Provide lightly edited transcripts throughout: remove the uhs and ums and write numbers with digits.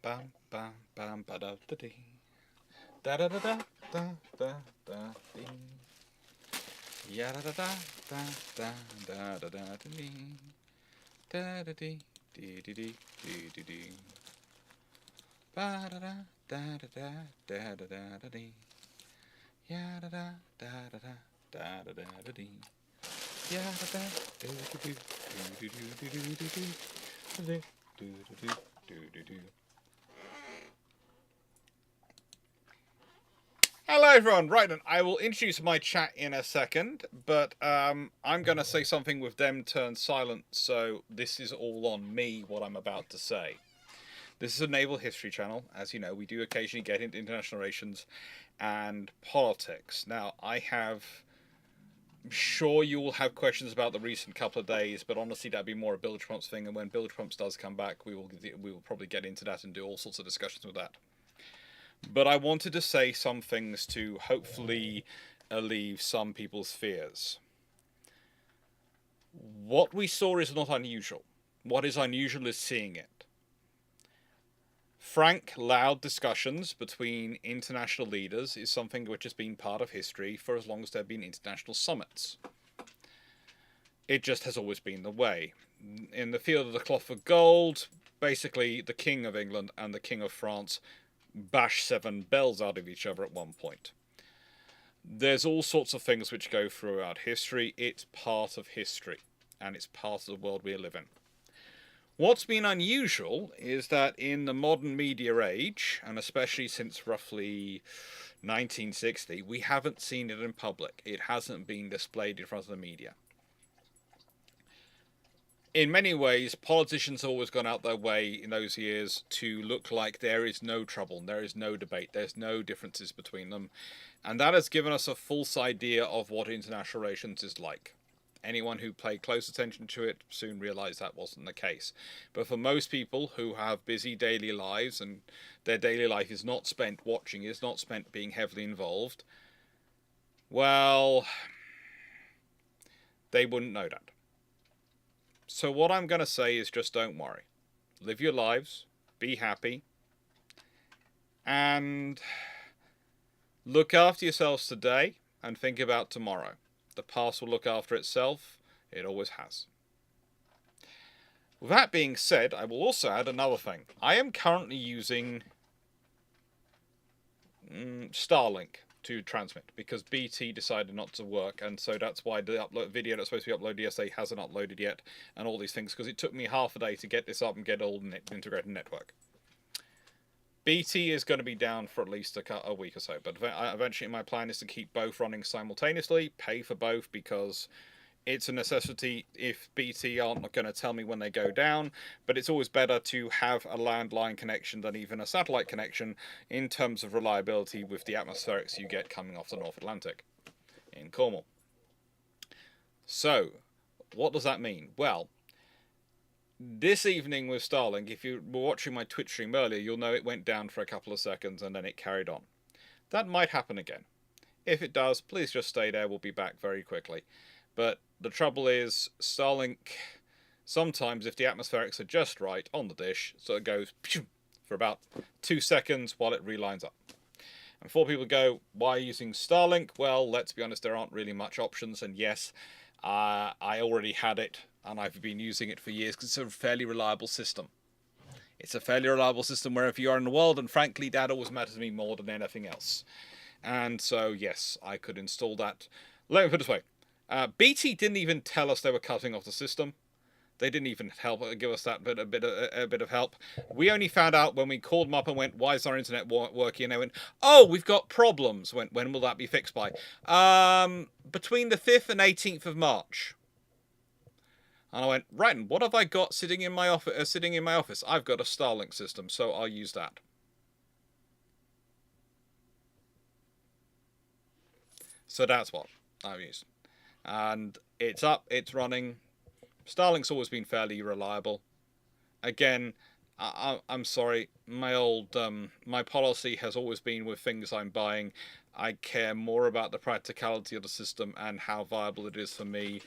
bam bam bam ba da da dee. Da da da da da da da dee. Ya da da da da da da da da dee. Da da dee dee dee dee dee dee dee. Ba da da da da da da da da dee. Ya da da da da da da da da dee. Ya da da do do do do do do do do do do do do do do. Hello everyone, right then, I will introduce my chat in a second, but I'm going to say something with them turned silent, so this is all on me, what I'm about to say. This is a naval history channel. As you know, we do occasionally get into international relations and politics. Now, I'm sure you will have questions about the recent couple of days, but honestly, that'd be more a Bill Trump's thing, and when Bill Trump does come back, we will probably get into that and do all sorts of discussions with that. But I wanted to say some things to hopefully alleviate some people's fears. What we saw is not unusual. What is unusual is seeing it. Frank, loud discussions between international leaders is something which has been part of history for as long as there have been international summits. It just has always been the way. In the field of the cloth of gold, basically the King of England and the King of France bash seven bells out of each other at one point. There's all sorts of things which go throughout history. It's part of history, and it's part of the world we live in. What's been unusual is that in the modern media age, and especially since roughly 1960, we haven't seen it in public. It hasn't been displayed in front of the media. In many ways, politicians have always gone out their way in those years to look like there is no trouble, there is no debate, there's no differences between them. And that has given us a false idea of what international relations is like. Anyone who paid close attention to it soon realized that wasn't the case. But for most people who have busy daily lives, and their daily life is not spent watching, is not spent being heavily involved, well, they wouldn't know that. So what I'm going to say is just don't worry. Live your lives, be happy, and look after yourselves today and think about tomorrow. The past will look after itself. It always has. With that being said, I will also add another thing. I am currently using Starlink to transmit because BT decided not to work, and so that's why the video that's supposed to be uploaded yesterday hasn't uploaded yet, and all these things, because it took me half a day to get this up and get all the integrated network. BT is going to be down for at least a week or so, but eventually my plan is to keep both running simultaneously, pay for both, because it's a necessity if BT aren't going to tell me when they go down, but it's always better to have a landline connection than even a satellite connection in terms of reliability with the atmospherics you get coming off the North Atlantic in Cornwall. So, what does that mean? Well, this evening with Starlink, if you were watching my Twitch stream earlier, you'll know it went down for a couple of seconds and then it carried on. That might happen again. If it does, please just stay there, we'll be back very quickly. But the trouble is, Starlink, sometimes if the atmospherics are just right on the dish, so it goes for about 2 seconds while it relines up. And before people go, why are you using Starlink? Well, let's be honest, there aren't really much options, and yes, I already had it, and I've been using it for years because it's a fairly reliable system. It's a fairly reliable system wherever you are in the world, and frankly, that always matters to me more than anything else. And so, yes, I could install that. Let me put it this way. BT didn't even tell us they were cutting off the system. They didn't even give us that a bit of help. We only found out when we called them up and went, "Why is our internet working?" And they went, "Oh, we've got problems." When will that be fixed by? Between the 5th and 18th of March. And I went, right, and what have I got sitting in my office? I've got a Starlink system, so I'll use that. So that's what I've used. And it's up, it's running. Starlink's always been fairly reliable. Again, I'm sorry. My policy has always been with things I'm buying. I care more about the practicality of the system and how viable it is for me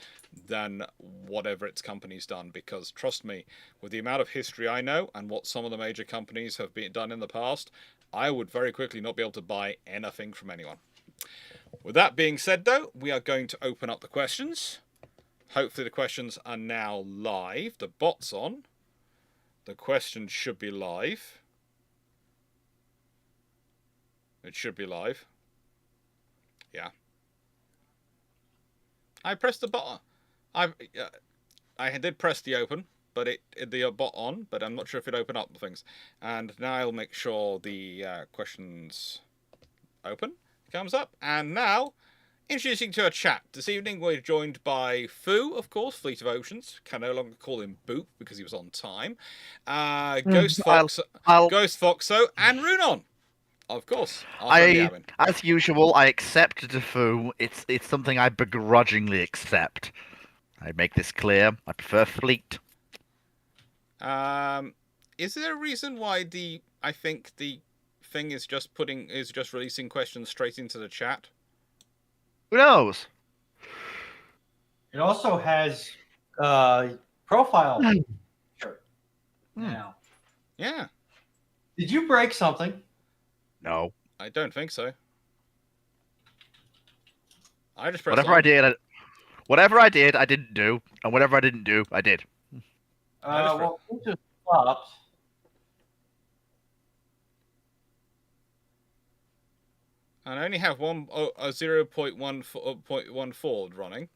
than whatever its company's done. Because trust me, with the amount of history I know and what some of the major companies have been done in the past, I would very quickly not be able to buy anything from anyone. With that being said, though, we are going to open up the questions. Hopefully, the questions are now live. The bot's on. The question should be live. It should be live. Yeah. I pressed the button. I did press the open, but the bot on, but I'm not sure if it opened up the things. And now I'll make sure the questions open comes up. And now, introducing to our chat. This evening we're joined by Fu, of course, Fleet of Oceans. Can no longer call him Boop because he was on time. Ghost Foxo, and Runon. Of course, as usual, I accept Defoe. It's something I begrudgingly accept. I make this clear. I prefer Fleet. Is there a reason why I think the thing is just releasing questions straight into the chat? Who knows? It also has profile picture now. Yeah. Did you break something? No. I don't think so. I just pressed whatever I did, I didn't do, and whatever I didn't do, I did. Well, we just stopped. And I only have 0.14 running.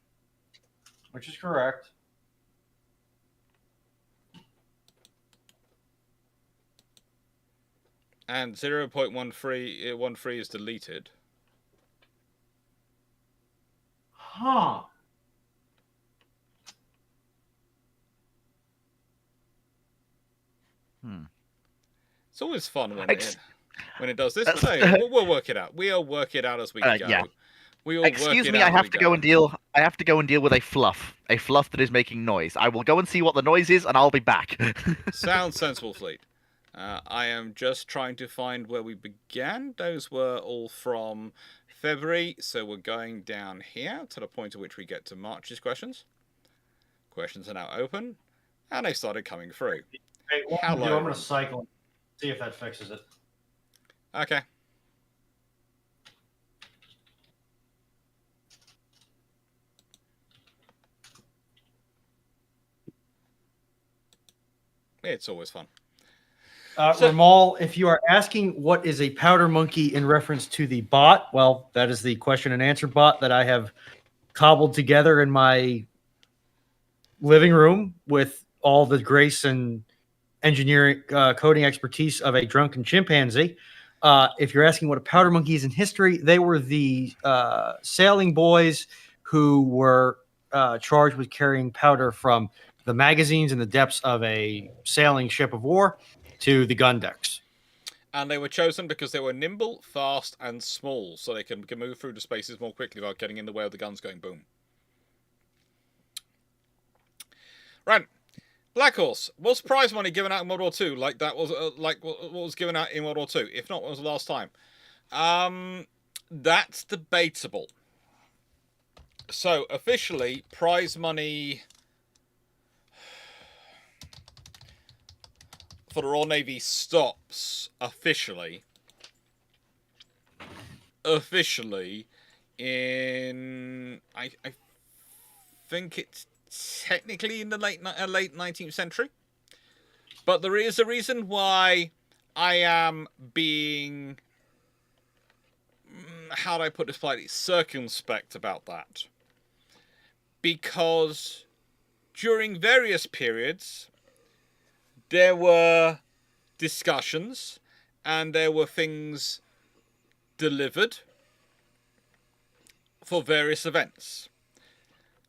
Which is correct. And 0.13 is deleted. Huh. It's always fun when it does this. But hey, we'll work it out. We'll work it out as we go. Yeah. Excuse me, I have to go and deal with a fluff that is making noise. I will go and see what the noise is, and I'll be back. Sounds sensible, Fleet. I am just trying to find where we began. Those were all from February, so we're going down here to the point at which we get to March's questions. Questions are now open, and they started coming through. Hey, I'm going to cycle and see if that fixes it. Okay. It's always fun. Ramal, if you are asking what is a powder monkey in reference to the bot, well, that is the question and answer bot that I have cobbled together in my living room with all the grace and engineering coding expertise of a drunken chimpanzee. If you're asking what a powder monkey is in history, they were the sailing boys who were charged with carrying powder from the magazines in the depths of a sailing ship of war to the gun decks. And they were chosen because they were nimble, fast, and small, so they can move through the spaces more quickly without getting in the way of the guns going boom. Right. Black Horse. Was prize money given out in World War II like that was like what was given out in World War II? If not, what was the last time? That's debatable. So officially, prize money for the Royal Navy stops officially in I think it's technically in the late 19th century, but there is a reason why I am being, how do I put this politely, circumspect about that, because during various periods there were discussions and there were things delivered for various events,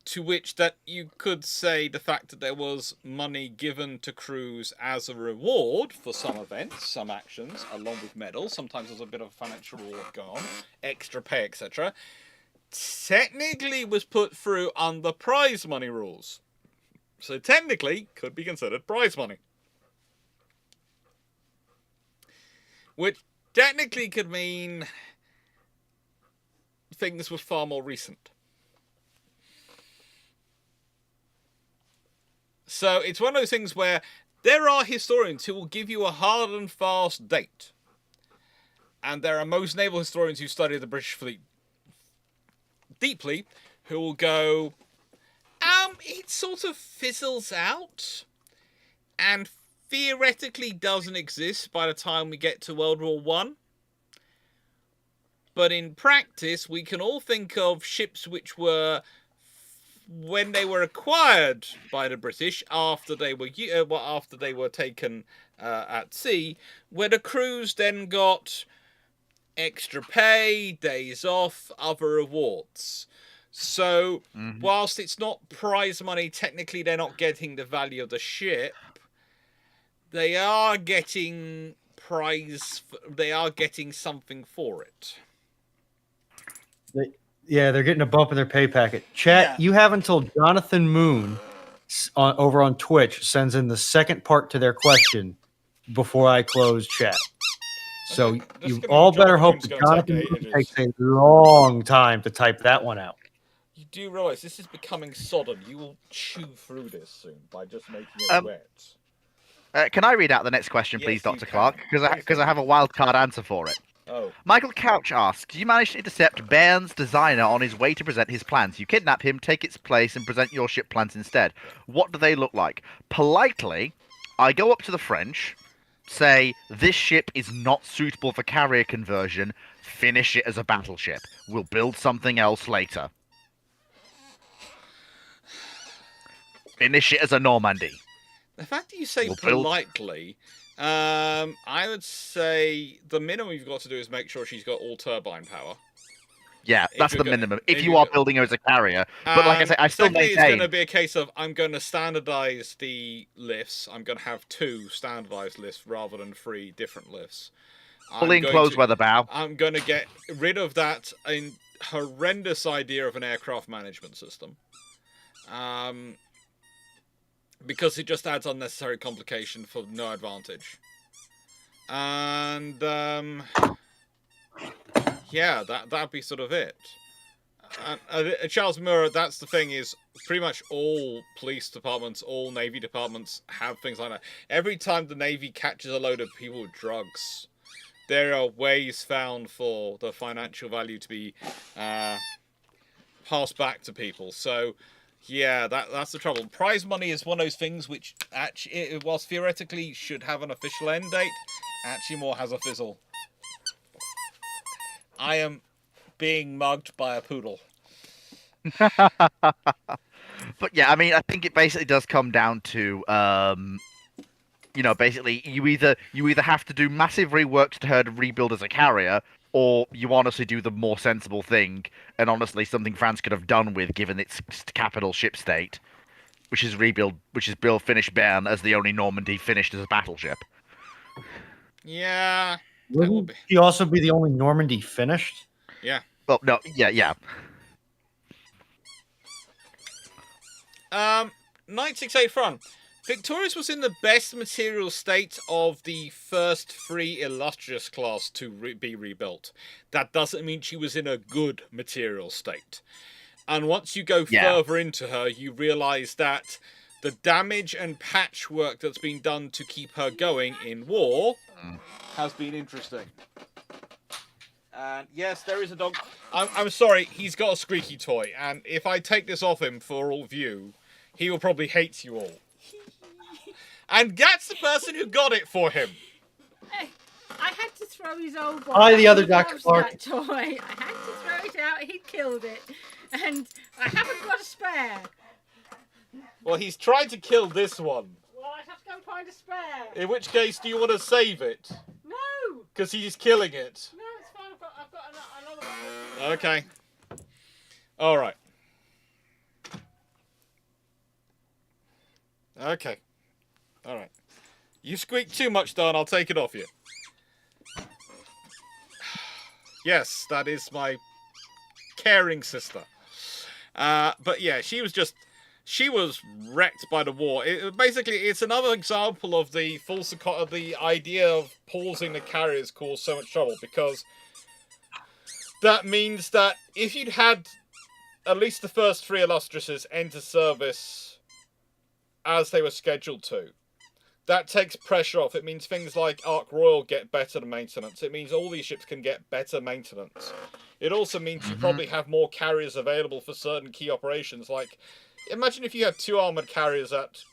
to which that you could say the fact that there was money given to crews as a reward for some events, some actions, along with medals, sometimes there's a bit of financial reward going on, extra pay, etc., technically was put through under prize money rules. So technically could be considered prize money. which technically could mean things were far more recent. So it's one of those things where there are historians who will give you a hard and fast date. And there are most naval historians who study the British fleet deeply who will go, it sort of fizzles out and theoretically doesn't exist by the time we get to World War One. But in practice, we can all think of ships which were, when they were acquired by the British, after they were taken at sea, where the crews then got extra pay, days off, other rewards. So, whilst it's not prize money, technically they're not getting the value of the ship. They are getting they are getting something for it. They're getting a bump in their pay packet. Chat, you have until Jonathan Moon over on Twitch sends in the second part to their question before I close chat. So you all better hope that Jonathan Moon takes a long time to type that one out. You do realise this is becoming sodden. You will chew through this soon by just making it wet. Can I read out the next question, please, Dr. Clarke? Because I have a wild card answer for it. Oh. Michael Couch asks, you managed to intercept Bairn's designer on his way to present his plans. You kidnap him, take its place, and present your ship plans instead. What do they look like? Politely, I go up to the French, say, this ship is not suitable for carrier conversion, finish it as a battleship. We'll build something else later. Finish it as a Normandy. The fact that you say politely... I would say the minimum you've got to do is make sure she's got all turbine power. Yeah, that's the minimum. If you are building her as a carrier. But like I say, I still maintain... It's going to be a case of, I'm going to standardise the lifts. I'm going to have 2 standardised lifts rather than 3 different lifts. Fully enclosed weather bow. I'm going to get rid of that horrendous idea of an aircraft management system. Because it just adds unnecessary complication for no advantage. And, yeah, that'd be sort of it. Charles Murrah, that's the thing, is pretty much all police departments, all Navy departments have things like that. Every time the Navy catches a load of people with drugs, there are ways found for the financial value to be passed back to people. So... yeah, that's the trouble. Prize money is one of those things which, actually, whilst theoretically should have an official end date, actually more has a fizzle. I am being mugged by a poodle. But yeah, I mean, I think it basically does come down to, basically you either have to do massive rework to her to rebuild as a carrier, or you honestly do the more sensible thing, and honestly something France could have done with, given its capital ship state, which is finish Bern as the only Normandy finished as a battleship. Yeah. Wouldn't she also be the only Normandy finished? Yeah. Well, no, yeah. 968 front. Victorious was in the best material state of the first 3 illustrious class to be rebuilt. That doesn't mean she was in a good material state. And once you go further into her, you realise that the damage and patchwork that's been done to keep her going in war has been interesting. And yes, there is a dog. I'm sorry, he's got a squeaky toy. And if I take this off him for all view, he will probably hate you all. And that's the person who got it for him. I had to throw his old one. Hi, the other Dr. Clarke. Toy. I had to throw it out. He killed it. And I haven't got a spare. Well, he's tried to kill this one. Well, I'd have to go and find a spare. In which case, do you want to save it? No. Because he's killing it. No, it's fine. I've got another one. Okay. All right. Okay. All right. You squeak too much, Don. I'll take it off you. Yes, that is my caring sister. But yeah, she was just she was wrecked by the war. Basically, it's another example of the the idea of pausing the carriers caused so much trouble, because that means that if you'd had at least the first 3 illustriouses enter service as they were scheduled to, that takes pressure off. It means things like Ark Royal get better maintenance. It means all these ships can get better maintenance. It also means you probably have more carriers available for certain key operations. Like, imagine if you had 2 armored carriers at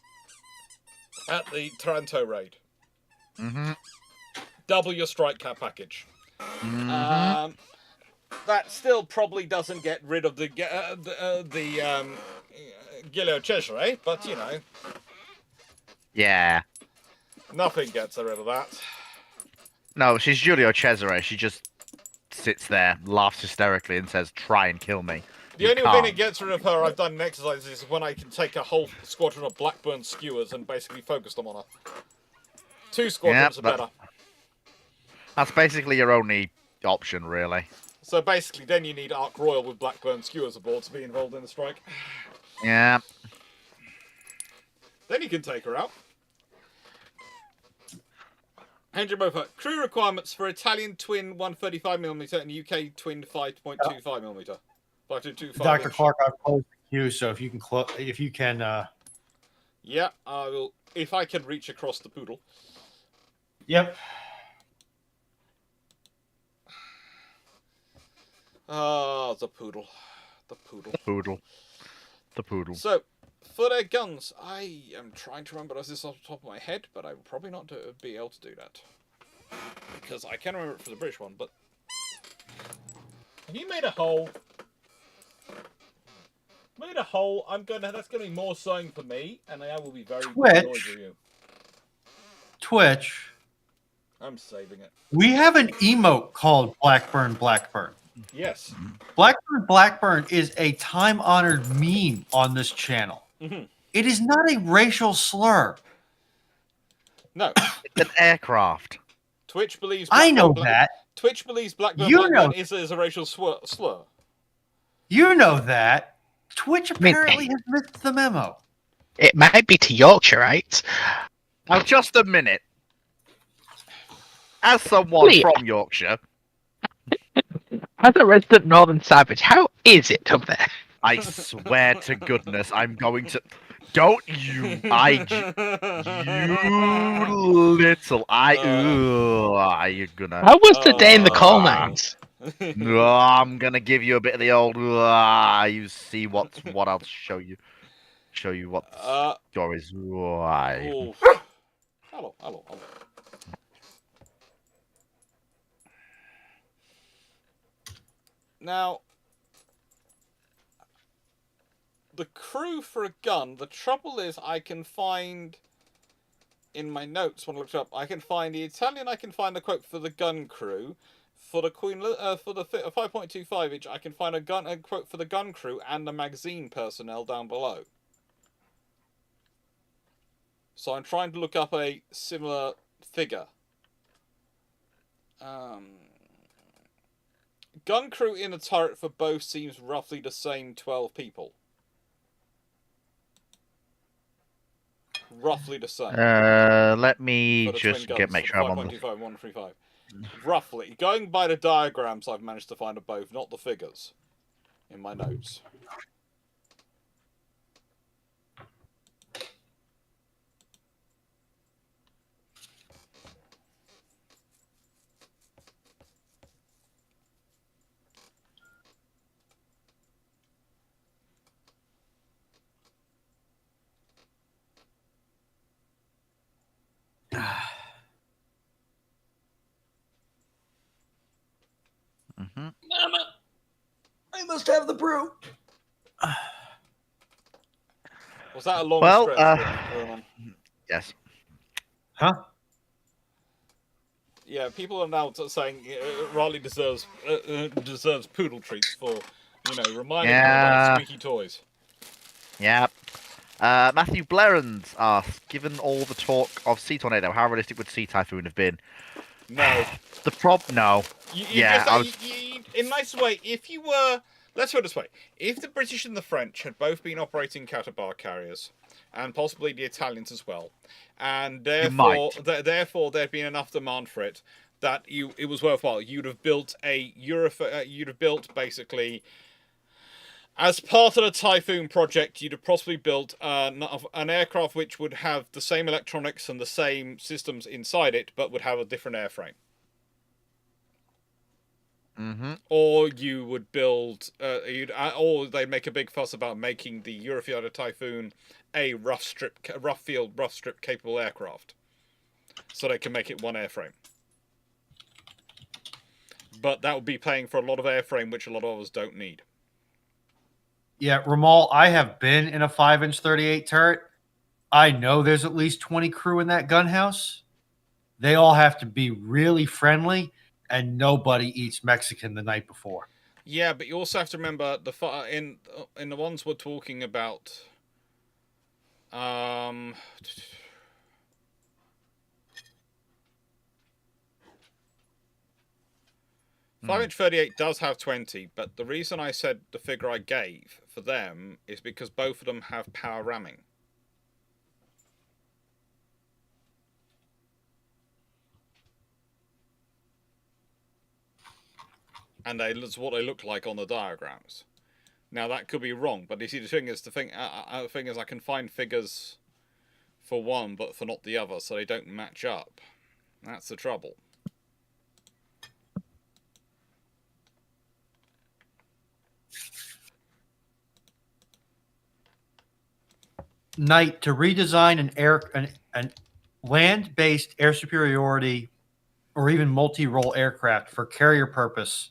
the Taranto raid. Double your strike cap package. That still probably doesn't get rid of the Giulio Cesare, but you know. Yeah. Nothing gets rid of that. No, she's Giulio Cesare. She just sits there, laughs hysterically, and says, "Try and kill me." The only thing that gets rid of her, I've done in exercises, is when I can take a whole squadron of Blackburn skewers and basically focus them on her. 2 squadrons are better. That's basically your only option, really. So basically, then you need Ark Royal with Blackburn skewers aboard to be involved in the strike. Yeah. Then you can take her out. Andrew Mofa, crew requirements for Italian twin 135mm and UK twin 5.25mm. 5.25. Dr. Clarke, I've closed the queue, so if you can, Yeah, I will. If I can reach across the poodle. Yep. Ah, the poodle. The poodle. So, for their guns, I am trying to remember this off the top of my head, but I will probably not be able to do that. Because I can remember it for the British one, but... Have you made a hole? Made a hole, that's gonna be more sewing for me, and I will be very annoyed with you. Twitch. I'm saving it. We have an emote called Blackburn. Yes. Blackburn is a time-honored meme on this channel. It is not a racial slur. No. It's an aircraft. Twitch believes... I know that. Twitch believes Blackburn is a racial slur. You know that. Twitch apparently has missed the memo. It might be to Yorkshireites. Now, just a minute. As someone from Yorkshire... As a resident Northern Savage, how is it up there? I swear to goodness, I'm going to... Don't you... You little... you're gonna... How was the day in the coal mines? I'm gonna give you a bit of the old... you see what I'll show you. Show you what stories... Hello. Now, the crew for a gun, the trouble is I can find, in my notes when I looked up, I can find the Italian, I can find the quote for the gun crew. For the for the 5.25 inch, I can find a quote for the gun crew and the magazine personnel down below. So I'm trying to look up a similar figure. Gun crew in a turret for both seems roughly the same 12 people. Roughly the same. Let me just make sure I'm on the... 5.25, 135. Roughly. Going by the diagrams I've managed to find of both, not the figures. In my notes. Mama, I must have the brew. Was that a long stretch? Yes. Huh? Yeah, people are now saying Riley deserves poodle treats for, reminding him about squeaky toys. Yeah. Matthew Blerens asks, given all the talk of Sea Tornado, how realistic would Sea Typhoon have been? No. No. In a nice way, if you were let's put it this way: if the British and the French had both been operating Catabar carriers, and possibly the Italians as well, and therefore there'd been enough demand for it that it was worthwhile. You'd have built basically. As part of the Typhoon project, you'd have possibly built an aircraft which would have the same electronics and the same systems inside it, but would have a different airframe. Mm-hmm. Or you would build, or they'd make a big fuss about making the Eurofighter Typhoon a rough strip capable aircraft, so they can make it one airframe. But that would be paying for a lot of airframe, which a lot of us don't need. Yeah, Ramal, I have been in a 5-inch 38 turret. I know there's at least 20 crew in that gun house. They all have to be really friendly, and nobody eats Mexican the night before. Yeah, but you also have to remember in the ones we're talking about. 5-inch 38 does have 20, but the reason I said the figure I gave for them is because both of them have power ramming. And that's what they look like on the diagrams. Now that could be wrong, but you see the thing is I can find figures for one but for not the other, so they don't match up. That's the trouble. Knight, to redesign an land-based air superiority or even multi-role aircraft for carrier purpose,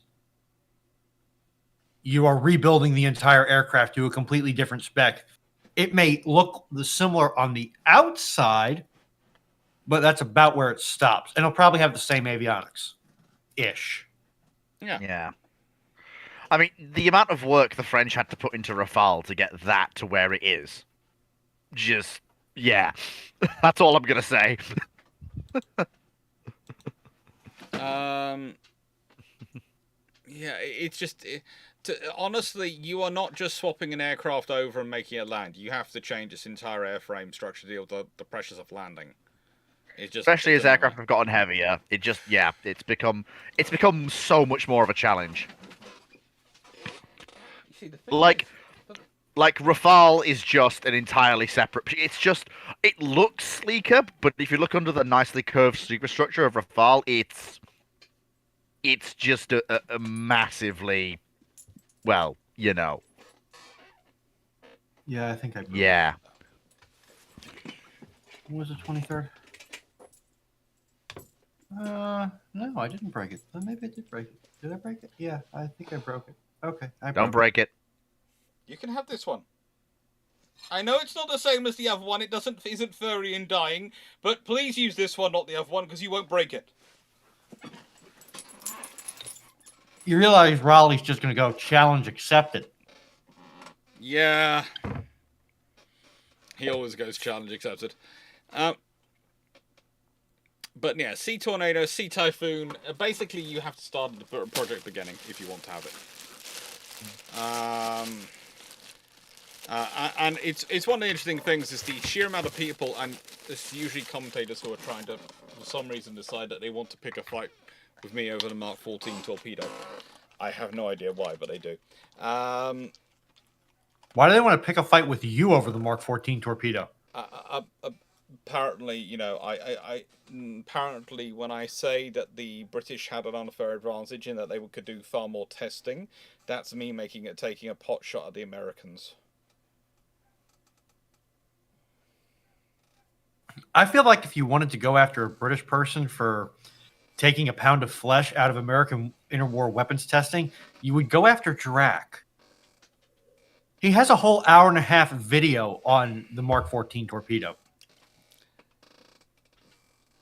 you are rebuilding the entire aircraft to a completely different spec. It may look similar on the outside, but that's about where it stops. And it'll probably have the same avionics-ish. Yeah. I mean, the amount of work the French had to put into Rafale to get that to where it is, just, yeah. That's all I'm going to say. Yeah, it's just... honestly, you are not just swapping an aircraft over and making it land. You have to change its entire airframe structure to deal with the pressures of landing. Especially as aircraft have gotten heavier, it's become so much more of a challenge. Like Rafale is just an entirely separate. It looks sleeker, but if you look under the nicely curved superstructure of Rafale, it's just a massively, well, you know. Yeah, I think I. Yeah. When was the 23rd? No, I didn't break it. Maybe I did break it. Did I break it? Yeah, I think I broke it. Okay, Don't break it. You can have this one. I know it's not the same as the other one. It isn't furry and dying, but please use this one, not the other one, because you won't break it. You realize Raleigh's just going to go challenge accepted. Yeah. He always goes challenge accepted. But yeah, Sea Tornado, Sea Typhoon. Basically, you have to start at the project beginning if you want to have it. And it's one of the interesting things is the sheer amount of people, and it's usually commentators who are trying to, for some reason, decide that they want to pick a fight with me over the Mark 14 torpedo. I have no idea why, but they do. Why do they want to pick a fight with you over the Mark 14 torpedo? Apparently, apparently when I say that the British had an unfair advantage in that they could do far more testing, that's me taking a pot shot at the Americans. I feel like if you wanted to go after a British person for taking a pound of flesh out of American interwar weapons testing, you would go after Drac. He has a whole hour-and-a-half video on the Mark 14 torpedo.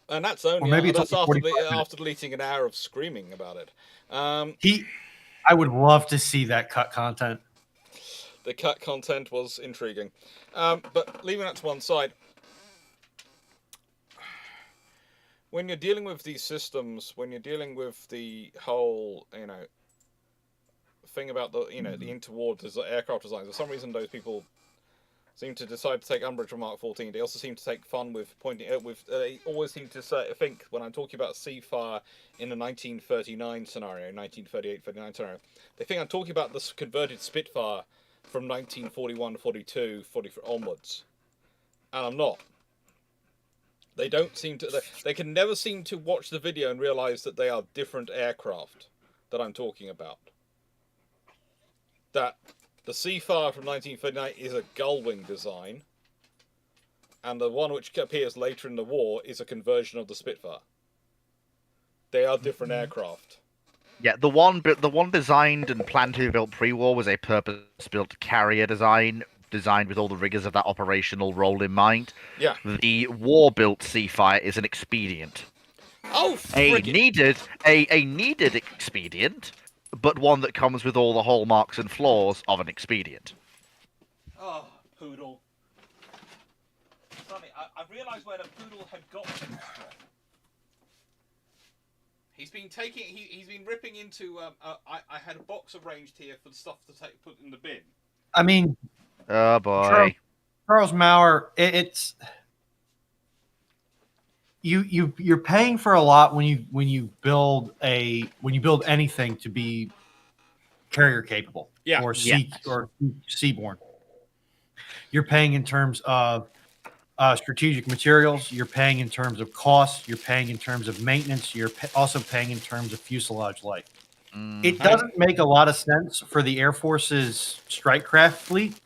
And that's only after deleting an hour of screaming about it. I would love to see that cut content. The cut content was intriguing. But leaving that to one side, when you're dealing with these systems, when you're dealing with the whole, thing about the the interwar aircraft designs. For some reason, those people seem to decide to take umbrage with Mark 14. They also seem to take fun with pointing they always seem to think when I'm talking about Seafire in a 1939 scenario, 1938-39 scenario, they think I'm talking about this converted Spitfire from 1941, 42, 43 onwards, and I'm not. They don't seem to. They can never seem to watch the video and realise that they are different aircraft that I'm talking about. That the Seafire from 1939 is a gull-wing design, and the one which appears later in the war is a conversion of the Spitfire. They are different aircraft. Yeah, the one designed and planned to be built pre-war was a purpose-built carrier designed with all the rigors of that operational role in mind. Yeah. The war-built Seafire is an expedient. Oh, friggin'. A needed expedient, but one that comes with all the hallmarks and flaws of an expedient. Oh, poodle. Sonny, I realised where the poodle had got things from. He's been taking. He's been ripping into. I had a box arranged here for the stuff to put in the bin. I mean, Oh boy, Charles Maurer, it's you're paying for a lot when you build anything to be carrier capable, Yeah. or Yes. or seaborne. You're paying in terms of strategic materials. You're paying in terms of costs. You're paying in terms of maintenance. You're also paying in terms of fuselage life. It doesn't make a lot of sense for the Air Force's strike craft fleet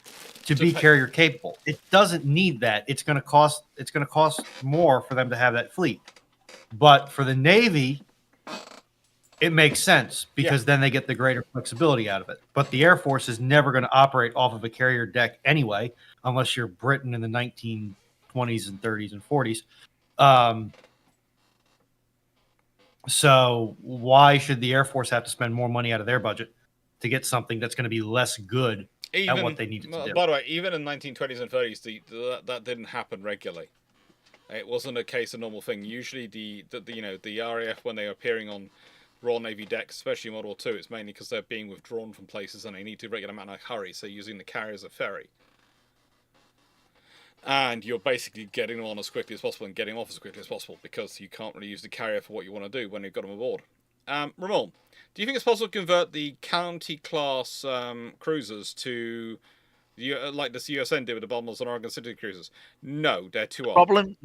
to be carrier capable. It doesn't need that. It's going to cost more for them to have that fleet. But for the Navy, it makes sense because then they get the greater flexibility out of it. But the Air Force is never going to operate off of a carrier deck anyway, unless you're Britain in the 1920s and 30s and 40s. So why should the Air Force have to spend more money out of their budget to get something that's going to be less good at what they needed to do? By the way, even in 1920s and 30s, that didn't happen regularly. It wasn't a case of normal thing. Usually, the RAF, when they are appearing on Royal Navy decks, especially World War II, it's mainly because they're being withdrawn from places and they need to regular amount of hurry. So using the carrier as a ferry, and you're basically getting them on as quickly as possible and getting off as quickly as possible because you can't really use the carrier for what you want to do when you've got them aboard. Ramon, do you think it's possible to convert the County class cruisers to like the CUSN did with the Baltimore and Oregon City cruisers? No, they're too old.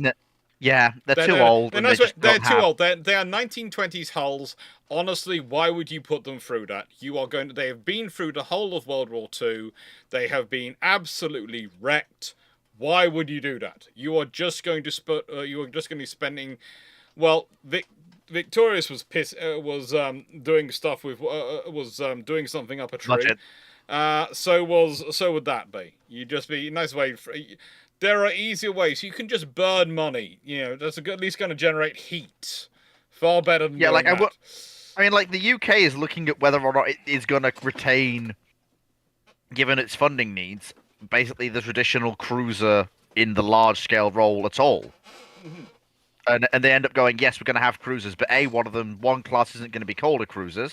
Yeah, they're too old. They're too old. They are 1920s hulls. Honestly, why would you put them through that? They have been through the whole of World War II. They have been absolutely wrecked. Why would you do that? You are just going to be spending. Well, Victorious was doing stuff with doing something up a tree. So would that be? You'd just be nice way. There are easier ways. You can just burn money. That's at least going to generate heat. Far better than doing that. I mean, like the UK is looking at whether or not it is going to retain, given its funding needs, basically the traditional cruiser in the large-scale role at all. Mm-hmm. And they end up going, yes, we're going to have cruisers, but one class isn't going to be called a cruiser,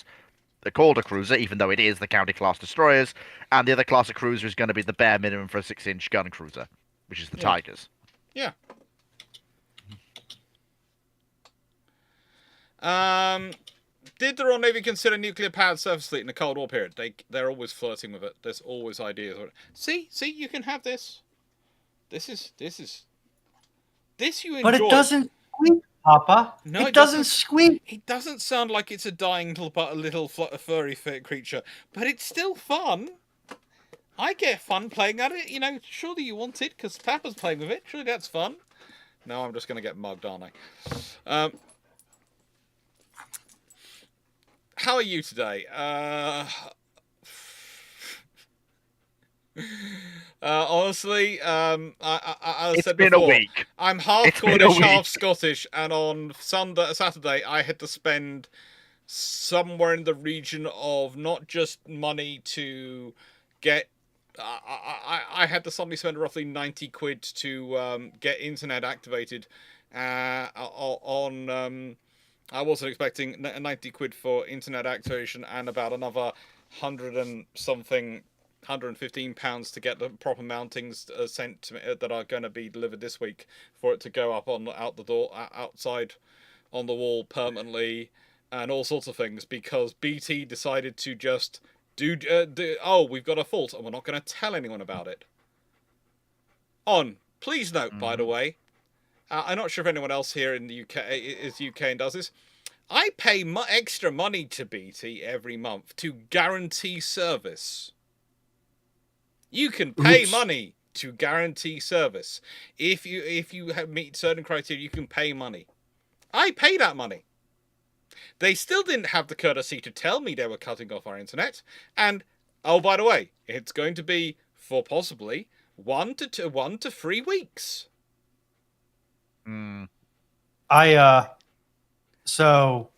even though it is the County class destroyers, and the other class of cruiser is going to be the bare minimum for a 6-inch gun cruiser, which is the Tigers. Yeah. Did the Royal Navy consider nuclear-powered surface fleet in the Cold War period? They're always flirting with it. There's always ideas. See, you can have this. This you enjoy. But it doesn't squeak, Papa. No, it doesn't squeak. It doesn't sound like it's a dying little furry creature, but it's still fun. I get fun playing at it. Surely you want it because Papa's playing with it. Surely that's fun. No, I'm just going to get mugged, aren't I? How are you today? Honestly, I it's said been before, a week. I'm half Cornish, half Scottish, and on Saturday I had to spend somewhere in the region of not just money to get. I had to suddenly spend roughly 90 quid to get internet activated on. I wasn't expecting 90 quid for internet activation and about another 100 and something, £115 to get the proper mountings sent to me, that are going to be delivered this week for it to go up out the door, outside on the wall permanently, and all sorts of things, because BT decided to just we've got a fault and we're not going to tell anyone about it. Please note, by the way, I'm not sure if anyone else here in the UK is UK and does this. I pay extra money to BT every month to guarantee service. You can pay money to guarantee service. If you meet certain criteria, you can pay money. I pay that money. They still didn't have the courtesy to tell me they were cutting off our internet. And, oh, by the way, it's going to be for possibly 1 to 3 weeks. So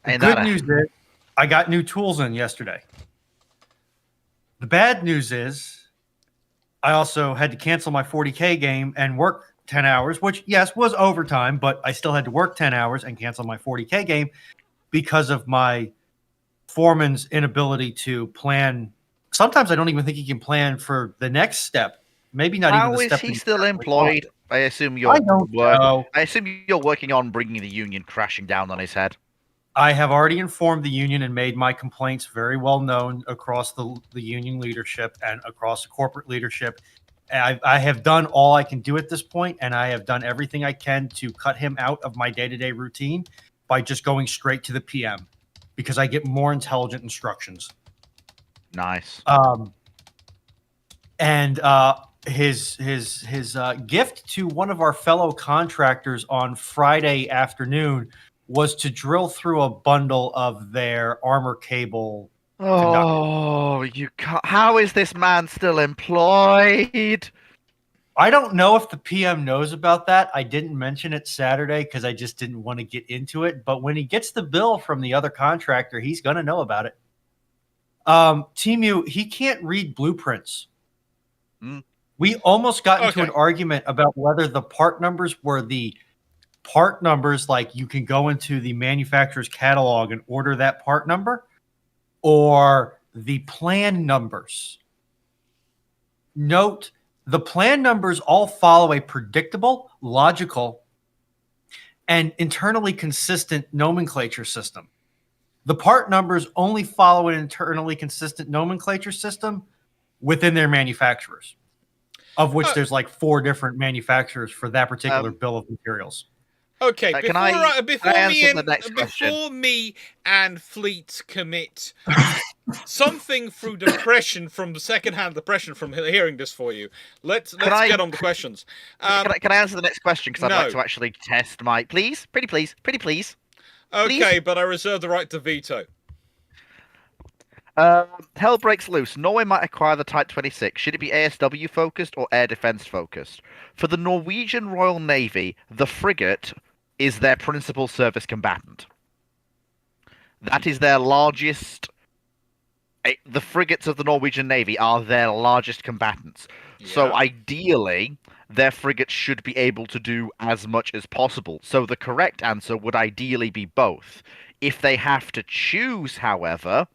the good news is I got new tools in yesterday. The bad news is I also had to cancel my 40K game and work 10 hours, which, yes, was overtime, but I still had to work 10 hours and cancel my 40K game because of my foreman's inability to plan. Sometimes I don't even think he can plan for the next step. Maybe not even the step. How is he still employed? I assume you're I assume you're working on bringing the union crashing down on his head. I have already informed the union and made my complaints very well known across the union leadership and across the corporate leadership. I have done all I can do at this point, and I have done everything I can to cut him out of my day-to-day routine by just going straight to the PM because I get more intelligent instructions. Nice. His gift to one of our fellow contractors on Friday afternoon was to drill through a bundle of their armor cable. Oh, you can't. How is this man still employed? I don't know if the PM knows about that. I didn't mention it Saturday because I just didn't want to get into it. But when he gets the bill from the other contractor, he's going to know about it. Timu, he can't read blueprints. We almost got into an argument about whether the part numbers were the part numbers, like you can go into the manufacturer's catalog and order that part number, or the plan numbers. Note, the plan numbers all follow a predictable, logical, and internally consistent nomenclature system. The part numbers only follow an internally consistent nomenclature system within their manufacturers, of which there's like 4 different manufacturers for that particular bill of materials. Okay, before me and Fleet commit something through depression from the second-hand depression from hearing this for you, let's get on the questions. Can I answer the next question? Because I'd like to actually test my... Please? Pretty please. Okay, but I reserve the right to veto. Hell breaks loose. Norway might acquire the Type 26. Should it be ASW focused or air defense focused? For the Norwegian Royal Navy, the frigate is their principal service combatant. That is their largest... The frigates of the Norwegian Navy are their largest combatants. Yeah. So ideally, their frigates should be able to do as much as possible. So the correct answer would ideally be both. If they have to choose, however,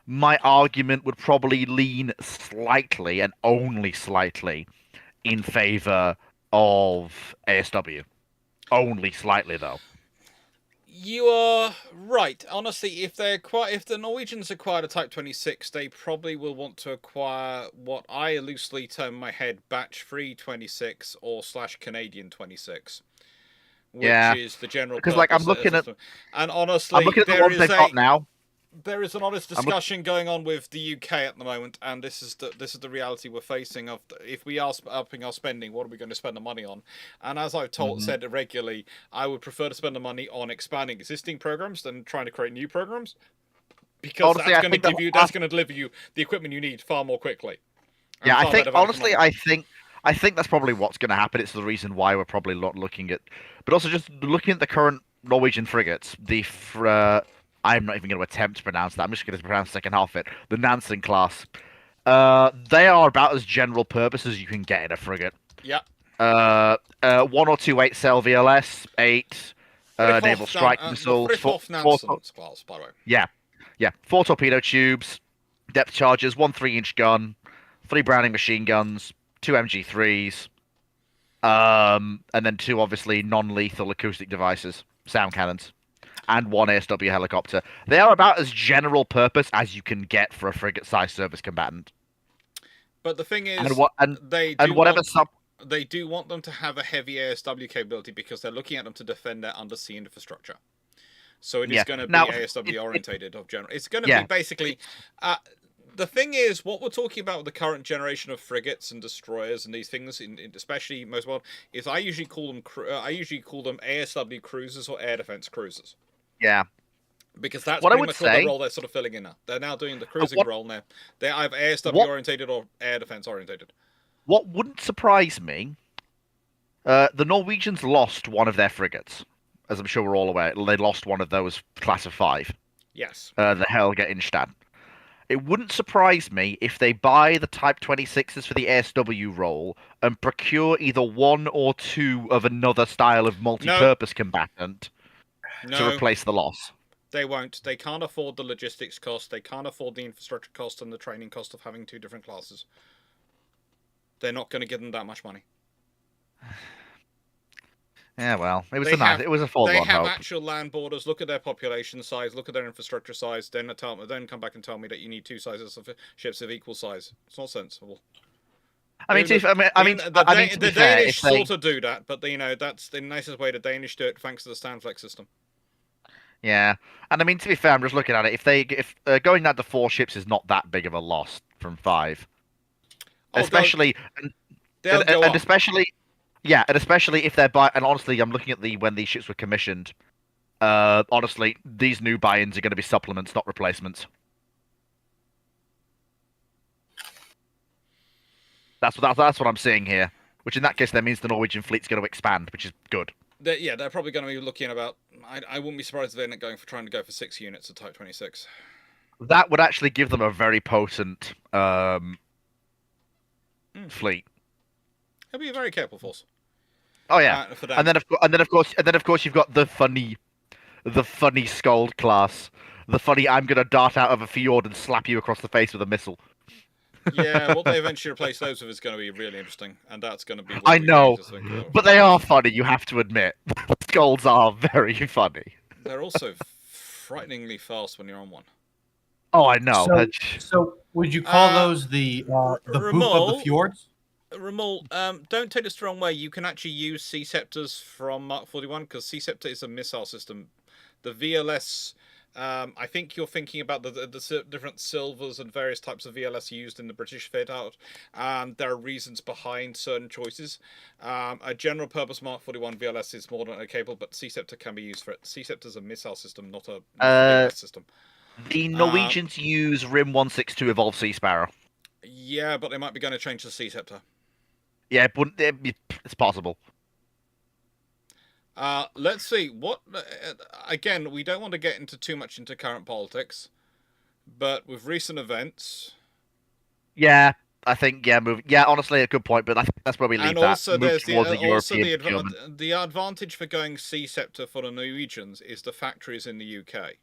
my argument would probably lean slightly, and only slightly, in favor of ASW. Only slightly, though. You are right. Honestly, if the Norwegians acquired a Type 26, they probably will want to acquire what I loosely term in my head Batch 3 26 or / Canadian 26. Which is the general purpose. Because, I'm looking at... And honestly, I'm looking at the ones they've got now. There is an honest discussion going on with the UK at the moment, and this is the reality we're facing. Of if we are upping our spending, what are we going to spend the money on? And as I've said regularly, I would prefer to spend the money on expanding existing programs than trying to create new programs, because honestly, that's going to deliver you the equipment you need far more quickly. Yeah, I think that's probably what's going to happen. It's the reason why we're probably not looking at, but also just looking at the current Norwegian frigates, I'm not even going to attempt to pronounce that. I'm just going to pronounce the second half of it. The Nansen class. They are about as general purpose as you can get in a frigate. Yeah. 1 or 2 8-cell VLS, 8 naval strike missiles. Nansen class, by the way. Yeah, Yeah, 4 torpedo tubes, depth charges, 1 3-inch gun, 3 Browning machine guns, 2 MG3s, and then 2 obviously non-lethal acoustic devices, sound cannons, and 1 ASW helicopter. They are about as general purpose as you can get for a frigate-sized surface combatant. But the thing is, And what they and do whatever want, sub they do want them to have a heavy ASW capability because they're looking at them to defend their undersea infrastructure. So it is Yeah. going to be Now, ASW orientated of general. It's going to Yeah. be basically. The thing is, what we're talking about with the current generation of frigates and destroyers and these things, especially most world, is I usually call them ASW cruisers or air defense cruisers. Yeah. Because that's What I pretty would much what say- the role they're sort of filling in now. They're now doing the cruising what- role now. They're either ASW What- orientated or air defense orientated. What wouldn't surprise me, the Norwegians lost one of their frigates, as I'm sure we're all aware. They lost one of those class of 5, Yes. the Helge Ingstad. It wouldn't surprise me if they buy the Type 26s for the ASW role and procure either 1 or 2 of another style of multi-purpose combatant to No, replace the loss. they won't. They can't afford the logistics cost. They can't afford the infrastructure cost and the training cost of having 2 different classes. They're not going to give them that much money. Yeah, well, it was They have- it was a They forlorn have hope. actual land borders. Look at their population size. Look at their infrastructure size. Then come back and tell me that you need 2 sizes of ships of equal size. It's not sensible. I mean, The to be fair, Danish if they... sort of do that, but that's the nicest way the Danish do it, thanks to the Stanflex system. Yeah, and I mean, to be fair, I'm just looking at it. If going down to 4 ships is not that big of a loss from 5, especially They'll go and up. especially, yeah, and especially if they're and honestly, I'm looking at when these ships were commissioned. Honestly, these new buy-ins are going to be supplements, not replacements. That's what I'm seeing here. Which in that case, that means the Norwegian fleet's going to expand, which is good. They're probably going to be looking at about. I wouldn't be surprised if they're not trying to go for 6 units of Type 26. That would actually give them a very potent fleet. It'll be a very careful force. Oh yeah, For that. and then of course you've got the funny Skald class, the funny I'm gonna dart out of a fjord and slap you across the face with a missile. Yeah, what they eventually replace those with is going to be really interesting, and that's going to be. I know, but they are funny. You have to admit, Skalds are very funny. They're also frighteningly fast when you're on one. Oh, I know. So would you call those the boop of the Ramal? fjords? Ramul, don't take this the wrong way. You can actually use Sea Scepters from Mark 41 because Sea Scepter is a missile system. The VLS, I think you're thinking about the different silvers and various types of VLS used in the British fit out. There are reasons behind certain choices. A general purpose Mark 41 VLS is more than capable, but Sea Scepter can be used for it. Sea Scepter is a missile system, not a VLS system. The Norwegians use RIM 162 Evolved Sea Sparrow. Yeah, but they might be going to change to Sea Scepter. Yeah, it's possible. Let's see. What again? We don't want to get too much into current politics, but with recent events. Yeah, I think honestly, a good point. But I think that's where we leave and that. Also, there's the advantage for going Sea Scepter for the Norwegians is the factories in the UK.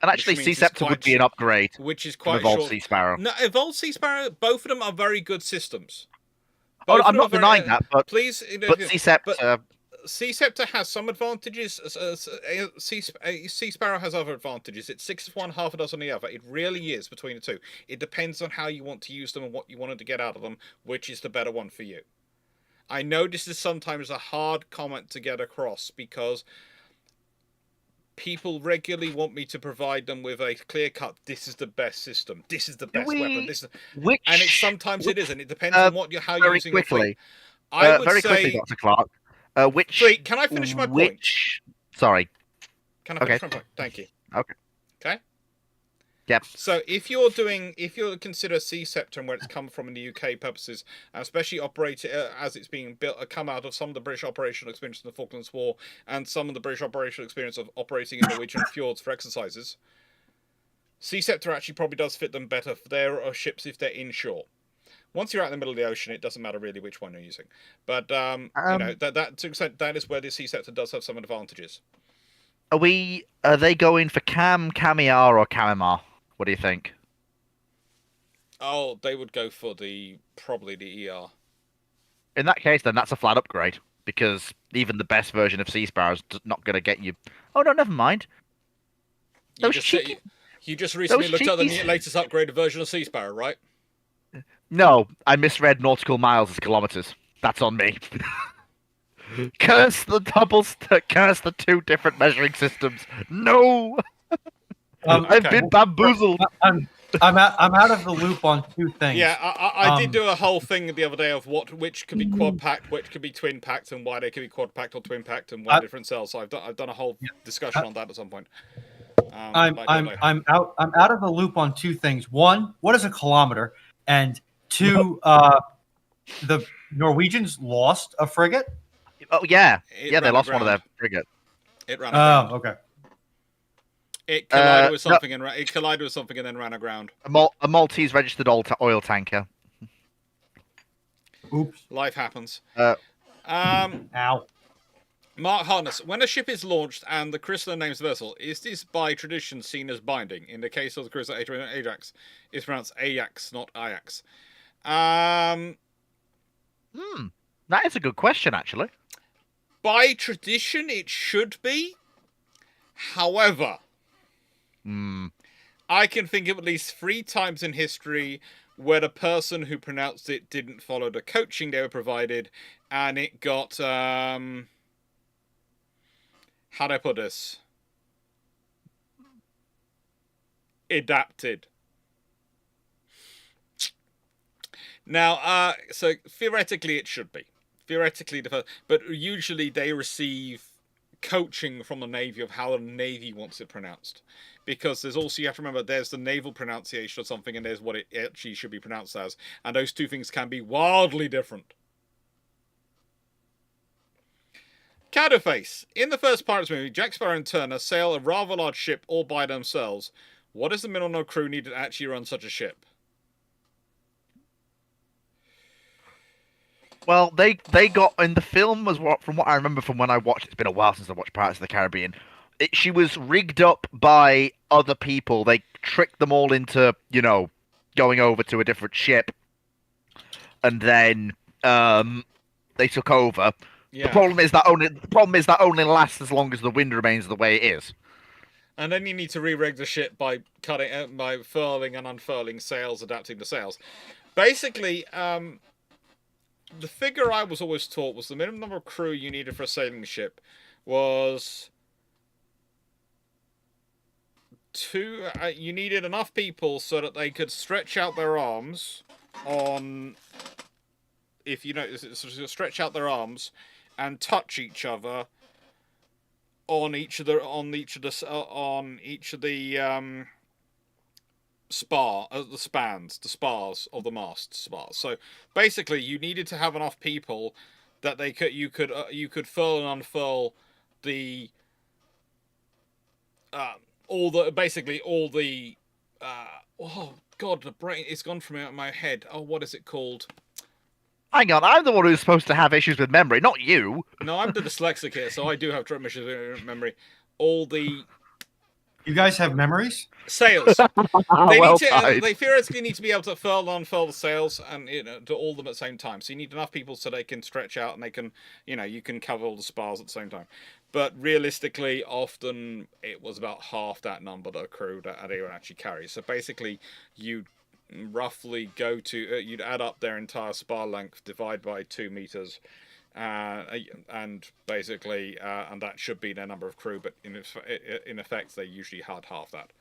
And actually, Sea Scepter would be an upgrade. Which is quite Evolved short. Sea Sparrow. No, Evolved Sea Sparrow. Both of them are very good systems. I'm not denying that, but please, but Sea Scepter. Sea Scepter has some advantages. Sea Sparrow has other advantages. It's 6 of one, half a dozen of the other. It really is between the two. It depends on how you want to use them and what you wanted to get out of them, which is the better one for you. I know this is sometimes a hard comment to get across because people regularly want me to provide them with a clear-cut, this is the best system, this is the best weapon, and sometimes it isn't. It depends on how you're using it. I would very say, quickly, Dr. Clarke. Can I finish my point? Sorry. Can I finish my point? Thank you. Okay. Okay. Yep. So if you consider Sea Scepter and where it's come from in the UK purposes, and especially operate as it's being built, come out of some of the British operational experience in the Falklands War and some of the British operational experience of operating in Norwegian fjords for exercises, Sea Scepter actually probably does fit them better for their ships if they're inshore. Once you're out in the middle of the ocean, it doesn't matter really which one you're using. But that to an extent, that is where the Sea Scepter does have some advantages. Are they going for Camiar, or Camimar? What do you think? Oh, they would go for probably the ER. In that case, then that's a flat upgrade because even the best version of Sea Sparrow's not going to get you. Oh no, never mind. You Those just cheeky. you just recently Those looked at the cheekies. latest upgraded version of Sea Sparrow, right? No, I misread nautical miles as kilometers. That's on me. Curse the curse the two different measuring systems. No, I've Okay. been bamboozled. I'm out of the loop on two things. Yeah, I did do a whole thing the other day of which could be quad packed, which could be twin packed, and why they could be quad packed or twin packed, and why different cells. So I've done a whole discussion on that at some point. I'm out of the loop on two things. One, what is a kilometer? And two, the Norwegians lost a frigate. Oh yeah, It they ran lost one of aground. their frigate. It ran aground. Oh, okay. It collided with no. something and then ran aground. A Maltese registered oil tanker. Oops. Life happens. Ow. Mark Harness. When a ship is launched and the Chrysler names the vessel, is this by tradition seen as binding? In the case of the Chrysler Ajax, it's pronounced Ajax, not Ajax. That is a good question, actually. By tradition, it should be. However, I can think of at least 3 times in history where the person who pronounced it didn't follow the coaching they were provided, and it got how do I put this? Adapted. Now, so theoretically it should be. Theoretically, but usually they receive coaching from the Navy of how the Navy wants it pronounced. Because there's also, you have to remember, there's the naval pronunciation of something and there's what it actually should be pronounced as. And those two things can be wildly different. Cowderface. In the first Pirates movie, Jack Sparrow and Turner sail a rather large ship all by themselves. What is the minimum crew needed to actually run such a ship? Well, they got in the film from what I remember from when I watched. It's been a while since I watched Pirates of the Caribbean. She was rigged up by other people. They tricked them all into, going over to a different ship, and then they took over. Yeah. The problem is that only lasts as long as the wind remains the way it is. And then you need to re-rig the ship by by furling and unfurling sails, adapting the sails. Basically, the figure I was always taught was the minimum number of crew you needed for a sailing ship was you needed enough people so that they could stretch out their arms stretch out their arms and touch each other on each of the spars of the mast spars. So basically, you needed to have enough people that you could furl and unfurl the oh god, the brain, it's gone from my head. Oh, what is it called? Hang on, I'm the one who's supposed to have issues with memory, not you. No, I'm the dyslexic here, so I do have issues with memory. All the You guys have memories? sails. They They theoretically need to be able to furl and unfurl the sails and do all of them at the same time. So you need enough people so they can stretch out and they can you can cover all the spars at the same time. But realistically, often it was about half that number that a crew that they would actually carry. So basically, you'd roughly go to you'd add up their entire spar length, divide by 2 meters. And basically, and that should be their number of crew, but in effect, they usually had half that.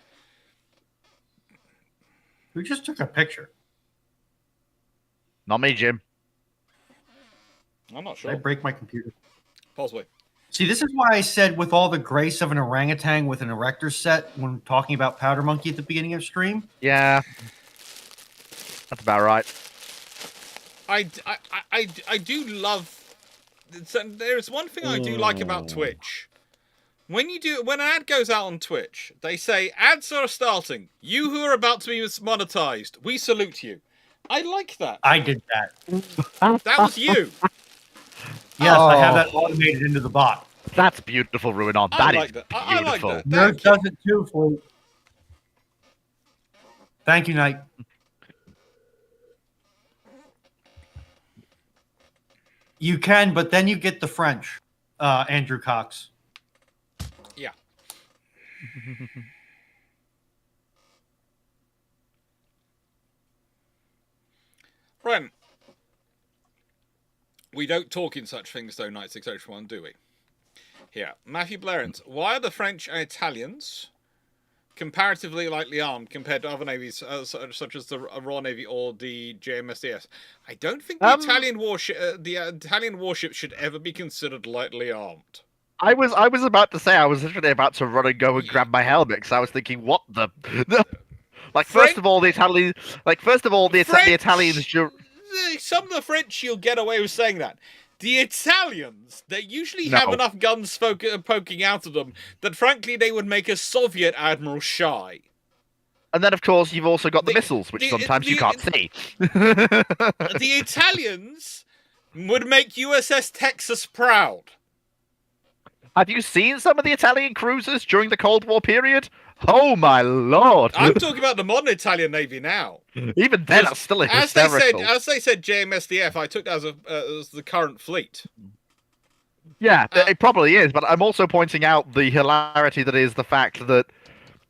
Who just took a picture? Not me, Jim. I'm not Did I sure. break my computer? Possibly. See, this is why I said with all the grace of an orangutan with an erector set when talking about Powder Monkey at the beginning of stream. Yeah, that's about right. I do love. There's one thing I do like about Twitch. When an ad goes out on Twitch, they say ads are starting. You who are about to be monetized, we salute you. I like that. I did that. That was you. Yes, I have Oh. that automated into the bot. That's beautiful, Ruinon. I That is like that. I like beautiful. that. Nurse Thank you. does it too, Fleet. Thank you, Knight. You can, but then you get the French, Andrew Cox. Yeah. Right. We don't talk in such things, though, Knight 601, do we? Here. Matthew Blarent. Why are the French and Italians comparatively lightly armed compared to other navies, such as the Royal Navy or the JMSDS? I don't think the Italian warships should ever be considered lightly armed. I was about to say, I was literally about to run and go and grab my helmet, because I was thinking, what the... Like, first of all, the Italians... the Italians... Some of the French, you'll get away with saying that. The Italians, they usually have enough guns poking out of them that, frankly, they would make a Soviet admiral shy. And then, of course, you've also got the missiles, which sometimes you can't see. The Italians would make USS Texas proud. Have you seen some of the Italian cruisers during the Cold War period? Oh my lord! I'm talking about the modern Italian Navy now. Even then, that's still hysterical. As they said, JMSDF, I took that as the current fleet. Yeah, it probably is, but I'm also pointing out the hilarity that is the fact that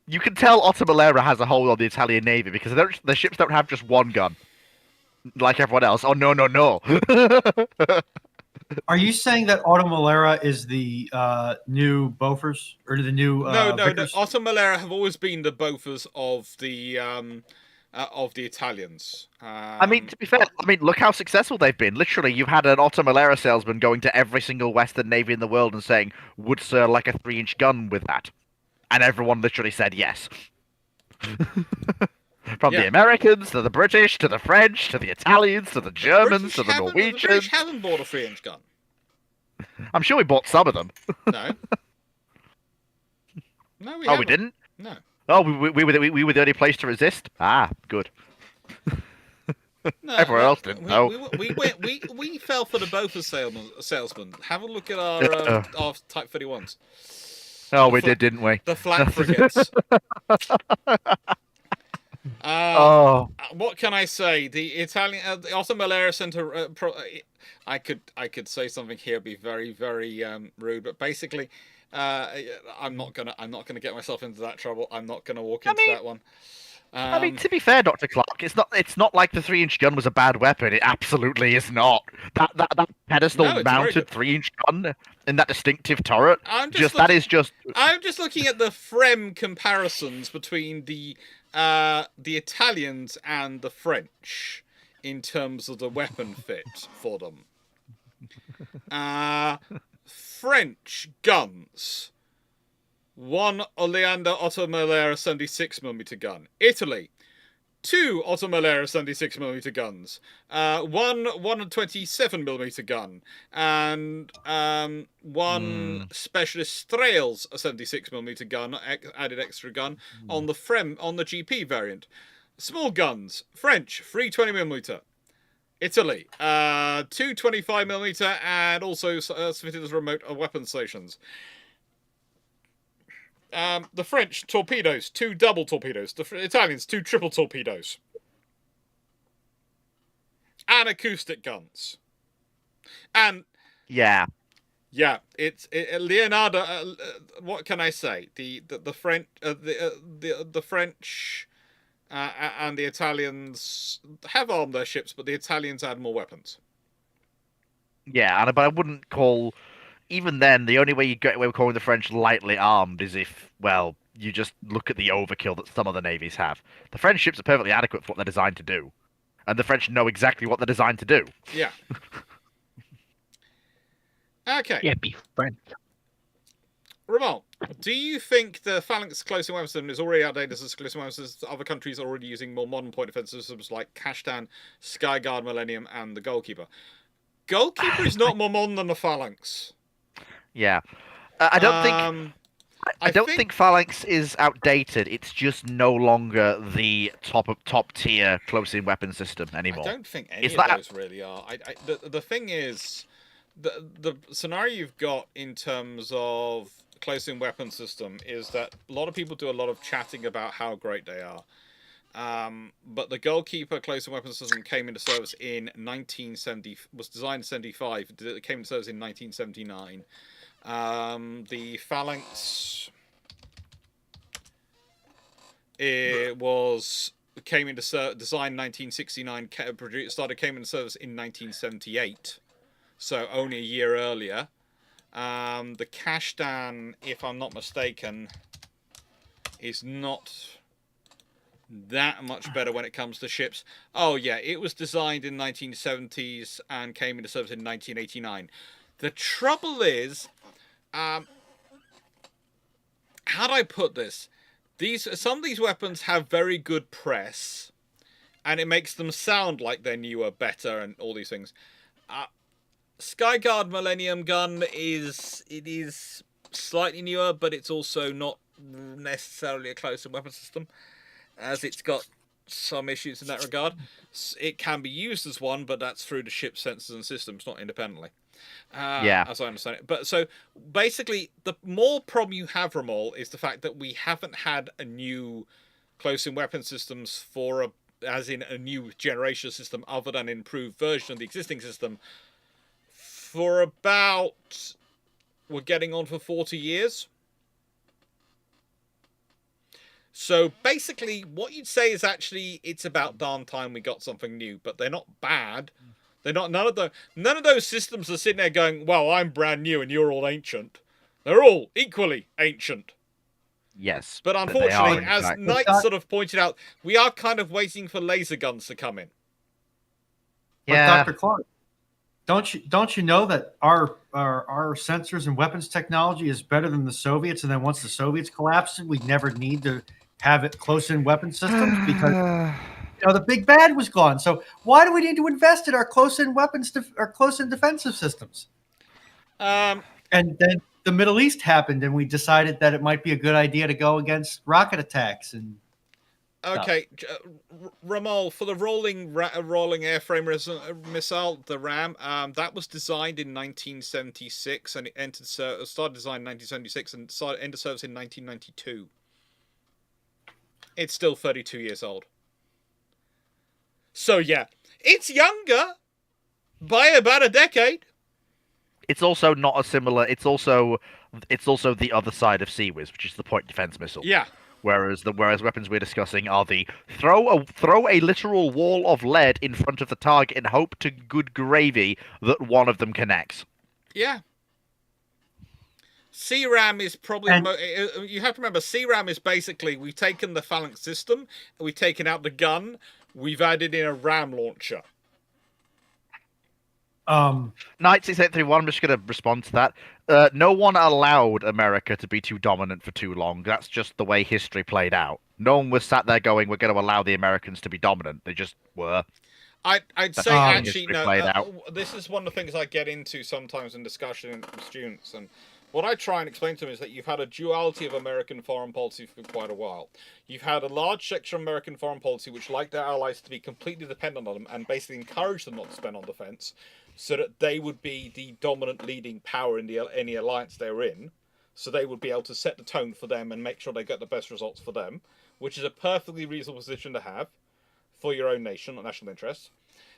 you can tell Ottomalera has a hold on the Italian Navy because their ships don't have just one gun, like everyone else. Oh, no. Are you saying that Automalera is the new Bofors or the new? No. Vickers? Ottomalera have always been the Bofors of the Italians. I mean, to be fair, look how successful they've been. Literally, you've had an Ottomalera salesman going to every single Western Navy in the world and saying, "Would sir like a 3-inch gun with that?" And everyone literally said yes. From the Americans to the British to the French to the Italians to the Germans to the Norwegians. The British haven't bought a 3-inch gun. I'm sure we bought some of them. No. No, we haven't. We didn't? No. Oh, we were the only place to resist? Ah, good. No, everyone else didn't. We fell for the Bofors salesman. Have a look at our Type 31s. Oh, we did, didn't we? The flak frigates. What can I say? The Italian, the Ottomalera Center. I could say something here, be very, very rude, but basically, I'm not gonna get myself into that trouble. I'm not gonna walk into that one. I mean, to be fair, Dr. Clarke, it's not like the 3-inch gun was a bad weapon. It absolutely is not. That pedestal mounted 3-inch gun in that distinctive turret. I'm just looking at the FREM comparisons between the Italians and the French in terms of the weapon fit for them. French guns. 1 Oleander Ottomalera 76mm gun. Italy, 2 Ottomalera 76mm guns. 1 127mm gun. And 1 Specialist Strales 76mm gun, added extra gun, on the GP variant. Small guns. French, 320mm. Italy, 2 25mm and also fitted as remote weapon stations. The French, torpedoes, 2 double torpedoes. The Italians, 2 triple torpedoes. And acoustic guns. And it's Leonardo. What can I say? The French, the French, and the Italians have armed their ships, but the Italians had more weapons. Yeah, but I wouldn't call. Even then, the only way you get away with calling the French lightly armed is if, well, you just look at the overkill that some of the navies have. The French ships are perfectly adequate for what they're designed to do. And the French know exactly what they're designed to do. Yeah. Okay. Yeah, be French. Ramon, do you think the Phalanx close-in weapon system is already outdated as a close-in weapon system? Other countries are already using more modern point defense systems like Kashtan, Skyguard, Millennium, and the Goalkeeper. Goalkeeper is not more modern than the Phalanx. Yeah, I don't think Phalanx is outdated. It's just no longer the top tier close-in weapon system anymore. I don't think any of those really are. The thing is, the scenario you've got in terms of close-in weapon system is that a lot of people do a lot of chatting about how great they are. But the Goalkeeper close-in weapon system came into service in 1970, was designed in 75. It came into service in 1979. The Phalanx, it was came into design 1969. Came into service in 1978, so only a year earlier. The Kashdan, if I'm not mistaken, is not that much better when it comes to ships. Oh yeah, it was designed in 1970s and came into service in 1989. The trouble is, how do I put this? Some of these weapons have very good press, and it makes them sound like they're newer, better, and all these things. Skyguard Millennium Gun is slightly newer, but it's also not necessarily a close-in weapon system, as it's got some issues in that regard. It can be used as one, but that's through the ship sensors and systems, not independently. As I understand it. But so basically, the more problem you have, Ramol, is the fact that we haven't had a new close-in weapon systems as in a new generation system, other than an improved version of the existing system, for about, we're getting on for 40 years. So basically, what you'd say is actually it's about darn time we got something new, but they're not bad. They're not none of those systems are sitting there going, "Well, I'm brand new and you're all ancient." They're all equally ancient. Yes, but unfortunately, as Knight sort of pointed out, we are kind of waiting for laser guns to come in. Yeah, Dr. Clarke, don't you know that our sensors and weapons technology is better than the Soviets? And then once the Soviets collapsed, we never need to have it close-in weapon systems because the big bad was gone. So why do we need to invest in our close-in weapons, our close-in defensive systems? And then the Middle East happened, and we decided that it might be a good idea to go against rocket attacks and. Okay, Ramol, for the rolling airframe missile, the RAM, that was designed in 1976 and it started design in 1976 and entered service in 1992. It's still 32 years old. So yeah, it's younger by about a decade. It's also not a similar. It's also the other side of CWIS, which is the point defense missile. Yeah. Whereas weapons we're discussing are the throw a literal wall of lead in front of the target and hope to good gravy that one of them connects. Yeah. CRAM is probably you have to remember CRAM is basically we've taken the phalanx system, we've taken out the gun, we've added in a RAM launcher. Knight 6831, I'm just going to respond to that. No one allowed America to be too dominant for too long. That's just the way history played out. No one was sat there going, we're going to allow the Americans to be dominant. They just were. I'd say actually, no, this is one of the things I get into sometimes in discussion with students. And what I try and explain to them is that you've had a duality of American foreign policy for quite a while. You've had a large section of American foreign policy which like their allies to be completely dependent on them and basically encourage them not to spend on defense, so that they would be the dominant leading power in any alliance they're in. So they would be able to set the tone for them and make sure they get the best results for them, which is a perfectly reasonable position to have for your own nation or national interests.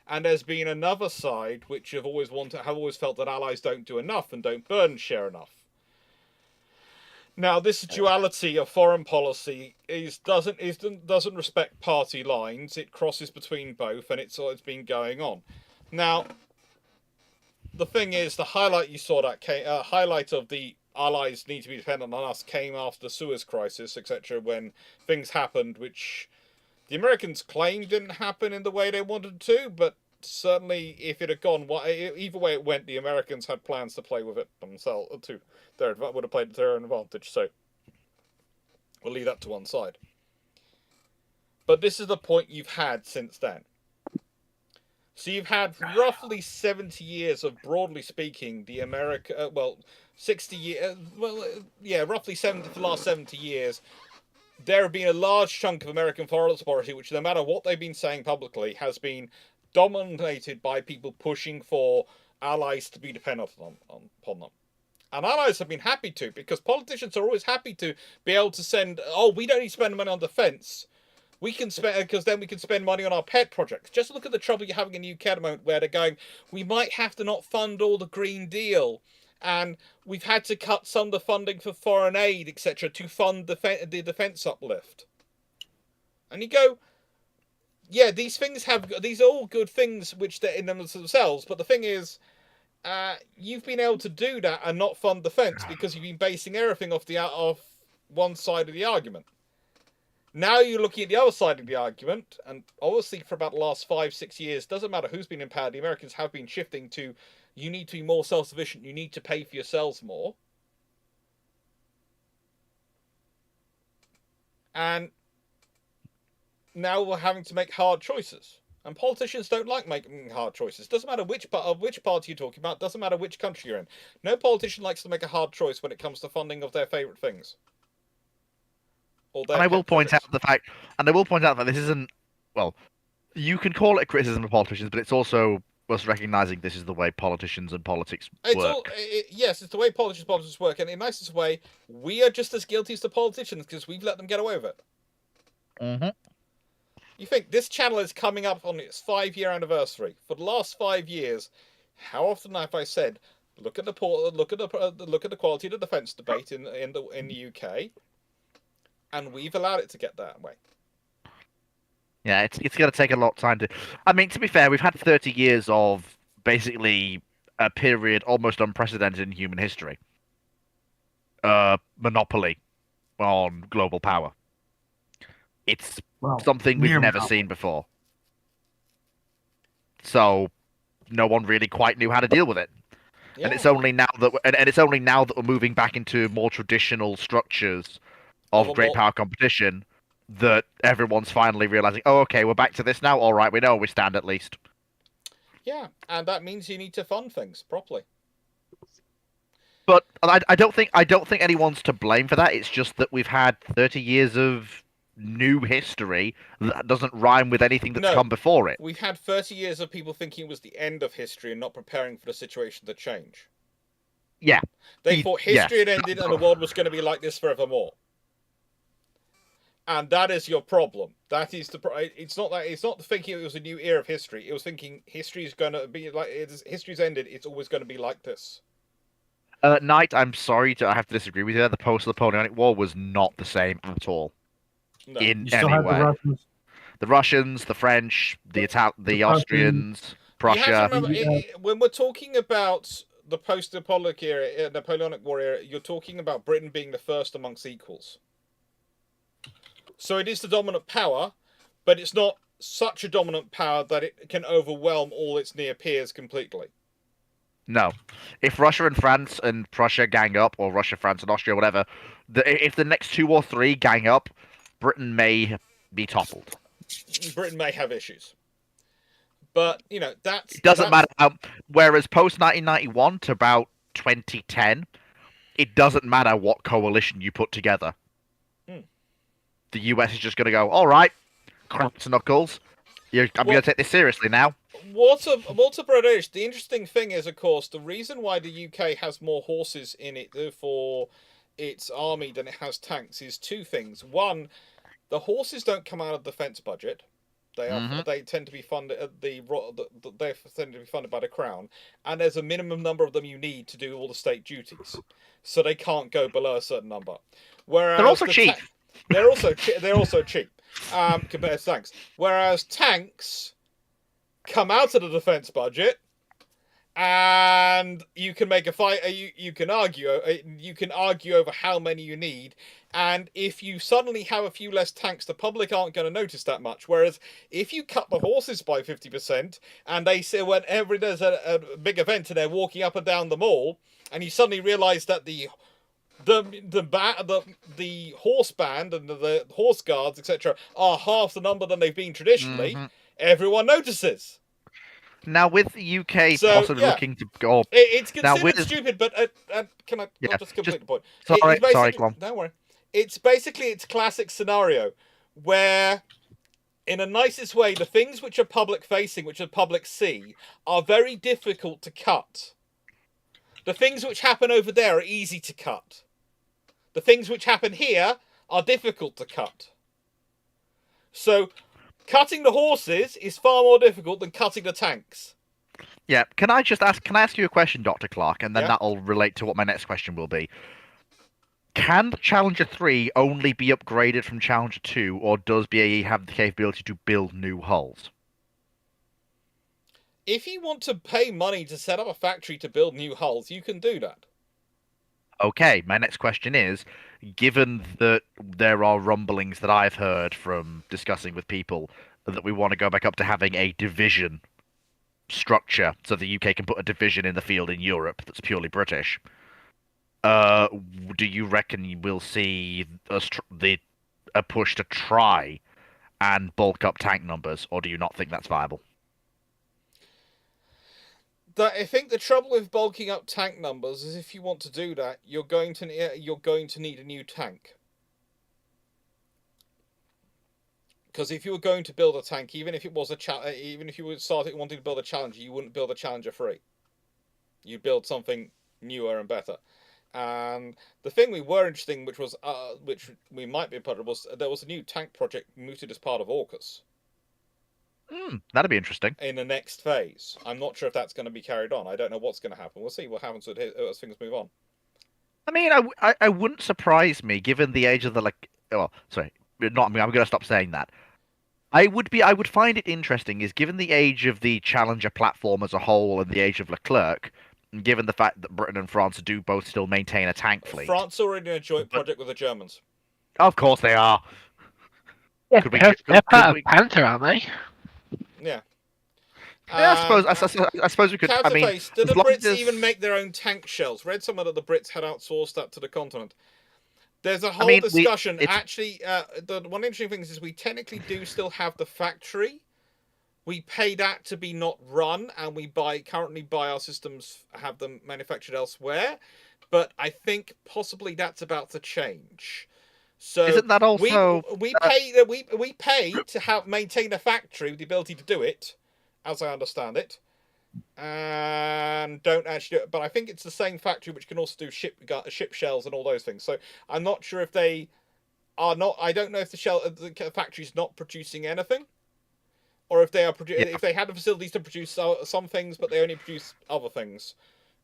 And there's been another side which have always felt that allies don't do enough and don't burden share enough. Now, this duality of foreign policy doesn't respect party lines. It crosses between both, and it's been going on. Now, the thing is, the highlight you saw highlight of the allies need to be dependent on us came after the Suez Crisis, etc., when things happened which the Americans claimed didn't happen in the way they wanted to, but certainly if it had gone either way it went, the Americans had plans to play with it themselves would have played to their own advantage. So we'll leave that to one side. But this is the point you've had since then. So you've had roughly 70 years of, broadly speaking, the 60 years, roughly 70 for the last 70 years, there have been a large chunk of American foreign policy which, no matter what they've been saying publicly, has been dominated by people pushing for allies to be dependent upon them. And allies have been happy to, because politicians are always happy to be able to send, we don't need to spend money on defence. We can spend, because then we can spend money on our pet projects. Just look at the trouble you're having in the UK at the moment, where they're going, we might have to not fund all the Green Deal. And we've had to cut some of the funding for foreign aid, etc., to fund the defence uplift. And you go, yeah, these are all good things which they're in themselves, but the thing is, you've been able to do that and not fund defence because you've been basing everything off one side of the argument. Now you're looking at the other side of the argument, and obviously for about the last 5-6 years, doesn't matter who's been in power, the Americans have been shifting to, you need to be more self-sufficient, you need to pay for yourselves more. And now we're having to make hard choices. And politicians don't like making hard choices. Doesn't matter which party you're talking about, doesn't matter which country you're in. No politician likes to make a hard choice when it comes to funding of their favourite things. And I will point out the fact that this isn't, well, you can call it a criticism of politicians, but it's also us recognising this is the way politicians and politics work. Yes, it's the way politics work, and in the nicest way, we are just as guilty as the politicians because we've let them get away with it. Mm-hmm. You think this channel is coming up on its 5-year anniversary? For the last 5 years, how often have I said, look at the quality of the defence debate in the UK, and we've allowed it to get that way. Yeah, it's going to take a lot of time to. I mean, to be fair, we've had 30 years of basically a period almost unprecedented in human history. Monopoly on global power. It's something we've never seen before. So no one really quite knew how to deal with it. Yeah. And it's only now that we're moving back into more traditional structures of great power competition that everyone's finally realizing, oh, okay, we're back to this now. All right, we know where we stand at least. Yeah, and that means you need to fund things properly. But I don't think anyone's to blame for that. It's just that we've had 30 years of new history that doesn't rhyme with anything that's come before it. We've had 30 years of people thinking it was the end of history and not preparing for the situation to change. Yeah. They thought history had ended and the world was going to be like this forevermore. And that is your problem. That is it's not thinking it was a new era of history. It was thinking history's going to be like history's ended. It's always going to be like this. Knight, I'm sorry I have to disagree with you. The post-Napoleonic War was not the same at all. No. In any way. The Russians, the French, the Austrians, Prussia. Remember, when we're talking about the Napoleonic War era, you're talking about Britain being the first amongst equals. So it is the dominant power, but it's not such a dominant power that it can overwhelm all its near peers completely. No. If Russia and France and Prussia gang up, or Russia, France and Austria, whatever, if the next 2 or 3 gang up, Britain may be toppled. Britain may have issues. But, it doesn't matter. Whereas post-1991 to about 2010, it doesn't matter what coalition you put together. The US is just going to go, all right, cracked knuckles. I'm going to take this seriously now. Walter Broderick, the interesting thing is, of course, the reason why the UK has more horses in it for its army than it has tanks is 2 things. One, the horses don't come out of the defence budget. They tend to be funded they tend to be funded by the Crown, and there's a minimum number of them you need to do all the state duties, so they can't go below a certain number. Whereas they're also cheap. They're also cheap compared to tanks. Whereas tanks come out of the defence budget, and you can make a fight. You can argue over how many you need. And if you suddenly have a few less tanks, the public aren't going to notice that much. Whereas if you cut the horses by 50%, and they say whenever there's a big event and they're walking up and down the mall, and you suddenly realise that the horse band and the horse guards, etc., are half the number than they've been traditionally, everyone notices. Now, with the UK possibly looking to go... It's considered stupid, but can I just complete the point? Sorry, go on. Don't worry. It's classic scenario where in a nicest way, the things which are public facing, which the public see, are very difficult to cut. The things which happen over there are easy to cut. The things which happen here are difficult to cut. So, cutting the horses is far more difficult than cutting the tanks. Yeah, can I ask you a question, Dr. Clarke, and then Yeah. that'll relate to what my next question will be. Can Challenger 3 only be upgraded from Challenger 2, or does BAE have the capability to build new hulls? If you want to pay money to set up a factory to build new hulls, you can do that. Okay, my next question is, given that there are rumblings that I've heard from discussing with people that we want to go back up to having a division structure, so the UK can put a division in the field in Europe that's purely British, do you reckon we'll see a push to try and bulk up tank numbers, or do you not think that's viable? I think the trouble with bulking up tank numbers is if you want to do that, you're going to need a new tank. Because if you were going to build a tank, even if it was even if you were wanting to build a Challenger, you wouldn't build a Challenger 3. You'd build something newer and better. And the thing we were interesting, which we might be part of, was there was a new tank project mooted as part of AUKUS. That'd be interesting. In the next phase. I'm not sure if that's going to be carried on. I don't know what's going to happen. We'll see what happens as things move on. I mean, I wouldn't surprise me, given the age of the I'm going to stop saying that. I would find it interesting, is given the age of the Challenger platform as a whole and the age of Leclerc, and given the fact that Britain and France do both still maintain a tank fleet. France already in a joint project with the Germans. Of course they are. Yeah, they're part of Panther, aren't they? Yeah. Yeah, I suppose we could. I mean, do the Brits even make their own tank shells? Read somewhere that the Brits had outsourced that to the continent. There's a whole discussion. Actually, the one interesting thing is we technically do still have the factory. We pay that to be not run, and we currently buy our systems, have them manufactured elsewhere. But I think possibly that's about to change. So isn't that also we pay to maintain a factory with the ability to do it, as I understand it, and don't actually do it. But I think it's the same factory which can also do ship shells and all those things. So I'm not sure if they are not. I don't know if the factory's not producing anything, or if they are if they had the facilities to produce some things, but they only produce other things.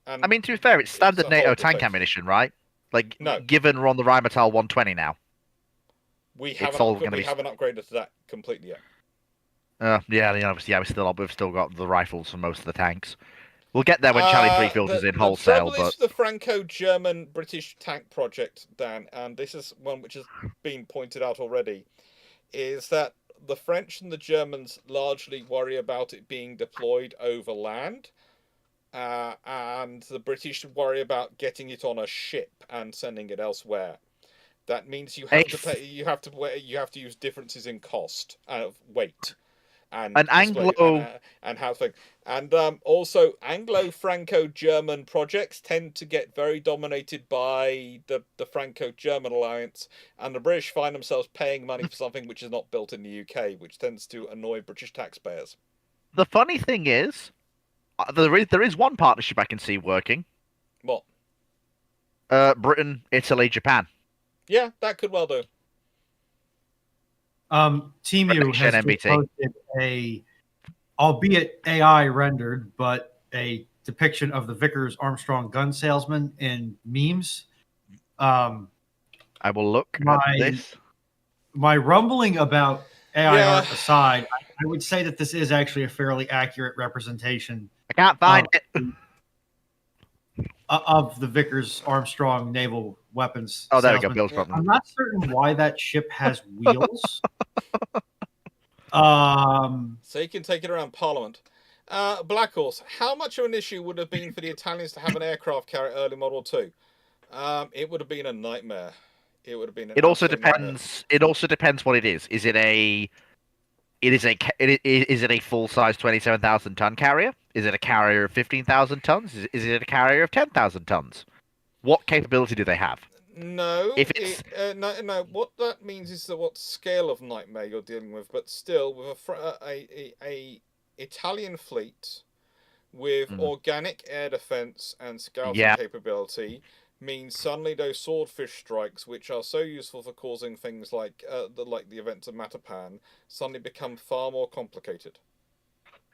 And I mean, to be fair, it's standard NATO tank ammunition, right? Like, no. Given we're on the Rheinmetall 120 now. We haven't upgraded to that completely yet. We've still got the rifles for most of the tanks. We'll get there when Charlie 3 filters in wholesale. The trouble is the Franco-German-British tank project, Dan, and this is one which has been pointed out already, is that the French and the Germans largely worry about it being deployed over land, and the British worry about getting it on a ship and sending it elsewhere. That means you have to pay. You have to use differences in cost of weight, and Anglo and how things. And also Anglo-Franco-German projects tend to get very dominated by the Franco-German alliance, and the British find themselves paying money for something which is not built in the UK, which tends to annoy British taxpayers. The funny thing is, there is one partnership I can see working. What? Britain, Italy, Japan. Yeah, that could well do. Timu has posted a, albeit AI rendered, but a depiction of the Vickers Armstrong gun salesman in memes. I will look at this. My rumbling about AI art aside, I would say that this is actually a fairly accurate representation. I can't find it. Of the Vickers Armstrong naval weapons. Oh, there salesman. we go. Bill's I'm not certain why that ship has wheels. So you can take it around Parliament. Black Horse, how much of an issue would it have been for the Italians to have an aircraft carrier early Model 2? It would have been a nightmare. It would have been. It also depends. It also depends what it is. Is it a full size 27,000 ton carrier? Is it a carrier of 15,000 tons? Is it a carrier of 10,000 tons? What capability do they have? No, If it's no. What that means is that what scale of nightmare you're dealing with, but still with a Italian fleet with Mhm. organic air defense and scouting Yeah. capability means suddenly those swordfish strikes, which are so useful for causing things like the events of Matapan, suddenly become far more complicated.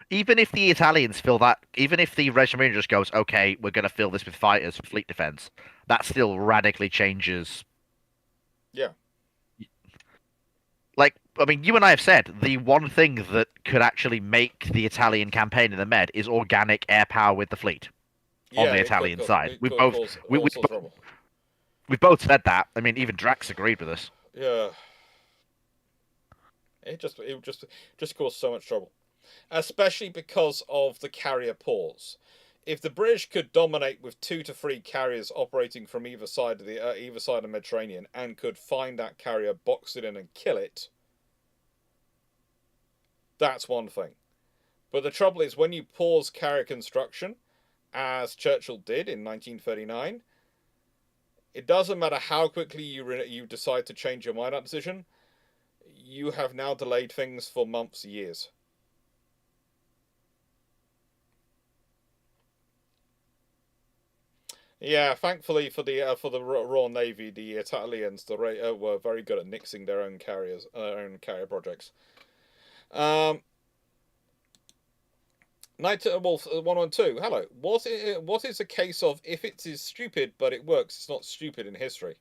Even if the Italians fill that, even if the regiment just goes, okay, we're going to fill this with fighters for fleet defense, that still radically changes. Yeah. Like, I mean, you and I have said the one thing that could actually make the Italian campaign in the Med is organic air power with the fleet on Yeah, the it could Italian cause, side. it We could both cause we, all we, sorts of trouble. we've both said that. I mean, even Drax agreed with us. Yeah. It would just cause so much trouble, especially because of the carrier pause. If the British could dominate with 2 to 3 carriers operating from either side of the Mediterranean and could find that carrier, box it in, and kill it, that's one thing. But the trouble is, when you pause carrier construction, as Churchill did in 1939, it doesn't matter how quickly you decide to change your mind on that decision. You have now delayed things for months, years. Yeah, thankfully for the Royal Navy, the Italians were very good at nixing their own carrier projects. Night Wolf 112. Hello. What is a case of if it is stupid but it works? It's not stupid in history.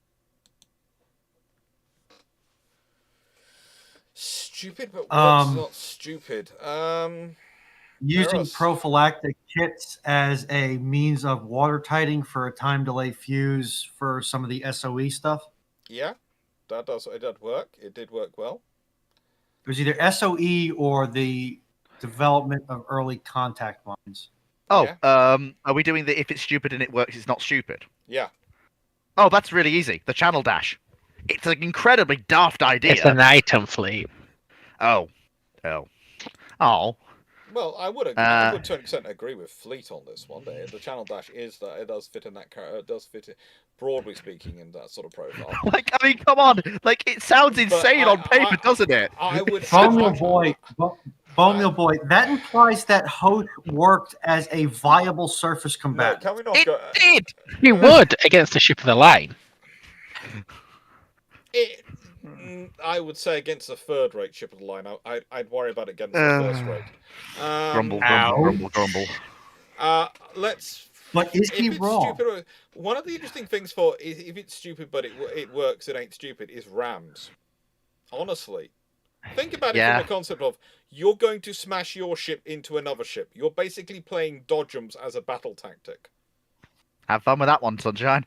Stupid but works is not stupid. Using prophylactic kits as a means of watertighting for a time delay fuse for some of the SOE stuff. Yeah, it did work. It did work well. It was either SOE or the development of early contact mines. Oh, Yeah. Are we doing the if it's stupid and it works, it's not stupid? Yeah. Oh, that's really easy. The channel dash. It's an incredibly daft idea. It's an item fleet. Oh. Well, I would to an extent agree with Fleet on this one. The channel dash is that it does fit in that it does fit, broadly speaking, in that sort of profile. Like, I mean, come on. Like, it sounds insane on paper, doesn't it? I would. Bone Mill Boy. That implies that Hoth worked as a viable surface combatant. No, can we not It go? did. You would against the ship of the line. I would say against a third-rate ship of the line, I'd worry about it against the first-rate. Grumble. Let's. But is he wrong? Stupid, one of the interesting things for if it's stupid but it works, it ain't stupid, is rams. Honestly, think about it from the concept of you're going to smash your ship into another ship. You're basically playing dodgems as a battle tactic. Have fun with that one, Sunshine.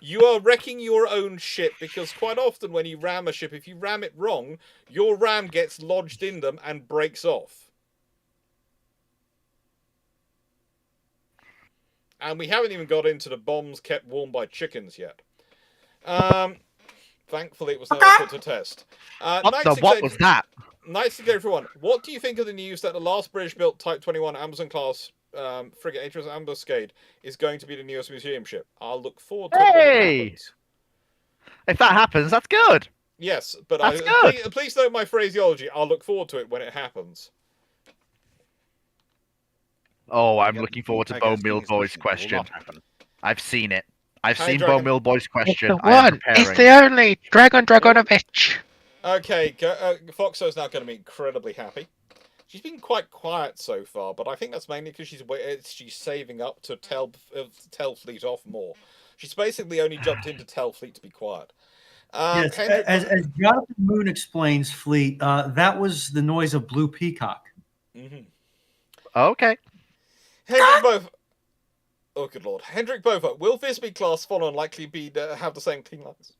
You are wrecking your own ship because quite often when you ram a ship, if you ram it wrong, your ram gets lodged in them and breaks off. And we haven't even got into the bombs kept warm by chickens yet. Thankfully, it was never put to test. What was that? Nice to go, everyone. What do you think of the news that the last British-built Type 21 Amazon-class frigate, HMS Ambuscade, is going to be the newest museum ship? I'll look forward to it when it happens. If that happens, that's good. Yes, but please note my phraseology. I'll look forward to it when it happens. Oh, I'm looking forward to Bone Mill Boy's question. I've seen it. I've seen Bone Mill Boy's question. It's the one. It's the only Dragonovich. Okay, Foxo's now going to be incredibly happy. She's been quite quiet so far, but I think that's mainly because she's saving up to tell Fleet off more. She's basically only jumped in to tell Fleet to be quiet. Yes, as Jonathan Moon explains, Fleet, that was the noise of Blue Peacock. Mm-hmm. Okay. Hendrik Beaufort. Oh, good lord. Hendrik Beaufort. Will Visby class follow-on likely have the same clean lines?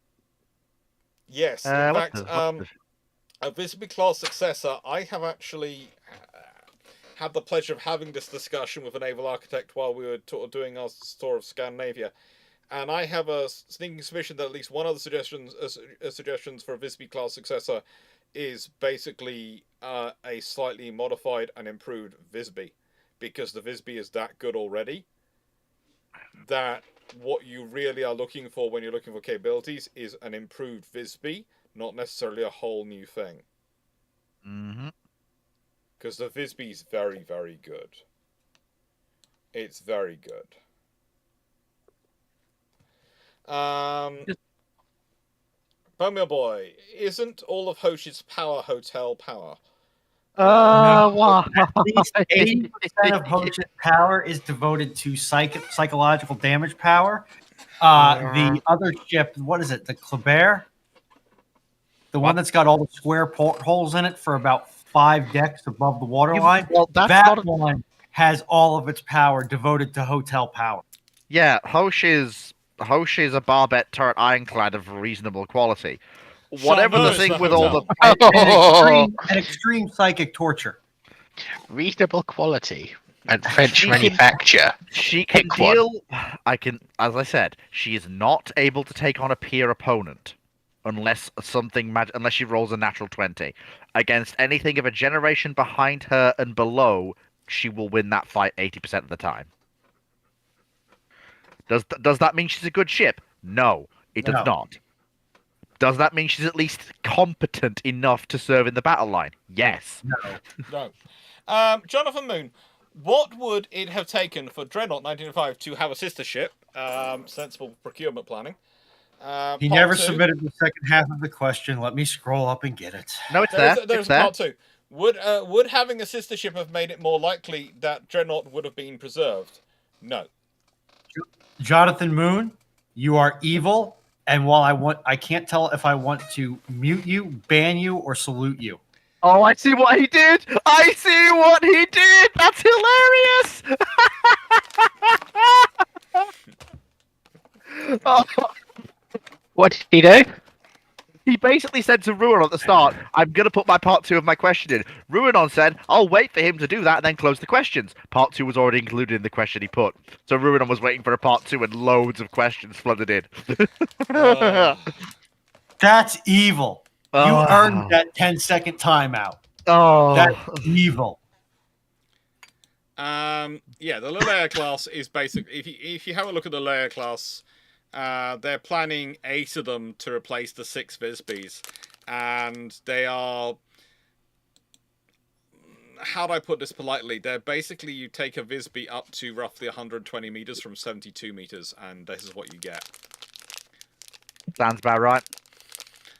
Yes. In fact, a Visby class successor, I have actually had the pleasure of having this discussion with a naval architect while we were doing our tour of Scandinavia. And I have a sneaking suspicion that at least one of the suggestions for a Visby class successor is basically a slightly modified and improved Visby. Because the Visby is that good already, that what you really are looking for when you're looking for capabilities is an improved Visby, not necessarily a whole new thing. Mm-hmm. Because the Visby is very, very good. It's very good. Bomeo Boy, isn't all of Hosh's power hotel power? Why? At least 80% of Potion power is devoted to psychological damage power. The other ship, what is it? The Kleber? The one that's got all the square portholes in it for about 5 decks above the waterline. Well, that's that not one has all of its power devoted to hotel power. Yeah, Hosh is a barbette turret ironclad of reasonable quality. Whatever the Charmeuse thing the with all the hotel. An extreme psychic torture. Reasonable quality and French She can- manufacture. she can Pick one. deal. As I said, she is not able to take on a peer opponent unless unless she rolls a natural 20. Against anything of a generation behind her and below, she will win that fight 80% of the time. Does that mean she's a good ship? No, it does No. not. Does that mean she's at least competent enough to serve in the battle line? Yes. No. Jonathan Moon, what would it have taken for Dreadnought 1905 to have a sister ship? Sensible procurement planning. He Part never 2. submitted the second half of the question. Let me scroll up and get it. No, it's there. There's It's a there. part 2. Would having a sister ship have made it more likely that Dreadnought would have been preserved? No. Jonathan Moon, you are evil. And while I can't tell if I want to mute you, ban you, or salute you. Oh, I see what he did. I see what he did. That's hilarious. Oh, What did he do? he basically said to Ruinon at the start, I'm going to put my part 2 of my question in. Ruinon said, I'll wait for him to do that and then close the questions. Part 2 was already included in the question he put. So Ruinon was waiting for a part 2 and loads of questions flooded in. That's evil. You Oh. earned that 10-second timeout. Oh. That's evil. Yeah, the Lelea class is basically, if you have a look at the Lelea class, they're planning 8 of them to replace the 6 Visbys, and they are, how do I put this politely, they're basically, you take a Visby up to roughly 120 meters from 72 meters, and this is what you get. Sounds about right.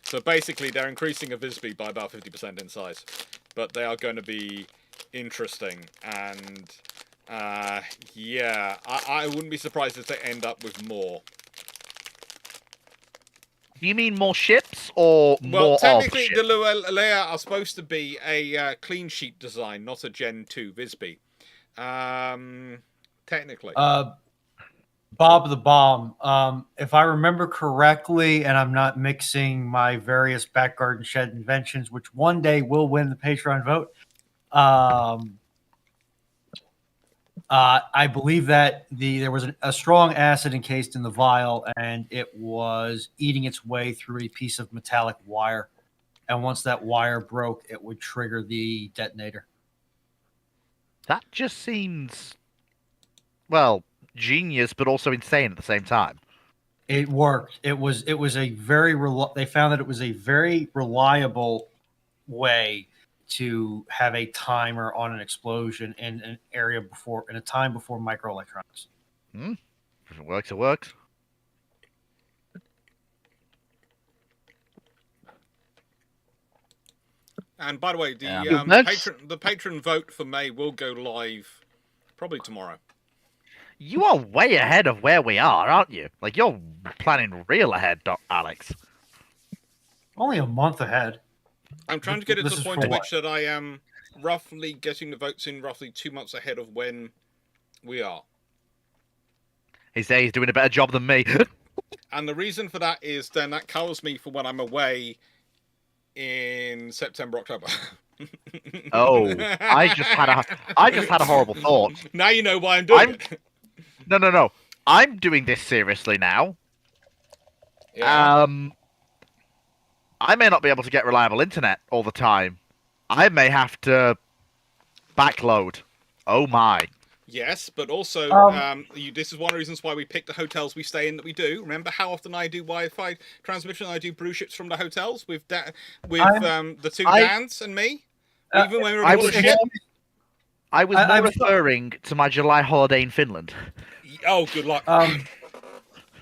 So basically, they're increasing a Visby by about 50% in size, but they are going to be interesting, and yeah, I wouldn't be surprised if they end up with more. You mean more ships or Well, more technically, of the ships? Lelea are supposed to be a clean sheet design, not a Gen 2 Visby. Technically. Bob the Bomb. If I remember correctly, and I'm not mixing my various back garden shed inventions, which one day will win the Patreon vote. I believe that there was a strong acid encased in the vial, and it was eating its way through a piece of metallic wire. And once that wire broke, it would trigger the detonator. That just seems, well, genius, but also insane at the same time. It worked. It was a very they found that it was a very reliable way to have a timer on an explosion in an area in a time before microelectronics. If it works, it works. And by the way, the patron vote for May will go live probably tomorrow. You are way ahead of where we are, aren't you? Like, you're planning real ahead, Alex. Only a month ahead. I'm trying to get it to This the is point for at what? which that I am roughly getting the votes in roughly 2 months ahead of when we are. He's doing a better job than me. And the reason for that is then that covers me for when I'm away in September, October. Oh, I just had a horrible thought. Now you know why I'm doing it. No. I'm doing this seriously now. Yeah. I may not be able to get reliable internet all the time. I may have to backload. Oh my. Yes, but also this is one of the reasons why we pick the hotels we stay in that we do. Remember how often I do Wi-Fi transmission? I do Bruships from the hotels with the two Dans and me. Even when we were I on was the ship. I was more referring to my July holiday in Finland. Oh, good luck.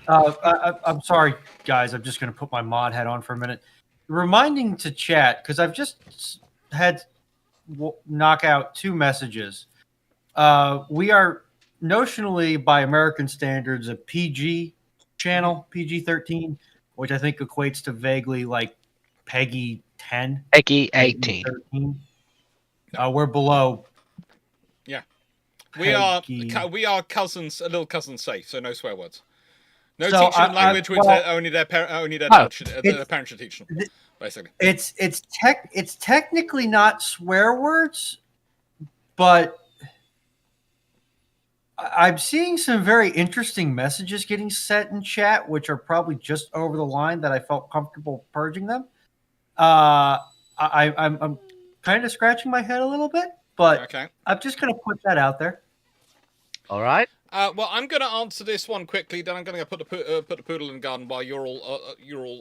I'm sorry, guys. I'm just going to put my mod hat on for a minute. Reminding to chat, because I've just had knock out 2 messages. We are notionally, by American standards, a PG channel, PG-13, which I think equates to vaguely like PEGI 10. Peggy 18. 13. We're below. Yeah. Peggy. We are cousins, a little cousin safe, so no swear words. No So teaching language which only their parents should teach them. Basically, it's technically not swear words, but I'm seeing some very interesting messages getting sent in chat, which are probably just over the line that I felt comfortable purging them. I'm kind of scratching my head a little bit, but okay. I'm just going to put that out there. All right. Well, I'm going to answer this one quickly. Then I'm going to put the poodle in the garden while you're all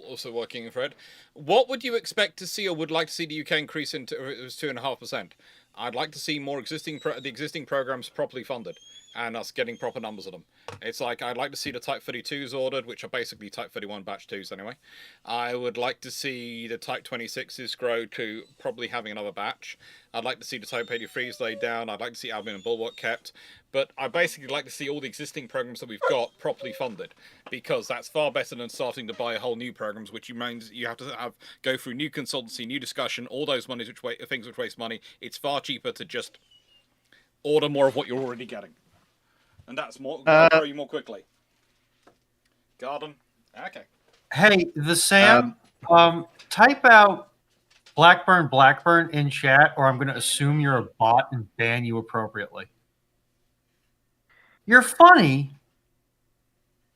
also working, Fred. What would you expect to see, or would like to see the UK increase into? It was 2.5%. I'd like to see more the existing programs properly funded, and us getting proper numbers of them. It's like I'd like to see the Type 32s ordered, which are basically Type 31 Batch 2s anyway. I would like to see the Type 26s grow to probably having another batch. I'd like to see the Type 83s laid down. I'd like to see Albion and Bulwark kept. But I basically like to see all the existing programs that we've got properly funded, because that's far better than starting to buy whole new programs, which means you have to go through new consultancy, new discussion, all those things which waste money. It's far cheaper to just order more of what you're already getting, and that's more grow you more quickly. Garden, okay. Hey, the Sam, type out Blackburn in chat, or I'm going to assume you're a bot and ban you appropriately. You're funny,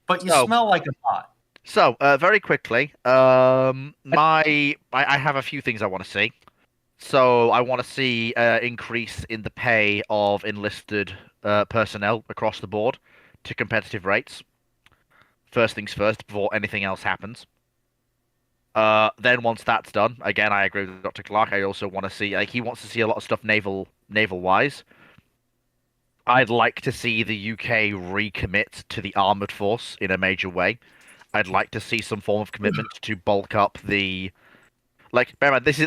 but you smell like a bot. So, very quickly, I have a few things I want to see. So, I want to see increase in the pay of enlisted personnel across the board to competitive rates. First things first, before anything else happens. Then once that's done, again, I agree with Dr. Clarke. I also want to see, he wants to see a lot of stuff naval-wise. I'd like to see the UK recommit to the armored force in a major way. I'd like to see some form of commitment to bulk up the. Bear in mind, this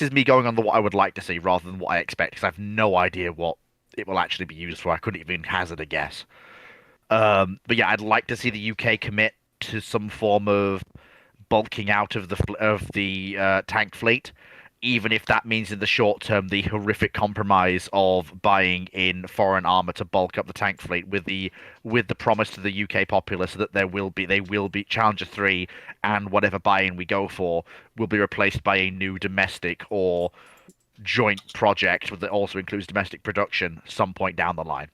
is me going on the what I would like to see rather than what I expect, because I have no idea what it will actually be used for. I couldn't even hazard a guess. But yeah, I'd like to see the UK commit to some form of bulking out of the tank fleet, even if that means in the short term the horrific compromise of buying in foreign armor to bulk up the tank fleet, with the promise to the UK populace that they will be Challenger 3 and whatever buy-in we go for will be replaced by a new domestic or joint project that also includes domestic production some point down the line.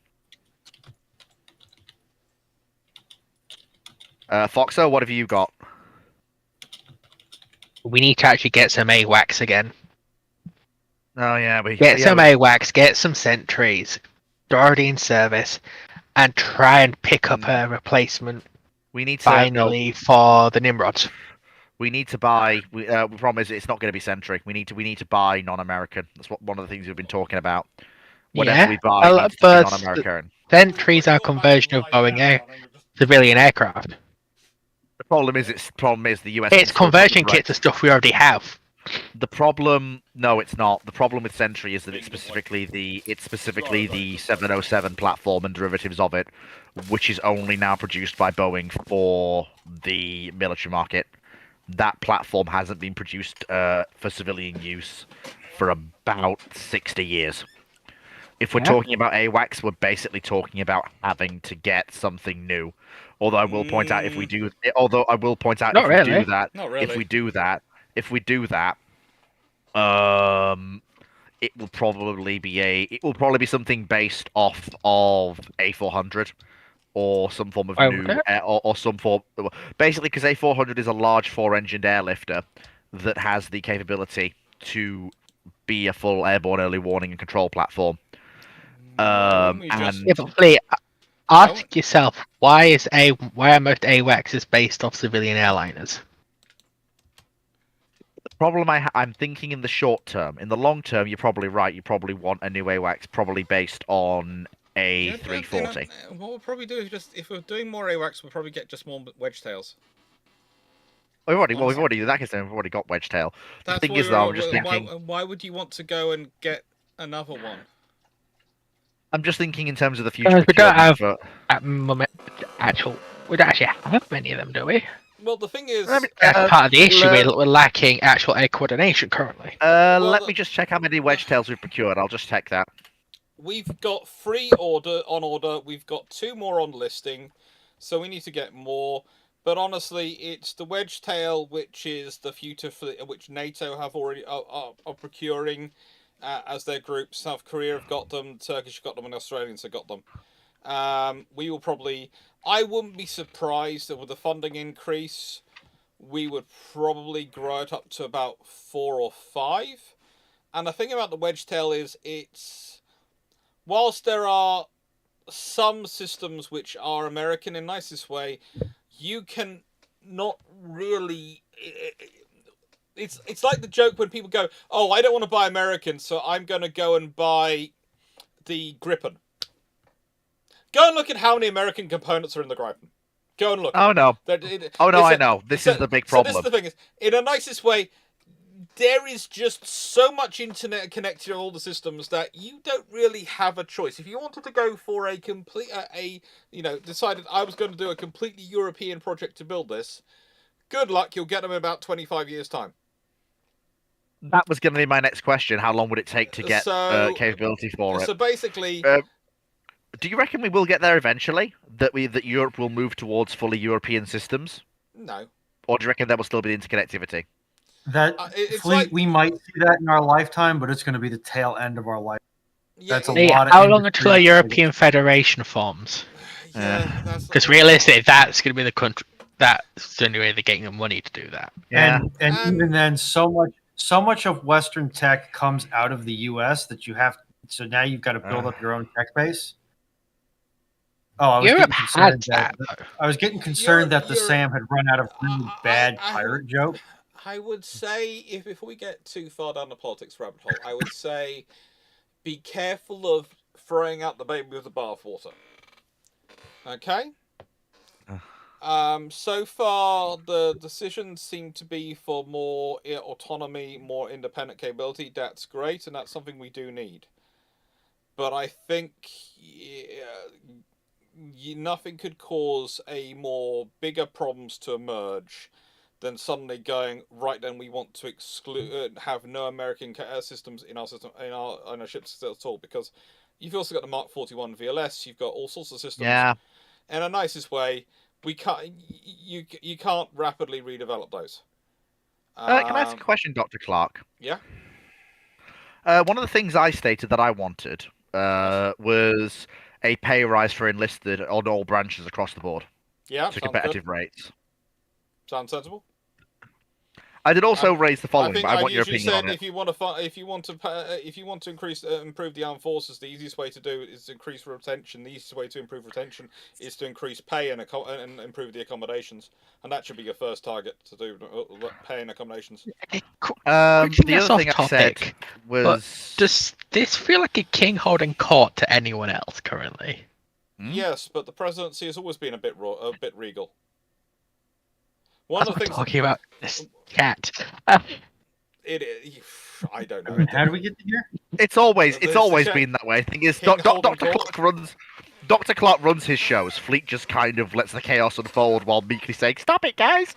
Foxo, what have you got? We need to actually get some AWACS again. Oh yeah, some AWACS, get some sentries, they're already in service, and try and pick up a replacement. We need to finally for the Nimrods. We need to buy. The problem is it's not going to be Sentry. We need to buy non-American. That's one of the things we've been talking about. Whatever we buy needs to be non-American. Sentries are a conversion of Boeing civilian aircraft. The problem is the US. It's conversion kits of stuff we already have. The problem, no, it's not. The problem with Sentry is that it's specifically the 707 platform and derivatives of it, which is only now produced by Boeing for the military market. That platform hasn't been produced for civilian use for about 60 years. If we're talking about AWACS, we're basically talking about having to get something new. Although I will point out if we do that, it will probably be something based off of A400 or some form of or some form, basically, because A400 is a large 4-engined airlifter that has the capability to be a full airborne early warning and control platform. Why wouldn't we just- And Yeah, but Fleet, ask yourself why are most AWACS based off civilian airliners? the problem I'm thinking in the short term. In the long term, you're probably right. You probably want a new AWACS, probably based on a Yeah, 340. what we'll probably do is just, if we're doing more AWACS, we'll probably get just more wedge tails. We've already in that case, we've already got wedge tail. The That's thing why is, though, I'm just why, thinking. why would you want to go and get another one? I'm just thinking in terms of the future. Because we don't procurement, have but at moment we don't actually have many of them, do we? Well, the thing is, That's part of the issue. We're lacking actual air coordination currently. let me just check how many wedge tails we've procured. I'll just check that. we've got 3 on order. We've got 2 more on listing, so we need to get more. But honestly, it's the wedge tail, which is the future fleet, which NATO have already are procuring as their group. South Korea have got them, Turkish have got them, and Australians have got them. We will probably. I wouldn't be surprised that with the funding increase, we would probably grow it up to about 4 or 5. And the thing about the wedge tail is, it's whilst there are some systems which are American in nicest way, you can not really. It's like the joke when people go, "Oh, I don't want to buy American, so I'm going to go and buy the Gripen." Go and look at how many American components are in the Gripen. Go and look. Oh no! I know. This is the big problem. So this is the thing: is in a nicest way, there is just so much internet connected to all the systems that you don't really have a choice. If you wanted to go for a complete, decided I was going to do a completely European project to build this, good luck. You'll get them in about 25 years' time. That was going to be my next question. How long would it take to get capability for it? So basically, do you reckon we will get there eventually? That Europe will move towards fully European systems? no. Or do you reckon there will still be the interconnectivity? That it's fleet, like, we might see that in our lifetime, but it's going to be the tail end of our life. yeah, That's a Hey, lot of how long until a industry- European Federation forms? Yeah, that's Because realistically, that's going to be the country. That's the only way they're getting the money to do that. Yeah. And even then, so much of Western tech comes out of the U.S. that you have. So now you've got to build up your own tech base. Oh, I was Europe getting has concerned that. that I was getting concerned that the Europe- Sam had run out of really bad pirate joke. I would say, if we get too far down the politics rabbit hole, I would say be careful of throwing out the baby with the bathwater. Okay? So far, the decisions seem to be for more autonomy, more independent capability. That's great, and that's something we do need. But I think nothing could cause a more bigger problems to emerge than suddenly going, right, then we want to exclude, have no American systems in our system, in our ships at all, because you've also got the Mark 41 VLS, you've got all sorts of systems. Yeah. In a nicest way, we can't, you can't rapidly redevelop those. Can I ask a question, Dr. Clarke? Yeah. One of the things I stated that I wanted was a pay rise for enlisted on all branches across the board Yeah. to competitive rates. Sounds sensible. I did also raise the following, think but I I want your usually opinion on said it. if you want to improve the armed forces, the easiest way to do it is to increase retention. The easiest way to improve retention is to increase pay and improve the accommodations, and that should be your first target to do pay and accommodations. The other thing I said was, does this feel like a king holding court to anyone else currently? Yes, but the presidency has always been a bit regal. I'm not talking about this cat. I don't know. How do we get to here? it's always the been that way. Thing is, King holding Dr. court. Dr. Clarke runs his shows. Fleet just kind of lets the chaos unfold while meekly saying, "Stop it, guys!"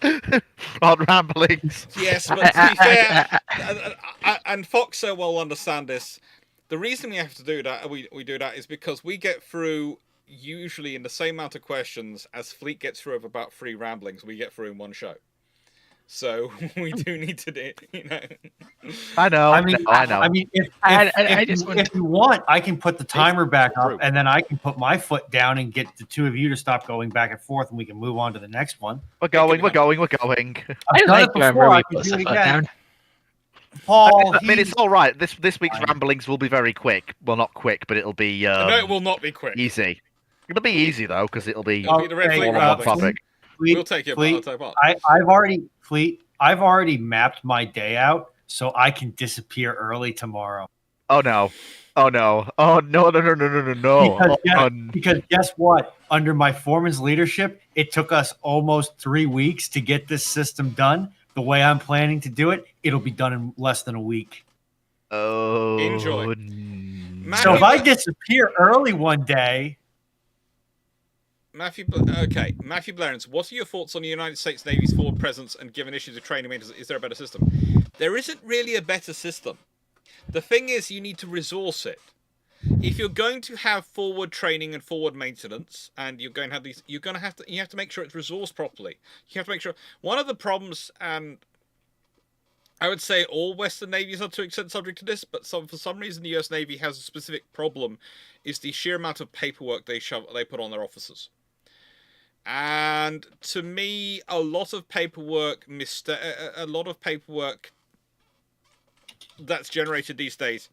on ramblings. Yes, but to be fair, and Fox so well understand this. The reason we have to do that, we do that, is because we get through usually in the same amount of questions as Fleet gets through of about 3 ramblings. We get through in one show. So we do need to do, I know. I mean, I know. if you want, I can put the timer back up, and then I can put my foot down and get the two of you to stop going back and forth, and we can move on to the next one. We're going. I've done it I before. I can do it again. Paul, I mean, it's all right. This week's Fine. ramblings will be very quick. Well, not quick, but it'll be no, it will not be quick. easy. It'll be easy though, because it'll be It'll be the Red Okay, Fleet one on one ramblings. topic. Fleet, We'll take it. Fleet, I'll take part. I've already mapped my day out so I can disappear early tomorrow. Oh no! Oh no! Oh no! No! No! No! No! No! No! Because guess what? Under my foreman's leadership, it took us almost 3 weeks to get this system done. The way I'm planning to do it, it'll be done in less than a week. Oh. Enjoy. So if I disappear early one day, Matthew Clarence, what are your thoughts on the United States Navy's forward presence and given issues of training maintenance? Is there a better system? There isn't really a better system. The thing is, you need to resource it. If you're going to have forward training and forward maintenance, and you're going to have these, you have to make sure it's resourced properly. You have to make sure. One of the problems, and I would say all Western navies are to an extent subject to this, but for some reason the US Navy has a specific problem, is the sheer amount of paperwork they put on their officers. And to me, a lot of paperwork that's generated these days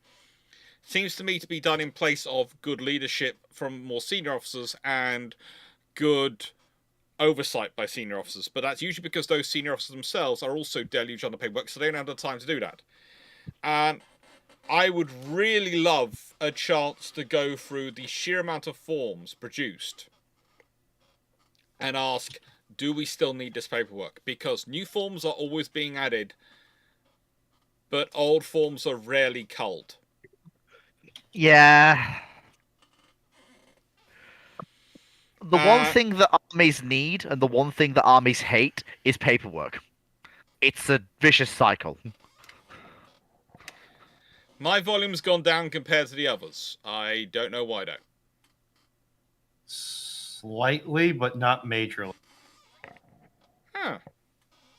seems to me to be done in place of good leadership from more senior officers and good oversight by senior officers. But that's usually because those senior officers themselves are also deluged on the paperwork, so they don't have the time to do that. And I would really love a chance to go through the sheer amount of forms produced and ask, do we still need this paperwork? Because new forms are always being added, but old forms are rarely culled. Yeah. The one thing that armies need and the one thing that armies hate is paperwork. It's a vicious cycle. My volume's gone down compared to the others. I don't know why though. slightly, but not majorly. Huh.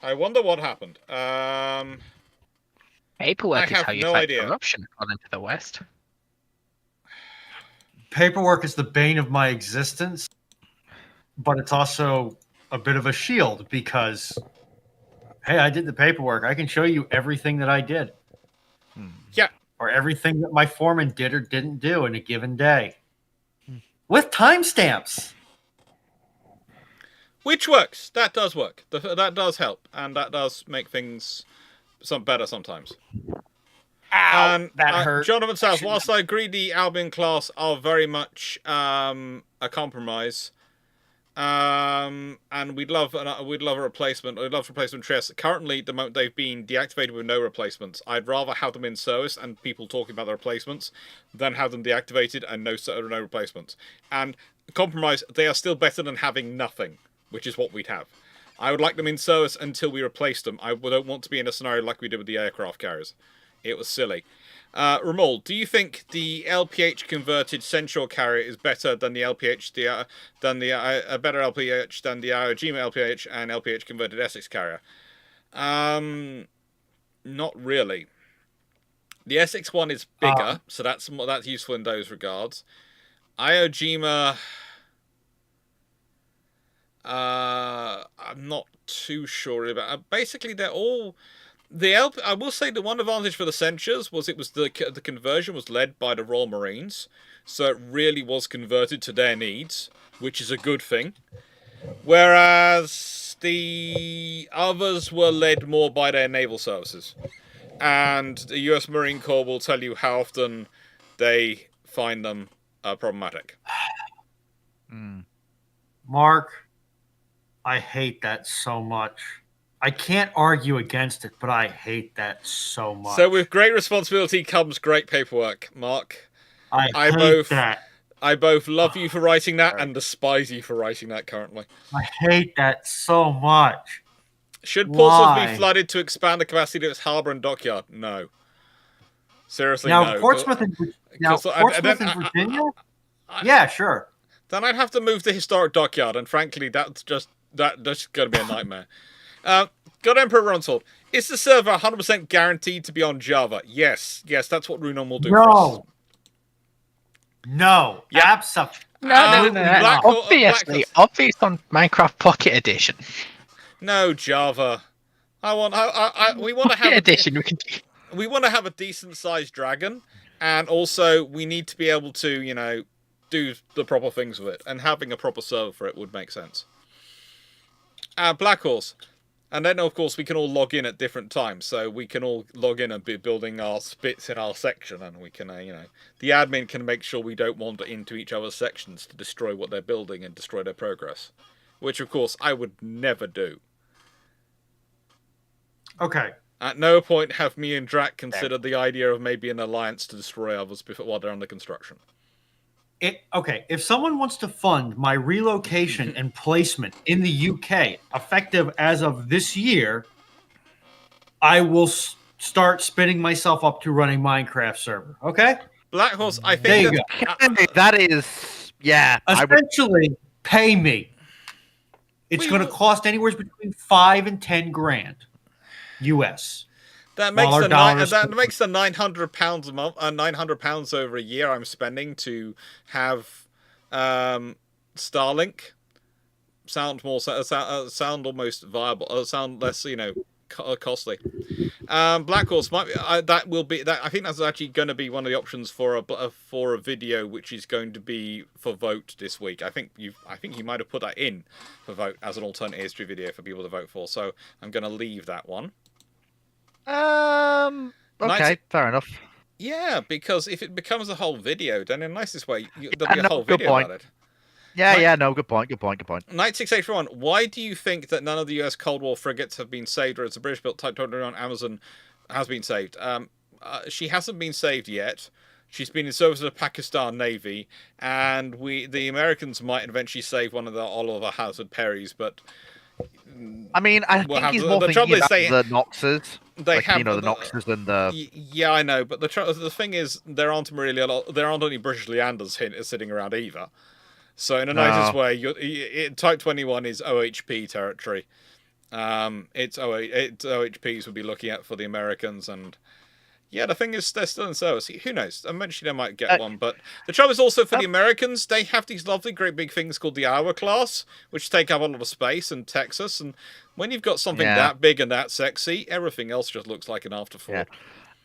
I wonder what happened. Paperwork I is have how you no fight idea. corruption, according to the West. Paperwork is the bane of my existence, but it's also a bit of a shield because, hey, I did the paperwork. I can show you everything that I did. Yeah. Or everything that my foreman did or didn't do in a given day. With timestamps. Which works. That does work. That does help. And that does make things better sometimes. Ow, that hurt. Jonathan South, whilst I agree the Albion class are very much a compromise, and we'd love a replacement. We'd love replacement Trieste. Currently, the moment they've been deactivated with no replacements, I'd rather have them in service and people talking about the replacements than have them deactivated and no replacements. And compromise, they are still better than having nothing, which is what we'd have. I would like them in service until we replace them. I don't want to be in a scenario like we did with the aircraft carriers. It was silly. Ramol, do you think the LPH converted Centaur carrier is better than the LPH, a better LPH than the Iojima LPH and LPH converted Essex carrier? Not really. The Essex one is bigger, so that's useful in those regards. Iojima, I'm not too sure about. Basically, they're all. I will say the one advantage for the Centaurs was the conversion was led by the Royal Marines, so it really was converted to their needs, which is a good thing. Whereas the others were led more by their naval services, and the U.S. Marine Corps will tell you how often they find them problematic. Mark, I hate that so much. I can't argue against it, but I hate that so much. So with great responsibility comes great paperwork, Mark. I hate that. I both love you for writing that and despise you for writing that currently. I hate that so much. Should Portsmouth be flooded to expand the capacity of its harbour and dockyard? No. Seriously, now, no. Portsmouth and Virginia? Yeah, sure. Then I'd have to move the historic dockyard, and frankly, that's just going to be a nightmare. God Emperor Runshold, is the server 100% guaranteed to be on Java? Yes, that's what Runon will do for us. No, yeah. absolutely. No. Obviously, obvious on Minecraft Pocket Edition. No, Java. We want to have Edition. We can. we want to have a decent-sized dragon, and also we need to be able to, do the proper things with it, and having a proper server for it would make sense. Black Horse. And then, of course, we can all log in at different times, so we can all log in and be building our bits in our section, and we can, the admin can make sure we don't wander into each other's sections to destroy what they're building and destroy their progress. Which, of course, I would never do. Okay. At no point have me and Drac considered the idea of maybe an alliance to destroy others while they're under construction. Okay, if someone wants to fund my relocation and placement in the UK, effective as of this year, I will start spinning myself up to running Minecraft server. Okay? Black Horse, I think there you go. That is, yeah. Essentially, pay me. It's going to cost anywhere between $5 and $10 grand, US. That makes the £900 a month, £900 over a year I'm spending to have Starlink sound almost viable, sound less costly. Black Horse might be, I think that's actually going to be one of the options for a video which is going to be for vote this week. I think you might have put that in for vote as an alternate history video for people to vote for. So I'm going to leave that one. Okay, fair enough. Yeah, because if it becomes a whole video, then in the nicest way, there'll be a whole video about it. Good point. Knight 681, why do you think that none of the US Cold War frigates have been saved, or it's a British-built Type 29 on Amazon has been saved? She hasn't been saved yet. She's been in service of the Pakistan Navy, and the Americans might eventually save one of the Oliver Hazard Perrys, but... I mean, I think he's more thinking about the Noxes. They have the Noxes and the... Yeah, I know, but the thing is, there aren't any British Leanders sitting around either. So in a nicest way, Type 21 is OHP territory. It's OHPs would be looking at for the Americans, and yeah, the thing is they're still in service. Who knows? Eventually they might get one, but the trouble is also for the Americans, they have these lovely, great big things called the Hour class, which take up a lot of space in Texas, and when you've got something that big and that sexy, everything else just looks like an afterthought.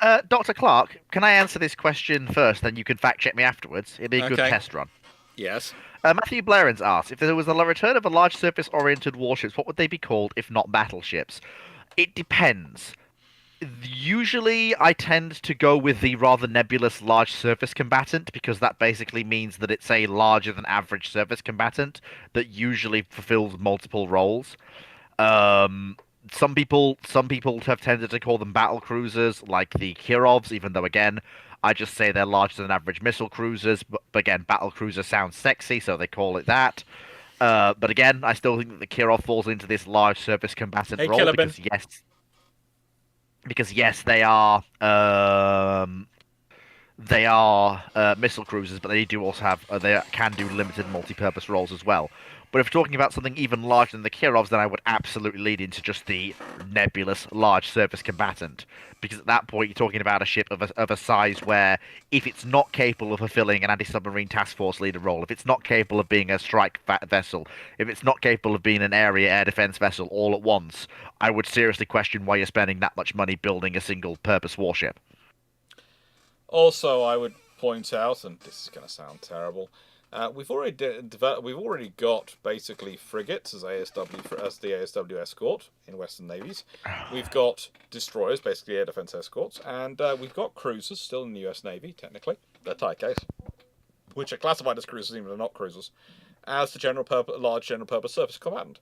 Yeah. Dr. Clarke, can I answer this question first, then you can fact check me afterwards? It'd be a good test run. Yes. Matthew Blairens asks, if there was a return of a large surface-oriented warships, what would they be called if not battleships? It depends. Usually, I tend to go with the rather nebulous large surface combatant, because that basically means that it's a larger than average surface combatant that usually fulfills multiple roles. Some people have tended to call them battle cruisers, like the Kirovs, even though, again, I just say they're larger than average missile cruisers, but again, battle cruiser sounds sexy, so they call it that. But again, I still think that the Kirov falls into this large surface combatant role, because yes, they are missile cruisers, but they do also have they can do limited multi-purpose roles as well. But if you're talking about something even larger than the Kirovs, then I would absolutely lead into just the nebulous large surface combatant, because at that point you're talking about a ship of a size where if it's not capable of fulfilling an anti-submarine task force leader role, if it's not capable of being a strike vessel, if it's not capable of being an area air defense vessel all at once, I would seriously question why you're spending that much money building a single-purpose warship. Also, I would point out, and this is going to sound terrible, we've already got basically frigates as the ASW escort in Western navies. We've got destroyers, basically air defense escorts, and we've got cruisers still in the US Navy. Technically, they're Taikais, which are classified as cruisers, even though they're not cruisers, as the large general purpose surface combatant.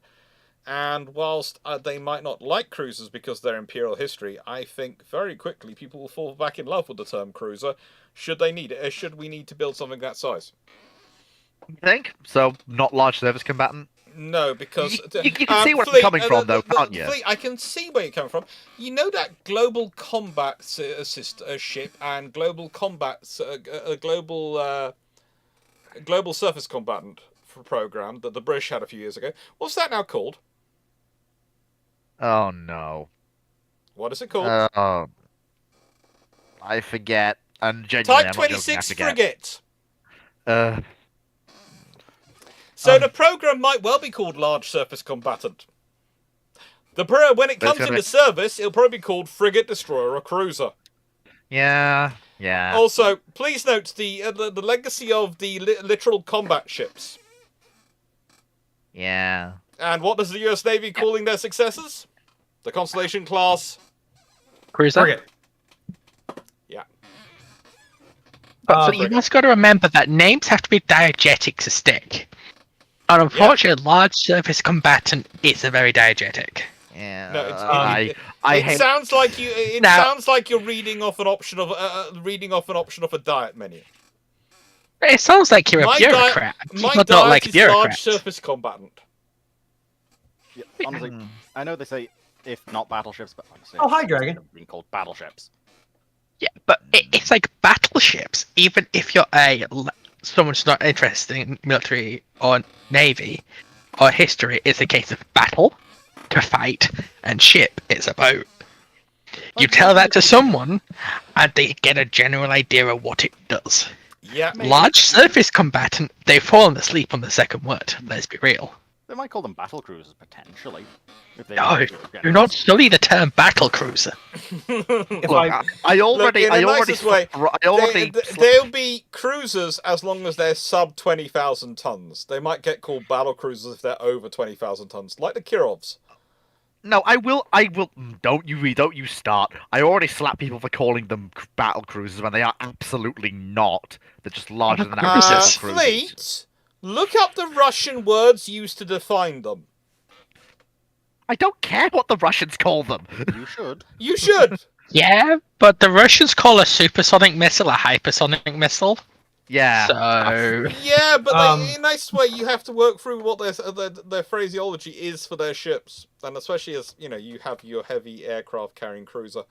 And whilst they might not like cruisers because they're imperial history, I think very quickly people will fall back in love with the term cruiser. Should they need it? Should we need to build something that size? You think? So, not large surface combatant? No, because... You can see where I'm coming from, though, can't you? I can see where you're coming from. You know that global combat ship and global combat... global surface combatant program that the British had a few years ago? What's that now called? Oh, no. What is it called? I forget. And genuinely, Type 26 frigate! So the program might well be called Large Surface Combatant. When it comes into service, it'll probably be called Frigate, Destroyer, or Cruiser. Yeah. Yeah. Also, please note the legacy of the literal combat ships. Yeah. And what does the U.S. Navy calling their successors? The Constellation class. Cruiser. Frigate. Yeah. But you just got to remember that names have to be diegetic to stick. And unfortunately, large surface combatant isn't very diegetic. Yeah. No, I it hate. sounds like you. It Now- sounds like you're reading off an option of a diet menu. It sounds like you're a My bureaucrat. My People diet don't like is large bureaucrats. surface combatant. Yeah, honestly, I know they say if not battleships, but honestly, Oh, hi, Dragon. they're being called battleships. Yeah, but it's like battleships. Even if you're someone's not interested in military or navy or history, it's a case of battle, to fight, and ship. It's a boat. You tell that to someone, and they get a general idea of what it does. Yeah. Large surface combatant, they've fallen asleep on the second word. Let's be real. They might call them battle cruisers potentially. If they No, do do not study the term battle cruiser. If Look, I already. Look, in the I already. nicest way, I already. They'll be cruisers as long as they're sub 20,000 tons. They might get called battle cruisers if they're over 20,000 tons, like the Kirovs. No, I will. Don't you start. I already slap people for calling them battle cruisers when they are absolutely not. They're just larger than average Cruisers. battle cruisers. Fleet, look up the Russian words used to define them. I don't care what the Russians call them. You should. You should. Yeah, but the Russians call a supersonic missile a hypersonic missile. Yeah. So Yeah, but in a nice way, you have to work through what their phraseology is for their ships, and especially as you have your heavy aircraft carrying cruiser.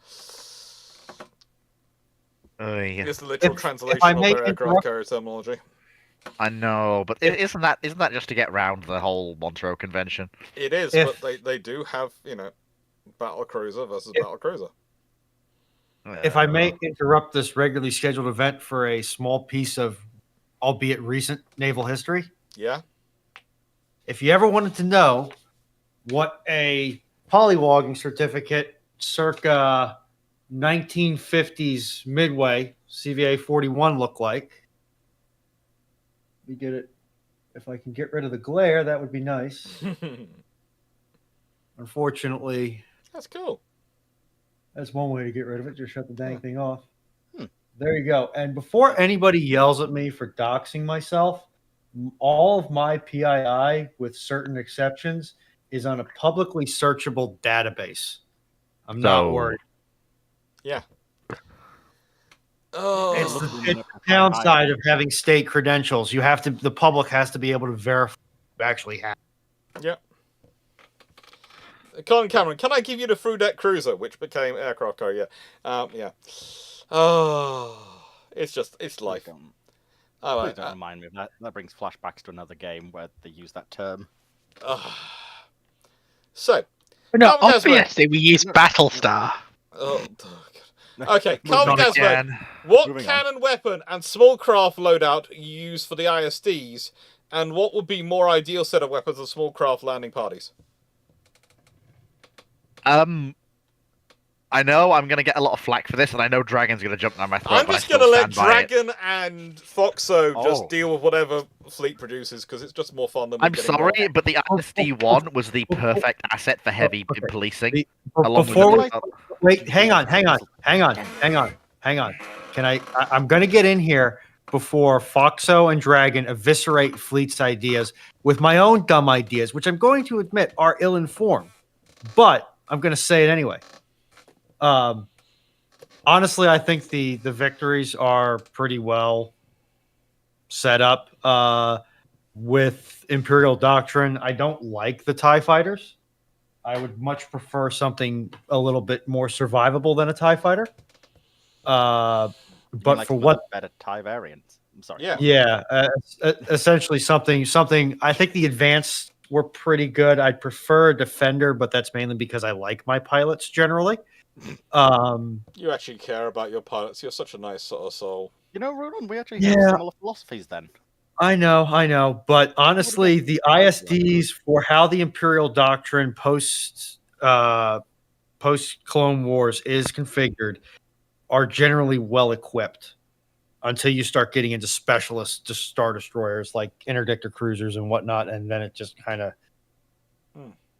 Yeah. It's the literal If translation I of may their aircraft interrupt- carrier terminology. I know, but isn't that just to get round the whole Montreux Convention? It is, If- but they do have battle cruiser versus battle cruiser. If I may interrupt this regularly scheduled event for a small piece of, albeit recent, naval history. Yeah. If you ever wanted to know what a polywogging certificate circa 1950s Midway CVA 41 looked like, let me get it. If I can get rid of the glare, that would be nice. Unfortunately, That's cool. that's one way to get rid of it. Just shut the dang thing off. Hmm. There you go. And before anybody yells at me for doxing myself, all of my PII, with certain exceptions, is on a publicly searchable database. I'm not worried. Yeah. Oh, It's look the at the downside of having state credentials. The public has to be able to verify you actually have. yeah. Colin Cameron, can I give you the Frudet Cruiser, which became aircraft carrier? Yeah. Oh, it's life. Please don't remind me of that. That brings flashbacks to another game where they use that term. So, no, Calvin Casper. obviously we use Battlestar. Oh, God. Okay, Calvin Not Casper. again. What Moving on. cannon weapon and small craft loadout you use for the ISDs, and what would be more ideal set of weapons for small craft landing parties? I know I'm gonna get a lot of flack for this, and I know Dragon's gonna jump down my throat. I'm but I just still gonna let stand by it. Dragon and Foxo just Oh. deal with whatever Fleet produces, because it's just more fun than me I'm getting sorry, involved. but the ISD-1 was the perfect asset for heavy Okay. policing. Before we with wait, hang on. Can I'm going to get in here before Foxo and Dragon eviscerate Fleet's ideas with my own dumb ideas, which I'm going to admit are ill-informed, but I'm going to say it anyway. Honestly, I think the victories are pretty well set up. With Imperial Doctrine, I don't like the TIE fighters. I would much prefer something a little bit more survivable than a TIE fighter. But Like for some of what? the better TIE variants. I'm sorry. Yeah. Yeah, essentially something. I think the advanced were pretty good. I'd prefer a Defender, but that's mainly because I like my pilots generally. You actually care about your pilots. You're such a nice sort of soul. You know, Rudon, we actually Yeah. have similar philosophies then. I know, but honestly, the ISDs for how the Imperial Doctrine post Clone Wars is configured are generally well equipped until you start getting into specialist star destroyers like interdictor cruisers and whatnot, and then it just kind of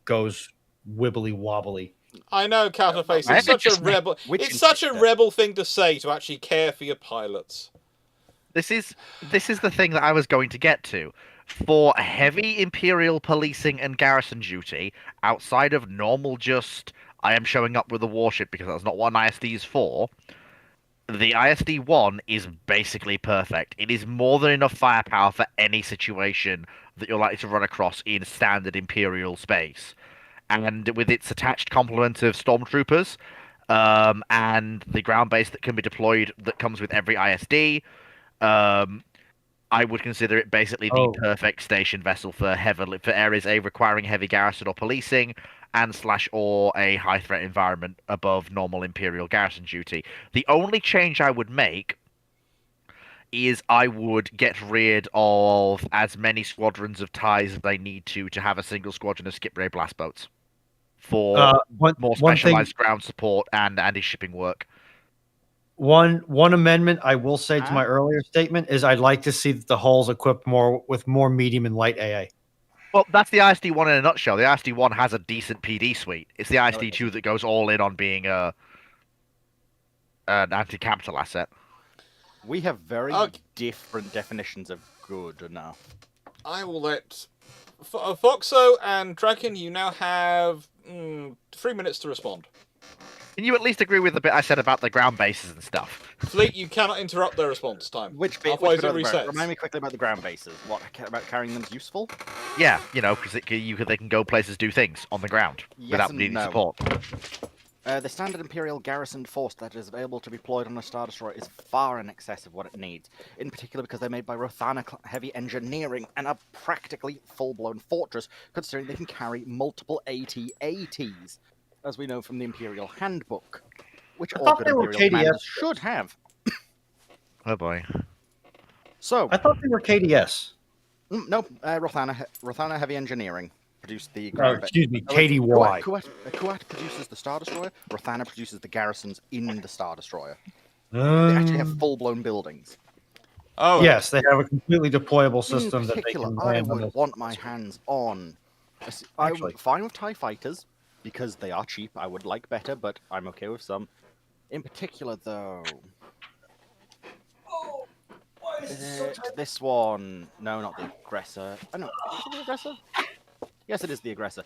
goes wibbly wobbly. I know, Counterface. I It's such a just- rebel. which It's such a interdictor? rebel thing to say to actually care for your pilots. This is the thing that I was going to get to. For heavy Imperial policing and garrison duty, outside of normal just I am showing up with a warship because that's not what an ISD is for, the ISD-1 is basically perfect. It is more than enough firepower for any situation that you're likely to run across in standard Imperial space. And with its attached complement of stormtroopers, and the ground base that can be deployed that comes with every ISD, I would consider it basically the perfect station vessel for areas requiring heavy garrison or policing, and or a high threat environment above normal Imperial garrison duty. The only change I would make is I would get rid of as many squadrons of TIEs as I need to have a single squadron of skip ray blast boats for more specialized ground support and anti-shipping work. One amendment I will say to my earlier statement is I'd like to see that the hulls equipped with more medium and light AA. Well, that's the ISD-1 in a nutshell. The ISD-1 has a decent PD suite. It's the ISD-2 that goes all in on being an anti-capital asset. We have very different definitions of good now. I will let Foxo and Draken. You now have 3 minutes to respond. Can you at least agree with the bit I said about the ground bases and stuff? Fleet, you cannot interrupt their response time. Which bit? Otherwise Which bit it about the resets. Remind me quickly about the ground bases. What about carrying them's useful? Yeah, because they can go places, do things on the ground without and needing no. support. The standard Imperial garrison force that is available to be deployed on a Star Destroyer is far in excess of what it needs, in particular because they're made by Rothana Heavy Engineering and are practically full-blown fortress, considering they can carry multiple AT-ATs, as we know from the Imperial Handbook, which all good Imperial commanders should have. Oh boy. So, I thought they were KDS. No, Rothana Heavy Engineering produced the... excuse me, KDY. Kuat produces the Star Destroyer, Rothana produces the garrisons in the Star Destroyer. They actually have full-blown buildings. Oh yes, they have a completely deployable system in particular, that they can I would want my hands on. I'm fine with TIE fighters, because they are cheap. I would like better, but I'm okay with some. In particular, though... this one? No, not the aggressor. Oh, no, is it the aggressor? Yes, it is the aggressor.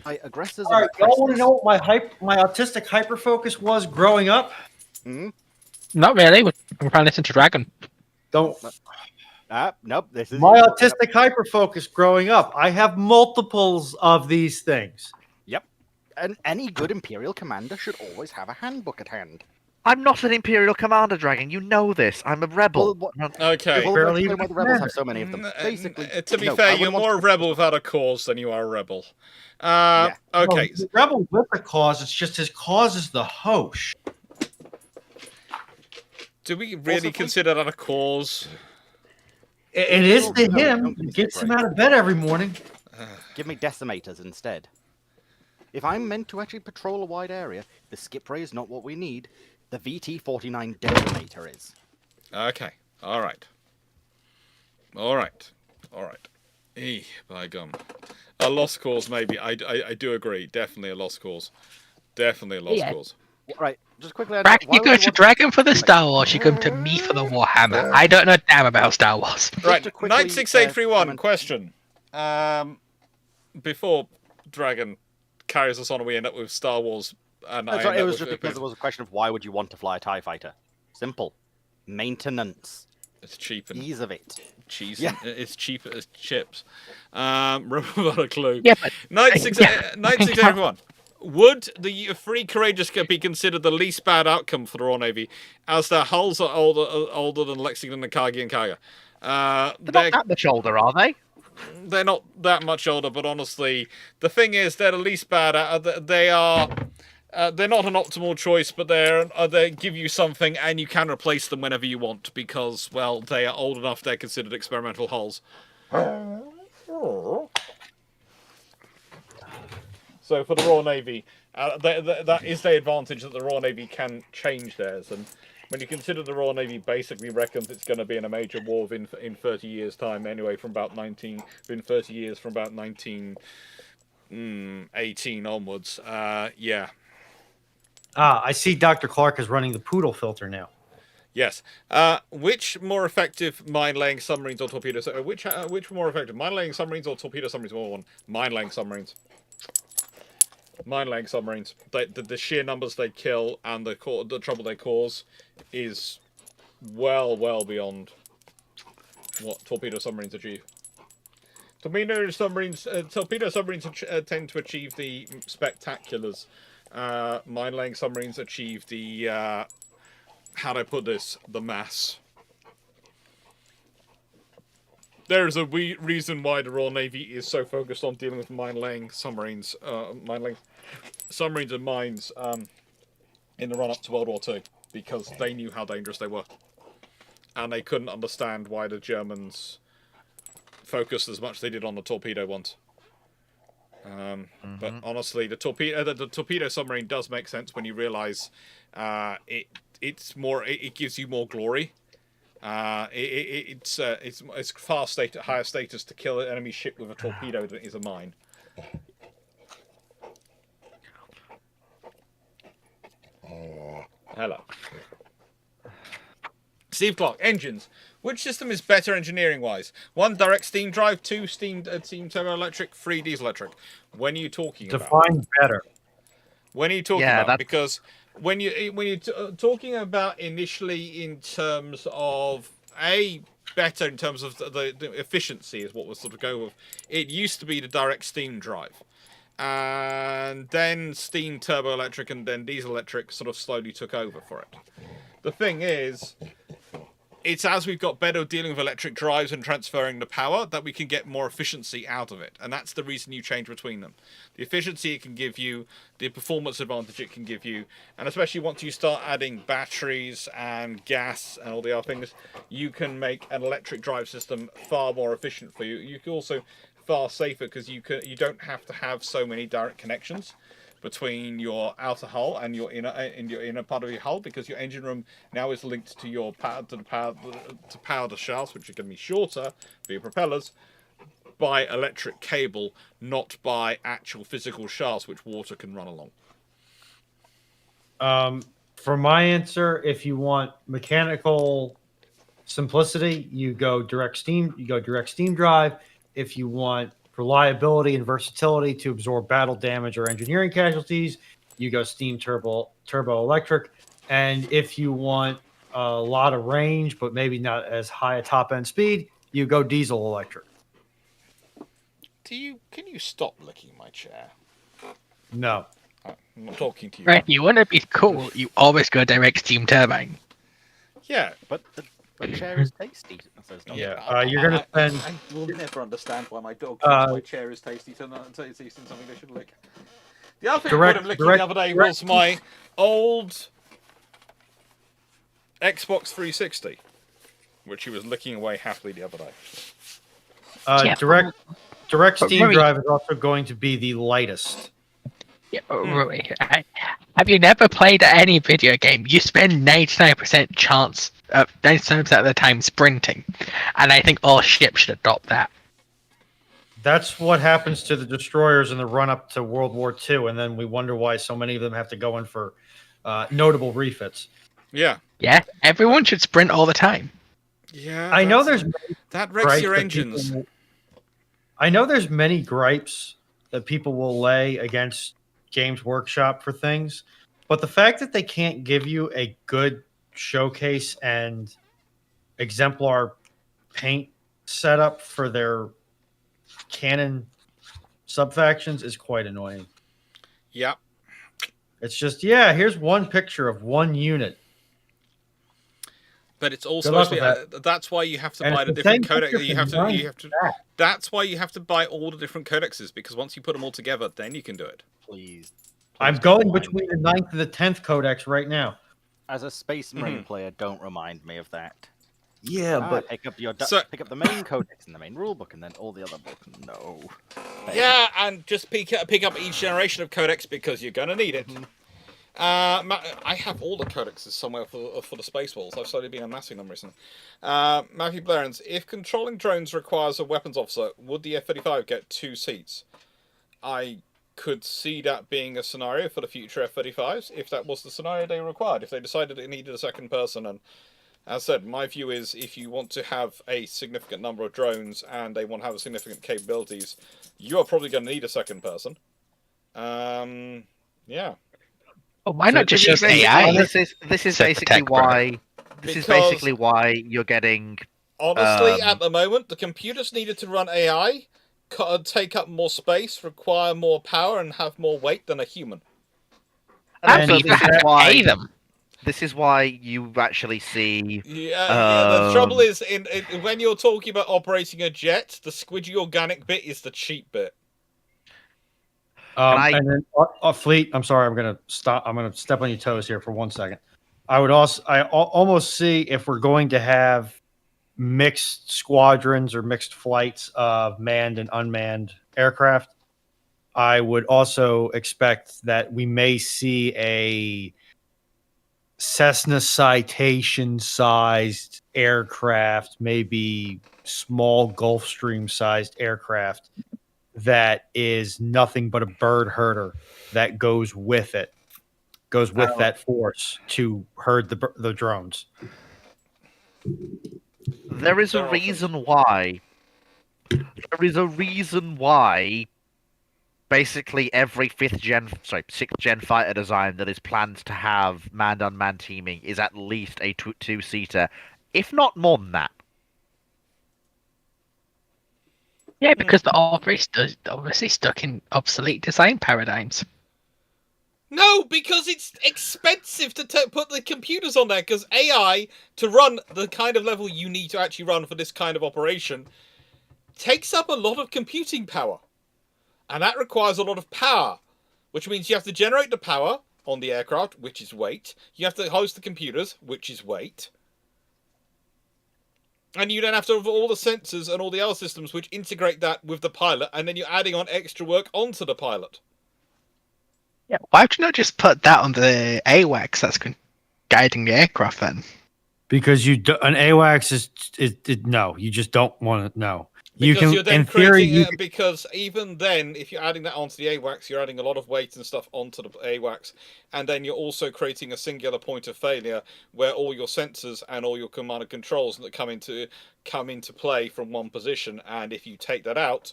Aggressors. All right, y'all want to know what my autistic hyperfocus was growing up? Not really. We're trying to listen to Dragon. Don't. Nope. This is My autistic hyperfocus growing up. I have multiples of these things. Yep. And any good Imperial commander should always have a handbook at hand. I'm not an Imperial Commander, Dragon. You know this. I'm a rebel. Okay. Well, Barely why even the rebels have so many of them. Basically, to be fair, you're more a rebel without a cause than you are a rebel. Okay. Well, the rebel with a cause. It's just his cause is the hosh. Do we really consider that a cause? It is to No, him. don't It give gets me him break. out of bed every morning. Give me decimators instead. If I'm meant to actually patrol a wide area, the skip ray is not what we need. The VT-49 decimator is. Okay. All right. By gum. A lost cause, maybe. I do agree. Definitely a lost cause. Definitely a lost cause. Right. Just quickly. You go to Dragon for the Star Wars, you come to me for the Warhammer. I don't know damn about Star Wars. Right. to quickly, 96831, question. Before Dragon carries us on and we end up with Star Wars and it was just because it was a question of why would you want to fly a TIE fighter? Simple. Maintenance. It's cheap and Ease of it. cheese. Yeah. It's cheap as chips. Without a clue. Yeah, but 96831. Would the Free Courageous be considered the least bad outcome for the Royal Navy, as their hulls are older than Lexington and Kagi and Kaga? They're not that much older, are they? They're not that much older, but honestly, the thing is, they're the least bad. They are. They're not an optimal choice, but they give you something, and you can replace them whenever you want because, well, they are old enough. They're considered experimental hulls. So for the Royal Navy, That is the advantage that the Royal Navy can change theirs, and when you consider the Royal Navy basically reckons it's going to be in a major war in 30 years' time anyway, from about 30 years from about 1918 onwards. Yeah. I see Dr. Clarke is running the poodle filter now. Yes. Which more effective mine-laying submarines or torpedoes? Which more effective, mine-laying submarines or torpedo submarines? One. Mine-laying submarines. Mine-laying submarines. The sheer numbers they kill and the trouble they cause is well beyond what torpedo submarines achieve. Torpedo submarines tend to achieve the spectaculars. Mine-laying submarines achieve the how do I put this? The mass. There is a reason why the Royal Navy is so focused on dealing with mine-laying submarines, mine-laying submarines and mines in the run-up to World War II, because they knew how dangerous they were, and they couldn't understand why the Germans focused as much as they did on the torpedo ones. But honestly, the torpedo submarine does make sense when you realise it gives you more glory. It's higher status to kill an enemy ship with a torpedo than it is a mine. Hello. Steve Clarke, engines. Which system is better engineering-wise? 1, direct steam drive. 2, steam turboelectric. 3, diesel electric. When are you talking about? Define better. When are you talking about? Because when you're talking about initially in terms of better in terms of the efficiency is what we'll sort of go with. It used to be the direct steam drive, and then steam turboelectric and then diesel electric sort of slowly took over for it. The thing is, it's as we've got better dealing with electric drives and transferring the power that we can get more efficiency out of it. And that's the reason you change between them. The efficiency it can give you, the performance advantage it can give you, and especially once you start adding batteries and gas and all the other things, you can make an electric drive system far more efficient for you. You can also far safer because you don't have to have so many direct connections between your outer hull and your inner part of your hull, because your engine room now is linked to your power the shafts, which are going to be shorter for your propellers, by electric cable, not by actual physical shafts which water can run along. For my answer, if you want mechanical simplicity, you go direct steam. You go direct steam drive. If you want reliability and versatility to absorb battle damage or engineering casualties, you go steam turbo electric. And if you want a lot of range but maybe not as high a top end speed, you go diesel electric. Can you stop licking my chair? No. I'm not talking to you. Right, you want to be cool, you always go direct steam turbine. Yeah, But the chair is tasty. Yeah, you're gonna spend. I will never understand why my dog thinks my chair is tasty to tasty and something they should lick. The other thing I got him licking the other day was my old Xbox 360, which he was licking away happily the other day. Direct steam drive is also going to be the lightest. Yeah, Rui, have you never played any video game? You spend 99% chance, 99% of the time sprinting, and I think all ships should adopt that. That's what happens to the destroyers in the run-up to World War II, and then we wonder why so many of them have to go in for notable refits. Yeah. Yeah, everyone should sprint all the time. Yeah, I know that wrecks your engines. I know there's many gripes that people will lay against Games Workshop for things, but the fact that they can't give you a good showcase and exemplar paint setup for their canon subfactions is quite annoying. Yeah. It's just, here's one picture of one unit. But it's also that's why you have to buy the different codex. That's why you have to buy all the different codexes, because once you put them all together, then you can do it. Please I'm going between the 9th and the 10th codex right now. As a Space Marine player, don't remind me of that. Yeah, but pick up pick up the main codex and the main rulebook, and then all the other books. No. Yeah, and just pick up each generation of codex because you're going to need it. I have all the codexes somewhere for the Space Walls. I've slowly been amassing them recently. Matthew Blairens, if controlling drones requires a weapons officer, would the F-35 get 2 seats? I could see that being a scenario for the future F-35s, if that was the scenario they required. If they decided it needed a second person, and as I said, my view is if you want to have a significant number of drones and they want to have significant capabilities, you are probably going to need a second person. Yeah. Well, why not just This use is AI? this is to basically protect, bro? why you're getting. Honestly, at the moment, the computers needed to run AI, take up more space, require more power, and have more weight than a human. And And also, you have to pay them. This is why you actually see. Yeah. The trouble is, when you're talking about operating a jet, the squidgy organic bit is the cheap bit. and then Fleet, I'm sorry, I'm gonna stop. I'm gonna step on your toes here for 1 second. I almost see if we're going to have mixed squadrons or mixed flights of manned and unmanned aircraft. I would also expect that we may see a Cessna Citation sized aircraft, maybe small Gulfstream sized aircraft that is nothing but a bird herder that goes with that force to herd the drones. There is a reason why. There is a reason why. Basically, every 6th gen fighter design that is planned to have manned-unmanned teaming is at least a two-seater, if not more than that. Yeah, because they're obviously stuck in obsolete design paradigms. No, because it's expensive to put the computers on there, because AI, to run the kind of level you need to actually run for this kind of operation, takes up a lot of computing power. And that requires a lot of power, which means you have to generate the power on the aircraft, which is weight. You have to host the computers, which is weight. And you then have to have all the sensors and all the other systems which integrate that with the pilot, and then you're adding on extra work onto the pilot. Yeah, why would you not just put that on the AWACS that's guiding the aircraft then? Because an AWACS is no, you just don't want to know. Because you're then creating, because even then, if you're adding that onto the AWACS, you're adding a lot of weight and stuff onto the AWACS, and then you're also creating a singular point of failure where all your sensors and all your command and controls that come into play from one position, and if you take that out,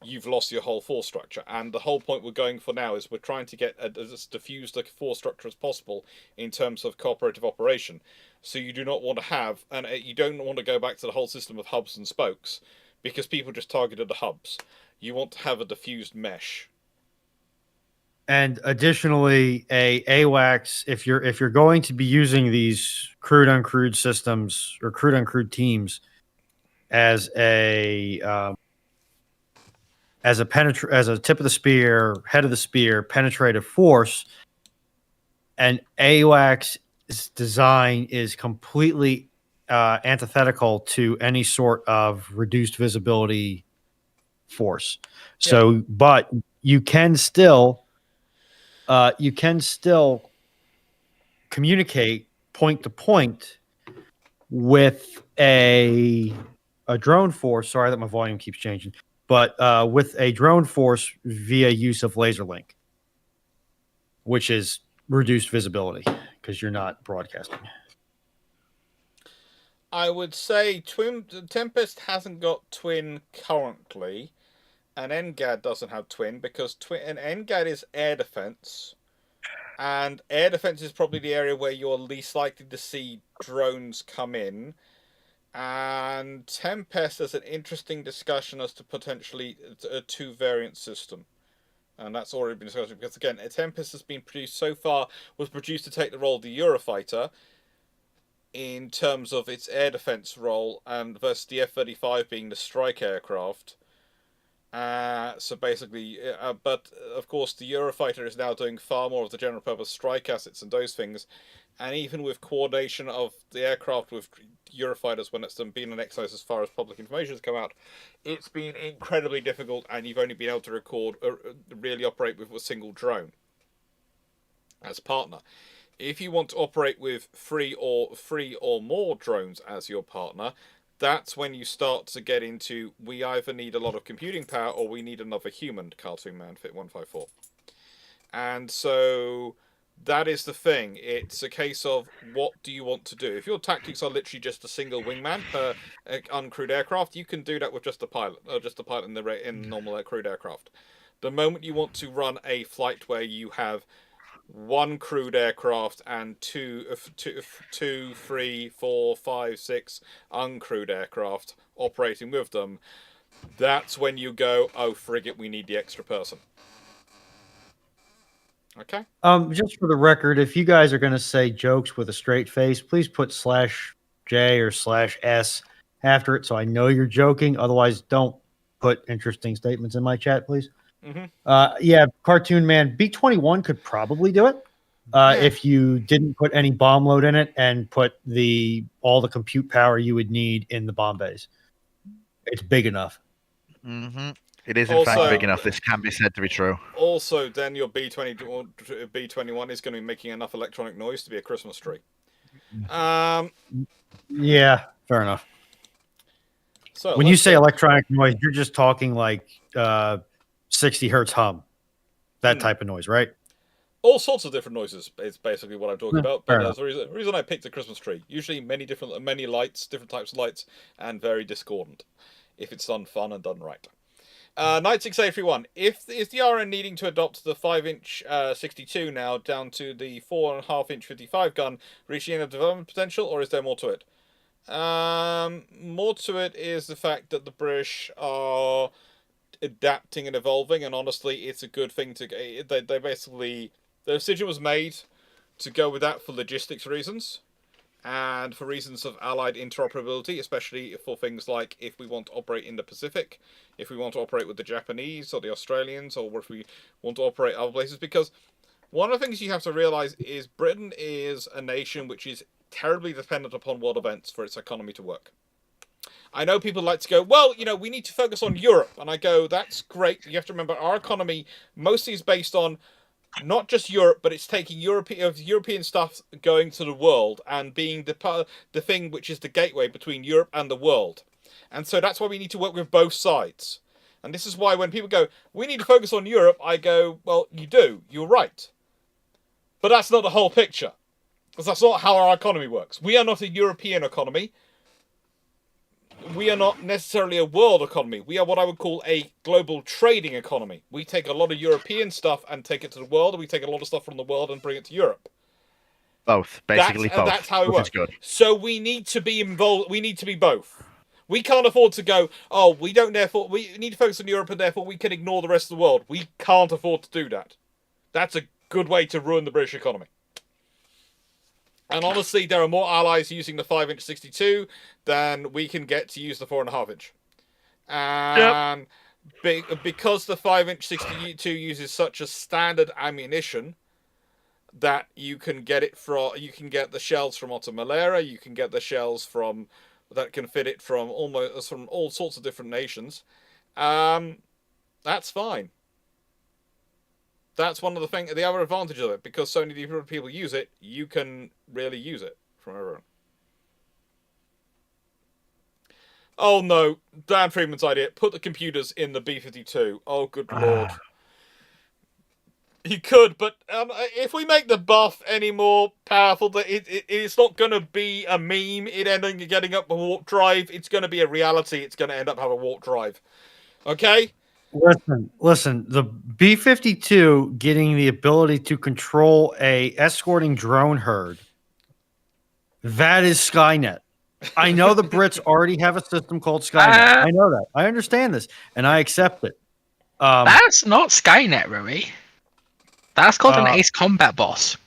you've lost your whole force structure. And the whole point we're going for now is we're trying to get as diffused a force structure as possible in terms of cooperative operation. So you do not want to have, and you don't want to go back to the whole system of hubs and spokes, because people just targeted the hubs. You want to have a diffused mesh. And additionally, a AWACS, if you're going to be using these crewed uncrewed systems or crewed uncrewed teams as a tip of the spear, head of the spear, penetrative force, and AWACS design is completely antithetical to any sort of reduced visibility force. So, but you can still communicate point to point with a drone force. Sorry that my volume keeps changing, but with a drone force via use of laser link, which is reduced visibility because you're not broadcasting. I would say Tempest hasn't got twin currently, and NGAD doesn't have twin because NGAD is air defense, and air defense is probably the area where you're least likely to see drones come in. And Tempest is an interesting discussion as to potentially a 2 variant system. And that's already been discussed because, again, a Tempest has been produced so far, was produced to take the role of the Eurofighter in terms of its air defense role, and versus the F-35 being the strike aircraft. So basically, but of course, the Eurofighter is now doing far more of the general purpose strike assets and those things. And even with coordination of the aircraft with Eurofighters, when it's been an exercise as far as public information has come out, it's been incredibly difficult, and you've only been able to really operate with a single drone as partner. If you want to operate with three or more drones as your partner, that's when you start to get into, we either need a lot of computing power or we need another human, Cartoon Man Fit 154. And so that is the thing. It's a case of, what do you want to do? If your tactics are literally just a single wingman per uncrewed aircraft, you can do that with just a pilot, or just a pilot in normal crewed aircraft. The moment you want to run a flight where you have one crewed aircraft and two, 3, 4, 5, 6 uncrewed aircraft operating with them, that's when you go, oh, frigate, we need the extra person. Okay. Just for the record, if you guys are going to say jokes with a straight face, please put /J or /S after it, so I know you're joking. Otherwise, don't put interesting statements in my chat, please. Yeah, Cartoon Man, B-21 could probably do it if you didn't put any bomb load in it and put all the compute power you would need in the bomb bays. It's big enough. It is, in fact, big enough. This can be said to be true. Also, then your B-21 is going to be making enough electronic noise to be a Christmas tree. Yeah, fair enough. So when you say electronic noise, you're just talking like 60 hertz hum, that type of noise, right? All sorts of different noises is basically what I'm talking about. But there's a reason I picked a Christmas tree. Usually many lights, different types of lights, and very discordant, if it's done fun and done right. Knight 6831. Is the RN needing to adopt the 5-inch 62 now down to the 4.5-inch 55 gun, reaching end of development potential, or is there more to it? More to it is the fact that the British are adapting and evolving, and honestly, it's a good thing to. They basically, the decision was made to go with that for logistics reasons, and for reasons of allied interoperability, especially for things like if we want to operate in the Pacific, if we want to operate with the Japanese or the Australians, or if we want to operate other places. Because one of the things you have to realize is Britain is a nation which is terribly dependent upon world events for its economy to work. I know people like to go, well, we need to focus on Europe. And I go, that's great. You have to remember our economy mostly is based on not just Europe, but it's taking European stuff going to the world and being the thing which is the gateway between Europe and the world. And so that's why we need to work with both sides. And this is why when people go, we need to focus on Europe, I go, well, you do. You're right. But that's not the whole picture. Because that's not how our economy works. We are not a European economy. We are not necessarily a world economy. We are what I would call a global trading economy. We take a lot of European stuff and take it to the world, and we take a lot of stuff from the world and bring it to Europe. Both, basically both. That's how it works. Good. So we need to be involved. We need to be both. We can't afford to go, oh, we need to focus on Europe, and therefore we can ignore the rest of the world. We can't afford to do that. That's a good way to ruin the British economy. And honestly, there are more allies using the 5-inch 62 than we can get to use the 4.5-inch. And because the 5-inch 62 uses such a standard ammunition that you can get the shells from Ottomalera, you can get the shells that can fit it from all sorts of different nations. That's fine. That's one of the other advantages of it, because so many different people use it, you can really use it from everyone. Oh no, Dan Freeman's idea, put the computers in the B-52. Oh good lord. You could, but if we make the buff any more powerful, it's not going to be a meme, it ending up getting up a warp drive, it's going to be a reality, it's going to end up having a warp drive. Okay? Listen, the B-52 getting the ability to control a escorting drone herd, that is Skynet. I know the Brits already have a system called Skynet. I know that. I understand this, and I accept it. That's not Skynet, Rui. That's called an Ace Combat Boss.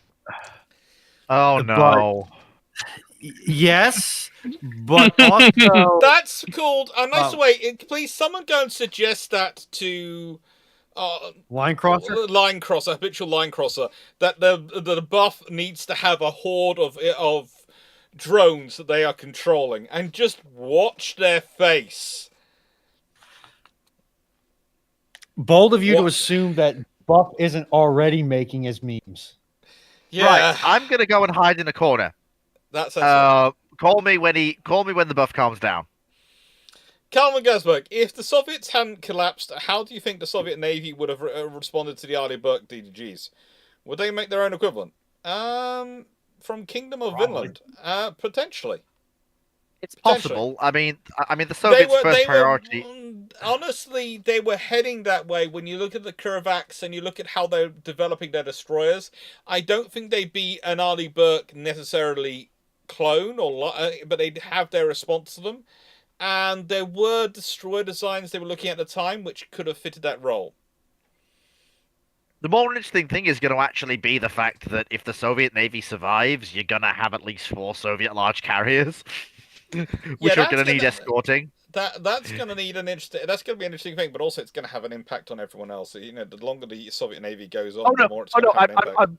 Oh, no. Yes, but also That's called a nice Oh. way. Please, someone go and suggest that to line crosser. line crosser, habitual line crosser, that the buff needs to have a horde of drones that they are controlling, and just watch their face. Bold of you to What? assume that Buff isn't already making his memes. Yeah, Right, I'm gonna go and hide in a corner. that's sensible. Call me when the buff calms down. Calvin Gersberg, if the Soviets hadn't collapsed, how do you think the Soviet Navy would have responded to the Ali Burke DDGs? Would they make their own equivalent? From Kingdom of Probably. Vinland, potentially. It's Potentially. possible. I mean, the Soviets' first priority. Honestly, they were heading that way. When you look at the Kurvaks and you look at how they're developing their destroyers, I don't think they'd be an Ali Burke necessarily clone, but they'd have their response to them. And there were destroyer designs they were looking at the time which could have fitted that role. The more interesting thing is going to actually be the fact that if the Soviet Navy survives, you're going to have at least 4 Soviet large carriers, which are going to need escorting. That's going to need that's going to be an interesting thing, but also it's going to have an impact on everyone else. You know, the longer the Soviet Navy goes on, the more it's going to have an impact.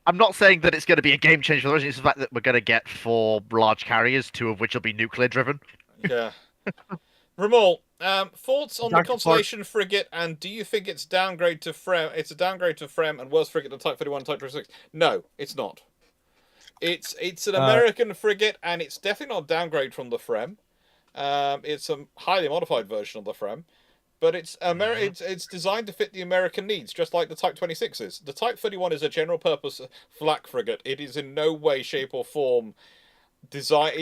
I'm not saying that it's going to be a game changer for the Russians. It's the fact that we're going to get 4 large carriers, 2 of which will be nuclear driven. Yeah. Ramal, thoughts on the Dr. Constellation frigate, and do you think it's downgrade to Frem? It's a downgrade to Frem and worse frigate than Type 31 and Type 26? No, it's not. It's an American frigate, and it's definitely not a downgrade from the Frem. It's a highly modified version of the Frem, but it's designed to fit the American needs, just like the Type 26 is. The Type 31 is a general purpose flak frigate. It is in no way, shape, or form design.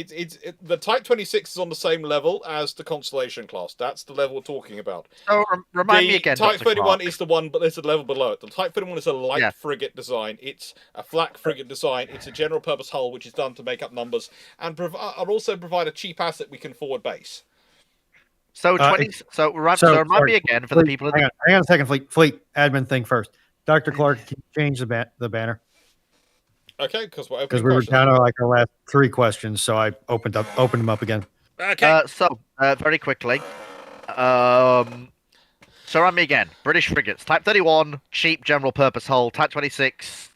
The Type 26 is on the same level as the Constellation class. That's the level we're talking about. So remind me again. Type Dr. 31 Clarke. is the one, but there's a level below it. The Type 31 is a light Yeah. frigate design. It's a flak frigate design. It's a general purpose hull which is done to make up numbers and also provide a cheap asset we can forward base. So remind me again for the people. Hang on a second, Fleet admin thing first. Dr. Clarke, can you change the banner? Okay, because we were down to like our last 3 questions, so I opened them up again. Okay. Very quickly. So remind me again. British frigates. Type 31, cheap general purpose hull. Type 26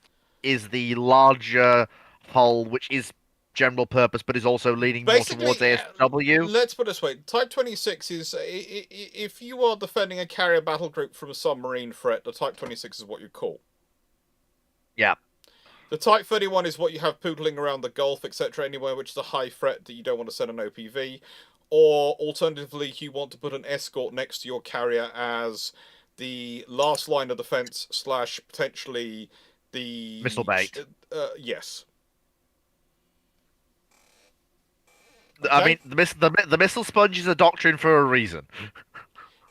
is the larger hull, which is general purpose, but is also leaning more towards ASW. Let's put it this way. Type 26 is, if you are defending a carrier battle group from a submarine threat, the Type 26 is what you call. Yeah. The Type 31 is what you have poodling around the Gulf, etc., anywhere which is a high threat that you don't want to send an OPV. Or, alternatively, you want to put an escort next to your carrier as the last line of defense / potentially the... Missile bait. Yes. Okay. I mean, the missile sponge is a doctrine for a reason.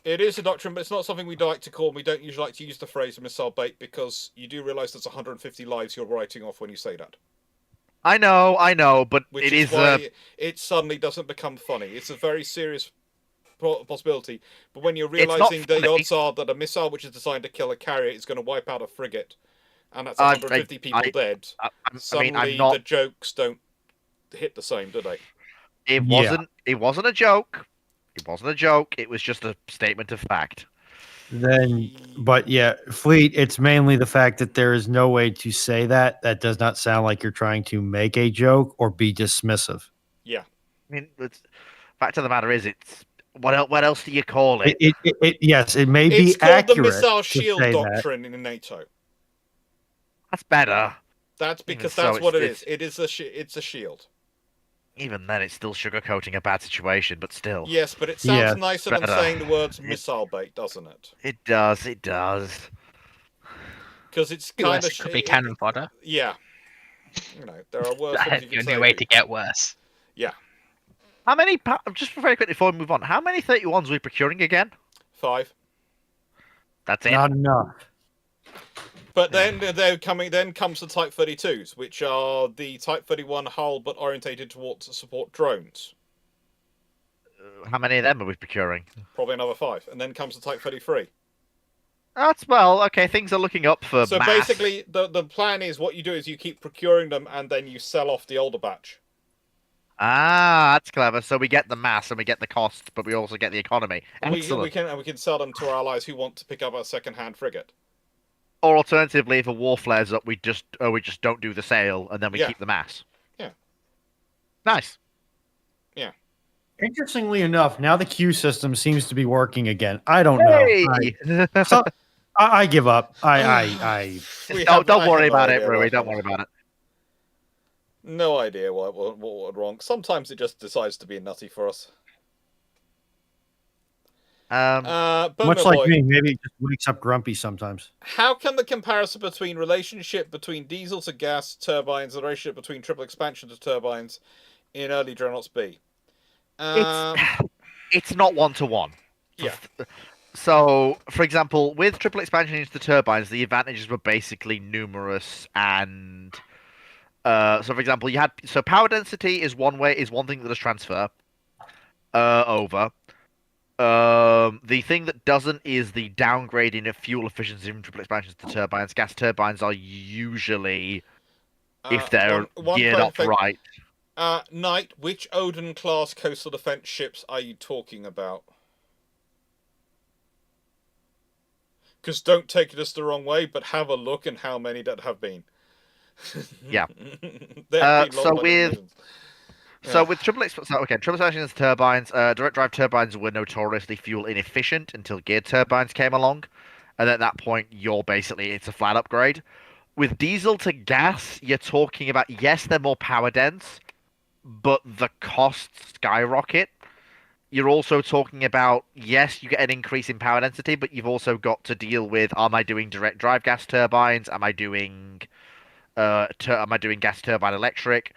It is a doctrine, but it's not something we like to call. We don't usually like to use the phrase missile bait because you do realise there's 150 lives you're writing off when you say that. I know, but Which is why it suddenly doesn't become funny. It's a very serious possibility. But when you're realising the odds are that a missile which is designed to kill a carrier is going to wipe out a frigate, and that's 150 people dead, suddenly the jokes don't hit the same, do they? It wasn't a joke. It wasn't a joke. It was just a statement of fact. But yeah, Fleet, it's mainly the fact that there is no way to say that. That does not sound like you're trying to make a joke or be dismissive. Yeah. I mean, fact of the matter is, it's what else do you call it? Yes, it may it's be called accurate. The missile shield doctrine in NATO. That's better. That's because that's what it is. It's a shield. Even then, it's still sugarcoating a bad situation, but still. Yes, but it sounds nicer than saying the words missile bait, doesn't it? It does. Because it's kind of could be cannon fodder. Yeah. You know, there are worse things you can the say. only way to get worse. Yeah. How many? Just very quickly before we move on, how many 31s are we procuring again? 5. That's it. Not enough. But then Then comes the Type 32s, which are the Type 31 hull, but orientated towards support drones. How many of them are we procuring? Probably another 5, and then comes the Type 33. Okay. Things are looking up for. So mass. basically, the plan is what you do is you keep procuring them, and then you sell off the older batch. That's clever. So we get the mass and we get the cost, but we also get the economy. We Excellent. can sell them to our allies who want to pick up a second-hand frigate. Or alternatively, if a war flares up, we just don't do the sale and then we Yeah. keep the mass. Yeah. Nice. Interestingly enough, now the queue system seems to be working again. I don't know. Hey! I give up. I Don't I worry have no about it, idea Rui. what Don't happened. worry about it. No idea what went wrong. Sometimes it just decides to be nutty for us. But much my like boy, me, maybe it just wakes up grumpy sometimes. how can the comparison between relationship between diesel to gas turbines and the relationship between triple expansion to turbines in early dreadnoughts be? It's not 1-to-1. Yeah. So, for example, with triple expansion into the turbines, the advantages were basically numerous and. So, for example, you had power density is one thing that does transfer over. The thing that doesn't is the downgrading of fuel efficiency from triple expansions to turbines. Gas turbines are usually, if they're one geared up perfect- right. Knight, which Odin class coastal defense ships are you talking about? Because don't take this the wrong way, but have a look at how many that have been. Yeah. There have been So lots of with- divisions. So with triple expansion turbines, direct drive turbines were notoriously fuel inefficient until geared turbines came along, and at that point, it's a flat upgrade. With diesel to gas, you're talking about yes, they're more power dense, but the costs skyrocket. You're also talking about yes, you get an increase in power density, but you've also got to deal with: am I doing direct drive gas turbines? Am I doing gas turbine electric?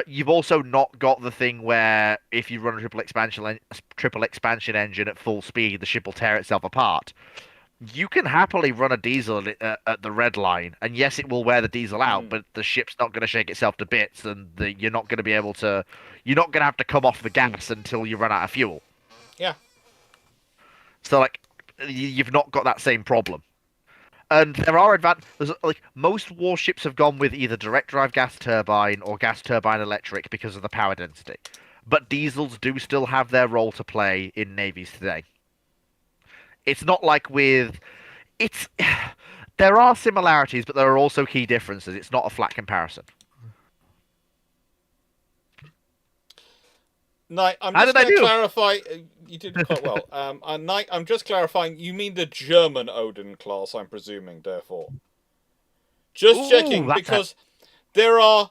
You've also not got the thing where if you run a triple expansion engine at full speed, the ship will tear itself apart. You can happily run a diesel at the red line, and yes, it will wear the diesel out, but the ship's not going to shake itself to bits, and you're not going to be able to. You're not going to have to come off the gas until you run out of fuel. Yeah. So you've not got that same problem. And there are advantages. Like most warships have gone with either direct drive gas turbine or gas turbine electric because of the power density. But diesels do still have their role to play in navies today. It's not like there are similarities, but there are also key differences. It's not a flat comparison. Knight, I'm How just did I going to do? clarify. You did quite well. Knight, I'm just clarifying. You mean the German Odin class, I'm presuming, therefore. Just Ooh, checking, that's because there's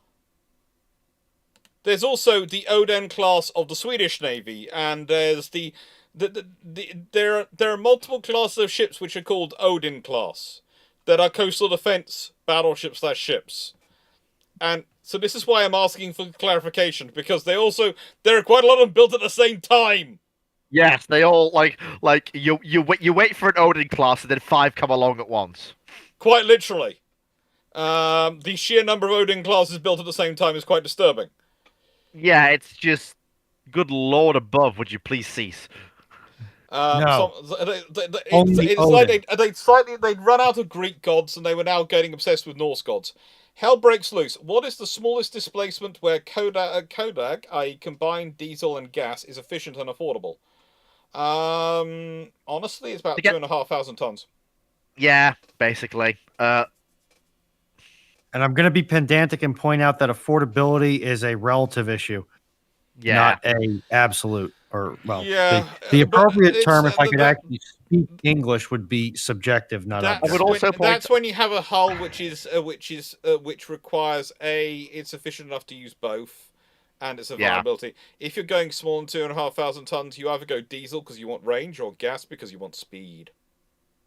also the Odin class of the Swedish Navy, and there's there are multiple classes of ships which are called Odin class that are coastal defense battleships / ships. And so this is why I'm asking for clarification, because there are quite a lot of them built at the same time. Yes, they all like you wait for an Odin class and then 5 come along at once. Quite literally. The sheer number of Odin classes built at the same time is quite disturbing. Yeah, it's just good lord above. Would you please cease? No. It's like they'd run out of Greek gods and they were now getting obsessed with Norse gods. Hell breaks loose. What is the smallest displacement where Kodak, i.e. combined diesel and gas, is efficient and affordable? Honestly, it's about 2,500 tons. Yeah, basically. And I'm going to be pedantic and point out that affordability is a relative issue, not a absolute. Or the appropriate term, if I could actually speak English, would be subjective, not objective. That's when you have a hull which requires it's efficient enough to use both, and it's a viability. If you're going small than 2,500 tons, you either go diesel because you want range, or gas because you want speed.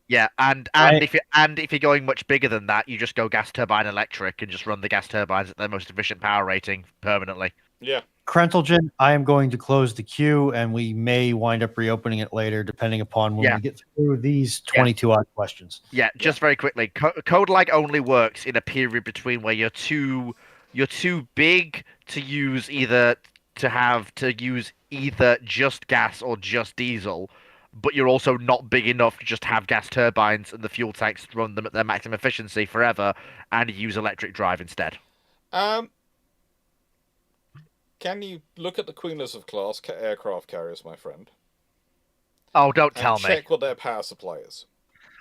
Yeah, and if you're going much bigger than that, you just go gas turbine electric and just run the gas turbines at their most efficient power rating permanently. Yeah. Krentelgen, I am going to close the queue, and we may wind up reopening it later, depending upon when we get through these 22 odd questions. Yeah, just very quickly, code lag only works in a period between where you're too big to use either just gas or just diesel, but you're also not big enough to just have gas turbines and the fuel tanks run them at their maximum efficiency forever and use electric drive instead. Can you look at the Queen Elizabeth class aircraft carriers, my friend, Oh, don't and tell me. check what their power supply is?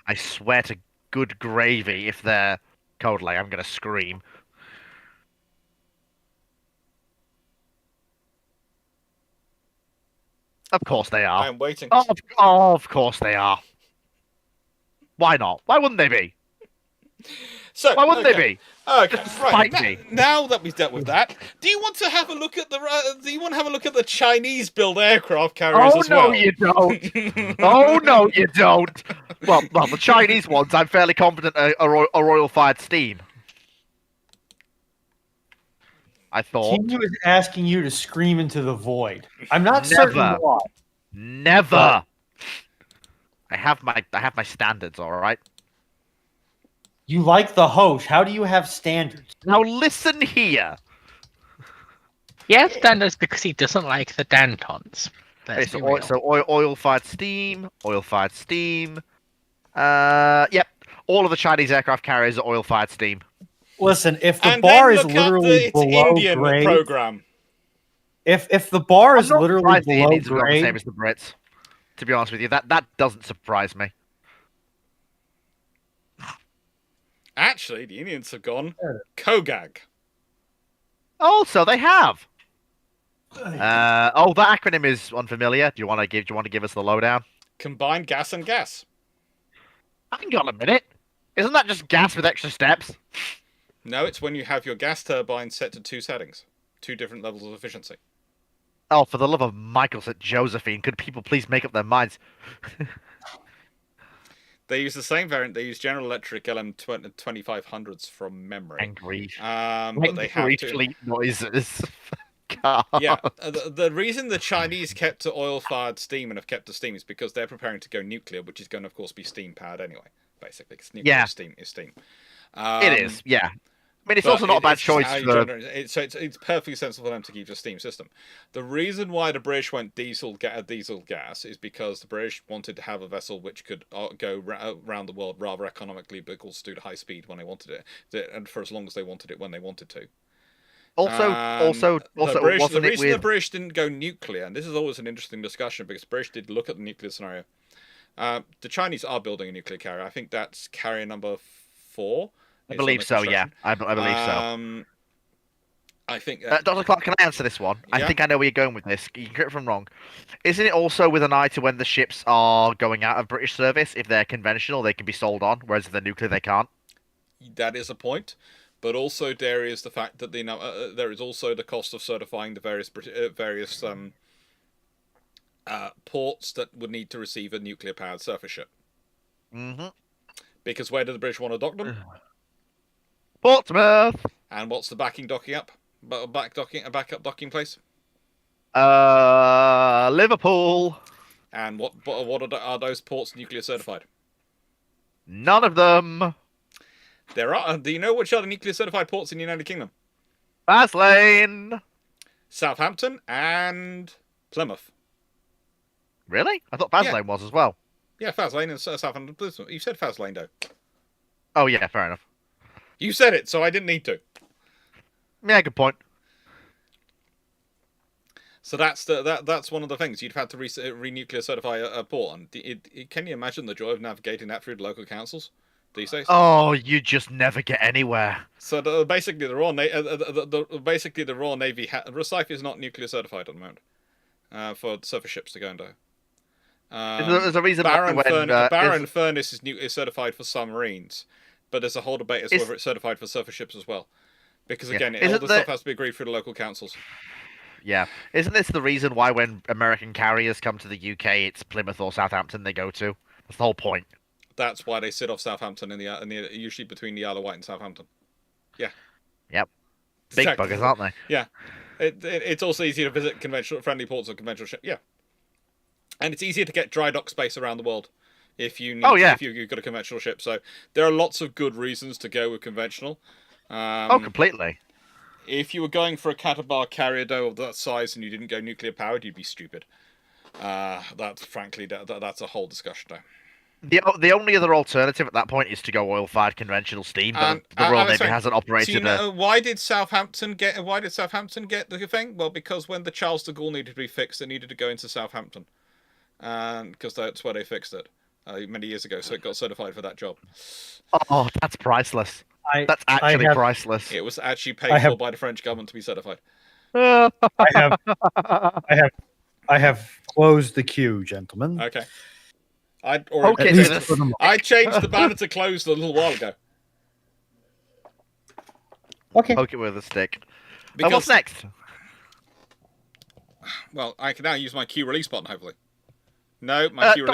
I swear to good gravy, if they're code like, I'm gonna scream. Of course they I are. am waiting. Of course they are. Why not? Why wouldn't they be? So, Why wouldn't okay. they be? Okay, Just right. spite me. Now that we've dealt with that, do you want to have a look at the Chinese-built aircraft carriers Oh as no, well? you don't. Oh no, you don't. Well, the Chinese ones, I'm fairly confident are oil-fired steam. I thought. Tinyu is asking you to scream into the void. I'm not certain Never. why. Never. But- I have my standards, all right. You like the host. How do you have standards? Now listen here. He has standards because he doesn't like the Dantons. Okay, Let's be so, real. oil-fired steam, oil-fired steam. Yep. All of the Chinese aircraft carriers are oil-fired steam. Listen, if the And bar then is look literally at the below Indian grade, program. if the bar I'm is not literally surprised the below Indians have got the same grade, as the Brits. To be honest with you, that doesn't surprise me. Actually, the Indians have gone Kogag. Oh, so they have. That acronym is unfamiliar. Do you want to give us the lowdown? Combined gas and gas. Hang on a minute. Isn't that just gas with extra steps? No, it's when you have your gas turbine set to 2 settings. 2 different levels of efficiency. Oh, for the love of Michael St. Josephine, could people please make up their minds? They use the same variant. They use General Electric LM2500s from memory. Angry. But they have Angry to. fleet noises. God. Yeah, the reason the Chinese kept to oil-fired steam and have kept to steam is because they're preparing to go nuclear, which is going to, of course, be steam-powered anyway, basically. Because nuclear Yeah. is steam. It is, yeah. I mean, it's But also not a bad it's choice how you for... generate it. So it's perfectly sensible for them to keep the steam system. The reason why the British went diesel gas is because the British wanted to have a vessel which could go around the world rather economically, but also at high speed when they wanted it, and for as long as they wanted it when they wanted to. Also, the wasn't it reason the with... British didn't go nuclear, and this is always an interesting discussion because the British did look at the nuclear scenario. The Chinese are building a nuclear carrier. I think that's carrier number 4. I believe so, yeah. I believe so. I think... Dr. Clarke, can I answer this one? Yeah. I think I know where you're going with this. You can correct me if I'm wrong. Isn't it also with an eye to when the ships are going out of British service? If they're conventional, they can be sold on, whereas if they're nuclear, they can't. That is a point. But also there is the fact that there is also the cost of certifying the various ports that would need to receive a nuclear-powered surface ship. Mm-hmm. Because where do the British want to dock them? Portsmouth! And what's the backup docking place? Liverpool! And what are those ports nuclear certified? None of them! There are. Do you know which are the nuclear certified ports in the United Kingdom? Faslane! Southampton and Plymouth. Really? I thought Faslane was as well. Yeah, Faslane and Southampton. You said Faslane, though. Oh, yeah, fair enough. You said it, so I didn't need to. Yeah, good point. So that's one of the things you'd have to re-nuclear certify a port. And can you imagine the joy of navigating that through the local councils these days? Oh, you just never get anywhere. So basically, the Royal Navy, the Royal Navy, Rosyth is not nuclear certified at the moment for surface ships to go into. There's a reason Barren Furnace is certified for submarines, but there's a whole debate as to whether it's certified for surface ships as well. Because again, all the stuff has to be agreed through the local councils. Yeah, isn't this the reason why when American carriers come to the UK, it's Plymouth or Southampton they go to? That's the whole point. That's why they sit off Southampton usually between the Isle of Wight and Southampton. Yeah. Yep. Big buggers, aren't they? Yeah. It's also easier to visit friendly ports of conventional ships. Yeah. And it's easier to get dry dock space around the world if you need if you've got a conventional ship. So there are lots of good reasons to go with conventional. Completely. If you were going for a Catabar carrier though of that size and you didn't go nuclear powered, you'd be stupid. That's a whole discussion though. The only other alternative at that point is to go oil-fired conventional steam, but And the Royal I'm Navy sorry, hasn't do operated you know why did Southampton get the thing? Well, because when the Charles de Gaulle needed to be fixed, it needed to go into Southampton, because that's where they fixed it many years ago. So it got certified for that job. Oh, that's priceless. I That's actually have, priceless. It was actually I paid have- for by the French government to be certified. I have, I have closed the queue, gentlemen. Okay. I'd Okay, already At least for the moment. I changed the banner to closed a little while ago. Okay. Poke it with a stick. Because, What's next? well, I can now use my Q release button, hopefully. No, my Q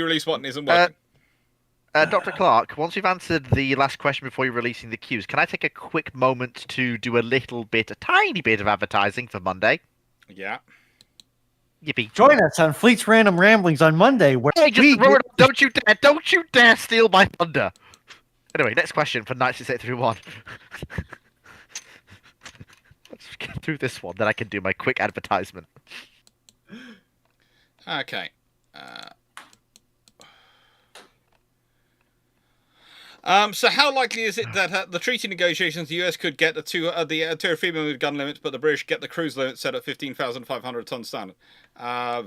release button isn't working. Dr. Clarke, once you've answered the last question before you're releasing the queues, can I take a quick moment to do a tiny bit of advertising for Monday? Yeah. Yippee. Join us on Fleet's Random Ramblings on Monday. Where Hey, just we throw it up. Don't you dare steal my thunder. Anyway, next question for 96831. Let's get through this one, then I can do my quick advertisement. Okay. So how likely is it that the treaty negotiations, the US could get the two female gun limits, but the British get the cruise limit set at 15,500 ton standard?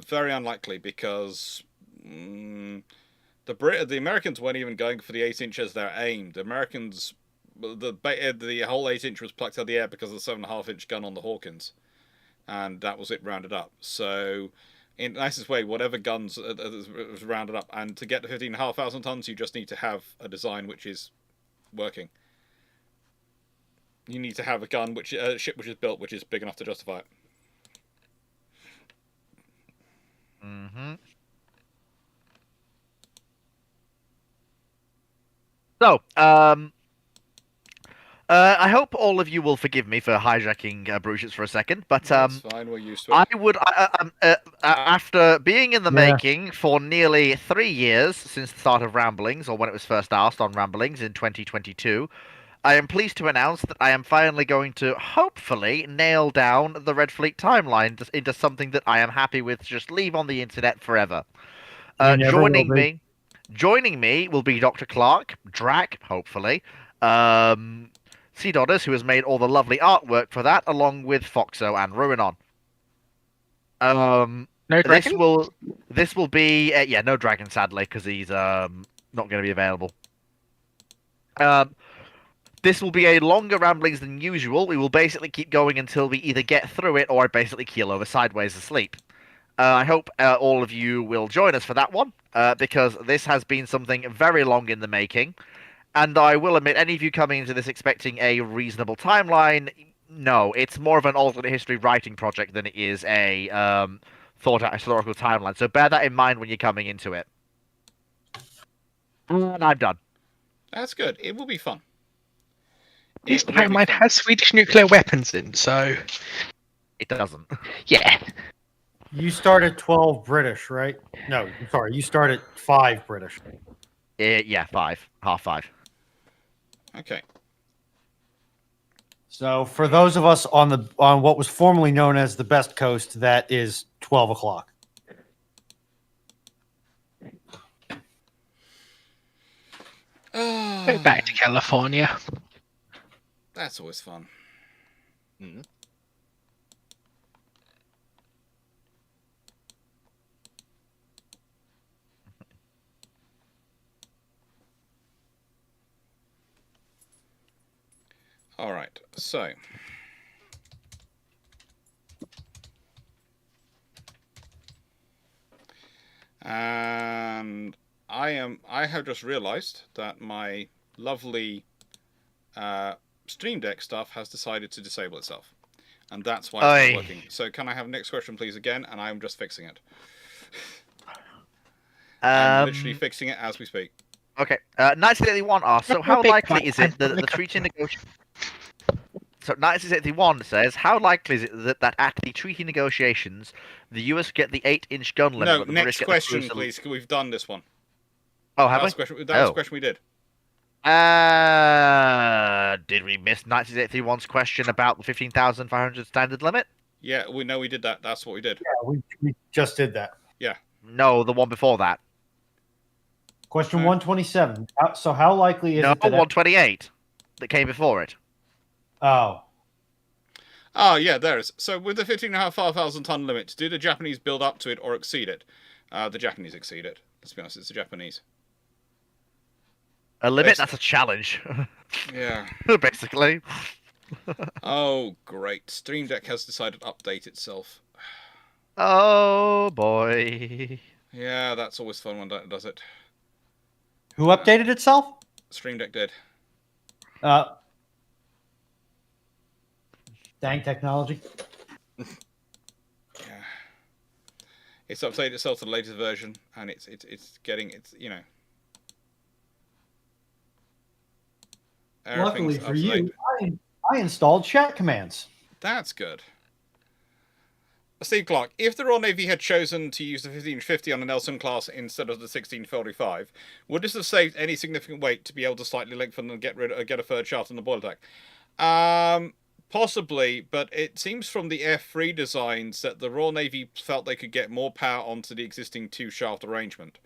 Very unlikely, because the Americans weren't even going for the 8-inch as their aim. The Americans, the whole 8-inch was plucked out of the air because of the 7.5-inch gun on the Hawkins, and that was it rounded up. So, in the nicest way, whatever guns was rounded up, and to get to 15,500 tons, you just need to have a design which is working. You need to have a ship which is built, which is big enough to justify it. Mm-hmm. So, I hope all of you will forgive me for hijacking Bruships for a second, but That's fine, we're used to it. I would, after being in the Yeah. making for nearly 3 years since the start of Ramblings, or when it was first asked on Ramblings in 2022, I am pleased to announce that I am finally going to hopefully nail down the Red Fleet timeline into something that I am happy with to just leave on the internet forever. You never Joining will be. Joining me will be Dr. Clarke, Drac, hopefully, Sea Dodders, who has made all the lovely artwork for that, along with Foxo and Ruinon. No This dragon? will be no dragon, sadly, because he's not going to be available. This will be a longer ramblings than usual. We will basically keep going until we either get through it or I basically keel over sideways asleep. I hope all of you will join us for that one, because this has been something very long in the making. And I will admit, any of you coming into this expecting a reasonable timeline, no, it's more of an alternate history writing project than it is a thought-out historical timeline. So bear that in mind when you're coming into it. And I'm done. That's good. It will be fun. This It will be timeline fun. has Swedish nuclear weapons in, so It doesn't. yeah. You start at 12 British, right? No, I'm sorry. You start at 5 British. Yeah, 5. Half 5. Okay. So for those of us on what was formerly known as the Best Coast, that is 12 o'clock. Go back to California. That's always fun. Mm. All right. So. And I have just realized that my lovely Stream Deck stuff has decided to disable itself. And that's why it's not working. So can I have next question, please, again? And I'm just fixing it. I'm literally fixing it as we speak. Okay. 1981 asks, so how likely is it that the treaty negotiation... So 1981 says, how likely is it that at the treaty negotiations, the US get the 8-inch gun limit? No, but the next British get the question, cruise please. We've done this one. Oh, have we? That was the question we did. Did we miss 1981's question about the 15,500 standard limit? Yeah, we did that. That's what we did. Yeah, we just did that. No, the one before that. Question Alright. 127. So how likely is No, it that 128 that came before it. Oh, Oh, yeah, there is. So with the 15,500 ton limit, do the Japanese build up to it or exceed it? The Japanese exceed it. Let's be honest, it's the Japanese. A limit, It's- that's a challenge. Yeah. Basically. Oh, great. Stream Deck has decided to update itself. Oh, boy. Yeah, that's always fun when that does it. who updated itself? Stream Deck did. Dang technology. Yeah. It's updated itself to the latest version, and it's getting Luckily everything's for up to you, date. I installed chat commands. That's good. Steve Clarke, if the Royal Navy had chosen to use the 1550 on the Nelson class instead of the 1645, would this have saved any significant weight to be able to slightly lengthen and get a third shaft on the boiler deck? Possibly, but it seems from the F3 designs that the Royal Navy felt they could get more power onto the existing two-shaft arrangement.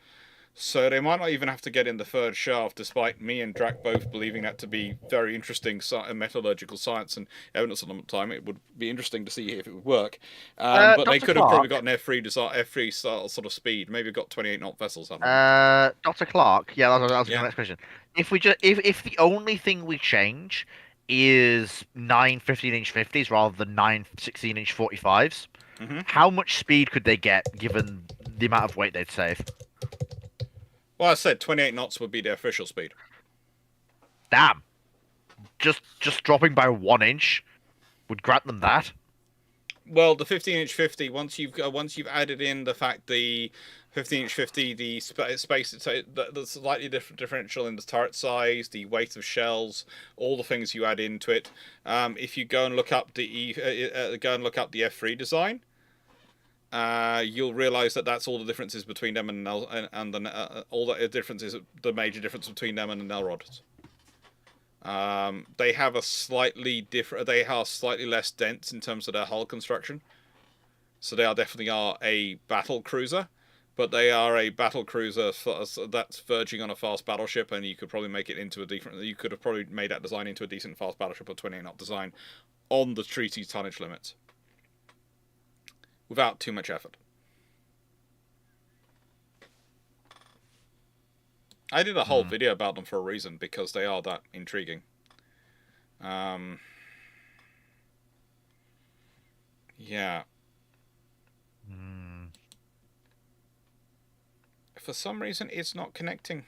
So they might not even have to get in the third shaft, despite me and Drac both believing that to be very interesting metallurgical science and evidence at the time. It would be interesting to see if it would work. But they Dr. could have probably Clarke? got an F3 style sort of speed. Maybe got 28 knot vessels. I don't know. Dr. Clarke, yeah, that was Yeah. my next question. If the only thing we change is 9 15-inch 50s rather than 9 16-inch 45s, Mhm. how much speed could they get given the amount of weight they'd save? Well, I said 28 knots would be the official speed. Damn. Just dropping by 1 inch would grant them that. Well, the 15-inch 50, once you've added in the fact the 15-inch 50, the space, the slightly different differential in the turret size, the weight of shells, all the things you add into it. If you go and look up the F3 design, you'll realize that that's all the differences between them and all the differences, the major difference between them and the Nelrods. They have a slightly different. They are slightly less dense in terms of their hull construction, so they definitely are a battle cruiser, but they are a battle cruiser that's verging on a fast battleship, and you could probably make it into a different. You could have probably made that design into a decent fast battleship or 28 knot design on the treaty tonnage limits without too much effort. I did a whole video about them for a reason, because they are that intriguing. Yeah. For some reason, it's not connecting.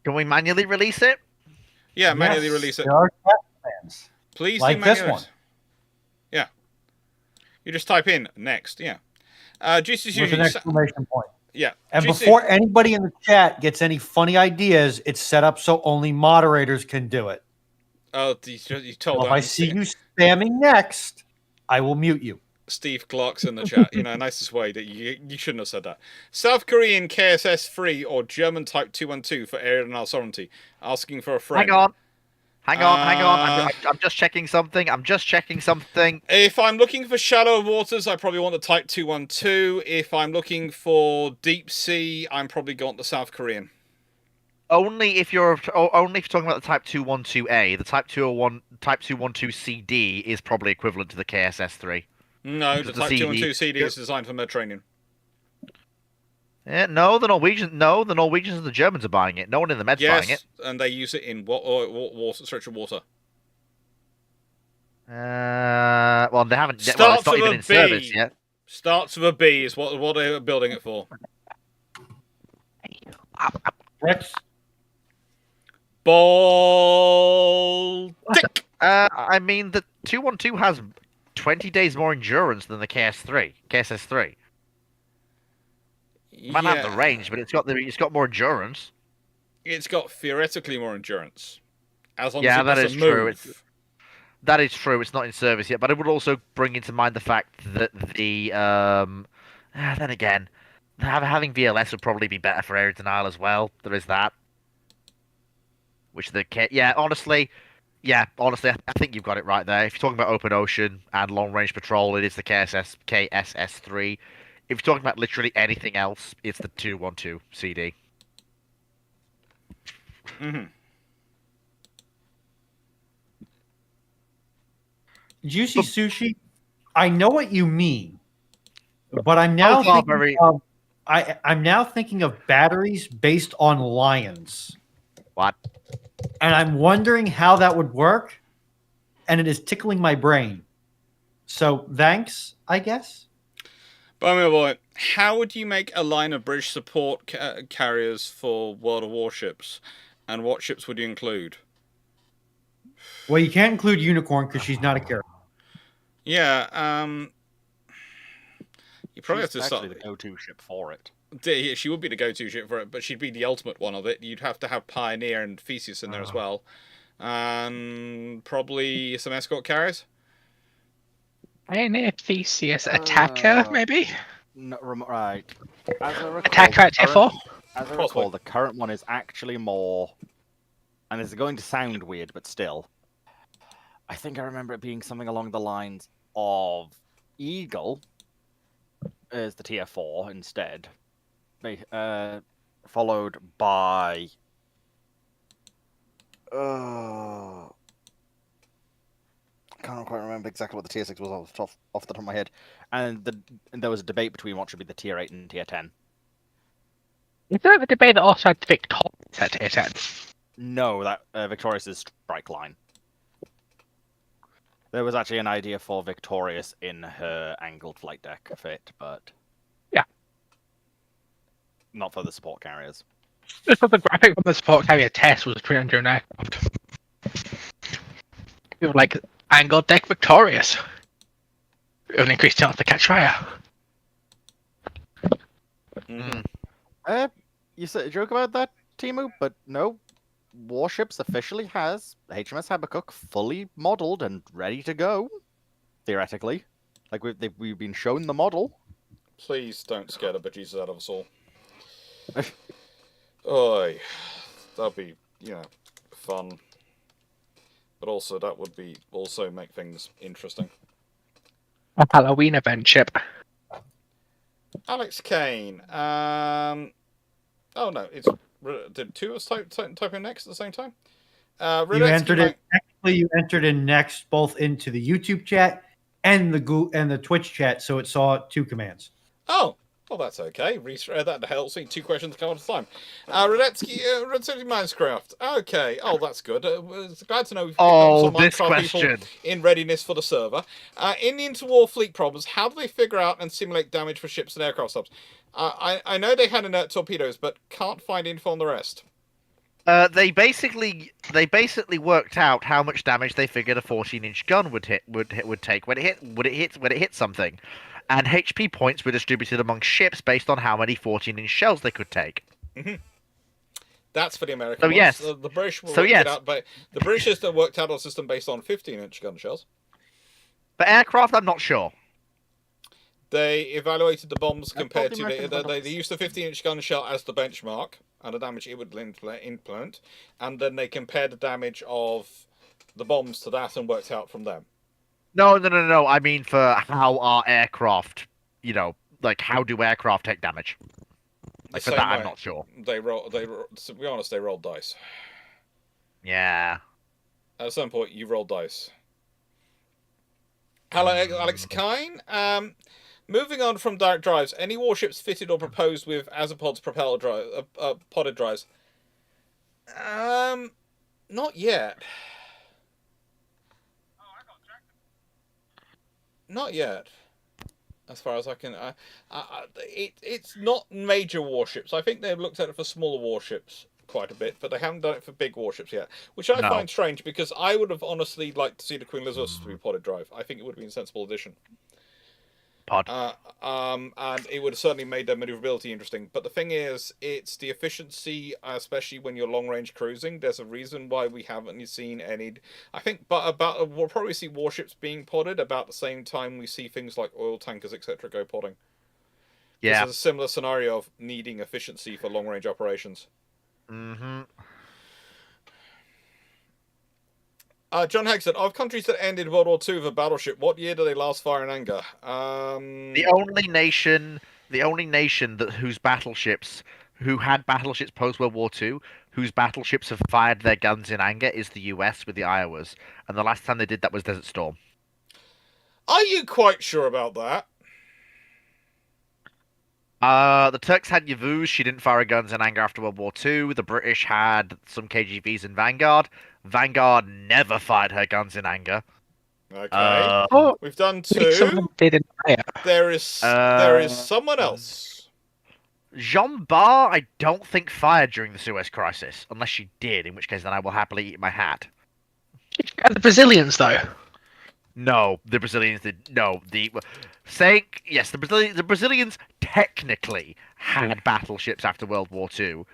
Can we manually release it? Yeah, manually Yes, release it. There are chat commands. Please like do this manually. one. Yeah. You just type in next. Yeah. Just as With an usual. exclamation point. Yeah. And just before anybody in the chat gets any funny ideas, it's set up so only moderators can do it. Oh, you told So if that. I see you spamming next, I will mute you. Steve Clarke's in the chat. Nicest way that you shouldn't have said that. South Korean KSS 3 or German Type 212 for aeronautical sovereignty. Asking for a friend. Hang on. I'm just checking something. If I'm looking for shallow waters, I probably want the Type 212. If I'm looking for deep sea, I'm probably going the South Korean. Only if you're talking about the Type 212A. The Type 212 CD is probably equivalent to the KSS 3. No, the The Type CD 212 CD is designed for Mediterranean. Yeah, no, the Norwegians and the Germans are buying it. No one in the Med's buying it. Yes, and they use it in stretch of water. Well, they haven't. Well, Starts it's not with even a in service B. yet. Starts with a B is what they're building it for. Rex, Baltic. I mean, the 212 has 20 days more endurance than the KSS 3. It might not have the range, but it's got more endurance. It's got theoretically more endurance. As long Yeah, as it that doesn't is true. move. That is true. It's not in service yet, but it would also bring into mind the fact that the then again, having VLS would probably be better for area denial as well. There is that. Honestly, I think you've got it right there. If you're talking about open ocean and long range patrol, it is the KSS 3. If you're talking about literally anything else, it's the 212 CD. Mm-hmm. Juicy Sushi, I know what you mean, but I'm now Both are thinking very- of I'm now thinking of batteries based on lions. What? And I'm wondering how that would work, and it is tickling my brain. So thanks, I guess. But boy, how would you make a line of British support carriers for World of Warships, and what ships would you include? Well, you can't include Unicorn because she's not a carrier. Yeah, you probably She's have to start. actually the go-to ship for it. Yeah, she would be the go-to ship for it, but she'd be the ultimate one of it. You'd have to have Pioneer and Theseus in there as well, and probably some escort carriers. Pioneer, Theseus, Attacker, maybe? No, right. As I recall, Attacker at Tier 4? As I Possibly. recall, the current one is actually more, and it's going to sound weird, but still, I think I remember it being something along the lines of Eagle as the Tier 4 instead, followed by can't quite remember exactly what the tier 6 was off the top of my head, and there was a debate between what should be the tier 8 and tier 10. Is there a debate that also had Victorious at Tier 10? No, that Victorious' strike line. There was actually an idea for Victorious in her angled flight deck fit, but yeah, not for the support carriers. Just for the graphic from the support carrier test was 300 aircraft. You were like angled deck Victorious. It would increase chance to catch fire. Mm-hmm. You said a joke about that, Timu, but no. Warships officially has HMS Habakkuk fully modeled and ready to go, theoretically. Like we've been shown the model. Please don't scare the bejesus out of us all. Oi, that'd be fun, but also that would be also make things interesting. A Halloween event ship. Alex Kane. Oh no, it's did two of us type in next at the same time? You entered it. Actually, you entered in next both into the YouTube chat and the Twitch chat, so it saw 2 commands. Oh, well, that's okay. That helps me. 2 questions come at a time. Radetzky, Red City Minecraft. Okay. Oh, that's good. Glad to know we've picked up some this Minecraft question. people in readiness for the server. In the interwar fleet problems, how do they figure out and simulate damage for ships and aircraft subs? I know they had inert torpedoes, but can't find info on the rest. They basically worked out how much damage they figured a 14-inch gun would take when it hit something, and HP points were distributed among ships based on how many 14-inch shells they could take. Mm-hmm. That's for the Americans. So yes, the British worked it out, but the British system worked out a system based on 15-inch gun shells. For aircraft, I'm not sure. They evaluated the bombs compared to they used the 15-inch gun shell as the benchmark and the damage it would implement, and then they compared the damage of the bombs to that and worked out from them. No. I mean for how our aircraft, like how do aircraft take damage? Like for that, I'm not sure. They to be honest, they rolled dice. Yeah. At some point, you rolled dice. Hello, Alex Kine. Moving on from direct drives, any warships fitted or proposed with Azapods propeller drive, podded drives? Not yet. Not yet. As far as I can, it's not major warships. I think they've looked at it for smaller warships quite a bit, but they haven't done it for big warships yet, which I find strange because I would have honestly liked to see the Queen Elizabeth to be podded drive. I think it would have been a sensible addition. Pod. And it would have certainly made their maneuverability interesting. But the thing is, it's the efficiency, especially when you're long-range cruising. There's a reason why we haven't seen any. I think, we'll probably see warships being podded about the same time we see things like oil tankers, etc., go podding. Yeah. There's a similar scenario of needing efficiency for long-range operations. Mm-hmm. John Hegg said, of countries that ended World War II with a battleship, what year do they last fire in anger? The only nation the only nation who had battleships post World War II, whose battleships have fired their guns in anger is the US with the Iowas, and the last time they did that was Desert Storm. Are you quite sure about that? The Turks had Yavuz. She didn't fire her guns in anger after World War II. The British had some KGVs in Vanguard. Vanguard never fired her guns in anger. Okay. Oh, We've done someone 2. did in Maya. There is someone else. Jean Bar, I don't think fired during the Suez Crisis, unless she did, in which case then I will happily eat my hat. The Brazilians, though. No, the Brazilians did. No, yes, the Brazilians technically had battleships after World War II,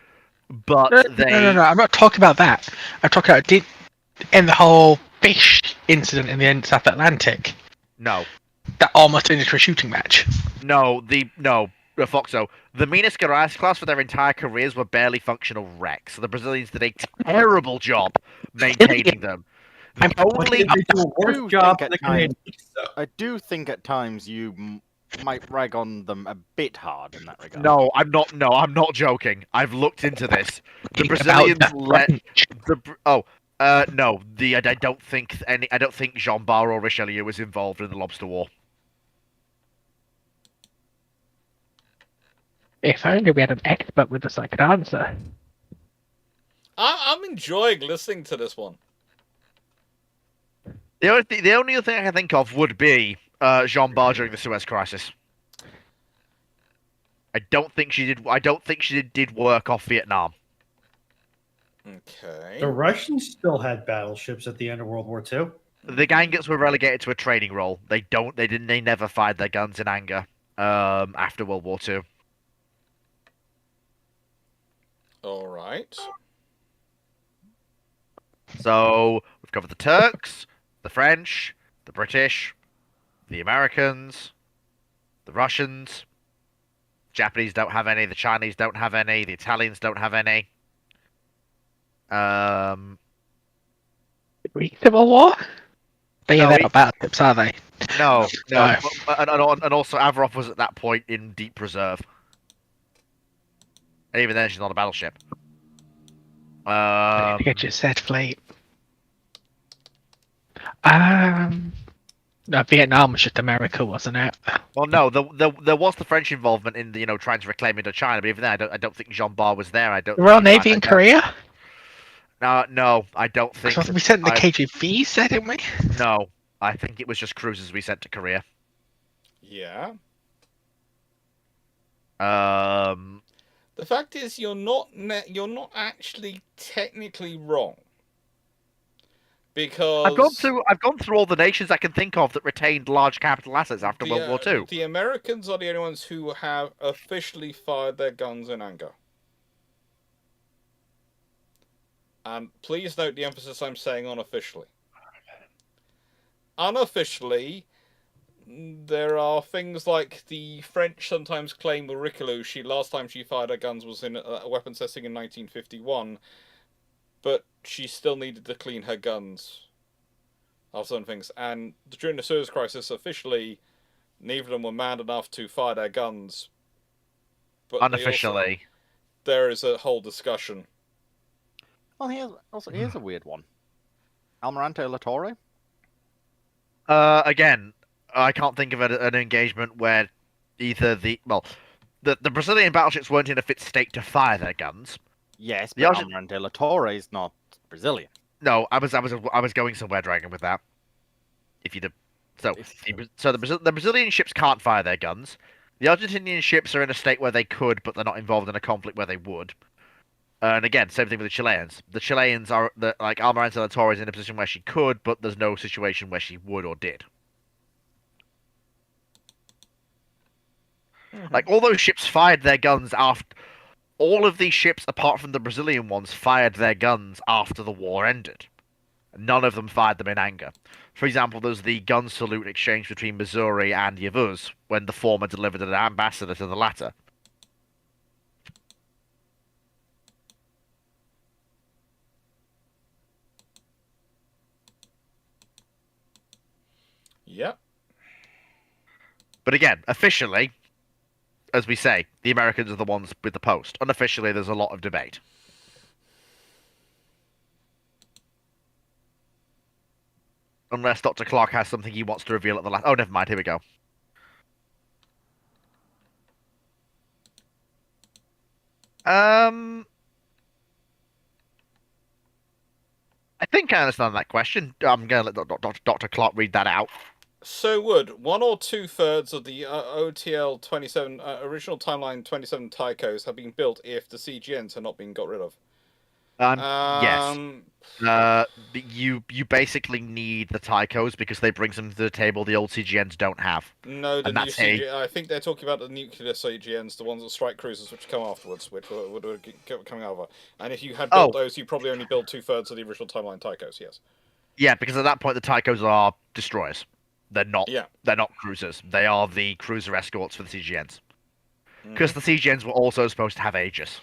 but No. I'm not talking about that. I'm talking about in the whole fish incident in the South Atlantic. No, That almost turned into a shooting match. Foxo. The Minas Gerais class for their entire careers were barely functional wrecks. So the Brazilians did a terrible job maintaining them. I'm Only They do a worse job than the Canadians. I do think at times you might rag on them a bit hard in that regard. No, I'm not. No, I'm not joking. I've looked into this. The About Brazilians the let French. no. I don't think Jean Bar or Richelieu was involved in the Lobster War. If only we had an expert with us I could answer. I'm enjoying listening to this one. The only other thing I can think of would be Jean Bar during the Suez Crisis. I don't think she did work off Vietnam. Okay. The Russians still had battleships at the end of World War II. The Ganguts were relegated to a training role. They never fired their guns in anger after World War II. All right. So we've covered the Turks, the French, the British, the Americans, the Russians. Japanese don't have any. The Chinese don't have any. The Italians don't have any. Greek Civil War? They're No, not battleships, are they? No. No. And also Avarov was at that point in deep reserve. And even then, she's not a battleship. I think I just said fleet. No, Vietnam was just America, wasn't it? Well, no, there was the French involvement in the trying to reclaim Indochina, but even then, I don't think Jean Bar was there. The Royal Navy in Korea? No, I don't think. Because we sent the KGB, didn't we? No, I think it was just cruisers we sent to Korea. Yeah. The fact is, you're not actually technically wrong. Because I've gone through all the nations I can think of that retained large capital assets after World War II. The Americans are the only ones who have officially fired their guns in anger. And please note the emphasis I'm saying unofficially. Unofficially, there are things like the French sometimes claim Richelieu, last time she fired her guns was in a weapons testing in 1951, but she still needed to clean her guns after some things. And during the Suez Crisis, officially, neither of them were mad enough to fire their guns. But unofficially, there is a whole discussion. Well, here's a weird one. Almirante Latorre? Again, I can't think of an engagement where either the Brazilian battleships weren't in a fit state to fire their guns. Yes, but Almirante Latorre is not Brazilian. No, I was going somewhere, Dragon, with that. If you'd so the Brazilian ships can't fire their guns. The Argentinian ships are in a state where they could, but they're not involved in a conflict where they would. And again, same thing with the Chileans. The Chileans are like Almirante Latorre is in a position where she could, but there's no situation where she would or did. Mm-hmm. Like all those ships fired their guns after. All of these ships, apart from the Brazilian ones, fired their guns after the war ended. None of them fired them in anger. For example, there's the gun salute exchange between Missouri and Yavuz, when the former delivered an ambassador to the latter. Yep. But again, officially, as we say, the Americans are the ones with the post. Unofficially, there's a lot of debate. Unless Dr. Clarke has something he wants to reveal at the last. Oh, never mind. Here we go. I think I understand that question. I'm going to let Dr. Clarke read that out. So would 1 or 2/3 of the OTL 27 original timeline 27 Tychos have been built if the CGNs had not been got rid of? Yes. You basically need the Tychos because they bring something to the table the old CGNs don't have. No, the And new that's CGN. I think they're talking about the nuclear CGNs, the ones that strike cruisers, which come afterwards, which would coming over. And if you had built those, you probably only built 2/3 of the original timeline Tychos. Yes. Yeah, because at that point the Tychos are destroyers. They're not. Yeah. They're not cruisers. They are the cruiser escorts for the CGNs. Because the CGNs were also supposed to have Aegis.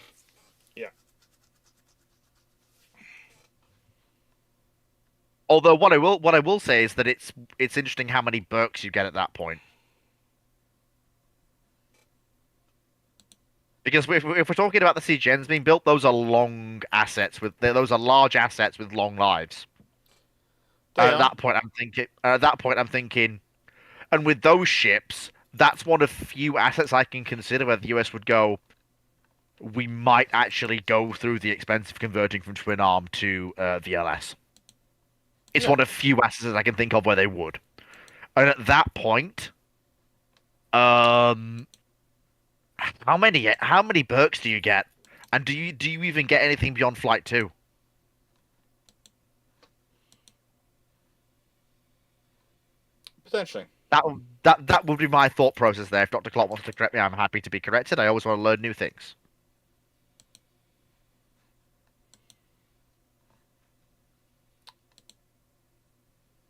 Yeah. Although what I will say is that it's interesting how many Burks you get at that point. Because if we're talking about the CGNs being built, those are long assets those are large assets with long lives. At that point, I'm thinking, and with those ships, that's one of few assets I can consider where the US would go. We might actually go through the expense of converting from twin arm to VLS. It's one of few assets I can think of where they would. And at that point, how many Burks do you get? And do you even get anything beyond Flight 2? Potentially. That would be my thought process there. If Dr. Clarke wants to correct me, I'm happy to be corrected. I always want to learn new things.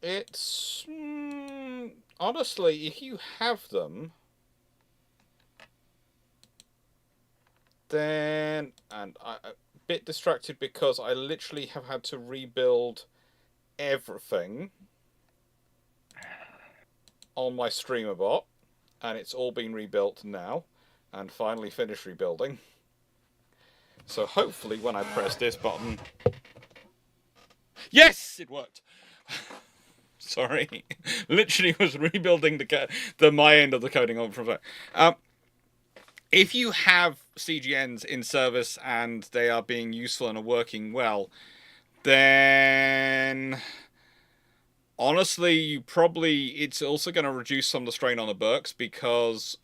It's honestly, if you have them, then I'm a bit distracted because I literally have had to rebuild everything on my streamer bot, and it's all been rebuilt now, and finally finished rebuilding. So hopefully, when I press this button, yes, it worked. Sorry, literally was rebuilding my end of the coding on from that. If you have CGNs in service and they are being useful and are working well, then honestly, it's also going to reduce some of the strain on the Burks because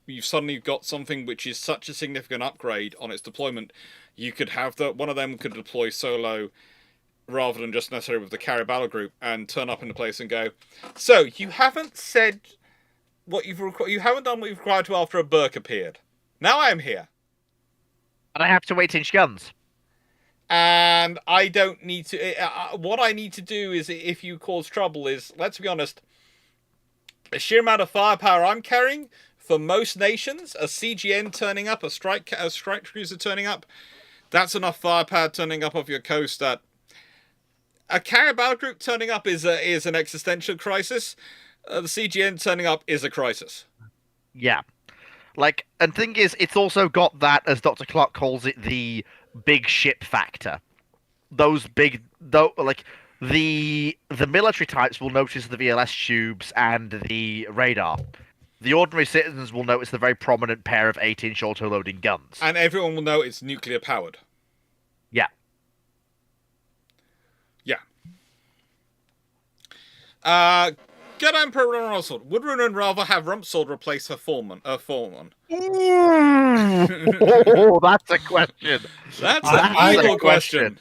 you've suddenly got something which is such a significant upgrade on its deployment. You could have one of them could deploy solo rather than just necessarily with the carrier battle group and turn up in the place and go, so you haven't said what you haven't done what you've required to after a Burke appeared. Now I am here. And I have to 8-inch guns. And I don't need to... what I need to do is, if you cause trouble, is, let's be honest, the sheer amount of firepower I'm carrying, for most nations, a CGN turning up, a strike cruiser turning up, that's enough firepower turning up off your coast that a carrier battle group turning up is an existential crisis. The CGN turning up is a crisis. Yeah. And thing is, it's also got that, as Dr. Clarke calls it, the big ship factor. The military types will notice the VLS tubes and the radar. The ordinary citizens will notice the very prominent pair of 8-inch auto-loading guns. And everyone will know it's nuclear powered. Yeah. Good Emperor Rumsword. Would Runan rather have Rumpsword replace her foreman? Oh, that's a question. That's an evil question.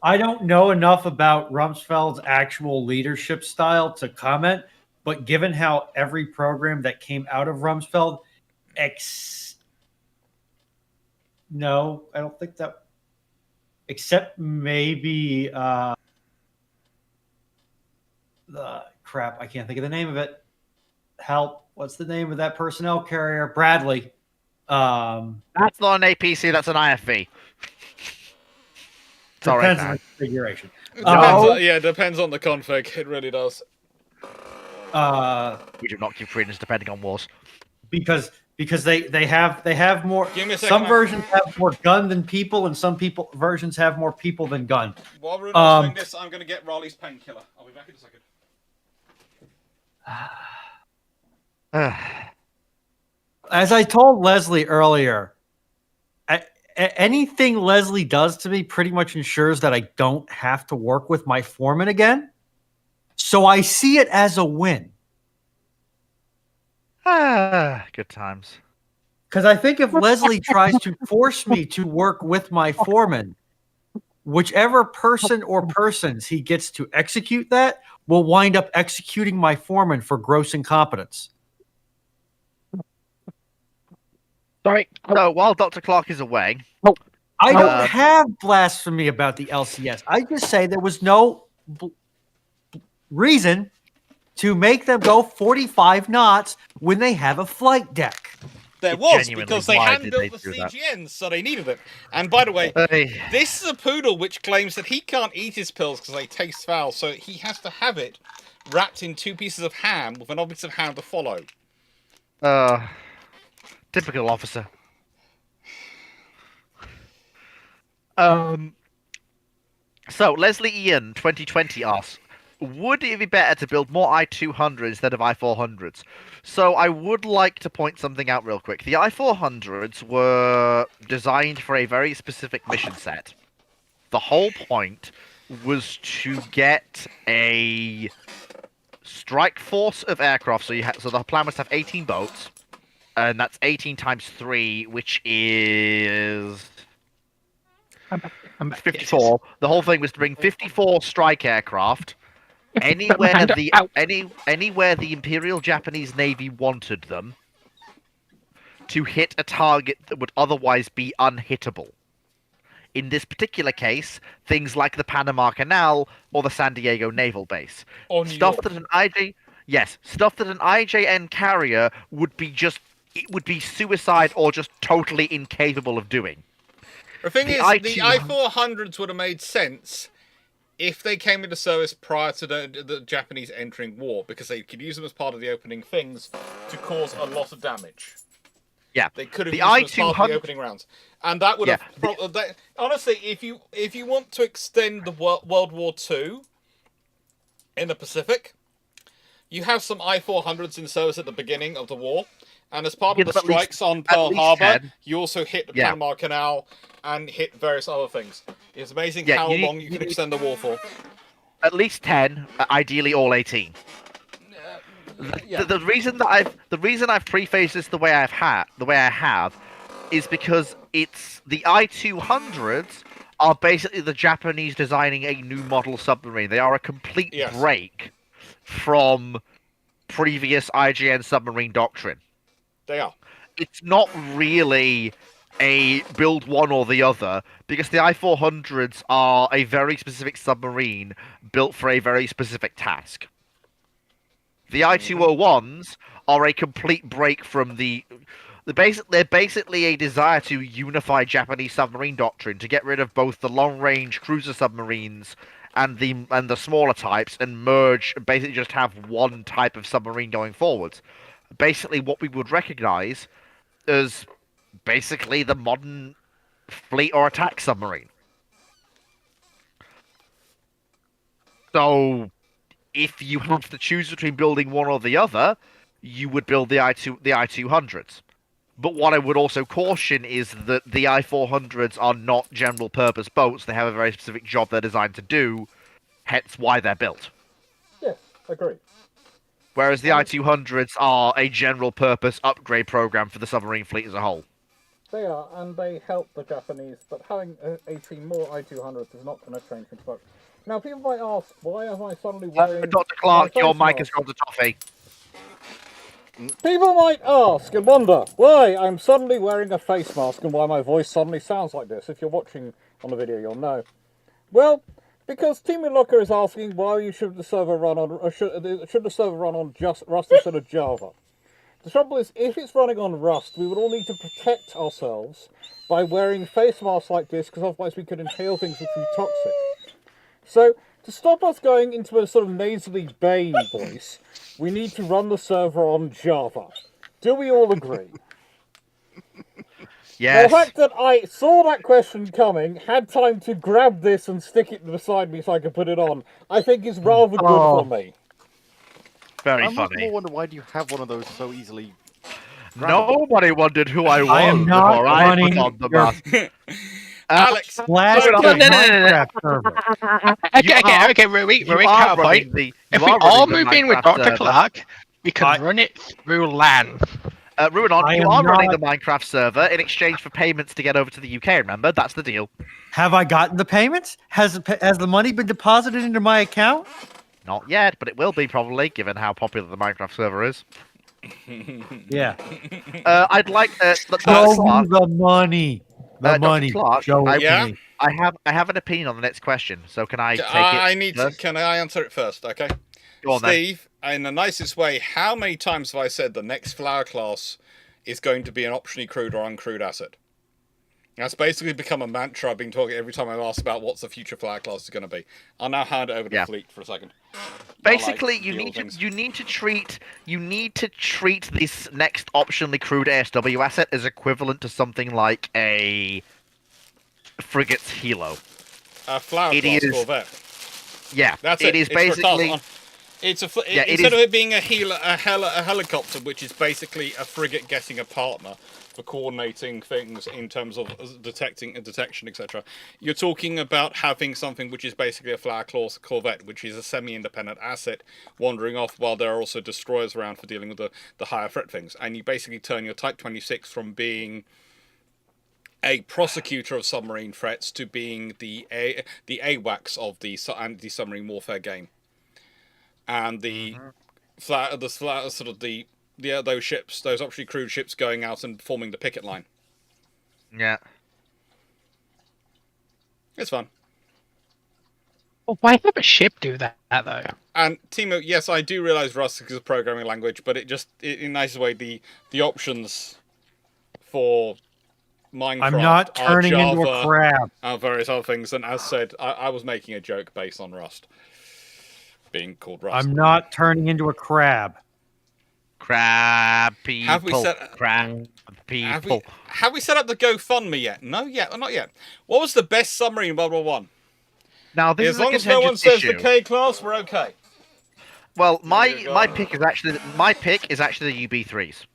I don't know enough about Rumsfeld's actual leadership style to comment, but given how every program that came out of Rumsfeld, no, I don't think that, except maybe crap, I can't think of the name of it. Help! What's the name of that personnel carrier? Bradley. That's not an APC. That's an IFV. Depends on the configuration. Depends on the config. It really does. We do not keep credence depending on wars. Because because they have more. Give me a second, Some Mike. versions have more gun than people, and some versions have more people than gun. While Runo's doing this, I'm going to get Raleigh's painkiller. I'll be back in a second. As I told Leslie earlier, anything Leslie does to me pretty much ensures that I don't have to work with my foreman again. So I see it as a win. Good times. Because I think if Leslie tries to force me to work with my foreman, whichever person or persons he gets to execute that will wind up executing my foreman for gross incompetence. Sorry. So while Dr. Clarke is away, I don't have blasphemy about the LCS. I just say there was no reason to make them go 45 knots when they have a flight deck. There was, Genuinely, because they why hadn't did built they the do that? CGNs, so they needed it. And by the way, this is a poodle which claims that he can't eat his pills because they taste foul, so he has to have it wrapped in 2 pieces of ham with an obvious of ham to follow. Typical officer. So Leslie Ian 2020 asks, would it be better to build more I-200s instead of I-400s? So I would like to point something out real quick. The I-400s were designed for a very specific mission set. The whole point was to get a strike force of aircraft. So the plan was to have 18 boats, and that's 18 times 3, which is 54. The whole thing was to bring 54 strike aircraft anywhere anywhere the Imperial Japanese Navy wanted them to hit a target that would otherwise be unhittable. In this particular case, things like the Panama Canal or the San Diego Naval Base. Stuff that an IJN carrier would be suicide or just totally incapable of doing. The thing is, the I-400s would have made sense if they came into service prior to the Japanese entering war, because they could use them as part of the opening things to cause a lot of damage. Yeah, they could have used them as part of the opening rounds, and that would have. Honestly, if you want to extend the World War II in the Pacific, you have some I-400s in service at the beginning of the war, and as part of the strikes on Pearl Harbor, you also hit the Panama Canal and hit various other things. It's amazing how long you can extend the war for. At least 10, ideally all 18. The reason I've prefaced this the way I have, is because it's the I-200s are basically the Japanese designing a new model submarine. They are a complete break from previous IJN submarine doctrine. They are. It's not really a build one or the other, because the I-400s are a very specific submarine built for a very specific task. The I-201s are a complete break from they're basically a desire to unify Japanese submarine doctrine to get rid of both the long-range cruiser submarines and the smaller types and merge, basically just have one type of submarine going forward. Basically what we would recognize as basically the modern fleet or attack submarine. So if you have to choose between building one or the other, you would build the I-200s. But what I would also caution is that the I-400s are not general purpose boats. They have a very specific job they're designed to do, hence why they're built. Yes, agree. Whereas the I-200s are a general purpose upgrade program for the submarine fleet as a whole. They are, and they help the Japanese, but having 18 more I-200s is not going to change things much. Now, people might ask, why am I suddenly wearing... Dr. Clarke, your mic has gone to toffee. People might ask and wonder why I'm suddenly wearing a face mask and why my voice suddenly sounds like this. If you're watching on the video, you'll know. Well, because Team Locker is asking why should the server run on just Rust instead of Java. The trouble is, if it's running on Rust, we would all need to protect ourselves by wearing face masks like this, because otherwise we could inhale things which would be toxic. So, to stop us going into a sort of nasally bay voice, we need to run the server on Java. Do we all agree? Yes. The fact that I saw that question coming, had time to grab this and stick it beside me so I could put it on, I think is rather good Oh. for me. Very I'm more funny. wonder, why do you have one of those so easily? Nobody wondered who I was I am not before I running put on the your mask. Alex, Slash moving to on. No. Minecraft server. Okay, Rui, You are counterpoint. running the. If You we are all running the move in with Minecraft Dr. server. Clarke, we can I- run it through LAN. Ruinon, I you am are running the not- Minecraft server in exchange for payments to get over to the UK. Remember, that's the deal. Have I gotten the payments? Has the money been deposited into my account? Not yet, but it will be probably, given how popular the Minecraft server is. Yeah. I'd like Dr. Show Clarke. me the money. The Dr. money. Clarke, Show it Yeah? to me. I have an opinion on the next question, so can I take I it? need to. first? Can I answer it first? Okay. Go on, then. Steve, in the nicest way, how many times have I said the next flower class is going to be an optionally crewed or uncrewed asset? That's basically become a mantra I've been talking every time I've asked about what's the future flower class is going to be. I'll now hand it over to Yeah. Fleet for a second. Basically, I you like need to treat this next optionally crewed ASW asset as equivalent to something like a frigate's helo. a flower it class is- Corvette. Yeah, That's it it. is It's for a basically. task on- It's a Yeah, it instead is- of it being a helicopter, which is basically a frigate getting a partner for coordinating things in terms of detection, etc. You're talking about having something which is basically a flower class Corvette, which is a semi-independent asset wandering off while there are also destroyers around for dealing with the higher threat things. And you basically turn your Type 26 from being a prosecutor of submarine threats to being the AWACS of the anti-submarine warfare game. And the those ships, those optionally crewed ships, going out and forming the picket line. Yeah. It's fun. Well, why have a ship do that though? And Timo, yes, I do realise Rust is a programming language, but in a nice way, the options for Minecraft I'm not turning are into a Java crab. and various other things. And as said, I was making a joke based on Rust being called Rust. I'm not turning into a crab. Crab people. Have we set- Crab people. Have we set up the GoFundMe yet? No, not yet. What was the best submarine in World War One? Now this As is a long as no one contentious says issue. the K class, we're okay. Well, my There you go. pick is actually the UB3s,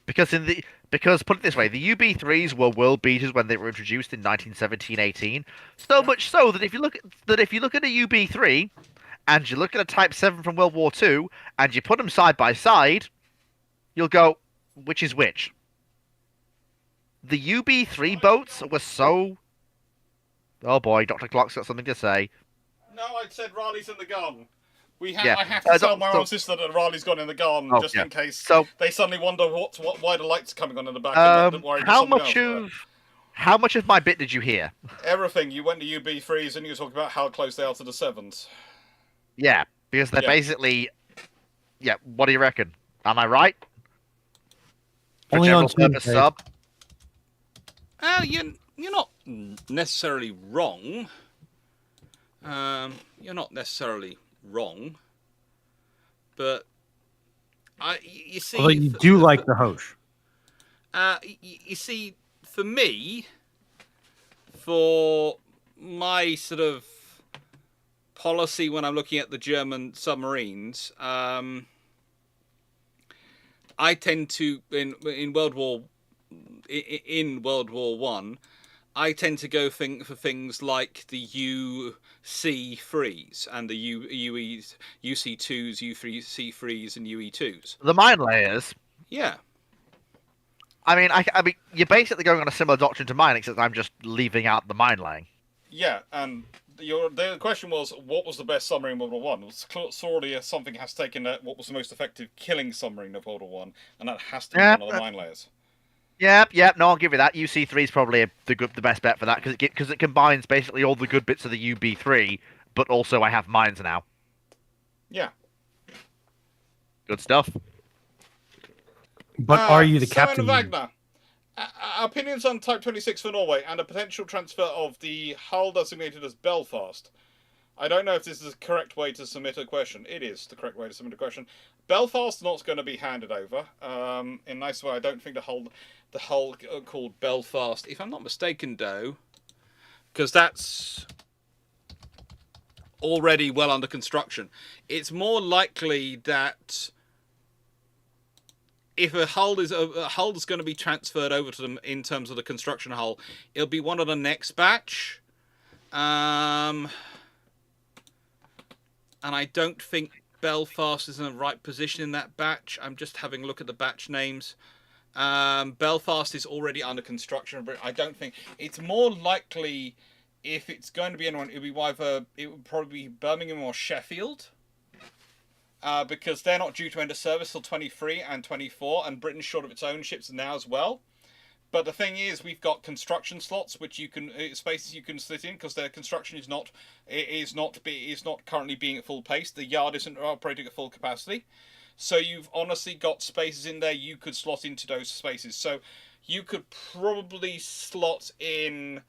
because put it this way, the UB3s were world beaters when they were introduced in 1917-18. So much so that if you look at a UB3 and you look at a Type 7 from World War II and you put them side by side, you'll go, which is which? The UB3 boats were so. Oh boy, Dr. Clarke's got something to say. No, I said Raleigh's in the garden. Yeah. I have to tell my so- own sister that Raleigh's gone in the garden Oh, just yeah. in case So, they suddenly wonder why the lights are coming on in the back. And don't worry, there's how much of my bit did you hear? everything. You went to UB3s and you were talking about how close they are to the 7s. Yeah, because they're Yeah. basically. Yeah, what do you reckon? Am I right? For Only general on Tuesday. purpose sub. Oh, you're not necessarily wrong. You're not necessarily wrong, but you see. Although you do like the Hosh. You see, for me, for my sort of policy when I'm looking at the German submarines, I tend to in World War One, I tend to go for things like the UC3s and the UC2s, UC3s, and UE2s. The mine layers. Yeah. I mean, you're basically going on a similar doctrine to mine, except I'm just leaving out the mine laying. Yeah, and the question was, what was the best submarine in World War One? Sorely something has taken what was the most effective killing submarine of World War One, and that has to be one of the mine layers. Yep. No, I'll give you that. UC3 is probably the best bet for that because it combines basically all the good bits of the UB3, but also I have mines now. Yeah. Good stuff. But are you the Simon captain? Wagner, opinions on Type 26 for Norway and a potential transfer of the hull designated as Belfast. I don't know if this is the correct way to submit a question. It is the correct way to submit a question. Belfast's not going to be handed over. In a nice way, I don't think the hull called Belfast, if I'm not mistaken, though, because that's already well under construction. It's more likely that if a hull is going to be transferred over to them in terms of the construction hull, it'll be one of the next batch. And I don't think Belfast is in the right position in that batch. I'm just having a look at the batch names. Belfast is already under construction, but I don't think it's more likely. If it's going to be anyone, it would probably be Birmingham or Sheffield, because they're not due to enter service till 23 and 24, and Britain's short of its own ships now as well. But the thing is, we've got construction slots which you can spaces you can sit in, because their construction is not currently being at full pace. The yard isn't operating at full capacity, so you've honestly got spaces in there you could slot into those spaces. So you could probably slot in.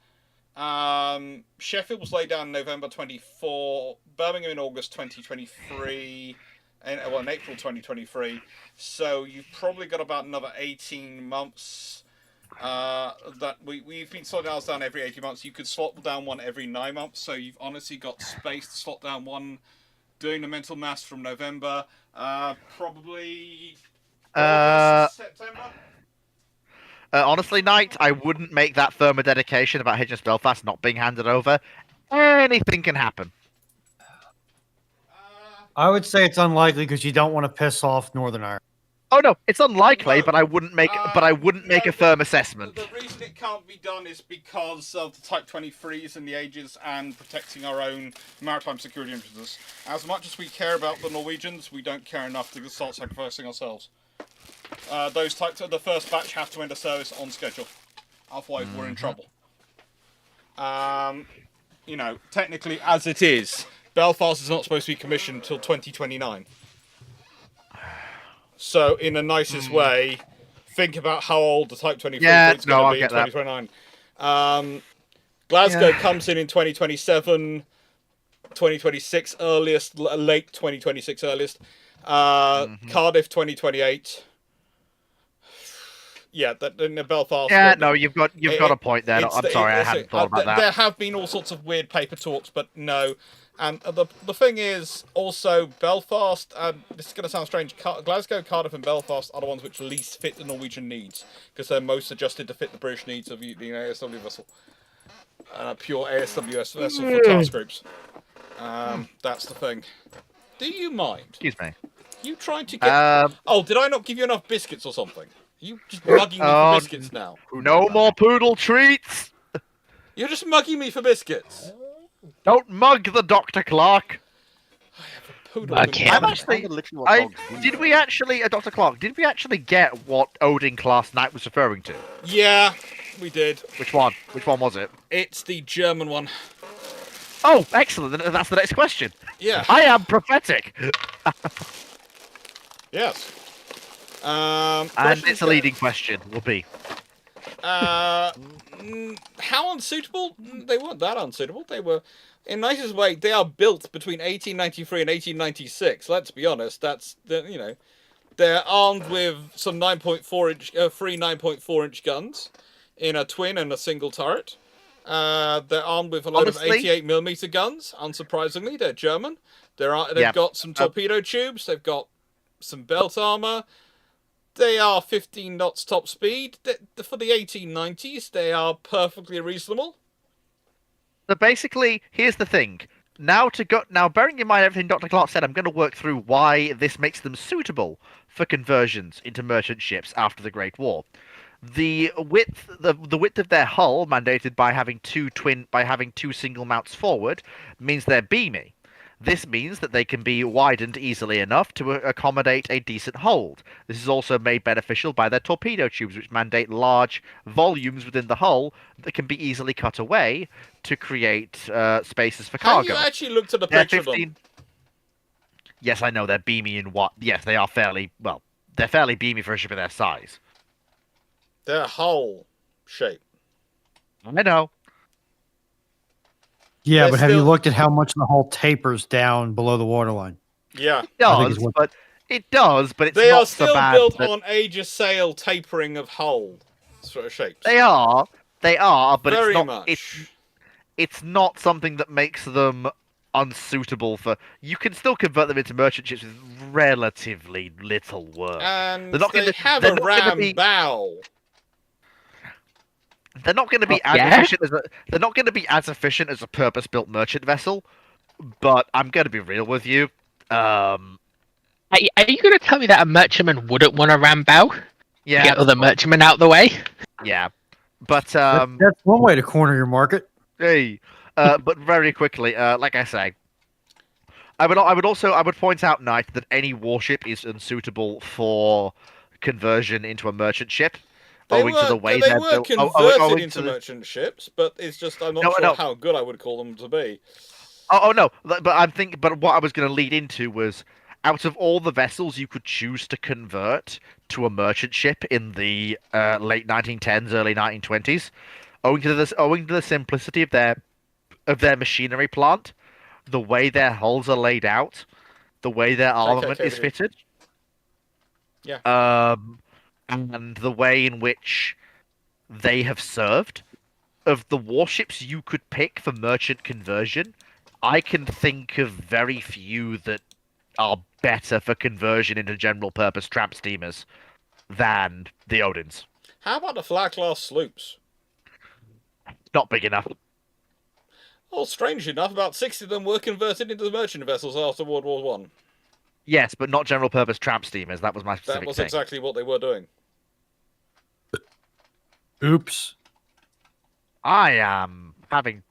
Sheffield was laid down in November 24, Birmingham in August 2023, and in April 2023. So you've probably got about another 18 months. That we've been slotting ours down every 18 months. You could slot down one every 9 months. So you've honestly got space to slot down one. Doing the mental maths from November, probably August, September. Honestly, Knight, I wouldn't make that firm a dedication about HMS Belfast not being handed over. Anything can happen. I would say it's unlikely because you don't want to piss off Northern Ireland. Oh no, it's unlikely, No. but I wouldn't make a firm assessment. The reason it can't be done is because of the Type 23s and the ages and protecting our own maritime security interests. As much as we care about the Norwegians, we don't care enough to start sacrificing ourselves. The first batch have to enter service on schedule. Otherwise, we're in trouble. Technically, as it is, Belfast is not supposed to be commissioned until 2029. So, in the nicest way, think about how old the Type 23 fleet's going to be in 2029. Glasgow comes in 2027, 2026 earliest, late 2026 earliest. Cardiff 2028. Yeah, in the Belfast. Yeah, no, you've got a point there. I'm sorry, I hadn't thought about that. There have been all sorts of weird paper talks, but no. And the thing is, also, Belfast, this is going to sound strange, Glasgow, Cardiff and Belfast are the ones which least fit the Norwegian needs, because they're most adjusted to fit the British needs of the ASW vessel. Pure ASWS vessel for task groups. That's the thing. Do you mind? Excuse me. You trying to get... did I not give you enough biscuits or something? You just mugging me for biscuits now. No more poodle treats! You're just mugging me for biscuits. Don't mug the Dr. Clarke. I have a poodle. Okay. I'm actually... Did we actually, Dr. Clarke, did we actually get what Odin class knight was referring to? Yeah, we did. Which one? Which one was it? It's the German one. Oh, excellent. That's the next question. Yeah. I am prophetic. Yes. And it's a leading question, will be. How unsuitable? They weren't that unsuitable. They were, in the nicest way, they are built between 1893 and 1896. Let's be honest. They're armed with some 9.4 inch, three 9.4 inch guns in a twin and a single turret. They're armed with a load of 88mm guns. Unsurprisingly, they're German. They've got some torpedo tubes. They've got some belt armor. They are 15 knots top speed. For the 1890s, they are perfectly reasonable. So basically, here's the thing. Now, bearing in mind everything Dr. Clarke said, I'm going to work through why this makes them suitable for conversions into merchant ships after the Great War. The width of their hull, mandated by having two single mounts forward, means they're beamy. This means that they can be widened easily enough to accommodate a decent hold. This is also made beneficial by their torpedo tubes, which mandate large volumes within the hull that can be easily cut away to create spaces for cargo. Have you actually looked at the picture of them? Yes, I know they're beamy in what? Yes, they are fairly beamy for a ship of their size. Their hull shape. I know. Yeah, They're but have you still- looked at how much the hull tapers down below the waterline? Yeah. It I think does, it's what- but it's They not are so still bad built that- on age of sail tapering of hull sort of shapes. They are, but Very it's not. much. It's not something that makes them unsuitable for. You can still convert them into merchant ships with relatively little work. And They're not they gonna- have they're a not gonna ram be- bow. They're not going to be as yeah? efficient as they're not going to be as efficient as a purpose-built merchant vessel. But I'm going to be real with you. Are you going to tell me that a merchantman wouldn't want a ram bow to Yeah, get other merchantmen out the way? yeah, but That's one way to corner your market. hey, but very quickly, like I say, I would point out, Knight, that any warship is unsuitable for conversion into a merchant ship, owing to the way they they're were built. converted owing into to the- merchant ships, but it's just I'm not No, sure no. how good I would call them to be. Oh no, but But what I was going to lead into was, out of all the vessels you could choose to convert to a merchant ship in the late 1910s, early 1920s, owing to the simplicity of their machinery plant, the way their hulls are laid out, the way their armament is KKK. fitted, Yeah. and the way in which they have served, of the warships you could pick for merchant conversion, I can think of very few that are better for conversion into general purpose tramp steamers than the Odins. How about the flag class sloops? Not big enough. Well, strangely enough, about 60 of them were converted into merchant vessels after World War One. Yes, but not general purpose tramp steamers. That was my That specific was thing. exactly what they were doing. Oops. I am having.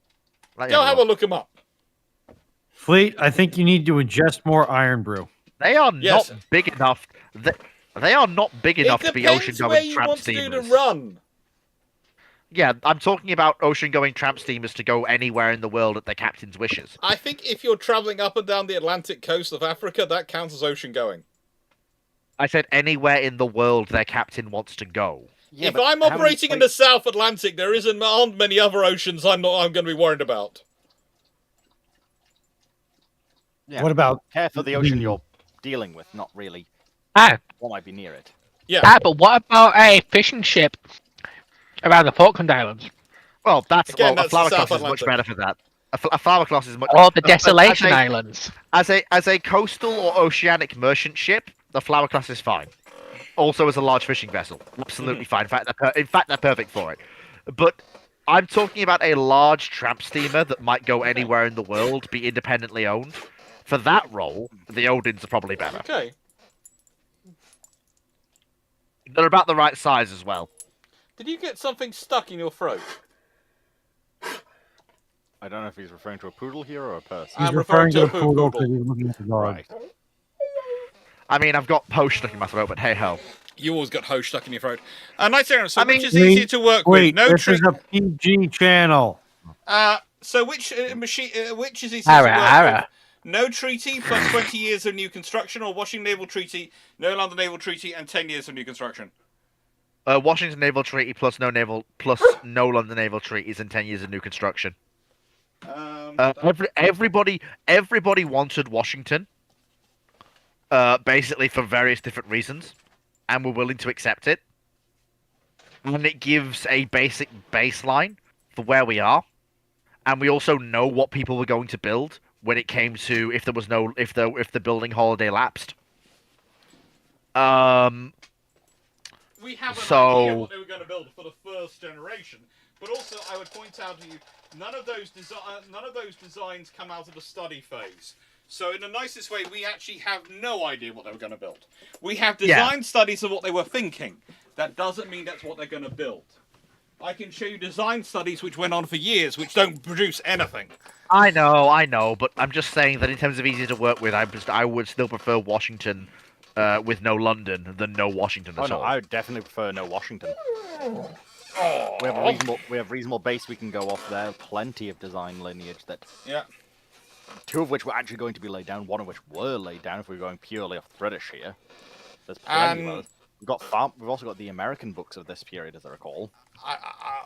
let me Go have a have a look. look them up. Fleet, I think you need to ingest more iron brew. They are Yes. not big enough. They are not big enough It to be depends ocean-going where you tramp want to do steamers. the run. Yeah, I'm talking about ocean-going tramp steamers to go anywhere in the world at their captain's wishes. I think if you're travelling up and down the Atlantic coast of Africa, that counts as ocean going. I said anywhere in the world their captain wants to go. Yeah, if but I'm how many operating in the South Atlantic, there aren't many other oceans I'm going to be worried about. Yeah, What about care for the ocean you're dealing with, not really Ah, what might be near it. Yeah. but what about a fishing ship around the Falkland Islands? Well, Again, a that's the flower South class is much Atlantic. better for that. A flower class is much. Or the as a- Desolation as a- Islands? As a coastal or oceanic merchant ship, the flower class is fine. Also, as a large fishing vessel, absolutely fine. In fact, they're perfect for it. But I'm talking about a large tramp steamer that might go anywhere in the world, be independently owned. For that role, the Odins are probably better. Okay. They're about the right size as well. Did you get something stuck in your throat? I don't know if he's referring to a poodle here or a person. he's I'm referring to a poo poodle poodle. because he's looking at the dog. Right. I mean, I've got post stuck in my throat, but hey ho. You always got Ho stuck in your throat. Nice Aaron, so I mean, which is easier to work with? No this trick. is a PG channel. So which which is easier to Ara, work ara. with? No treaty plus 20 years of new construction, or Washington Naval Treaty, no London Naval Treaty, and 10 years of new construction. Washington Naval Treaty plus no London Naval Treaties and 10 years of new construction. Everybody wanted Washington, basically for various different reasons, and were willing to accept it. And it gives a basic baseline for where we are, and we also know what people were going to build when it came to if the building holiday lapsed. We have an So- idea what they were going to build for the first generation, but also I would point out to you, none of those designs come out of the study phase. So in the nicest way, we actually have no idea what they were going to build. We have design studies of what they were thinking. That doesn't mean that's what they're going to build. I can show you design studies which went on for years, which don't produce anything. I know, but I'm just saying that in terms of easy to work with, I would still prefer Washington with no London than no Washington Oh at no, all. I would definitely prefer no Washington. We have a reasonable base we can go off there. Plenty of design lineage that Yeah. two of which were actually going to be laid down, one of which were laid down if we were going purely off British here. There's plenty of those. We've also got the American books of this period, as I recall. I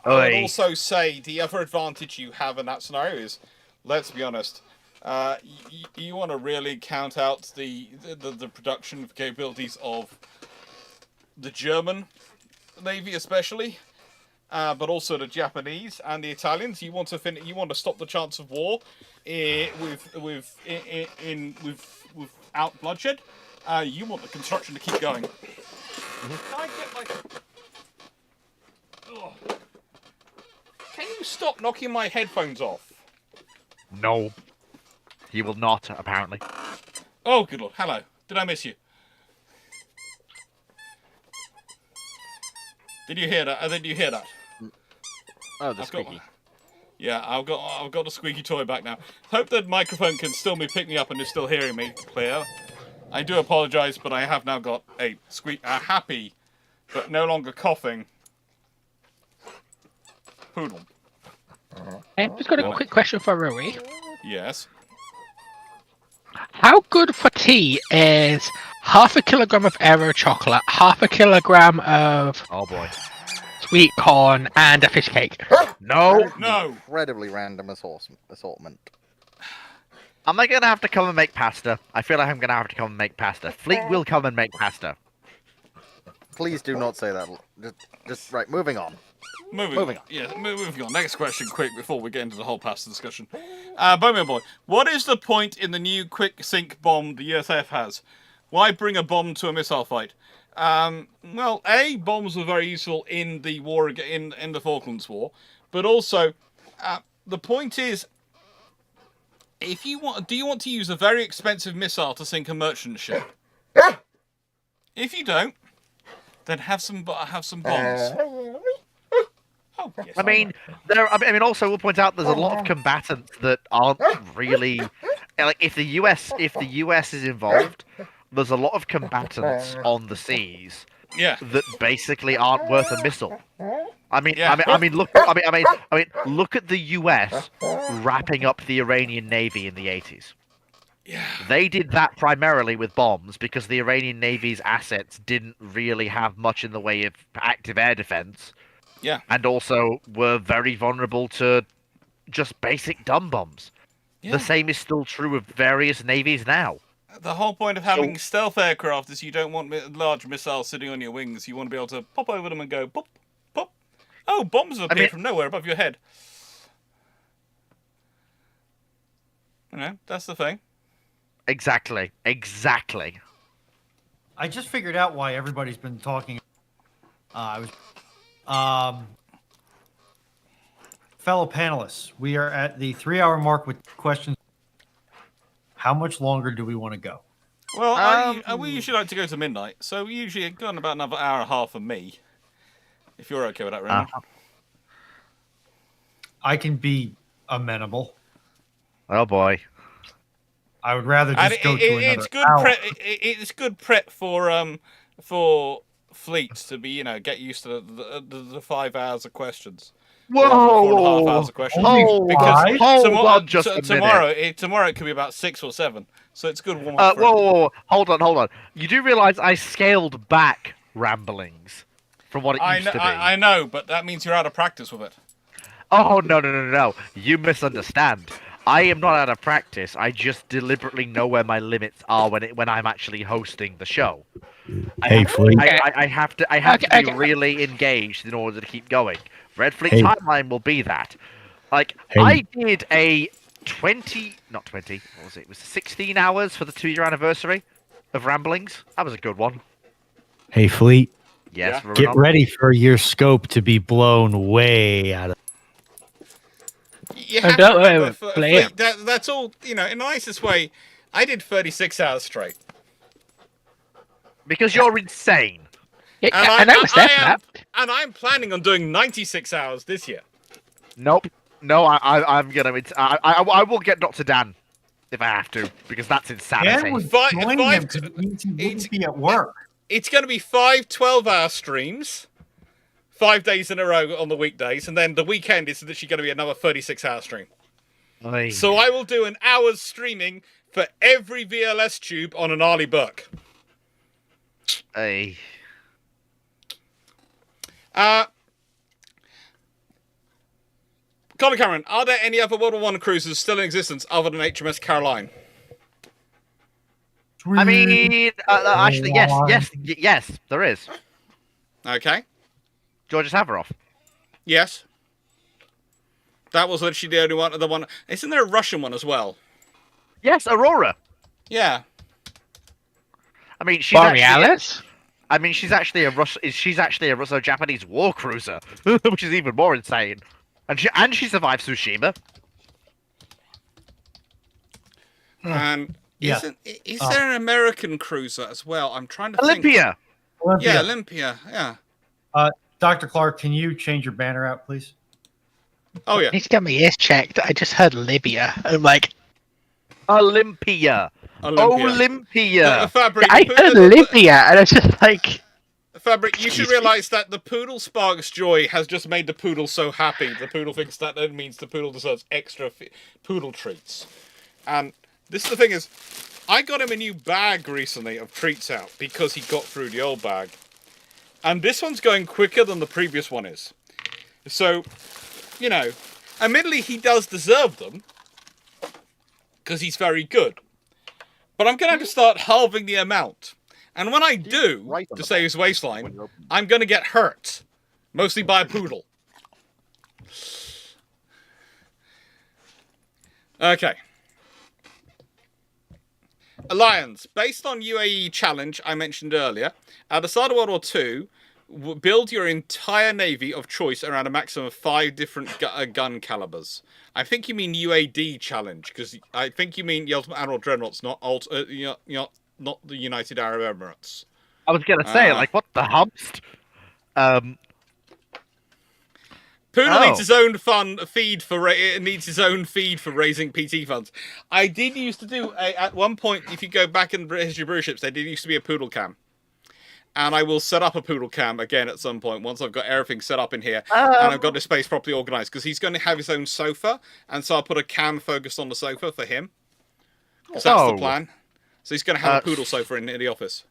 would Oi. also say the other advantage you have in that scenario is let's be honest. You want to really count out the production capabilities of the German Navy, especially, but also the Japanese and the Italians. You want to stop the chance of war, without bloodshed. You want the construction to keep going. Can I get my? Ugh. Can you stop knocking my headphones off? No. He will not, apparently. Oh, good lord. Hello. Did I miss you? Did you hear that? Did you hear that? Oh, the squeaky. I've got the squeaky toy back now. Hope the microphone can still be picking me up and is still hearing me clear. I do apologise, but I have now got a happy, but no longer coughing poodle. I've just got a quick question for Rui. Yes. How good for tea is half a kilogram of Aero chocolate, half a kilogram of Oh boy. sweet corn, and a fish cake? No. No. Incredibly random assortment. Am I gonna have to come and make pasta? I feel like I'm gonna have to come and make pasta. Fleet will come and make pasta. Please do not say that. Just right. Moving on. Moving Moving on. Yeah, moving on. Next question, quick, before we get into the whole pasta discussion. Bowman Boy, what is the point in the new quick sink bomb the USF has? Why bring a bomb to a missile fight? Well, A, bombs were very useful in the war in the Falklands War, but also the point is, do you want to use a very expensive missile to sink a merchant ship? If you don't, then have some bombs. Oh, yes, I mean, also we'll point out there's a lot of combatants that aren't really like if the US is involved, there's a lot of combatants on the seas that basically aren't worth a missile. Look at the US wrapping up the Iranian Navy in the 80s. Yeah. They did that primarily with bombs because the Iranian Navy's assets didn't really have much in the way of active air defense. Yeah. And also were very vulnerable to just basic dumb bombs. Yeah. The same is still true of various navies now. The whole point of having stealth aircraft is you don't want large missiles sitting on your wings. You want to be able to pop over them and go pop, pop. Oh, bombs have appeared from nowhere above your head. You know, that's the thing. Exactly. I just figured out why everybody's been talking. Fellow panelists, we are at the 3-hour mark with questions. How much longer do we want to go? Well, we usually like to go to midnight, so we usually got about another hour and a half for me. If you're okay with that, Raymond. I can be amenable. Oh boy. I would rather just go to another hour. It's good prep for fleets to be, get used to the 5 hours of questions. Whoa! 4.5 hours of questions. Because tomorrow it could be about 6 or 7. So it's good warm up. Whoa! Hold on. You do realise I scaled back ramblings from what it used to be. I know, but that means you're out of practice with it. Oh no! You misunderstand. I am not out of practice. I just deliberately know where my limits are when I'm actually hosting the show. Hey, Fleet. I have to be really engaged in order to keep going. Red Fleet Timeline will be that. I did a 20, not 20, what was it? It was 16 hours for the 2-year anniversary of Ramblings. That was a good one. Hey, Fleet. Yes, Yeah. Get ready for your scope to be blown way out of. You have to remember, Fleet, that's all, in the nicest way, I did 36 hours straight. Because you're insane. Yeah, And I'm planning on doing 96 hours this year. Nope. No, I'm gonna. I will get Dr. Dan if I have to, because that's insanity. Dan would join him because it means he wouldn't be at work. It's going to be 5 12-hour streams, 5 days in a row on the weekdays, and then the weekend is literally going to be another 36-hour stream. Aye. So I will do an hour's streaming for every VLS tube on an Arleigh Burke. Aye. Comment Simon Cameron, are there any other World War One cruisers still in existence other than HMS Caroline? I mean, actually, yes, there is. Okay. George Savarov. Yes. That was literally the only one. The one. Isn't there a Russian one as well? Yes, Aurora. Yeah. I mean, she's actually. Borealis? I mean, she's actually a Russo-Japanese war cruiser, which is even more insane. And she survived Tsushima. And Yeah. is there an American cruiser as well? I'm trying to think. Olympia. Yeah, Olympia. Yeah. Dr. Clarke, can you change your banner out, please? Oh yeah. I need to get my ears checked. I just heard Libya. I'm like, Olympia. The Fabric. I heard Libya, and I was just like, Fabric, you should Excuse me? realise that the poodle sparks joy has just made the poodle so happy. The poodle thinks that then means the poodle deserves extra poodle treats. And this is the thing is, I got him a new bag recently of treats out because he got through the old bag. And this one's going quicker than the previous one is. So, you know, admittedly he does deserve them because he's very good. But I'm going to have to start halving the amount. And when I do, Right on to the save his when waistline, you open I'm going to get hurt. Mostly by a poodle. Okay. Alliance. Based on UAE challenge I mentioned earlier, at the start of World War II, build your entire navy of choice around a maximum of 5 different gun calibers. I think you mean UAD challenge, because I think you mean the Ultimate Admiral Dreadnoughts, not the United Arab Emirates. I was gonna say, like, what the humps? Poodle Oh. needs his own feed for raising PT funds. I did used to do at one point. If you go back in the history of Bruships, there did used to be a poodle cam, and I will set up a poodle cam again at some point once I've got everything set up in here and I've got the space properly organised. Because he's going to have his own sofa, and so I'll put a cam focused on the sofa for him. Because that's the plan. So he's going to have a poodle sofa in the office.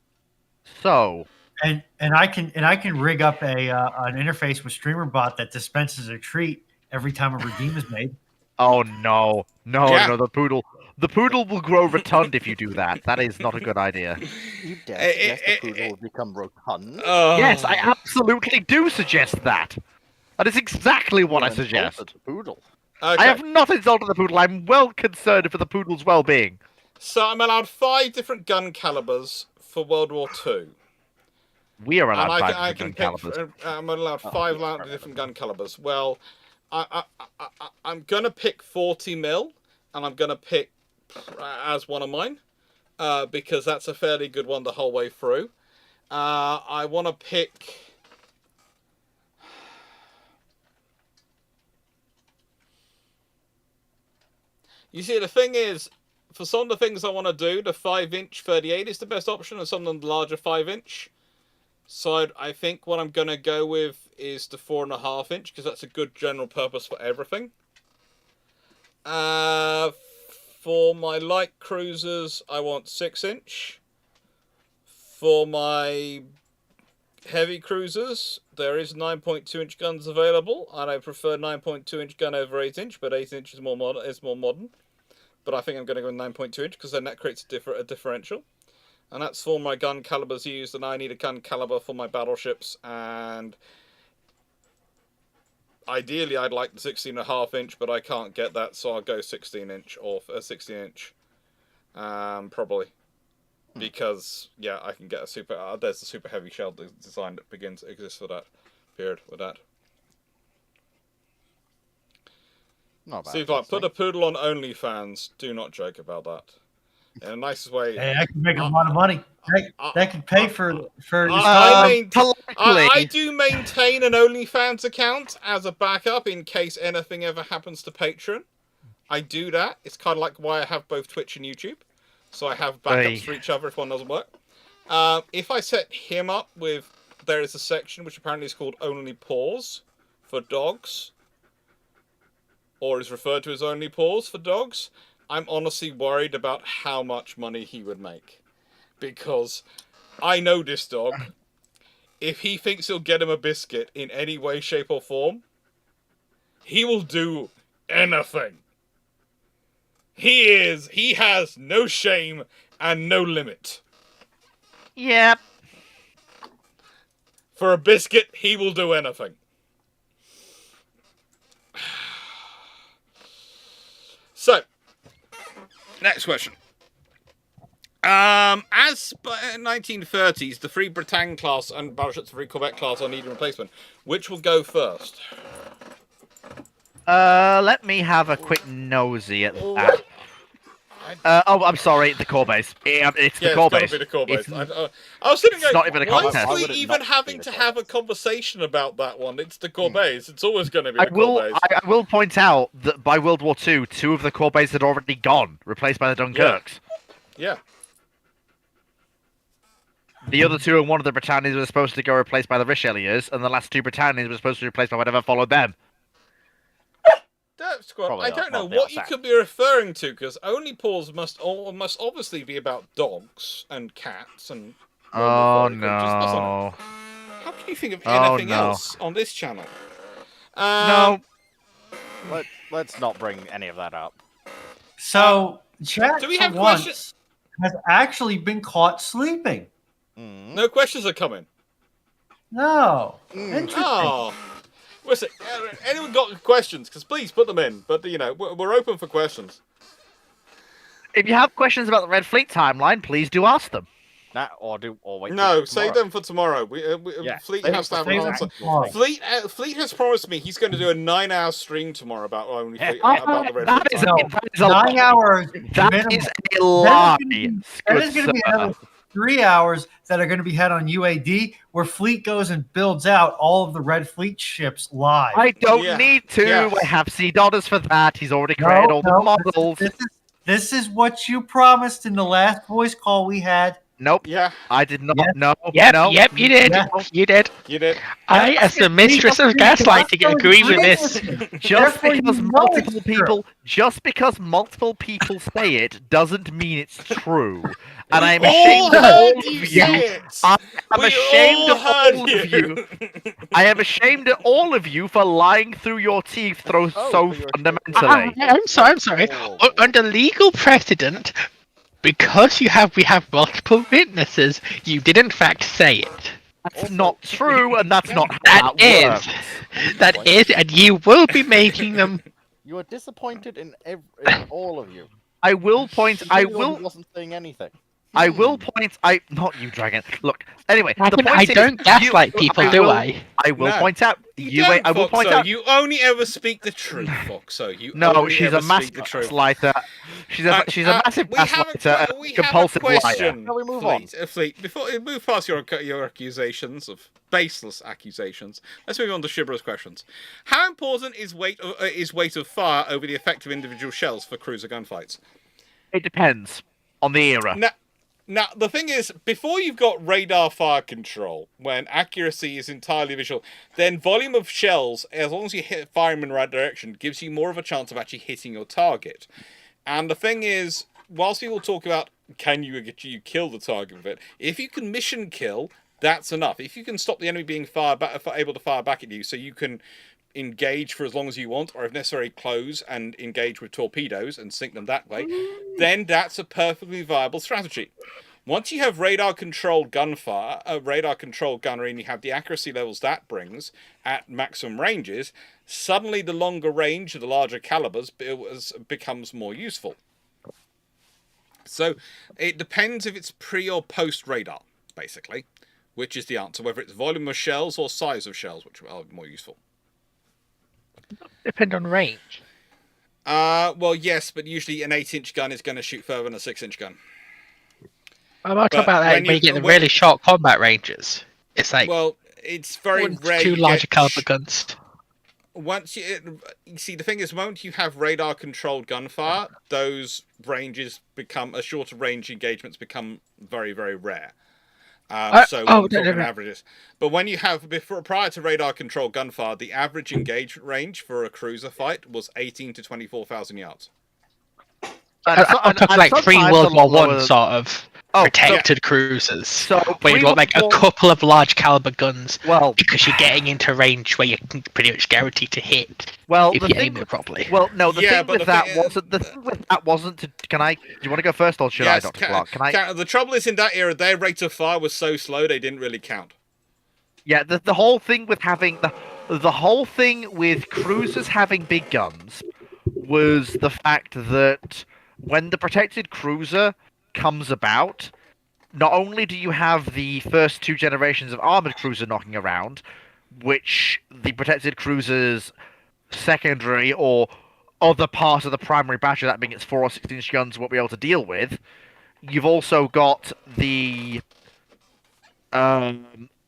So. And I can rig up an interface with StreamerBot that dispenses a treat every time a redeem is made. Oh no, Yeah. no! The poodle will grow rotund if you do that. That is not a good idea. You dare suggest the poodle will become rotund? Yes, I absolutely do suggest that. That is exactly what I You suggest. insulted the poodle. Okay. I have not insulted the poodle. I'm well concerned for the poodle's well-being. So I'm allowed 5 different gun calibers for World War II. We are allowed And 5 different gun calibers. I'm allowed 5 different gun calibers. Well, I'm going to pick 40 mil, and I'm going to pick as one of mine, because that's a fairly good one the whole way through. I want to pick... You see, the thing is, for some of the things I want to do, the 5-inch 38 is the best option, and some of the larger 5-inch. So I think what I'm going to go with is the 4.5-inch, because that's a good general purpose for everything. For my light cruisers, I want 6-inch. For my heavy cruisers, there is 9.2-inch guns available, and I prefer 9.2-inch gun over 8-inch, but 8-inch is more modern. But I think I'm going to go with 9.2-inch, because then that creates a differential. And that's for my gun calibers used, and I need a gun caliber for my battleships, and ideally I'd like the 16.5-inch, but I can't get that, so I'll go 16-inch or 16-inch, probably, because yeah, I can get a super. There's a super heavy shell design that exists for that period with that. Not bad. Steve, like, put a poodle on OnlyFans. Do not joke about that. In the nicest way. Hey, I can make a lot of money. That can pay for. I do maintain an OnlyFans account as a backup in case anything ever happens to Patreon. I do that. It's kind of like why I have both Twitch and YouTube. So I have backups for each other if one doesn't work. If I set him up with... There is a section which apparently is called Only Paws for dogs. Or is referred to as Only Paws for dogs. I'm honestly worried about how much money he would make. Because I know this dog. If he thinks he'll get him a biscuit in any way, shape, or form, he will do anything. He has no shame and no limit. Yep. For a biscuit, he will do anything. So, next question. As in 1930s, the Free Bretagne class and Battleships Free Corvette class are needing replacement. Which will go first? Let me have a quick nosy at that. I'm sorry, the core base. It's the core base. It's gotta be the core base. It's- I was sitting it's going, not even a why contest. are Why we would it even not having be to the have a conversation about that one? It's the core base. It's always going to be the core base. I will point out that by World War II, 2 of the core bases had already gone, replaced by the Dunkirks. Yeah. The other 2 and 1 of the Britannias were supposed to go replaced by the Richelieurs, and the last 2 Britannias were supposed to be replaced by whatever followed them. Squad, Probably I don't know they are what you could be referring to, because only pause must obviously be about dogs and cats and... Oh normal furry creatures, doesn't it? no. How can you think of Oh, anything no. else on this channel? No. Let's not bring any of that up. So, chat do we for have once questions? has actually been caught sleeping. No questions are coming. No. Interesting. Oh. Listen, anyone got questions? Because please put them in. But, you know, we're open for questions. If you have questions about the Red Fleet timeline, please do ask them. Nah, or wait. No, till save tomorrow. them for tomorrow. Yeah, Fleet save has to them have for an save them answer. for tomorrow. Fleet has promised me he's going to do a 9-hour stream tomorrow about only Fleet, Oh, about the Red that Fleet is timeline. that is a 9 lie. hours. That minimum. is a lie. That is going to be Good another 3 hours that are going to be had on UAD, where Fleet goes and builds out all of the Red Fleet ships live. I don't Yeah, need to. yes. I have C dollars for that. He's already created all the models. This is what you promised in the last voice call we had. Nope. Yeah, I did not. Yeah. No. Yep, No. yep, you did. Yeah. You did. you did. I, as the mistress of gaslighting, agree with this. Just Therefore, because you know multiple it's true. people, just because multiple people say it, doesn't mean it's true. And I'm ashamed of all of you. I'm ashamed of all of you. I am ashamed of all of you for lying through your teeth so Oh, you're- fundamentally. I'm sorry. Under legal precedent, because we have multiple witnesses, you did in fact say it. That's not true, and that's not how That that is. works. That is, and you will be making them. You are disappointed in all of you. I will point. I You're the one will. who wasn't saying anything. I will point. Not you, Dragon. Look. Anyway, the point I is, don't gaslight people, do I? I will No. point out. Don't, I will point Foxo. out. You only ever speak the truth, Foxo. You No, only she's ever a massive speak the truth. gaslighter. She's a massive we have gaslighter, we a have compulsive a question, Shall we move Fleet, Fleet, before we move past your accusations of baseless accusations, let's move on to Shibra's questions. How important is weight of fire over the effect of individual shells for cruiser gunfights? It depends on the era. Now, the thing is, before you've got radar fire control, when accuracy is entirely visual, then volume of shells, as long as you fire them in the right direction, gives you more of a chance of actually hitting your target. And the thing is, whilst people talk about, can you kill the target with it, if you can mission kill, that's enough. If you can stop the enemy being able to fire back at you, so you can engage for as long as you want, or if necessary close and engage with torpedoes and sink them that way, then that's a perfectly viable strategy. Once you have radar controlled gunfire, radar controlled gunnery, and you have the accuracy levels that brings at maximum ranges, suddenly the longer range of the larger calibers becomes more useful. So it depends if it's pre or post radar, basically, which is the answer, whether it's volume of shells or size of shells, which are more useful. Depend on range. Well, yes, but usually an 8-inch gun is going to shoot further than a 6-inch gun. I'm not talking But about that when when you you- get the really short combat ranges. It's like Well, it's very rare. two you larger get caliber guns. Once you see, the thing is, once you have radar controlled gunfire, those ranges become shorter range engagements become very, very rare. So we're talking averages. But when you have prior to radar controlled gunfire, the average engagement range for a cruiser fight was 18 to 24,000 yards. I'm talking like pre World War One sort of. protected cruisers. So Where you'd want like a pre-war- couple of large caliber guns Well, because you're getting into range where you can pretty much guarantee to hit well, if the you thing. aim it properly. Well, no, the Yeah, thing but with the that thing- wasn't. The thing with that wasn't to. Can I? Do you want to go first, or should I, Yes, Dr. Clarke? Can I? The trouble is, in that era, their rate of fire was so slow they didn't really count. Yeah, the whole thing with having the whole thing with cruisers having big guns was the fact that when the protected cruiser comes about, not only do you have the first two generations of armored cruiser knocking around, which the protected cruiser's secondary or other part of the primary battery, that being its 4 or 6-inch guns, won't be able to deal with. You've also got the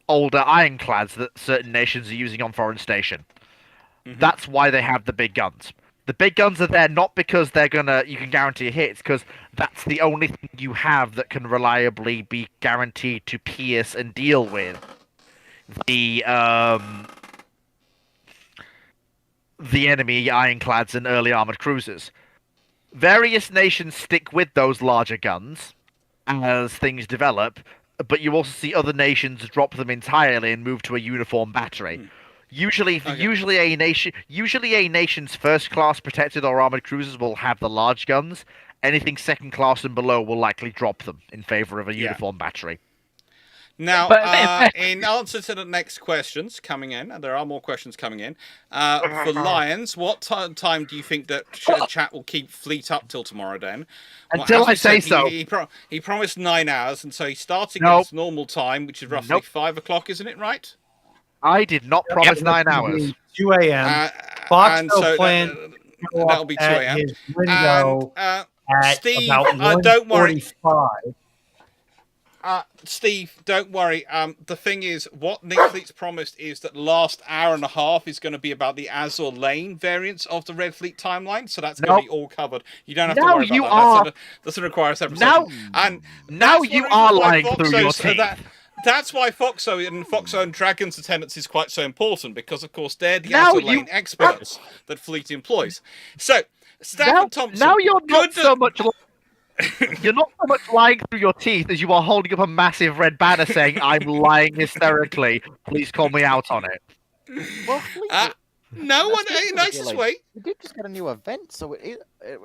older ironclads that certain nations are using on foreign station. Mhm. That's why they have the big guns. The big guns are there not because you can guarantee a hit, it's because that's the only thing you have that can reliably be guaranteed to pierce and deal with the enemy ironclads and early armored cruisers. Various nations stick with those larger guns as things develop, but you also see other nations drop them entirely and move to a uniform battery. Usually a nation's first class protected or armored cruisers will have the large guns. Anything second class and below will likely drop them in favor of a uniform battery. Now, But- in answer to the next questions coming in, and there are more questions coming in, for Lions, what time do you think that chat will keep Fleet up till tomorrow then? Until as I we say said, so. He promised 9 hours, and so he's starting Nope. at his normal time, which is roughly Nope. 5 o'clock, isn't it, right? I did not promise 9 hours. 2 a.m. And Foxo so planned that'll be 2 at a.m. his window And, at Steve, about don't worry. 1:45. Steve, don't worry. The thing is, what Nick Fleet's promised is that the last hour and a half is going to be about the Azure Lane variants of the Red Fleet timeline, so that's going to be all covered. You don't have to Now worry you about that. are- That doesn't require a separate Now- session. And now that's you one reason are why lying through your Foxo's- teeth. That's why Foxo and Dragon's attendance is quite so important, because, of course, they're the Now Azure you- Lane experts that Fleet employs. So, Stafford Thompson. Now you're not good so much. You're not so much lying through your teeth as you are holding up a massive red banner saying, "I'm lying hysterically. Please call me out on it." Well, Fleet, No one, speaking of nicest like, way. we did just get a new event, so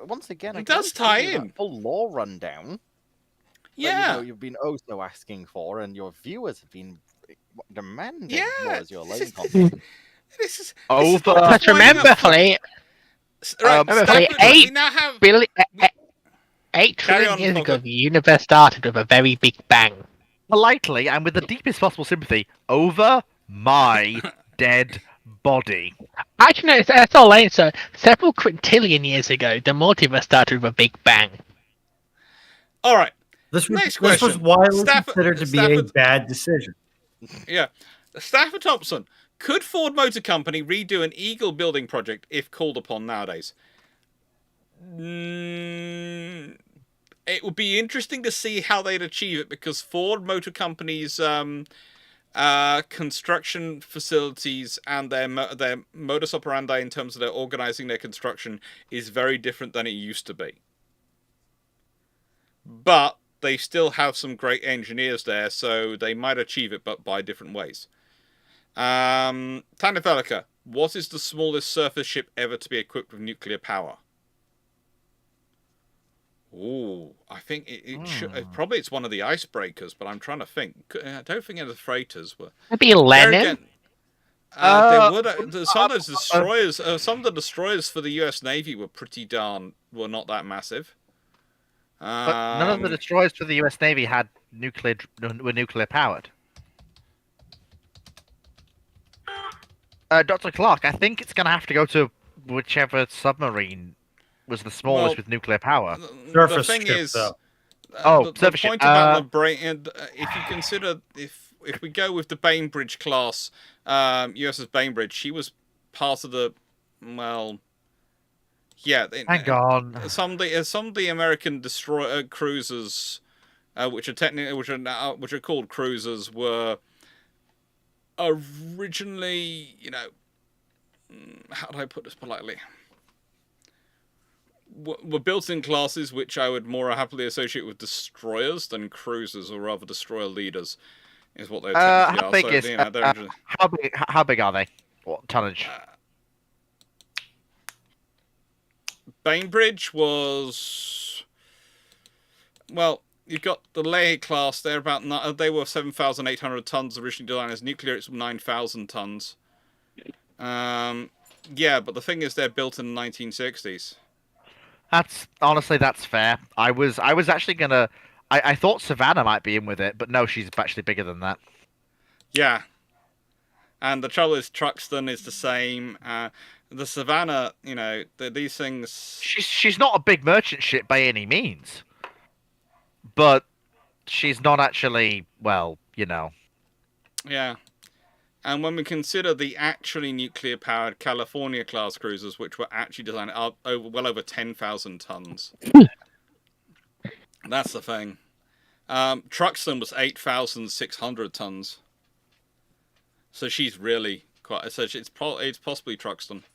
once again, I It can does just tie give you that in. full lore rundown. That, Yeah. you've been so asking for, and your viewers have been demanding. Yeah, What is your this lane is- content? This is Over. But remember, Fleet, Right, remember, Stafford, Fleet, we 8 now have. billion, 8 Carry trillion on, years ago, Fogger. the universe started with a very big bang. Politely and with the deepest possible sympathy, over my dead body. Actually, no, that's all right. So, several quintillion years ago, the multiverse started with a big bang. All right. This Next was question. widely Stafford- considered to be a Stafford- bad decision. Yeah. Stafford Thompson. Could Ford Motor Company redo an Eagle building project if called upon nowadays? It would be interesting to see how they'd achieve it, because Ford Motor Company's construction facilities and their modus operandi in terms of their organizing their construction is very different than it used to be. But they still have some great engineers there, so they might achieve it, but by different ways. Tanifelica, what is the smallest surface ship ever to be equipped with nuclear power? Ooh, I think it should. Probably it's one of the icebreakers, but I'm trying to think. I don't think any of the freighters were. Maybe Lenin? There would some of those destroyers. Some of the destroyers for the U.S. Navy were were not that massive. But none of the destroyers for the U.S. Navy were nuclear powered. Dr. Clarke, I think it's going to have to go to whichever submarine was the smallest with nuclear power. Surface the thing ship, is, though. the surface ship. point about the brain. If you consider if we go with the Bainbridge class, USS Bainbridge, she was part of the Hang on. Some of the American destroyer cruisers, which are technically which are called cruisers, were originally, how do I put this politely? were built-in classes which I would more happily associate with destroyers than cruisers, or rather destroyer leaders, is what they technically How are. big So, is you know, they're interesting. how big are they? What tonnage? Bainbridge was, well, you've got the Leahy class. They were 7,800 tons originally designed as nuclear. It's 9,000 tons. Yeah, but the thing is, they're built in the 1960s. That's fair. I was actually gonna. I thought Savannah might be in with it, but no, she's actually bigger than that. Yeah, and the trouble is, Truxton is the same. The Savannah, you know, these things. She's not a big merchant ship by any means, but she's not actually, well, you know. Yeah. And when we consider the actually nuclear-powered California-class cruisers, which were actually designed well over 10,000 tons. That's the thing. Truxton was 8,600 tons. So she's really quite... So it's possibly Truxton.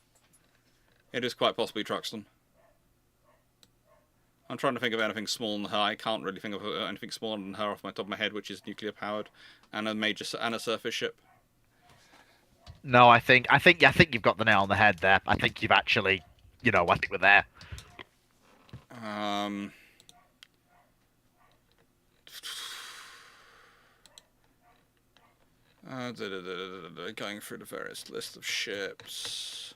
It is quite possibly Truxton. I'm trying to think of anything smaller than her. I can't really think of anything smaller than her off my top of my head, which is nuclear-powered and a surface ship. No, I think you've got the nail on the head there. I think you've actually, you know, I think we're there. Going through the various list of ships.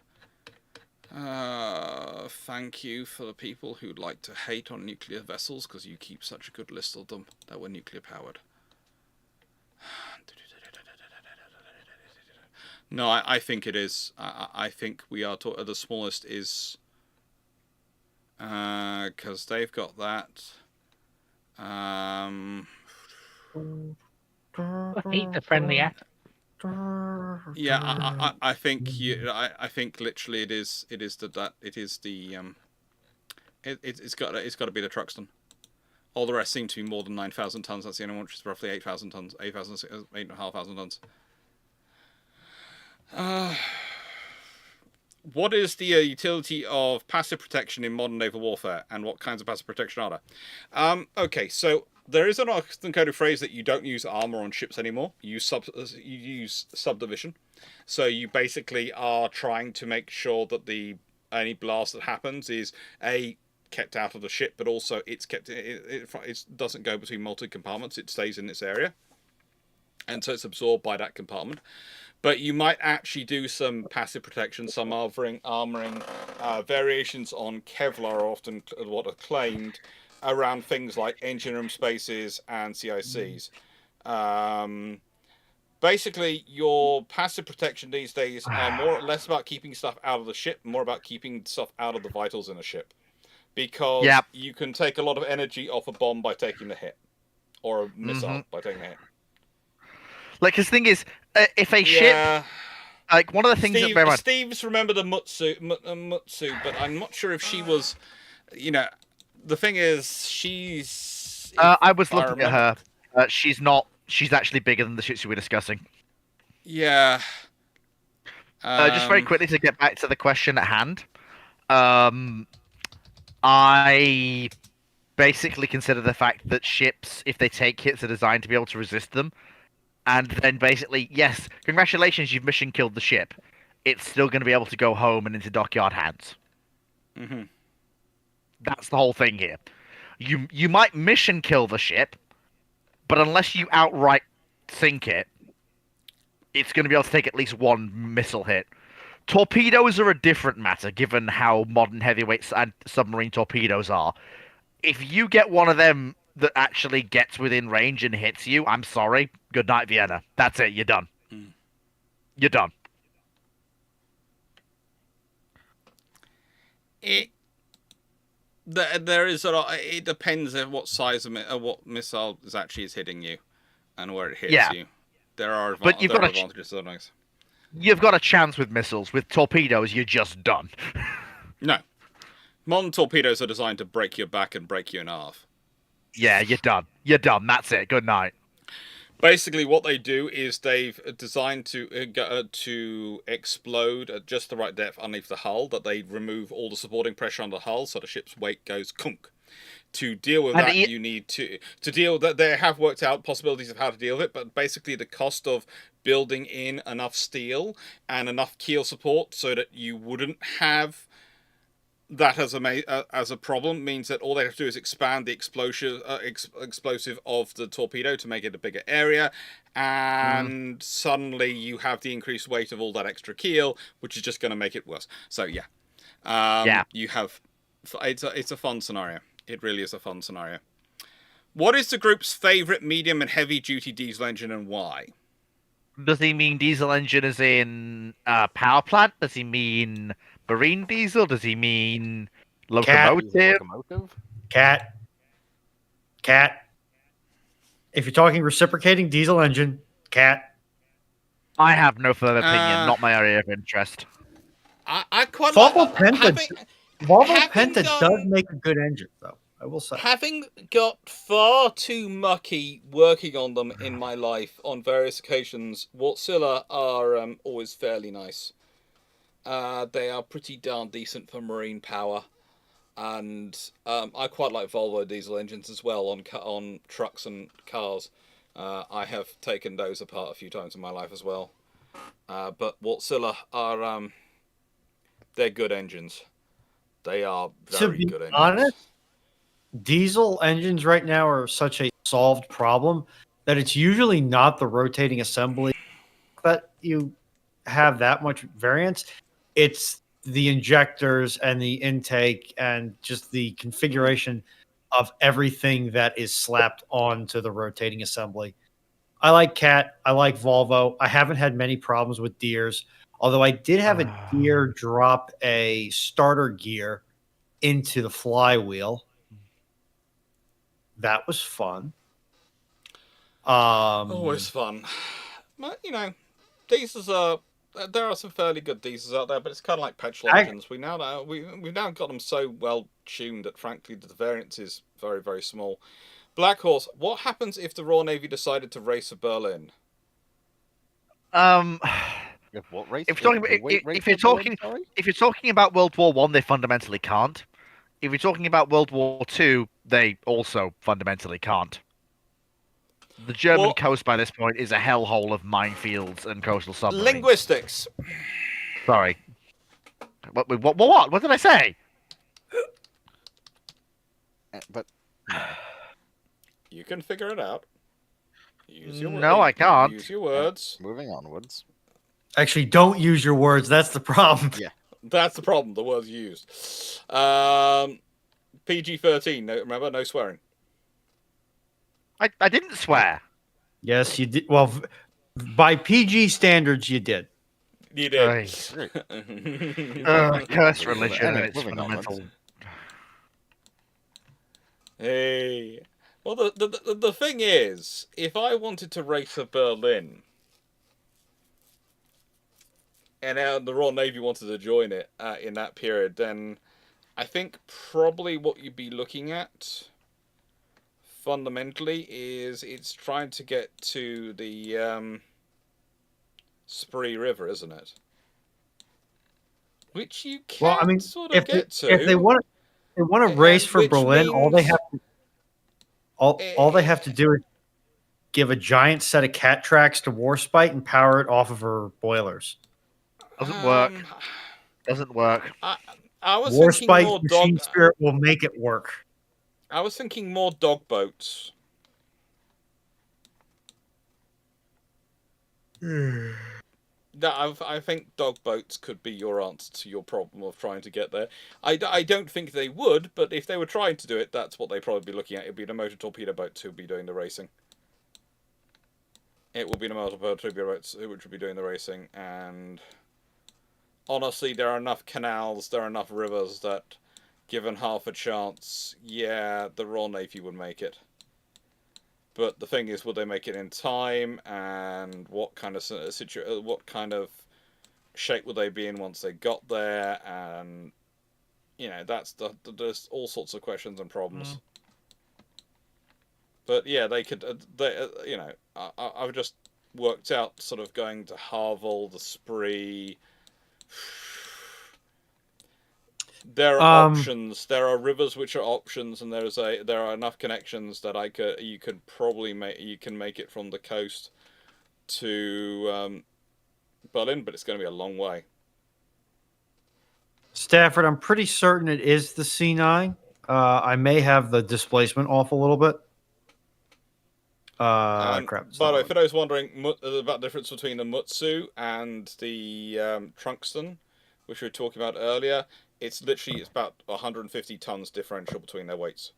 Thank you for the people who like to hate on nuclear vessels, because you keep such a good list of them that were nuclear powered. No, I think it is. I think we are the smallest is because they've got that. I hate the friendly app. Yeah, I think I think literally it's got to be the Truxton. All the rest seem to be more than 9,000 tons. That's the only one which is roughly 8,000 tons, 8,500 tons. What is the utility of passive protection in modern naval warfare, and what kinds of passive protection are there? Okay, so there is an often coded phrase that you don't use armor on ships anymore. You use subdivision. So you basically are trying to make sure that any blast that happens is kept out of the ship, but also it doesn't go between multi compartments. It stays in its area, and so it's absorbed by that compartment. But you might actually do some passive protection, some armoring. Variations on Kevlar are often what are claimed around things like engine room spaces and CICs. Basically, your passive protection these days are less about keeping stuff out of the ship, more about keeping stuff out of the vitals in a ship. Because you can take a lot of energy off a bomb by taking the hit, or a missile by taking the hit. Like, his thing is, if a ship, like, one of the things that Steve's remembered a Mutsu, but I'm not sure if she was, you know, the thing is, she's... I was looking at her. She's not, she's actually bigger than the ships we were discussing. Yeah. Just very quickly to get back to the question at hand. I basically consider the fact that ships, if they take hits, are designed to be able to resist them. And then basically, yes, congratulations, you've mission killed the ship. It's still going to be able to go home and into dockyard hands. Mm-hmm. That's the whole thing here. You might mission kill the ship, but unless you outright sink it, it's going to be able to take at least one missile hit. Torpedoes are a different matter, given how modern heavyweight and submarine torpedoes are. If you get one of them that actually gets within range and hits you, I'm sorry. Good night, Vienna. That's it. You're done. You're done. There is a lot. It depends on what size of what missile is hitting you, and where it hits you. There are advantages to things. You've got a chance with missiles. With torpedoes, you're just done. No, modern torpedoes are designed to break your back and break you in half. Yeah, you're done. You're done. That's it. Good night. Basically, what they do is they've designed to explode at just the right depth underneath the hull, that they remove all the supporting pressure on the hull, so the ship's weight goes kunk. To deal with that, you need to deal that. They have worked out possibilities of how to deal with it, but basically, the cost of building in enough steel and enough keel support so that you wouldn't have that as a problem means that all they have to do is expand the explosive of the torpedo to make it a bigger area, and suddenly you have the increased weight of all that extra keel, which is just going to make it worse. So yeah, you have it's a fun scenario. It really is a fun scenario. What is the group's favorite medium and heavy duty diesel engine, and why? Does he mean diesel engine as in power plant? Does he mean marine diesel? Does he mean locomotive? Cat. If you're talking reciprocating diesel engine, cat. I have no further opinion. Not my area of interest. I quite Volvo like Penta. Volvo Penta does make a good engine, though. I will say. Having got far too mucky working on them in my life on various occasions, Wärtsilä are always fairly nice. They are pretty darn decent for marine power, and I quite like Volvo diesel engines as well on trucks and cars. I have taken those apart a few times in my life as well. But Wärtsilä are they're good engines. They are very good engines. Honest, diesel engines right now are such a solved problem that it's usually not the rotating assembly that you have that much variance. It's the injectors and the intake and just the configuration of everything that is slapped onto the rotating assembly. I like Cat. I like Volvo. I haven't had many problems with Deeres, although I did have a Deere drop a starter gear into the flywheel. That was fun. Always fun. But, diesels are... There are some fairly good diesels out there, but it's kind of like petrol engines. We've now got them so well tuned that, frankly, the variance is very, very small. Black Horse, what happens if the Royal Navy decided to race a Berlin? If you're talking about World War One, they fundamentally can't. If you're talking about World War Two, they also fundamentally can't. The German coast by this point is a hellhole of minefields and coastal submarines. Linguistics. Sorry. What? What did I say? But you can figure it out. I can't. Use your words. Moving onwards. Actually, don't use your words. That's the problem. Yeah. That's the problem, the words used. PG-13, remember? No swearing. I didn't swear. Yes, you did. Well, by PG standards, you did. You did. Curse religion and its fundamental... Hey. Well, the thing is, if I wanted to race a Berlin, and the Royal Navy wanted to join it in that period, then I think probably what you'd be looking at fundamentally is it's trying to get to the Spree River, isn't it? Which you can sort of get to. If they want to race for Berlin, all they have to do is give a giant set of cat tracks to Warspite and power it off of her boilers. Doesn't work. Doesn't work. I was Warspite Machine Spirit will make it work. I was thinking more dog boats. I think dog boats could be your answer to your problem of trying to get there. I don't think they would, but if they were trying to do it, that's what they'd probably be looking at. It'd be the motor torpedo boats who'd be doing the racing. It would be the motor torpedo boats which would be doing the racing, and honestly, there are enough canals, there are enough rivers that, given half a chance, yeah, the Royal Navy would make it. But the thing is, would they make it in time, and what kind of shape would they be in once they got there? And there's all sorts of questions and problems. But yeah, they could. I've just worked out sort of going to Harvel, the Spree. There are options. There are rivers which are options, and there are enough connections that you can make it from the coast to Berlin, but it's going to be a long way. Stafford, I'm pretty certain it is the C9. I may have the displacement off a little bit. Crap. By the way, for those wondering about the difference between the Mutsu and the Trunkston, which we were talking about earlier, it's about 150 tons differential between their weights.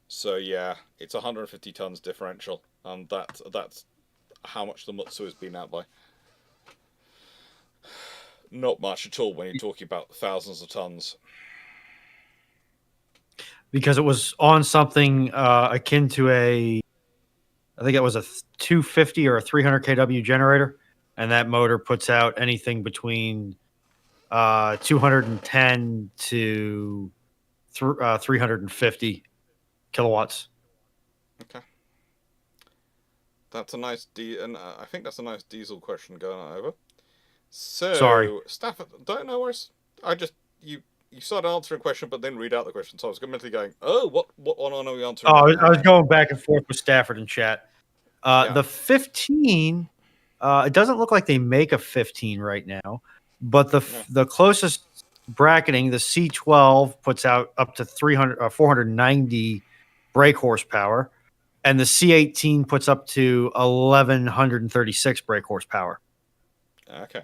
So yeah, it's 150 tons differential, and that's how much the Mutsu has been out by. Not much at all when you're talking about thousands of tons. Because it was on something akin to I think it was a 250 or a 300 kW generator, and that motor puts out anything between 210 to 350 kilowatts. Okay. That's a nice and I think that's a nice diesel question going over. So, sorry, Stafford, don't know worries. You started answering a question, but then read out the question. So I was mentally going, "Oh, what one are we answering?" Oh, I was going back and forth with Stafford in chat. Yeah. The 15, it doesn't look like they make a 15 right now, but the closest bracketing, the C12 puts out up to 490 brake horsepower, and the C18 puts up to 1136 brake horsepower. Okay.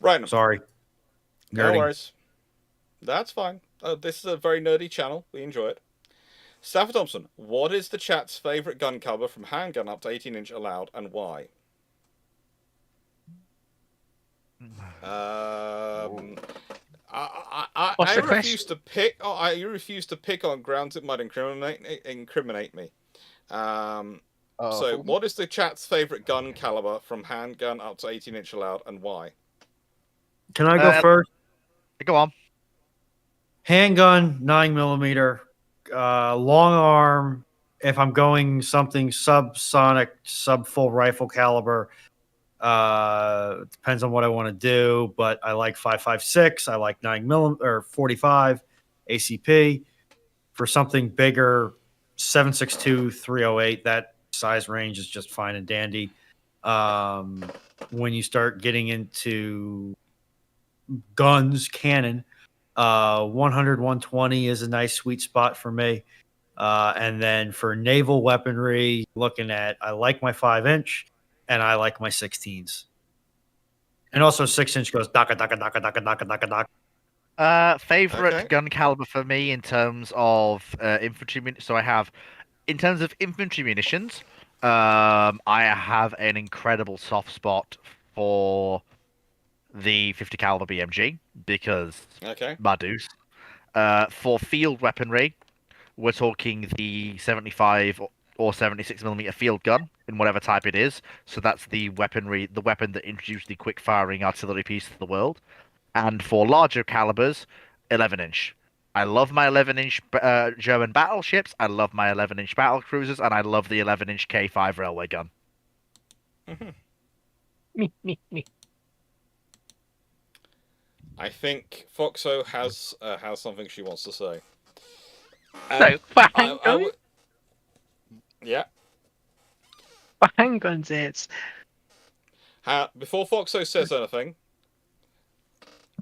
Right. Sorry. No worries. That's fine. This is a very nerdy channel. We enjoy it. Stafford Thompson, what is the chat's favourite gun caliber from handgun up to 18-inch allowed, and why? I refuse to pick. I refuse to pick on grounds it might incriminate me. So, what is the chat's favourite gun caliber from handgun up to 18-inch allowed, and why? Can I go first? Go on. Handgun, 9mm, long arm. If I'm going something subsonic, sub full rifle caliber, it depends on what I want to do. But I like 5.56. I like 9mm or 45 ACP. For something bigger, 7.62, 308. That size range is just fine and dandy. When you start getting into guns, cannon, 100, 120 is a nice sweet spot for me. And then for naval weaponry, I like my 5-inch and I like my 16s. And also 6-inch goes daka, daka, daka, daka, daka, daka, daka. Favorite gun caliber for me in terms of infantry munitions. So I have, in terms of infantry munitions, I have an incredible soft spot for the 50 caliber BMG because Madus. For field weaponry, we're talking the 75 or 76mm field gun in whatever type it is. So that's the weapon that introduced the quick firing artillery piece to the world. And for larger calibers, 11-inch. I love my 11-inch German battleships. I love my 11-inch battle cruisers, and I love the 11-inch K5 railway gun. Me. I think Foxo has something she wants to say. So for handguns, for handguns, it's before Foxo says anything,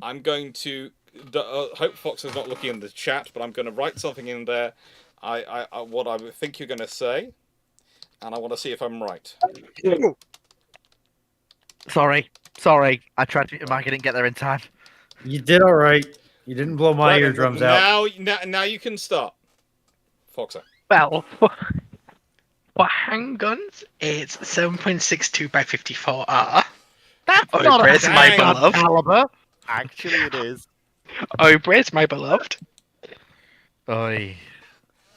I'm going to hope Foxo's not looking in the chat, but I'm going to write something in there. What I think you're going to say, and I want to see if I'm right. Sorry. I tried to. I didn't get there in time. You did all right. You didn't blow my eardrums out. Now you can start, Foxo. Well, for handguns, it's 7.62 by 54R. That's not a my beloved caliber. Actually, it is. Obris, my beloved. Oi.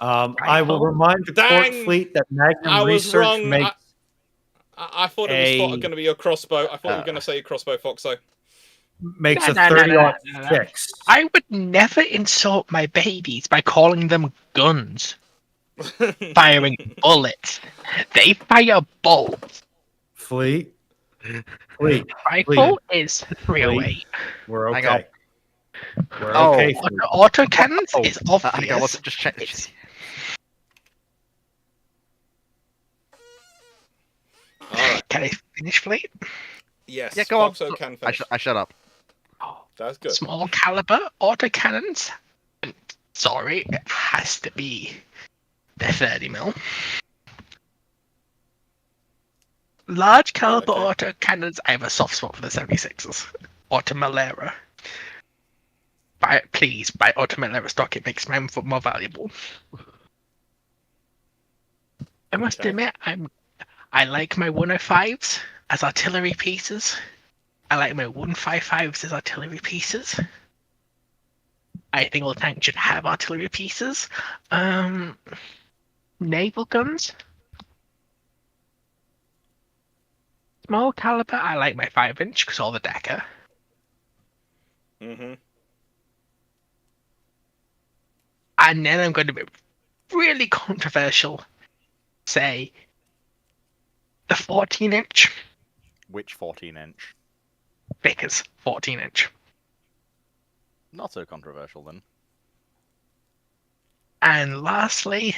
I will remind the court fleet that Magnum Research makes. I thought it was going to be a crossbow. I thought you were going to say a crossbow, Foxo. makes No, a no, no, 30 no, on no, no. 6. I would never insult my babies by calling them guns, firing bullets. They fire bolts. Fleet. Fleet. Rifle is 308. We're Hang on. okay. We're Oh. okay. Fleet. Autocannons Oh, is hang on, obvious. wasn't just check. It's- Alright. Can I finish, Fleet? Yes, Yeah, go on. Foxo can finish. I shut up. That's good. Small caliber autocannons. Sorry, it has to be the 30mm. Large caliber autocannons, I have a soft spot for the 76s. Automalera. Please, buy Automalera stock, it makes my input more valuable. I must admit, I like my 105s as artillery pieces. I like my 155s as artillery pieces. I think all tanks should have artillery pieces. Naval guns. Small caliber, I like my 5-inch because all the Decker. Mm-hmm. And then I'm going to be really controversial. Say the 14-inch. Which 14-inch? Vickers 14-inch. Not so controversial then. And lastly,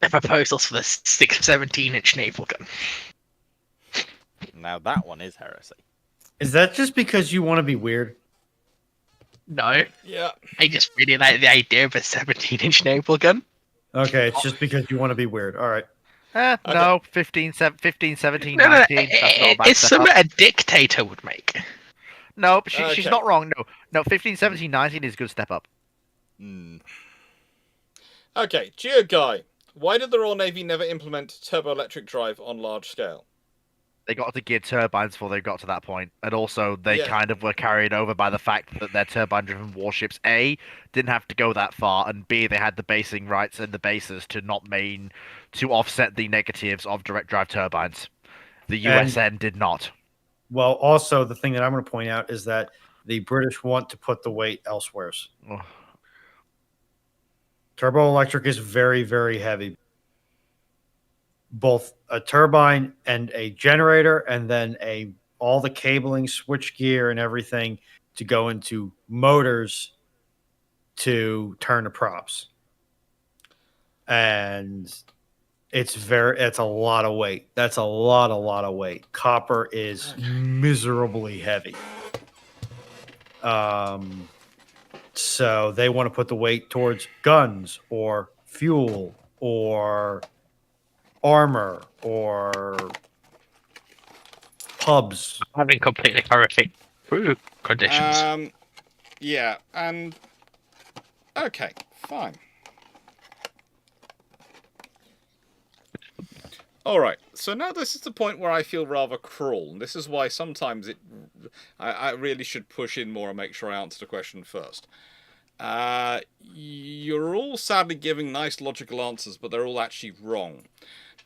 the proposals for the 17-inch naval gun. Now that one is heresy. Is that just because you want to be weird? No, Yeah. I just really like the idea of a 17-inch naval gun. Okay, it's just because you want to be weird. All right. No, 15, 17, No, 19. That's not a bad it's step something up. a dictator would make. No, she's Okay. not wrong. No, 15, 17, 19 is a good step up. Mm. Okay, Geo Guy. Why did the Royal Navy never implement turboelectric drive on large scale? They got to gear turbines before they got to that point, and also they Yeah. kind of were carried over by the fact that their turbine-driven warships A didn't have to go that far, and B they had the basing rights and the bases to offset the negatives of direct drive turbines. The USN did not. Well, also the thing that I'm going to point out is that the British want to put the weight elsewhere. Ugh. Turbo electric is very, very heavy. Both a turbine and a generator, and then all the cabling, switch gear, and everything to go into motors to turn the props. And it's a lot of weight. That's a lot of weight. Copper is miserably heavy. So they want to put the weight towards guns or fuel or armor or pubs. Having completely horrific crew conditions. Yeah, and okay, fine. All right. So now this is the point where I feel rather cruel, and this is why sometimes I really should push in more and make sure I answer the question first. You're all sadly giving nice logical answers, but they're all actually wrong.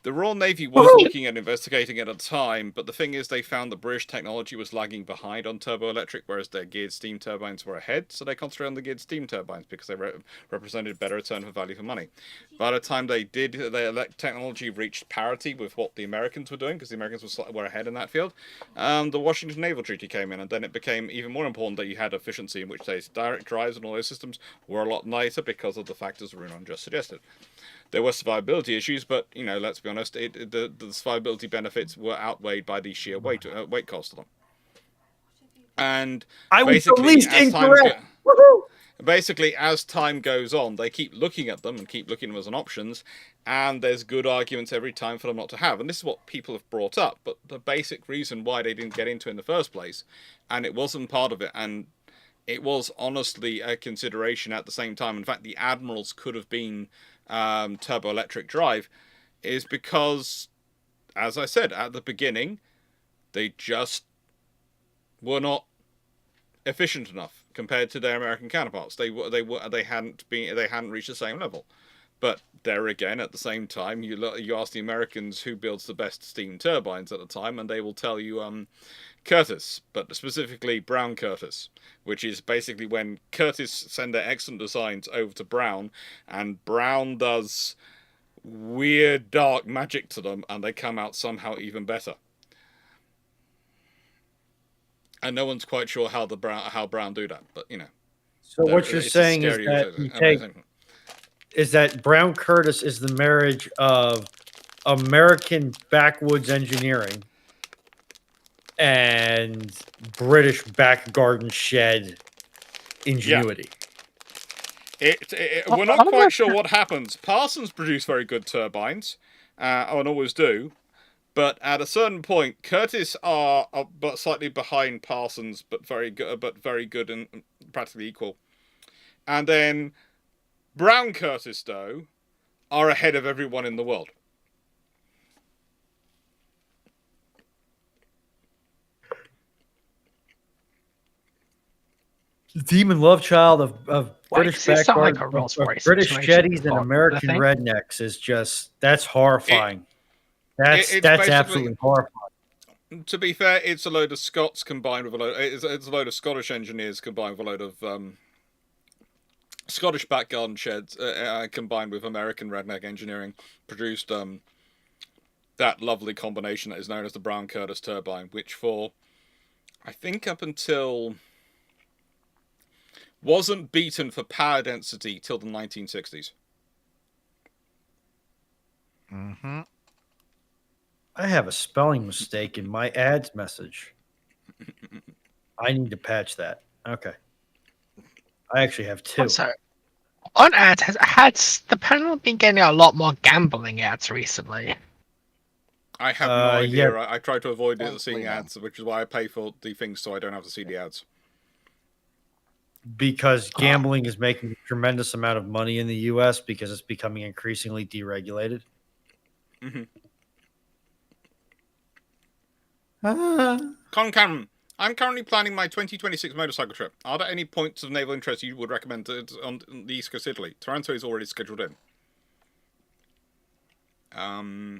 The Royal Navy was looking at investigating at a time, but the thing is they found the British technology was lagging behind on turboelectric, whereas their geared steam turbines were ahead, so they concentrated on the geared steam turbines because they represented better return for value for money. By the time they did, their technology reached parity with what the Americans were doing, because the Americans were ahead in that field. The Washington Naval Treaty came in, and then it became even more important that you had efficiency, in which case direct drives and all those systems were a lot nicer because of the factors Runon just suggested. There were survivability issues, but let's be honest, the survivability benefits were outweighed by the sheer weight cost of them. And I was the least incorrect. Basically, as time goes on, they keep looking at them and keep looking at them as an options, and there's good arguments every time for them not to have. And this is what people have brought up, but the basic reason why they didn't get into it in the first place, and it wasn't part of it, and it was honestly a consideration at the same time. In fact, the admirals could have been turboelectric drive, is because, as I said at the beginning, they just were not efficient enough compared to their American counterparts. They hadn't reached the same level. But there again, at the same time, you ask the Americans who builds the best steam turbines at the time, and they will tell you Curtis, but specifically Brown Curtis, which is basically when Curtis send their excellent designs over to Brown, and Brown does weird dark magic to them, and they come out somehow even better. And no one's quite sure how Brown do that, but So what you're saying is that Brown Curtis is the marriage of American backwoods engineering and British back garden shed ingenuity. We're not quite sure what happens. Parsons produce very good turbines, and always do. But at a certain point, Curtis are but slightly behind Parsons, but very good and practically equal. And then Brown Curtis, though, are ahead of everyone in the world. The demon love child of British does it sound like backyard, a Rolls of Royce British situation jetties and for the American thing? rednecks is that's horrifying. That's basically- absolutely horrifying. To be fair, it's a load of Scots combined with it's a load of Scottish engineers combined with a load of Scottish back garden sheds combined with American redneck engineering produced that lovely combination that is known as the Brown Curtis turbine, which I think up until wasn't beaten for power density till the 1960s. Mm-hmm. I have a spelling mistake in my ads message. I need to patch that. Okay. I actually have two. So, on ads, has the panel been getting a lot more gambling ads recently? I have no idea. Yeah. I try to avoid Honestly, seeing no. ads, which is why I pay for the things so I don't have to see the ads. Because gambling is making a tremendous amount of money in the U.S. because it's becoming increasingly deregulated. Mm-hmm. Con Cameron, I'm currently planning my 2026 motorcycle trip. Are there any points of naval interest you would recommend on the East Coast Italy? Taranto is already scheduled in. I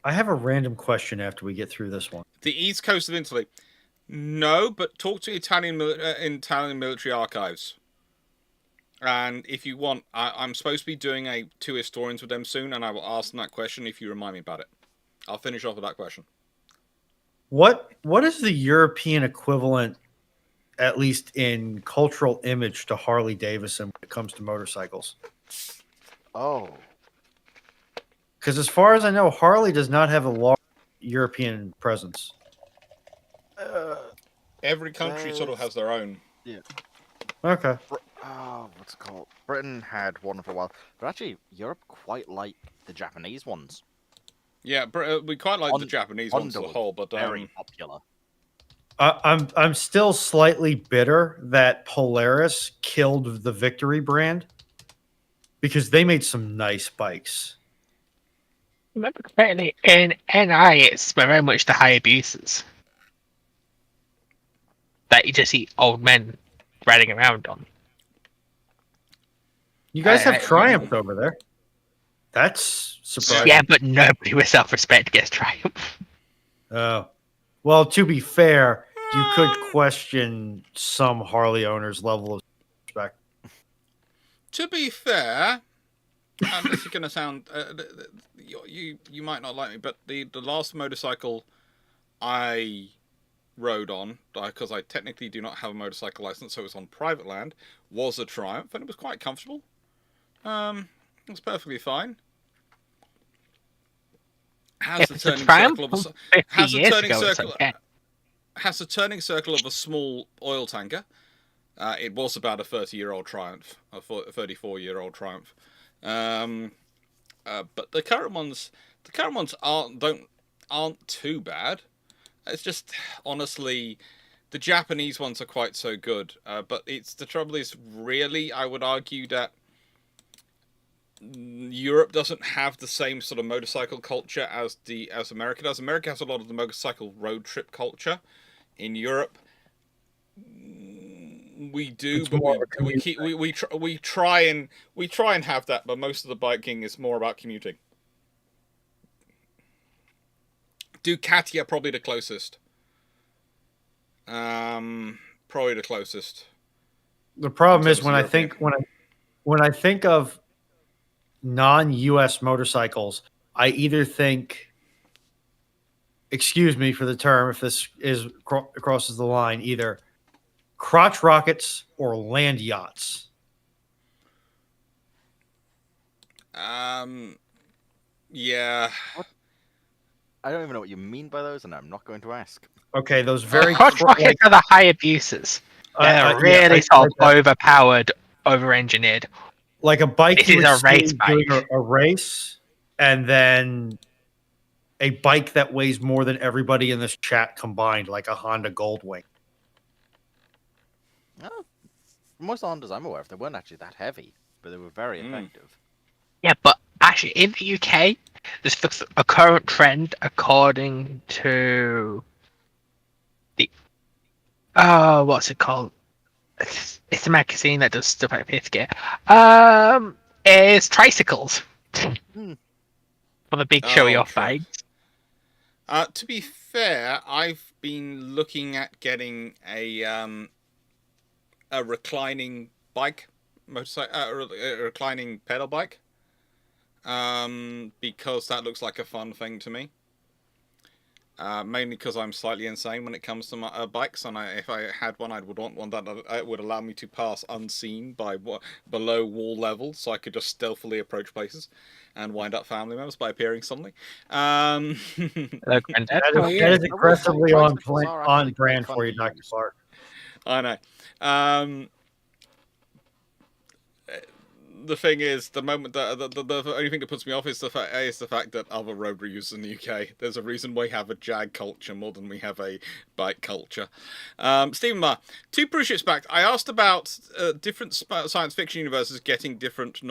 have a random question after we get through this one. The East Coast of Italy. No, but talk to Italian military archives. And if you want, I'm supposed to be doing 2 historians with them soon, and I will ask them that question if you remind me about it. I'll finish off with that question. What is the European equivalent, at least in cultural image, to Harley Davidson when it comes to motorcycles? Oh, Because as far as I know, Harley does not have a large European presence. Every country sort of has their own. Okay. what's it called? Britain had one for a while, but actually Europe quite like the Japanese ones. Yeah, we quite like the Japanese ones as a Honda was whole, but very popular. I'm still slightly bitter that Polaris killed the Victory brand because they made some nice bikes. Remember correctly, in NI, it's very much the high abuses that you just see old men riding around on. You guys have Triumph over there. That's surprising. Yeah, but nobody with self-respect gets Triumph. Oh. Well, to be fair, you could question some Harley owners' level of respect. to be fair, and this is going to sound you might not like me, but the last motorcycle I rode on, because I technically do not have a motorcycle license, so it was on private land, was a Triumph, and it was quite comfortable. It was perfectly fine. Has a turning circle of has a turning circle of a small oil tanker. It was about a 30-year-old Triumph, a 34-year-old Triumph. But the current ones aren't too bad. It's just honestly, the Japanese ones are quite so good. But the trouble is, really, I would argue that Europe doesn't have the same sort of motorcycle culture as America does. America has a lot of the motorcycle road trip culture. In Europe, We do, It's but more of a we keep we try and have that, but most of the biking is more about commuting. Ducatia probably the closest. Probably the closest. The problem In is terms when of I European. think when I think of non-US motorcycles, I either think, excuse me for the term if this is crosses the line, either crotch rockets or land yachts. Yeah. I don't even know what you mean by those, and I'm not going to ask. Okay, those very Crotch rockets are the high abuses. They're really sort of overpowered, over-engineered. like a bike This you is would a race see doing bike. a race, and then a bike that weighs more than everybody in this chat combined, like a Honda Goldwing. Oh, most Hondas I'm aware of, they weren't actually that heavy, but they were very effective. Yeah, but actually, in the UK, there's a current trend according to the what's it called? It's a magazine that does stuff like fifth gear. Is tricycles Hmm. for the big showy off true. bikes. To be fair, I've been looking at getting a reclining bike, motorcycle, a reclining pedal bike, because that looks like a fun thing to me. Mainly because I'm slightly insane when it comes to my bikes, and if I had one, I would want one that would allow me to pass unseen by below wall level, so I could just stealthily approach places and wind up family members by appearing suddenly. Hello, Granddad. That How are is, you? that is aggressively on Tricycles are on actually brand quite for fun you, to Dr. use. Clarke. I know. The thing is, the moment that the only thing that puts me off is the fact that other road reviews in the UK. There's a reason we have a jag culture more than we have a bike culture. Stephen Marr, 2 Bruships back. I asked about different science fiction universes getting different I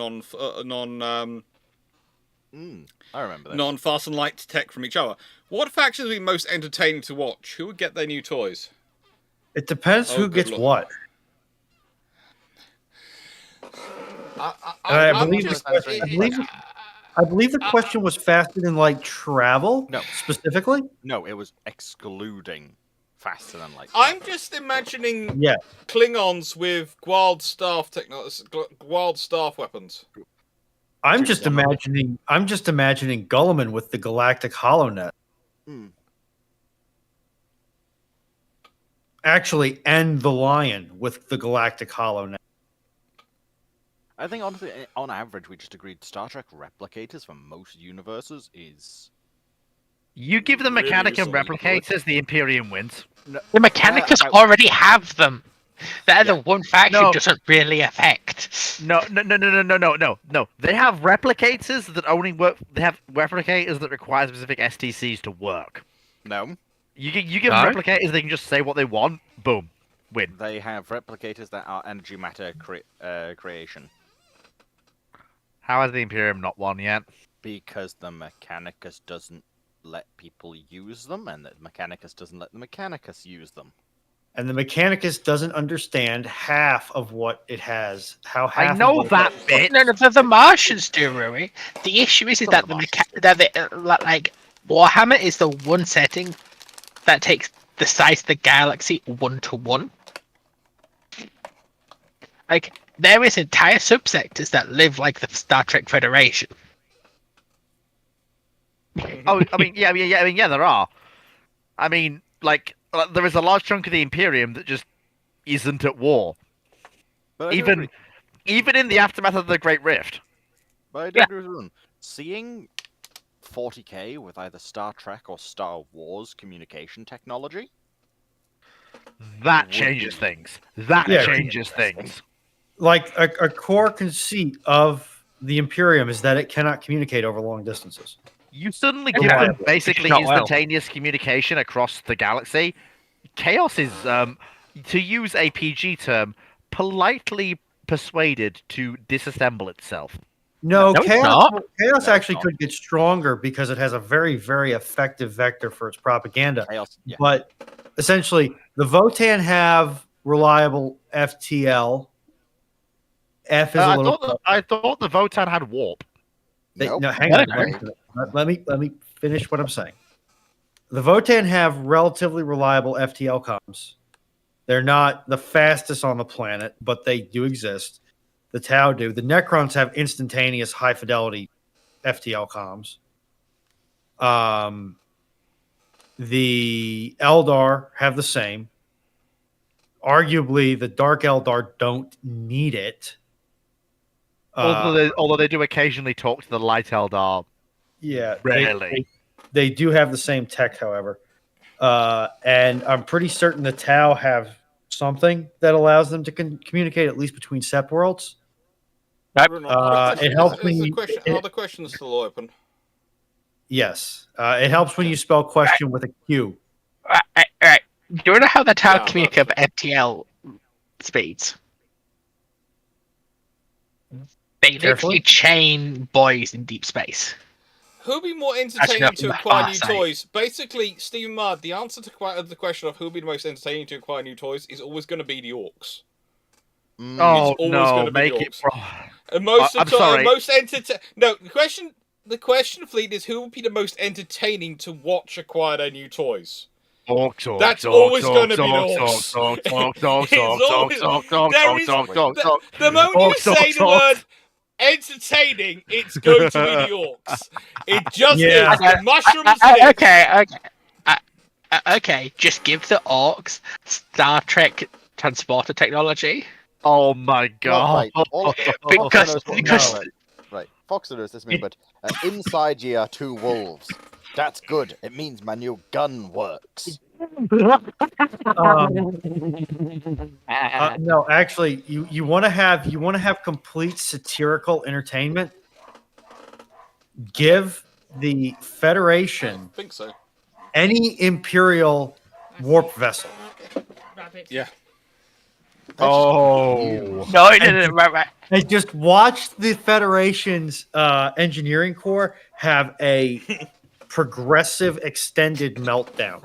remember that. non-fast and light tech from each other. What factions would be most entertaining to watch? Who would get their new toys? It depends who good gets lord. what. I believe the question was faster than light travel. No. Specifically. No, it was excluding faster than light. I'm just imagining Yeah. Klingons with wild staff weapons. I'm just imagining Gulliman with the galactic HoloNet. Actually, and the Lion with the galactic HoloNet. I think honestly, on average, we just agreed Star Trek replicators for most universes is. You give the Really Mechanicum useful. replicators, the Imperium wins. No, The Mechanicus already have them. They're the one faction No. doesn't really affect. No. They have replicators that only work. They have replicators that require specific STCs to work. No, You give them replicators, they can just say what they want. Boom, win. they have replicators that are energy matter creation. How has the Imperium not won yet? Because the Mechanicus doesn't let people use them, and the Mechanicus doesn't let the Mechanicus use them. And the Mechanicus doesn't understand half of what it has. I know that bit. No, the Martians do, Rui. The issue is that like Warhammer is the one setting that takes the size of the galaxy 1-to-1. Like there is entire subsectors that live like the Star Trek Federation. Oh, I mean, yeah, there are. I mean, like there is a large chunk of the Imperium that just isn't at war. But Even in the aftermath of the Great Rift. But I do agree with Rune. Seeing 40k with either Star Trek or Star Wars communication technology. That changes things. That changes things. Like a core conceit of the Imperium is that it cannot communicate over long distances. You suddenly give them basically instantaneous communication across the galaxy. Chaos is, to use a PG term, politely persuaded to disassemble itself. No, it's Chaos not. Chaos No, actually it's not. could get stronger because it has a very, very effective vector for its propaganda. Chaos, yeah. But essentially, the Votan have reliable FTL. F is a little. I thought the Votan had warp. Nope. No, hang on. Okay. Let me finish what I'm saying. The Votan have relatively reliable FTL comms. They're not the fastest on the planet, but they do exist. The Tau do. The Necrons have instantaneous high fidelity FTL comms. The Eldar have the same. Arguably, the Dark Eldar don't need it. Although they do occasionally talk to the Light Eldar. Yeah, Rarely. they do have the same tech, however. And I'm pretty certain the Tau have something that allows them to communicate at least between Sept worlds. It helps when you. Are the questions still open? Yes, it helps when you spell question with a Q. Right. Do you know how the Tau Yeah, communicate with FTL speeds? They Carefully. literally chain boys in deep space. Who'd be more Actually, entertaining not to from the acquire far new side. toys? Basically, Stephen Mudd, the answer to the question of who'd be the most entertaining to acquire new toys is always going to be the orcs. Oh always no! gonna be Make the it. orcs. I'm sorry. No, the question, Fleet, is who would be the most entertaining to watch acquire their new toys? That's always going to be the orcs. The moment you say the word entertaining, it's going to be the orcs. It just Yeah. is. The mushrooms it is. Okay. Just give the orcs Star Trek transporter technology. Oh my god! Right, all- Because- Fox knows what we because- mean, right, Fox knows this mean, but inside you are 2 wolves. That's good. It means my new gun works. No, actually, you want to have complete satirical entertainment. Give the I Federation think so. any Imperial warp vessel. Rabbit. Yeah. Oh. No, right. And just watch the Federation's engineering corps have a progressive extended meltdown.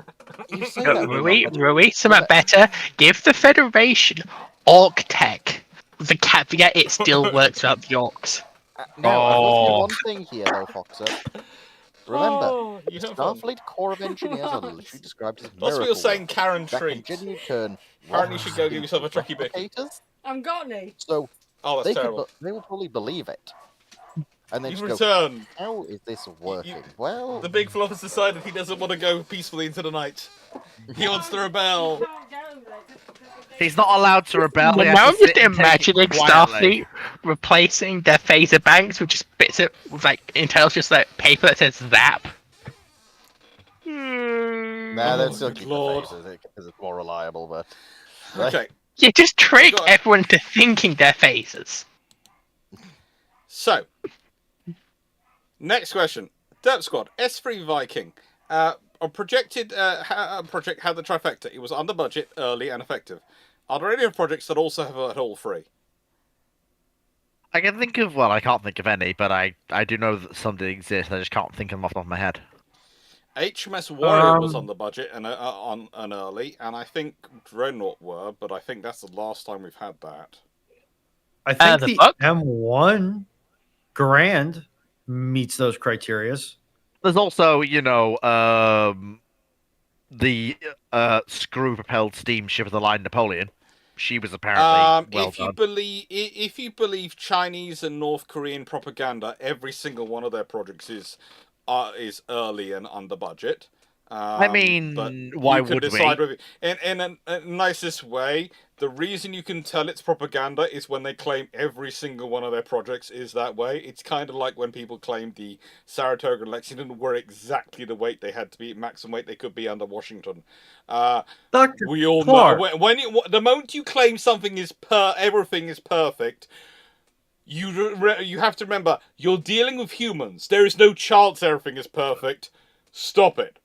You say that, Rui, something better. Give the Federation Orc Tech. With the caveat it still works without the orcs. Now, I will say Oh. one thing here, though, Foxer. Remember, Oh, you the have fun. Starfleet Corps of Engineers are literally described as That's what miracle you're saying, workers Karen that Treat. continue to turn Apparently you should go rocks give yourself a into Trekkie Bicky. replicators. I'm Gotney. So Oh, that's they terrible. they will probably believe it. And then You've just go, returned. how is this working? Well, The big fluff has decided he doesn't want to go peacefully into the night. He wants to rebel. You can't go, He's not allowed to rebel. he Well, has now to I'm just sit and take it imagining quietly. Starfleet replacing their phaser banks with just bits of like intel's just like paper that says Zap. nah, they'll still good keep lord. the phasers because it's more reliable, but... Right. Okay, You just trick Got it. everyone into thinking they're phasers. so. Next question. Derp Squad, S3 Viking. A projected project had the trifecta. It was under budget, early, and effective. Are there any other projects that also have it all free? I can think of, well, I can't think of any, but I do know that something exists. I just can't think of them off the top of my head. HMS Warrior was on the budget and on an early, and I think Dreadnought were, but I think that's the last time we've had that. I think the the fuck? M1 Grand meets those criterias. There's also, the screw-propelled steamship of the line Napoleon. She was apparently well if you done. believe Chinese and North Korean propaganda, every single one of their projects is early and under budget. I mean, but why you can would we? decide whether, in a nicest way, the reason you can tell it's propaganda is when they claim every single one of their projects is that way. It's kind of like when people claimed the Saratoga and Lexington were exactly the weight they had to be, maximum weight they could be under Washington. Dr. We all Clarke. know the moment you claim something is everything is perfect. You have to remember you're dealing with humans. There is no chance everything is perfect. Stop it.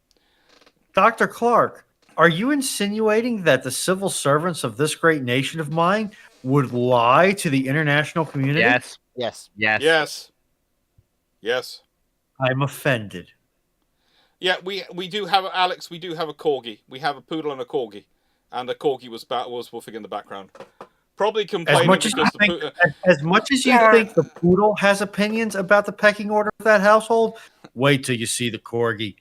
Dr. Clarke, are you insinuating that the civil servants of this great nation of mine would lie to the international community? Yes, Yes. yes. Yes. I'm offended. Yeah, we do have Alex. We do have a corgi. We have a poodle and a corgi. and the corgi was woofing in the background. Probably complaining As much as because you think, as much as you think the poodle has opinions about the pecking order of that household, wait till you see the corgi.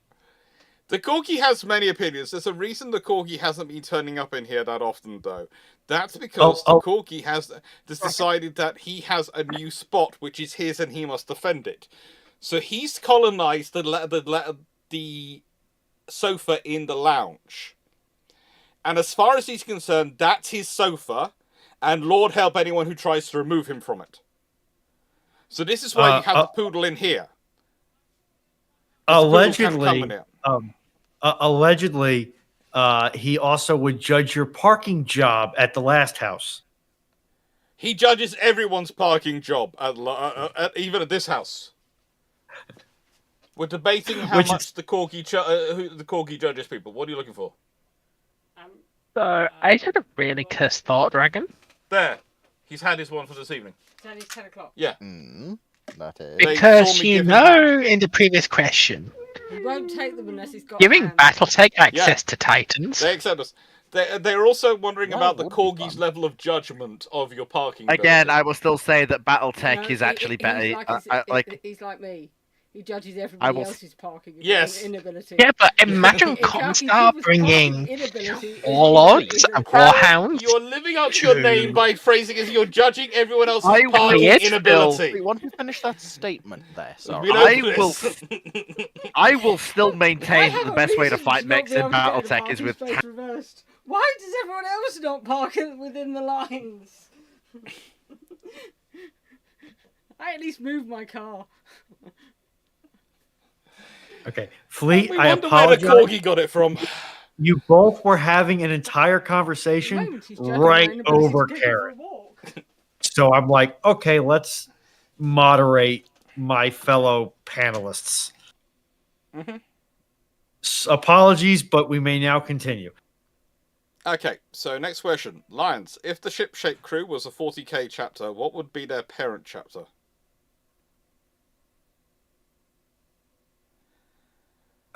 The corgi has many opinions. There's a reason the corgi hasn't been turning up in here that often, though. That's because the corgi has decided that he has a new spot, which is his, and he must defend it. So he's colonized the sofa in the lounge. And as far as he's concerned, that's his sofa, and Lord help anyone who tries to remove him from it. So this is why you have the poodle in here. Allegedly, he also would judge your parking job at the last house. He judges everyone's parking job, even at this house. We're debating how much the corgi judges people. What are you looking for? So, I had a really cursed thought, Dragon. There. He's had his one for this evening. It's only 10 o'clock. Yeah. That is. Because in the previous question, He won't take them unless he's got giving hands. Battletech access to Titans. They accept us. They're also wondering about the corgi's level of judgment of your parking. Again, ability. I will still say that Battletech No, is actually better. He's like me. He judges everybody else's parking inability. Yeah, but imagine Comstar bringing warlords and How warhounds. You're living up to your name by phrasing as you're judging everyone else's parking inability. We want to finish that statement there. Sorry. I will still maintain that the best way to fight mechs in Battletech is with. Reversed. Why does everyone else not park within the lines? I at least moved my car. Okay, Fleet, We I wonder where the apologize. corgi got it from. You both were having an entire conversation right over Karen. So I'm like, okay, let's moderate my fellow panelists. Apologies, but we may now continue. Okay, so next question. Lions, if the ship-shaped crew was a 40k chapter, what would be their parent chapter?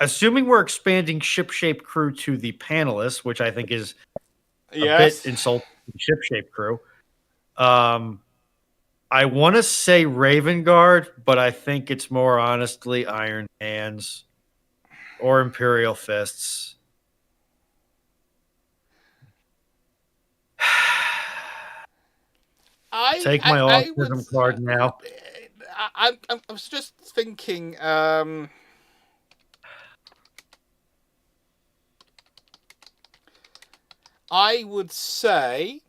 Assuming we're expanding ship-shaped crew to the panelists, which I think is a bit insulting to the ship-shaped crew. I want to say Raven Guard, but I think it's more honestly Iron Hands or Imperial Fists. Take my autism card now. I was just thinking. I would say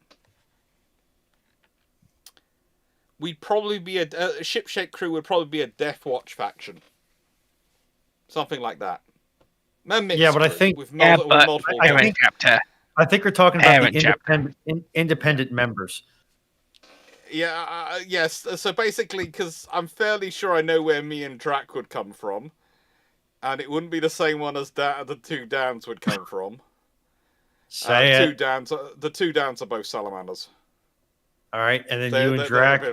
we'd probably be a ship-shaped crew would probably be a Death Watch faction, something like that. Yeah, but I think with multiple. I think we're talking about the independent members. Yeah, yes. So basically, because I'm fairly sure I know where me and Drac would come from, and it wouldn't be the same one as the two Downs would come from. The two Downs are both salamanders. All right, and then you and Drac.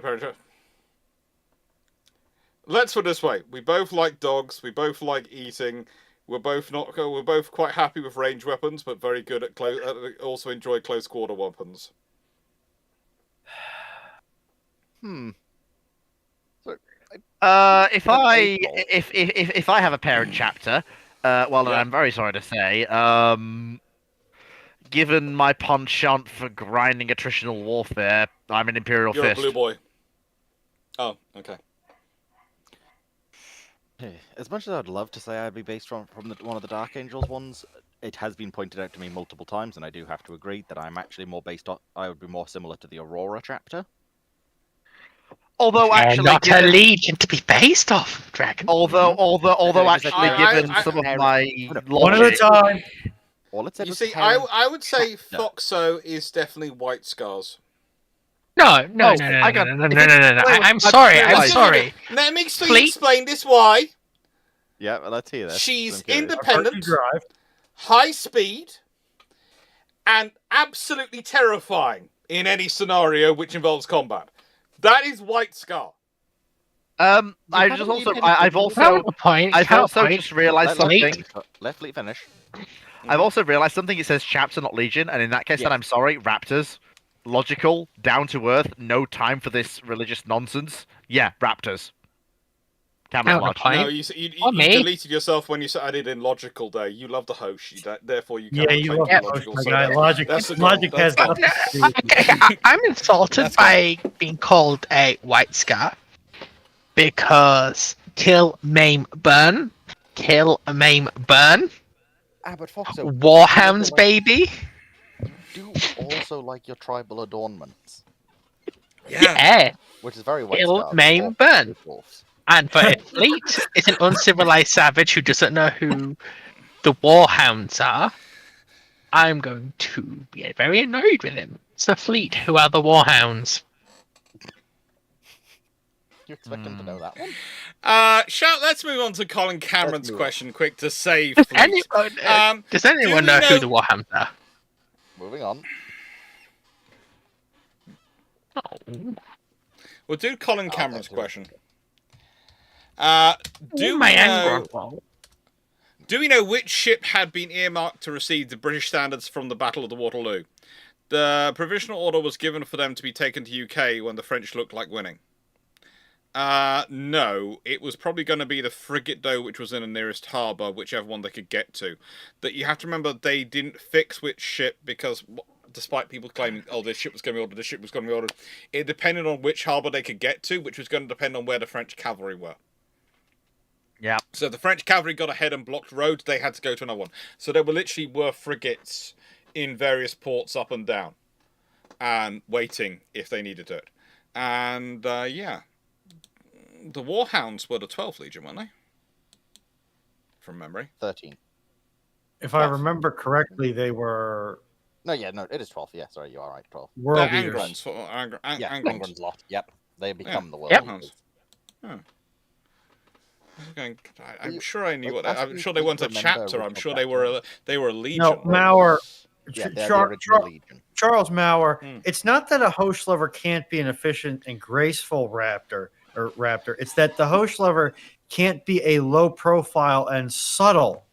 Let's put it this way: we both like dogs. We both like eating. We're both quite happy with range weapons, but very good at also enjoy close quarter weapons. If I have a parent chapter, I'm very sorry to say, given my penchant for grinding attritional warfare, I'm an Imperial You're Fist. a blue boy. Oh, okay. As much as I'd love to say I'd be based from one of the Dark Angels ones, it has been pointed out to me multiple times, and I do have to agree that I'm actually more based on. I would be more similar to the Aurora chapter. Although actually, not a legion to be based off, Dragon. Although actually, given some of my one at a time. You see, I would say Foxo is definitely White Scars. No. I'm sorry. Let me explain this why. Yeah, well, let's hear this. She's independent, high speed, and absolutely terrifying in any scenario which involves combat. That is White Scar. I've also just realised something. Let Fleet finish. I've also realised something. It says chapter, not legion, and in that case, Yeah. then I'm sorry. Raptors, logical, down to earth, no time for this religious nonsense. Yeah, raptors. Camouflage. Counterpoint. No, Or you me. deleted yourself when you added in logical there. You love the Hosh, therefore you Yeah, cannot you claim love to be the logical. Hosh, So my guy. Logic, that's a logic gone. has That's gone. nothing to do with it. I'm insulted That's by being called a white scar because kill, maim, burn. Kill, maim, burn. But Foxo, Warhounds, baby. do also like your tribal adornments, Yeah. which is very white Kill, scars. maim, or burn. wolves. And for a fleet is an uncivilized savage who doesn't know who the warhounds are, I'm going to be very annoyed with him. It's the fleet who are the warhounds. You expect him to know that one? Let's move on to Colin Cameron's move on. question, quick, to save Does fleet. anyone, does anyone we know who know- the warhounds are? Moving on. Oh. We'll do Colin Cameron's do it. question. Do my anger roll. Do we know which ship had been earmarked to receive the British standards from the Battle of the Waterloo? The provisional order was given for them to be taken to UK when the French looked like winning. No, it was probably going to be the frigate, though, which was in the nearest harbour, whichever one they could get to. That you have to remember, they didn't fix which ship because, despite people claiming, oh, this ship was going to be ordered, this ship was going to be ordered, it depended on which harbour they could get to, which was going to depend on where the French cavalry were. Yeah. So the French cavalry got ahead and blocked roads, they had to go to another one. So there were frigates in various ports up and down, and waiting if they needed it. And, yeah. The Warhounds were the 12th Legion, weren't they? From memory. 13. If I remember correctly, they were No, it is 12. Yeah, sorry, you are right. 12. world They're eaters. Angrons. Yeah, Angrons. Angron's lot. Yep, they become the world. Yep. leaders. I'm sure I knew like, what. I'm asking sure they weren't a people chapter. remember I'm sure original they were a legion. No, Mauer. Yeah, they're Char- the original Char- legion. Charles Mauer. Hmm. It's not that a host lover can't be an efficient and graceful raptor. It's that the host lover can't be a low profile and subtle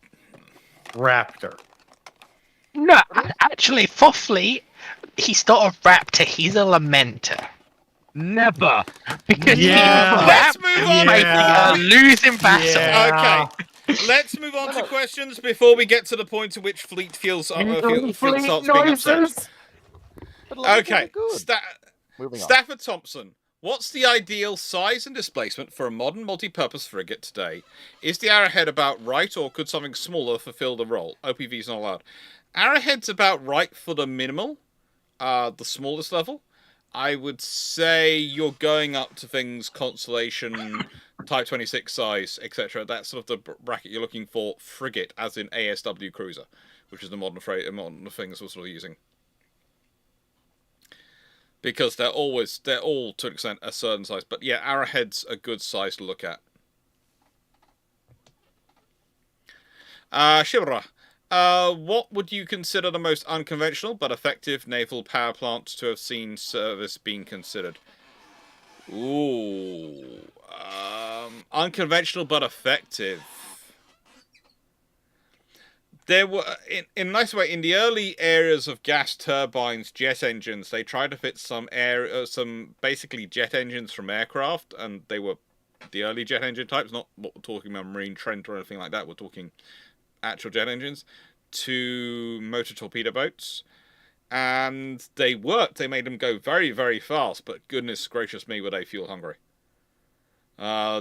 raptor. No, actually, for fleet, he's not a raptor, he's a lamenter. Never. Because Yeah. he's Let's raptor move on. fighting Yeah. a losing battle. Yeah. Okay, let's move on to questions before we get to the point at which Fleet feels starts being upset. But like, they're Okay, good. Moving on. Stafford Thompson. What's the ideal size and displacement for a modern multi-purpose frigate today? Is the Arrowhead about right, or could something smaller fulfill the role? OPV's not allowed. Arrowhead's about right for the minimal, the smallest level. I would say you're going up to things Constellation, Type 26 size, etc. That's sort of the bracket you're looking for. Frigate, as in ASW cruiser, which is the modern things we're sort of using. Because they're all to an extent a certain size. But yeah, Arrowhead's a good size to look at. Shivra. What would you consider the most unconventional but effective naval power plant to have seen service being considered? Ooh. Unconventional but effective. There were, in a nice way, in the early areas of gas turbines, jet engines, they tried to fit some basically jet engines from aircraft, and they were the early jet engine types, not what we're talking about Marine Trent or anything like that. We're talking actual jet engines to motor torpedo boats, and they worked. They made them go very, very fast, but goodness gracious me, were they fuel hungry.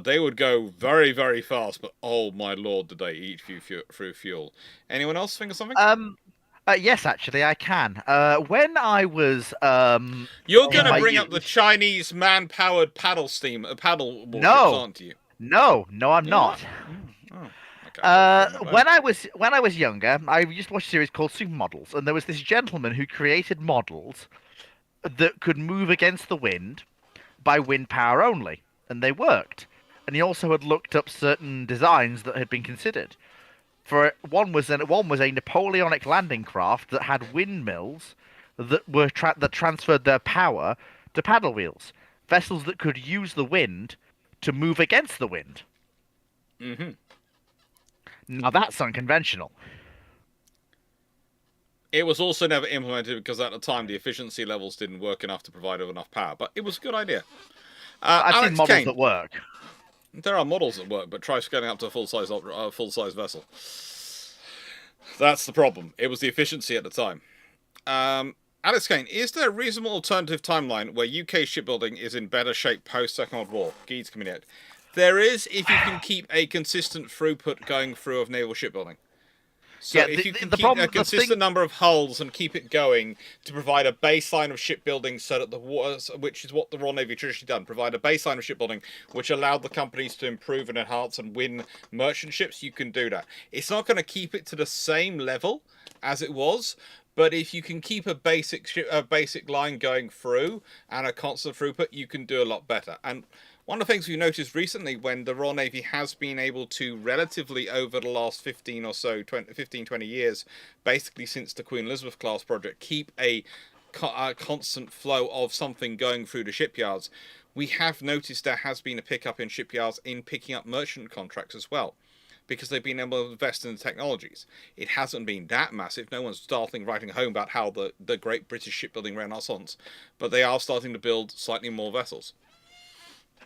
They would go very, very fast, but oh my lord, did they eat through fuel. Anyone else think of something? Yes, actually, I can. When I was You're going to my bring up youth- the Chinese man-powered paddle warships, No. aren't you? No, I'm not. Okay. When I was younger, I used to watch a series called Supermodels, and there was this gentleman who created models that could move against the wind by wind power only, and they worked. And he also had looked up certain designs that had been considered. For one was a Napoleonic landing craft that had windmills that were that transferred their power to paddle wheels, vessels that could use the wind to move against the wind. Mm-hmm. Now that's unconventional. It was also never implemented because at the time the efficiency levels didn't work enough to provide enough power, but it was a good idea. I've seen Alex models Kane. that work. There are models that work, but try scaling up to a full-size vessel. That's the problem. It was the efficiency at the time. Alex Kane, is there a reasonable alternative timeline where UK shipbuilding is in better shape post-Second World War? Geeds coming out. There is if you can keep a consistent throughput going through of naval shipbuilding. So if you can keep a consistent number of hulls and keep it going to provide a baseline of shipbuilding so that the waters, which is what the Royal Navy traditionally done, provide a baseline of shipbuilding which allowed the companies to improve and enhance and win merchant ships, you can do that. It's not going to keep it to the same level as it was, but if you can keep a basic line going through and a constant throughput, you can do a lot better. And one of the things we noticed recently when the Royal Navy has been able to relatively over the last 15 or so, 20 years, basically since the Queen Elizabeth class project, keep a constant flow of something going through the shipyards, we have noticed there has been a pickup in shipyards in picking up merchant contracts as well, because they've been able to invest in the technologies. It hasn't been that massive. No one's writing home about how the great British shipbuilding renaissance, but they are starting to build slightly more vessels.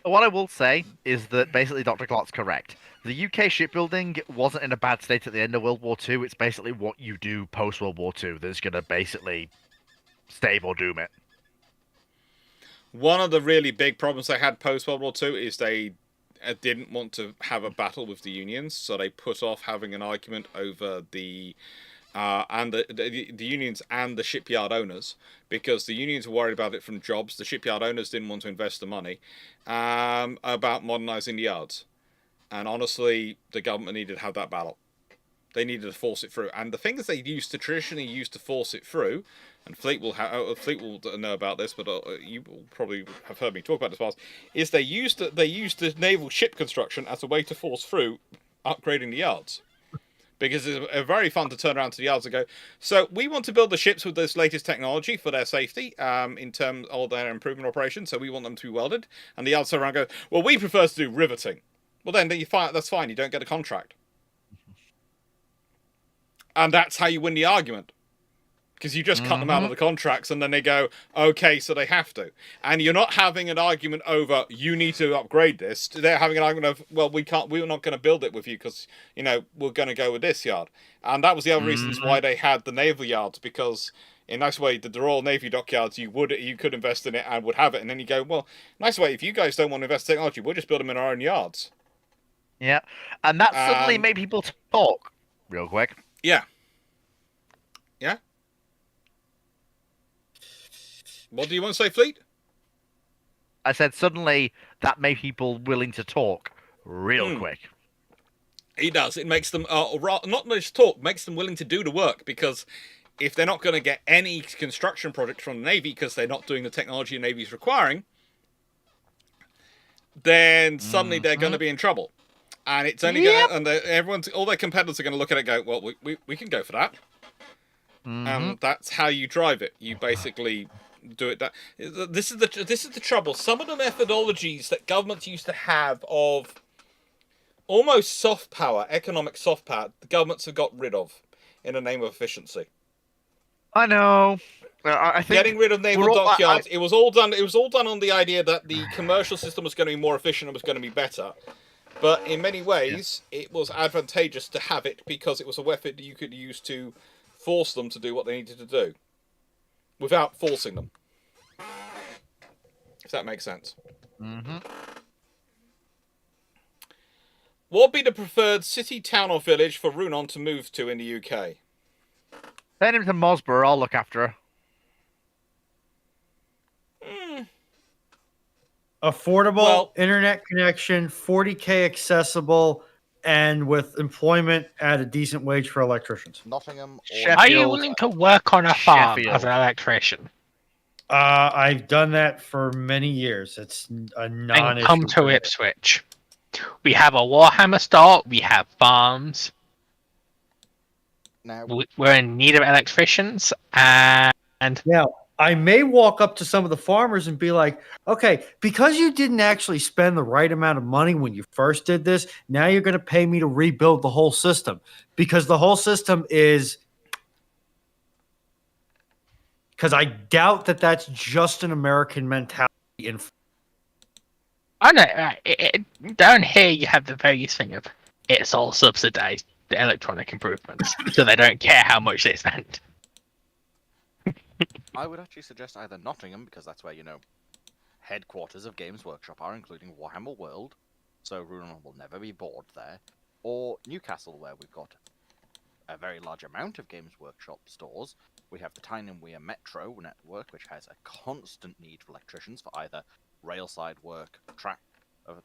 What I will say is that basically Dr. Clarke's correct. The UK shipbuilding wasn't in a bad state at the end of World War II. It's basically what you do post-World War II that's going to basically save or doom it. One of the really big problems they had post-World War II is they didn't want to have a battle with the unions, so they put off having an argument over the unions and the shipyard owners, because the unions were worried about it from jobs. The shipyard owners didn't want to invest the money about modernising the yards. And honestly, the government needed to have that battle. They needed to force it through. And the things they traditionally used to force it through, and Fleet will know about this, but you will probably have heard me talk about this past, is they used the naval ship construction as a way to force through upgrading the yards. Because it's very fun to turn around to the yards and go, so we want to build the ships with this latest technology for their safety, in terms of their improvement operations, so we want them to be welded. And the yards turn around and go, well, we prefer to do riveting. Well, then that's fine, you don't get a contract. And that's how you win the argument. Because you just cut them out of the contracts, and then they go, okay, so they have to. And you're not having an argument over, you need to upgrade this. They're having an argument of, well, we're not going to build it with you because, we're going to go with this yard. And that was the other reasons why they had the naval yards, because in a nice way, the Royal Navy dockyards, you could invest in it and would have it. And then you go, well, nice way, if you guys don't want to invest in technology, we'll just build them in our own yards. Yeah, and that suddenly made people talk real quick. Yeah. Yeah? What do you want to say, Fleet? I said suddenly that made people willing to talk real quick. It does. It makes them, not just talk, makes them willing to do the work, because if they're not going to get any construction project from the Navy because they're not doing the technology the Navy's requiring, then suddenly they're going to be in trouble. And it's only going to, all their competitors are going to look at it and go, well, we can go for that. And that's how you drive it. You basically do it. This is the trouble. Some of the methodologies that governments used to have of almost soft power, economic soft power, the governments have got rid of in the name of efficiency. I know. I think getting rid of naval dockyards, it was all done. It was all done on the idea that the commercial system was going to be more efficient and was going to be better. But in many ways, it was advantageous to have it because it was a weapon that you could use to force them to do what they needed to do without forcing them. If that makes sense. What would be the preferred city, town, or village for Runon to move to in the UK? Send him to Mosborough. I'll look after her. Affordable internet connection, 40K accessible, and with employment at a decent wage for electricians. Nottingham. Are you willing to work on a farm as an electrician? I've done that for many years. It's a non-issue. And come to Ipswich. We have a Warhammer store. We have farms. Now we're in need of electricians, and now I may walk up to some of the farmers and be like, okay, because you didn't actually spend the right amount of money when you first did this, now you're going to pay me to rebuild the whole system, because the whole system is, and come to Ipswich. We have a Warhammer store. We have farms. We have a Warhammer store. We have farms. We're in need of electricians, and we're in need of electricians. now you're going to pay me to rebuild the whole system because the whole system is Because I doubt that that's just an American mentality. I know, right? Down here you have the various thing of it's all subsidized, the electronic improvements, so they don't care how much they spend. I would actually suggest either Nottingham, because that's where, headquarters of Games Workshop are, including Warhammer World, so Runon will never be bored there, or Newcastle, where we've got a very large amount of Games Workshop stores. We have the Tyne Weir Metro network, which has a constant need for electricians for either railside work,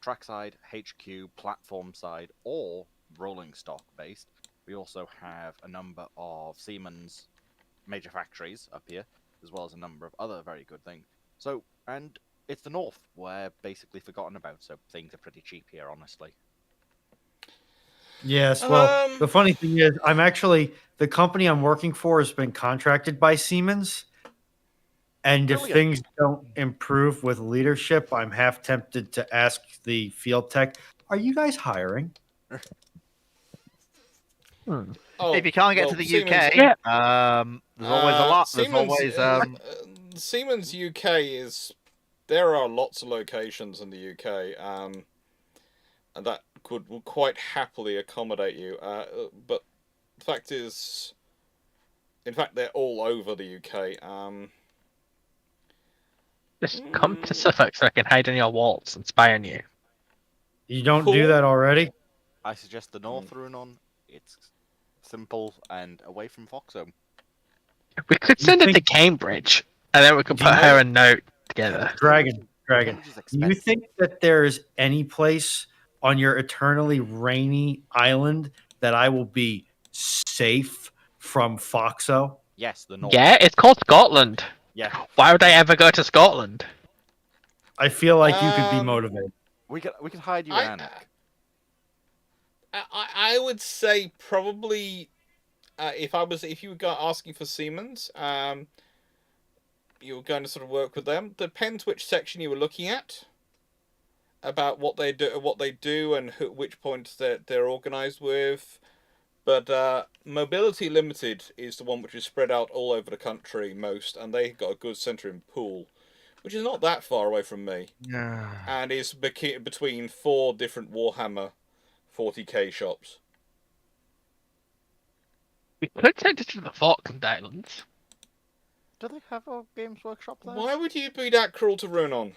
trackside, HQ, platform side, or rolling stock based. We also have a number of Siemens major factories up here, as well as a number of other very good things. So, and it's the north, where basically forgotten about, so things are pretty cheap here, honestly. Yes, well, the funny thing is, the company I'm working for has been contracted by Siemens. And if Brilliant. things don't improve with leadership, I'm half tempted to ask the field tech, are you guys hiring? Oh, If you can't get well, to the Siemens, UK, Yeah. there's always a lot. Siemens, There's always Siemens UK is. There are lots of locations in the UK, and that will quite happily accommodate you. But the fact is, in fact, they're all over the UK. Just come to Suffolk so I can hide on your walls and spy on you. You don't Cool. do that already? I suggest the North Runon. It's simple and away from Foxhome. We could send it to Cambridge, and then we could Do put you- her and note together. Dragon. Cambridge is Do you expensive. think that there's any place on your eternally rainy island that I will be safe from Foxo? Yes, the North. Yeah, it's called Scotland. Yeah, Why would I ever go to Scotland? I feel like you could be Um, motivated. we could hide you I- in Anik. I would say probably if you were asking for Siemens, you were going to sort of work with them. Depends which section you were looking at, about what they do, and which points they're organised with. But Mobility Limited is the one which is spread out all over the country most, and they got a good centre in Poole, which is not that far away from me, and is between 4 different Warhammer 40k shops. We could send it to the Falkland Islands. Do they have a Games Workshop there? Why would you be that cruel to Runon?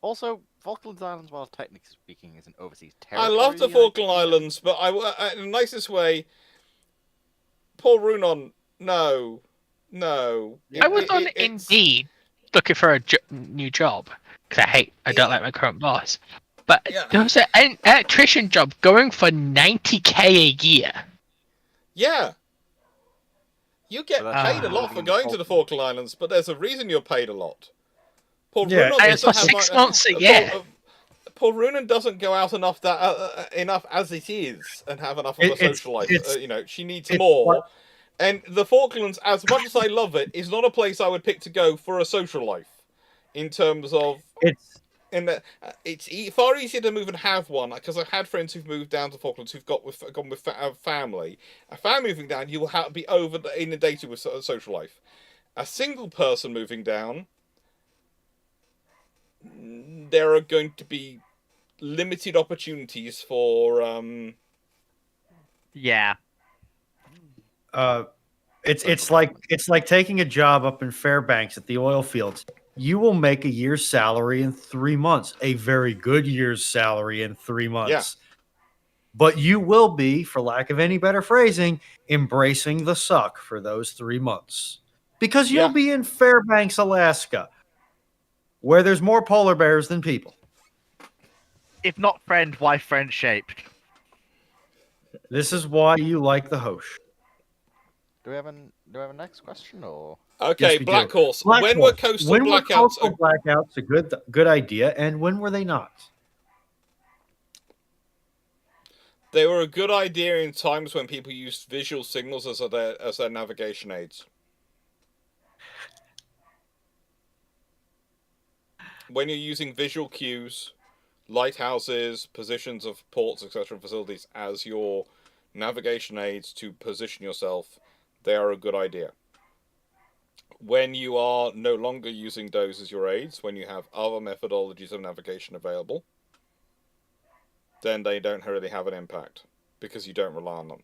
Also, Falkland Islands, while technically speaking, is an overseas I territory. love the Falkland Islands, but in the nicest way. Poor Runon, no. I was on Indeed looking for a new job because I don't like my current boss. But Yeah. there was an electrician job going for 90k a year. Yeah. You get But that's paid a lot living for in the going to the Falkland Islands, but there's a reason you're paid a lot. Poor Yeah, Runon and it's for doesn't have 6 months a year. Poor Runon doesn't go out enough enough as it is and have enough of a It's- social life. it's- She needs it's more. what- And the Falklands, as much as I love it, is not a place I would pick to go for a social life. In terms of, it's far easier to move and have one, because I've had friends who've moved down to Falklands who've gone with family. A family moving down, you will be inundated with social life. A single person moving down, there are going to be limited opportunities for yeah. It's like taking a job up in Fairbanks at the oil fields. You will make a year's salary in 3 months, a very good year's salary in 3 months. Yeah. But you will be, for lack of any better phrasing, embracing the suck for those 3 months. Because you'll Yeah. be in Fairbanks, Alaska, where there's more polar bears than people. If not friend, why friend shaped? This is why you like the host. Do we have a next question or? Okay, Yes, we Black do. Horse. Black When Horse. were coastal When were blackouts? coastal blackouts a good idea, and when were they not? They were a good idea in times when people used visual signals as their navigation aids. When you're using visual cues, lighthouses, positions of ports, etc., facilities as your navigation aids to position yourself, they are a good idea. When you are no longer using those as your aids, when you have other methodologies of navigation available, then they don't really have an impact because you don't rely on them.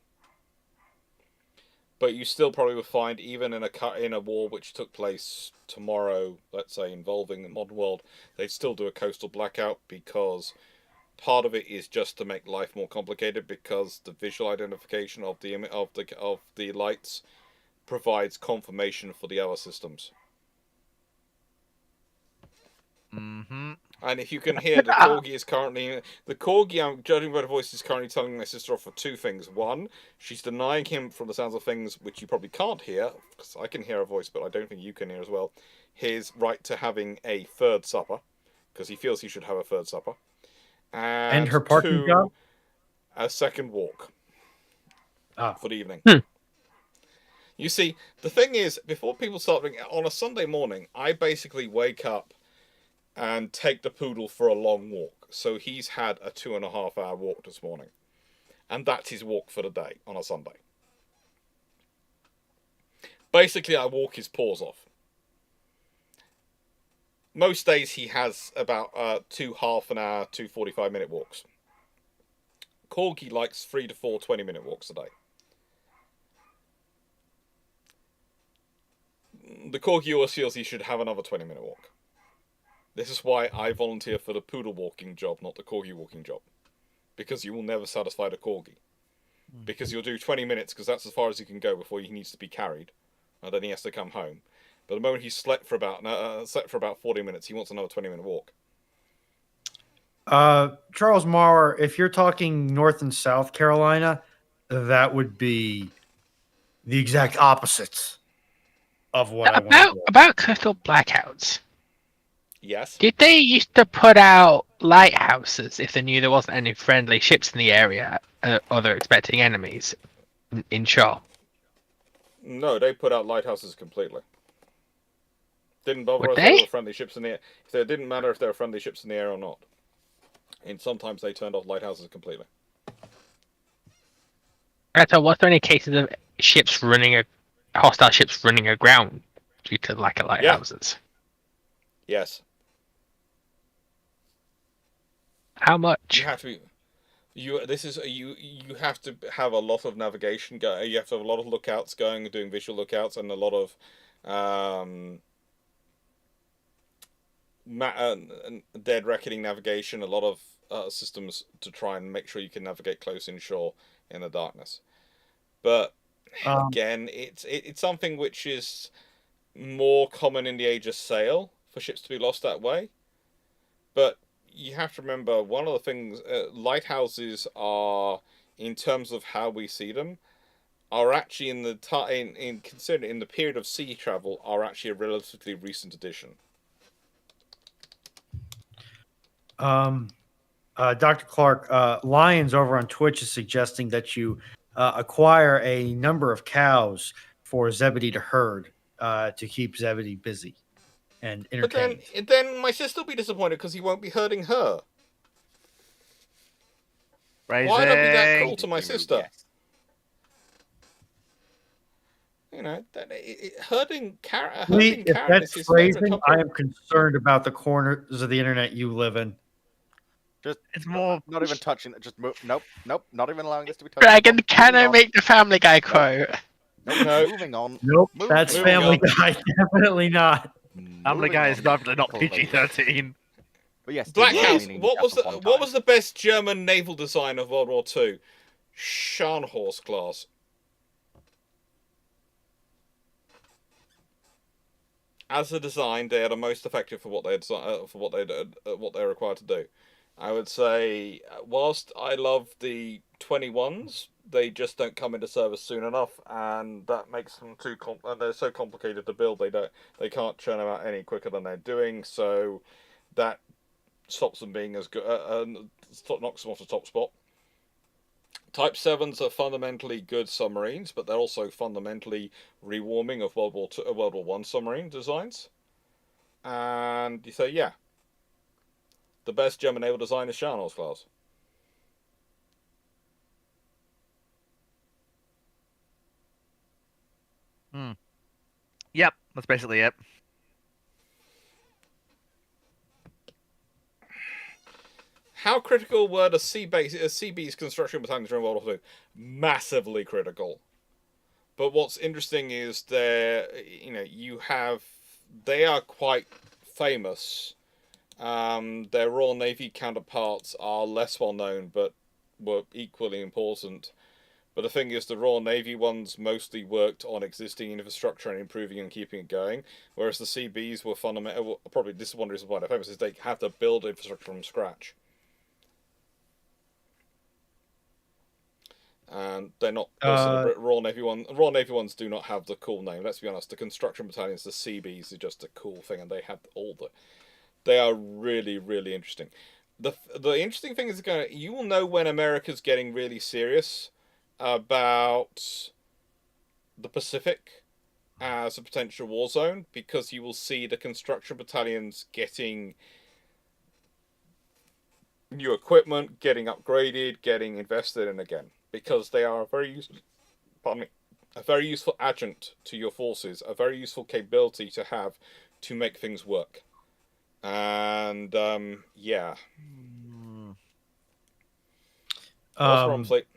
But you still probably would find, even in a war which took place tomorrow, let's say involving the modern world, they'd still do a coastal blackout, because part of it is just to make life more complicated, because the visual identification of the lights provides confirmation for the other systems. Mm-hmm. And if you can hear, the corgi, I'm judging by the voice, is currently telling my sister off for two things. One, she's denying him, from the sounds of things, which you probably can't hear, because I can hear her voice, but I don't think you can hear as well, his right to having a third supper, because he feels he should have a third supper. And her parking two, job? a second walk Ah. for the evening. Hmm. You see, the thing is, before people start on a Sunday morning, I basically wake up and take the poodle for a long walk. So he's had a 2.5 hour walk this morning. And that's his walk for the day on a Sunday. Basically, I walk his paws off. Most days he has about 2 half-an-hour, 2 45-minute walks. Corgi likes 3 to 4 20-minute walks a day. The Corgi always feels he should have another 20-minute walk. This is why I volunteer for the poodle walking job, not the corgi walking job. Because you will never satisfy the corgi. Because you'll do 20 minutes, because that's as far as he can go before he needs to be carried. And then he has to come home. But the moment he's slept for about 40 minutes, he wants another 20-minute walk. Charles Maurer, if you're talking North and South Carolina, that would be the exact opposites of what I want to do. About coastal blackouts. Yes. Did they used to put out lighthouses if they knew there wasn't any friendly ships in the area, or they're expecting enemies in shore? No, they put out lighthouses completely. Didn't bother Would us they? if there were friendly ships in the air. It didn't matter if there were friendly ships in the air or not. And sometimes they turned off lighthouses completely. Right, so was there any cases of hostile ships running aground due to lack of lighthouses? Yes. How much? You have to be. You have to have a lot of navigation going. You have to have a lot of lookouts going, doing visual lookouts, and a lot of dead reckoning navigation. A lot of systems to try and make sure you can navigate close inshore in the darkness. But again, it's something which is more common in the age of sail for ships to be lost that way. But you have to remember, one of the things, lighthouses are, in terms of how we see them, are actually in the period of sea travel, are actually a relatively recent addition. Dr. Clarke, Lions over on Twitch is suggesting that you acquire a number of cows for Zebedee to herd to keep Zebedee busy and entertained. But then my sister will be disappointed because he won't be hurting her. Phrasing. Why would I be that cruel to my Emu, sister? yes. You know, herding carrot. If that's phrasing, I am concerned about the corners of the internet you live in. It's more. Not even touching it. Just move. Nope. Not even allowing this to be touched. Dragon, can I make the Family Guy quote? Nope. No. Moving on. Nope, Moving that's on. Family Guy. Definitely not. Family Guy is definitely not Please. PG-13. But yes, Black Steve, House. meaning What was just upon what time. was the best German naval design of World War II? Scharnhorst class. As a design, they are the most effective for what they're required to do. I would say, whilst I love the 21s, they just don't come into service soon enough, and that makes them they're so complicated to build. They can't churn them out any quicker than they're doing. So that stops them being as good. Knocks them off the top spot. Type 7s are fundamentally good submarines, but they're also fundamentally rewarming of World War One submarine designs. And you say, yeah, the best German naval design is Scharnhorst class. Yep. That's basically it. How critical were the CB's construction battalions during World War II? Massively critical. But what's interesting is they are quite famous. Their Royal Navy counterparts are less well known, but were equally important. But the thing is, the Royal Navy ones mostly worked on existing infrastructure and improving and keeping it going, whereas the CBs were fundamental. Probably this is one reason why they're famous, is they have to build infrastructure from scratch. And they're not. Also, the Royal Navy ones do not have the cool name. Let's be honest. The construction battalions, the CBs, are just a cool thing, and they have all the. They are really, really interesting. The interesting thing is you will know when America's getting really serious about the Pacific as a potential war zone, because you will see the construction battalions getting new equipment, getting upgraded, getting invested in again, because they are a very useful adjunct to your forces, a very useful capability to have to make things work. And yeah. What's wrong, Fleet?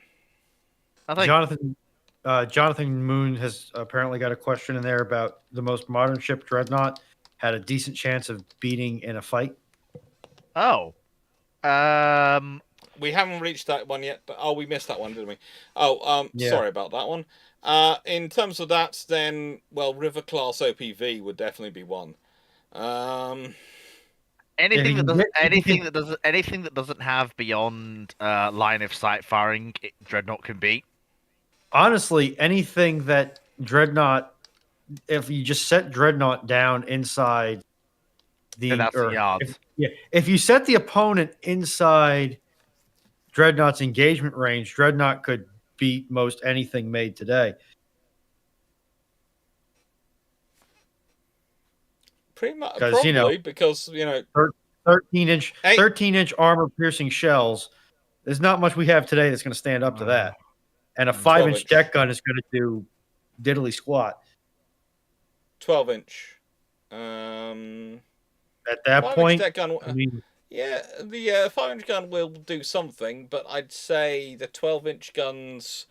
Jonathan Moon has apparently got a question in there about the most modern ship, Dreadnought, had a decent chance of beating in a fight. Oh. We haven't reached that one yet, but we missed that one, didn't we? Yeah. Sorry about that one. In terms of that, then, well, River Class OPV would definitely be one. Anything that doesn't have beyond line of sight firing, Dreadnought can beat. Honestly, anything that Dreadnought, if you just set Dreadnought down inside if you set the opponent inside Dreadnought's engagement range, Dreadnought could beat most anything made today. Pretty much, probably, because 13-inch armor piercing shells. There's not much we have today that's going to stand up to that, and a 5-inch deck gun is going to do diddly squat. 12-inch. At that point, deck gun, yeah, the 5-inch gun will do something, but I'd say the 12-inch guns,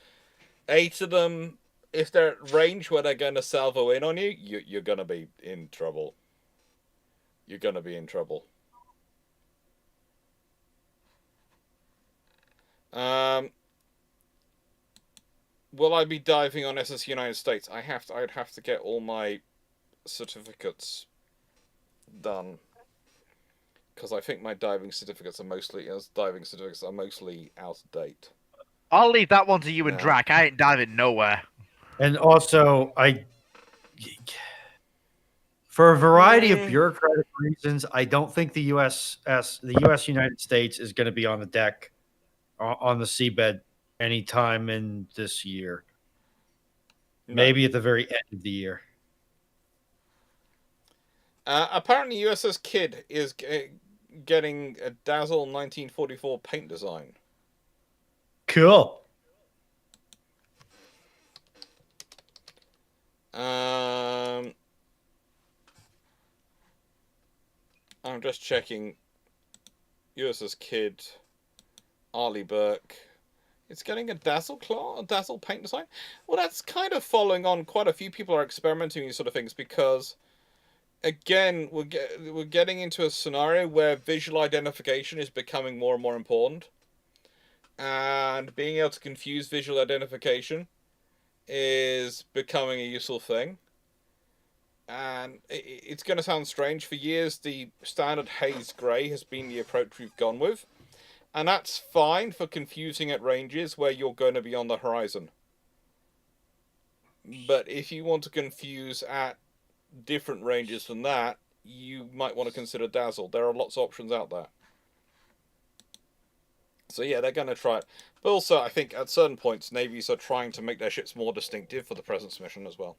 8 of them, if they're at range where they're going to salvo in on you, you're going to be in trouble. You're going to be in trouble. Will I be diving on SS United States? I'd have to get all my certificates done, because I think my diving certificates are mostly out of date. I'll leave that one to you and Drac. I ain't diving nowhere. And also, for a variety of bureaucratic reasons, I don't think the U.S. United States is going to be on the deck on the seabed anytime in this year. No. Maybe at the very end of the year. Apparently, USS Kidd is getting a Dazzle 1944 paint design. Cool. I'm just checking. USS Kidd, Arleigh Burke. It's getting a Dazzle paint design. Well, that's kind of following on. Quite a few people are experimenting with these sort of things, because, again, we're getting into a scenario where visual identification is becoming more and more important, and being able to confuse visual identification is becoming a useful thing. And it's going to sound strange. For years, the standard haze grey has been the approach we've gone with. And that's fine for confusing at ranges where you're going to be on the horizon. But if you want to confuse at different ranges than that, you might want to consider Dazzle. There are lots of options out there. So yeah, they're going to try it. But also, I think at certain points, navies are trying to make their ships more distinctive for the presence mission as well.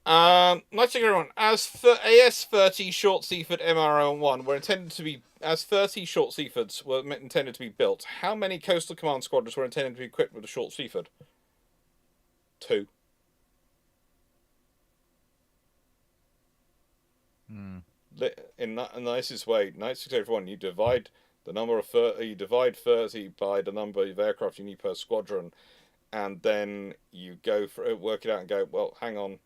Nice to everyone. As for AS-30 Short Seaford MRO-1 were intended to be, as 30 Short Seafords were intended to be built, how many Coastal Command squadrons were intended to be equipped with a Short Seaford? 2. In the nicest way, 9681, you divide the number of 30, you divide 30 by the number of aircraft you need per squadron, and then you go for it, work it out and go, well, hang on.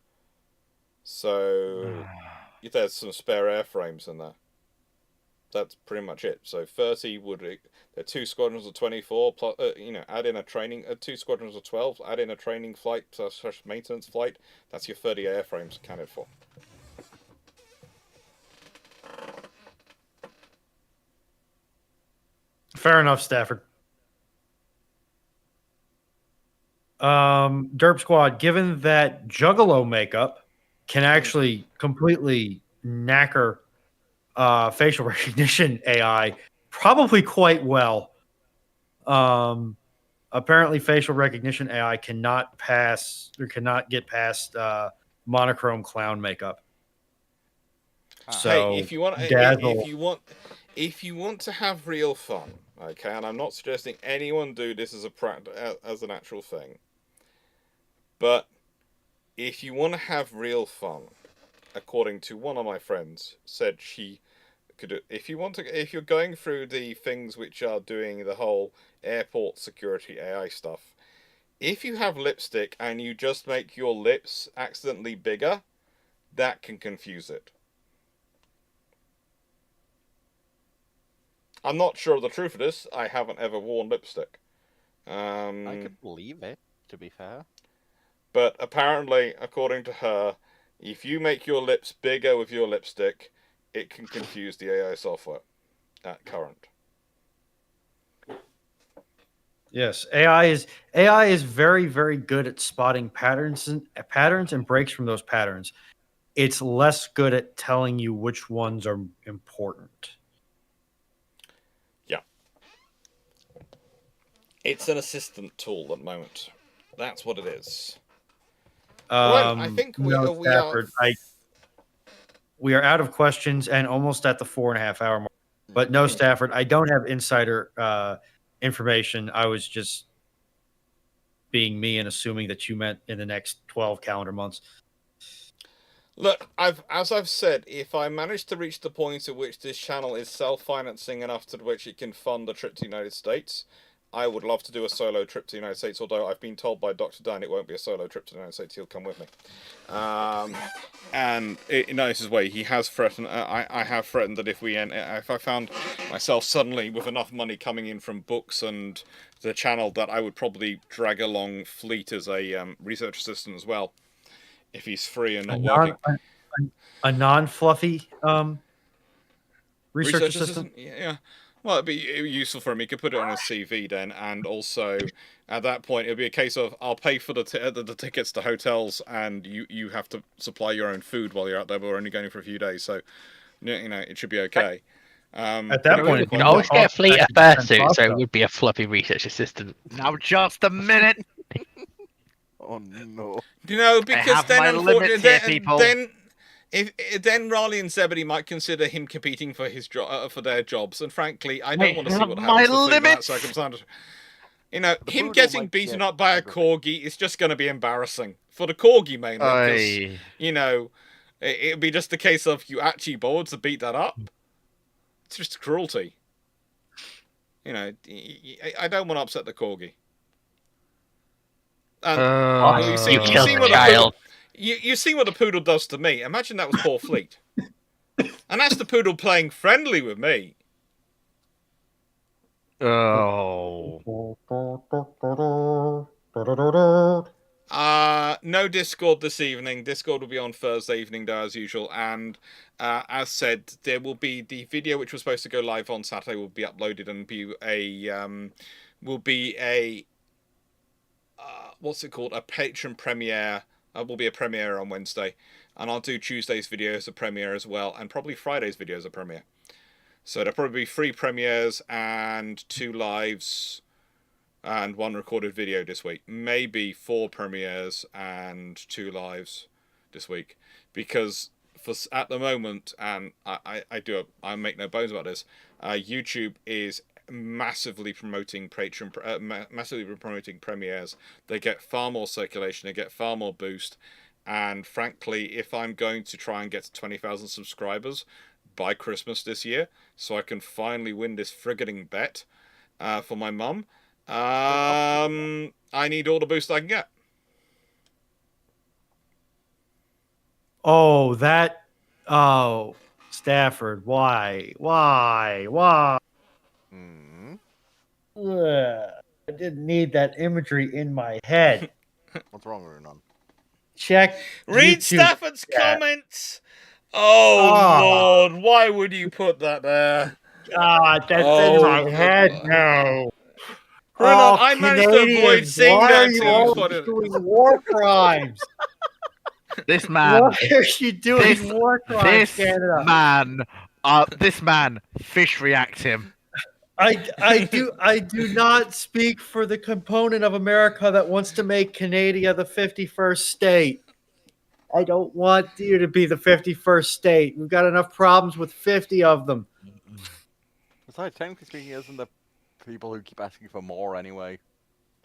So there's some spare airframes in there. That's pretty much it. So 30 would, they're 2 squadrons of 24, plus, add in a training, 2 squadrons of 12, add in a training flight / maintenance flight. That's your 30 airframes accounted for. Fair enough, Stafford. Derp Squad, given that Juggalo makeup can actually completely knacker facial recognition AI probably quite well. Apparently, facial recognition AI cannot get past monochrome clown makeup. So Hey, if you want, Dazzle, if you want to have real fun, okay, and I'm not suggesting anyone do this as as an actual thing, but if you want to have real fun, according to one of my friends, said she could, if you're going through the things which are doing the whole airport security AI stuff, if you have lipstick and you just make your lips accidentally bigger, that can confuse it. I'm not sure of the truth of this. I haven't ever worn lipstick. I could believe it, to be fair. But apparently, according to her, if you make your lips bigger with your lipstick, it can confuse the AI software at current. yes, AI is very, very good at spotting patterns and breaks from those patterns. It's less good at telling you which ones are important. Yeah. It's an assistant tool at the moment. That's what it is. Well, I think we are. We are out of questions and almost at the 4.5 hour mark. But no, Stafford, I don't have insider information. I was just being me and assuming that you meant in the next 12 calendar months. Look, as I've said, if I manage to reach the point at which this channel is self-financing enough to which it can fund a trip to the United States, I would love to do a solo trip to the United States, although I've been told by Dr. Dan it won't be a solo trip to the United States. He'll come with me. And in Nice's way, he has threatened. I have threatened that if I found myself suddenly with enough money coming in from books and the channel, that I would probably drag along Fleet as a research assistant as well, if he's free and not working. A non-fluffy research assistant? Yeah. Well, it'd be useful for him. He could put it on his CV then, and also at that point, it'd be a case of I'll pay for the tickets to hotels, and you have to supply your own food while you're out there. But we're only going for a few days, so it should be okay. At that point, you can always get Fleet a fursuit, so it would be a fluffy research assistant. Now, just a minute. Oh no! Because then, unfortunately, then Raleigh and Zebedee might consider him competing for his for their jobs, and frankly, I don't want to see what happens to Fleet in that circumstance. Him getting beaten up by a corgi is just going to be embarrassing for the corgi mainly. Because, it'd be just a case of you actually bothered to beat that up. It's just cruelty. I don't want to upset the corgi. And you killed the child. You see what the poodle does to me. Imagine that was poor Fleet. And that's the poodle playing friendly with me. Oh. No Discord this evening. Discord will be on Thursday evening, though, as usual. And as said, there will be the video which was supposed to go live on Saturday will be uploaded and be a what's it called? A patron premiere. Will be a premiere on Wednesday, and I'll do Tuesday's video as a premiere as well, and probably Friday's video as a premiere. So there'll probably be 3 premieres and 2 lives and 1 recorded video this week. Maybe 4 premieres and 2 lives this week, because at the moment, and I make no bones about this, YouTube is massively promoting massively promoting premieres. They get far more circulation, they get far more boost, And frankly, if I'm going to try and get to 20,000 subscribers by Christmas this year, so I can finally win this frigating bet for my mum, I need all the boost I can get. Oh, that. Oh, Stafford. Why? Why? Hmm. Ugh, I didn't need that imagery in my head. What's wrong, Runon? Check. Read YouTube Stafford's chat. comments! Oh, Ah. Lord, why would you put that there? God, that's in my head now. Runon, Oh, I managed to avoid Canadians, seeing why are that you too. always doing war crimes? This man, Why are you doing this, war crimes, this Canada? man, fish react him. I do not speak for the component of America that wants to make Canada the 51st state. I don't want you to be the 51st state. We've got enough problems with 50 of them. Besides, technically speaking, isn't the people who keep asking for more anyway?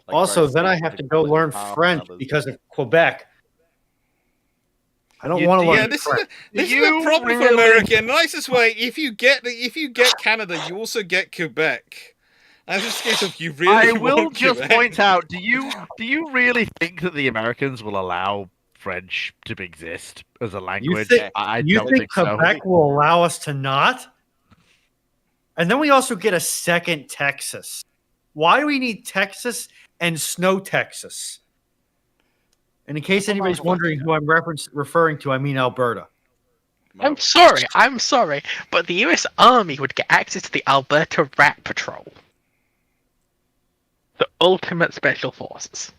Like, Also, very then I specific have to go learn power French others. because of Quebec. I don't You- want to you- learn Yeah, this French. is a You problem for really- America. In the nicest way, if you get Canada, you also get Quebec. And it's just a case of you really I will want just Quebec. point out: do you really think that the Americans will allow French to exist as a language? think- I You don't think think so. Quebec will allow us to not? And then we also get a second Texas. Why do we need Texas and Snow Texas? And in case I thought that anybody's was wondering who I'm referring to, I mean Alberta. I'm sorry, but the US Army would get access to the Alberta Rat Patrol. The ultimate special forces.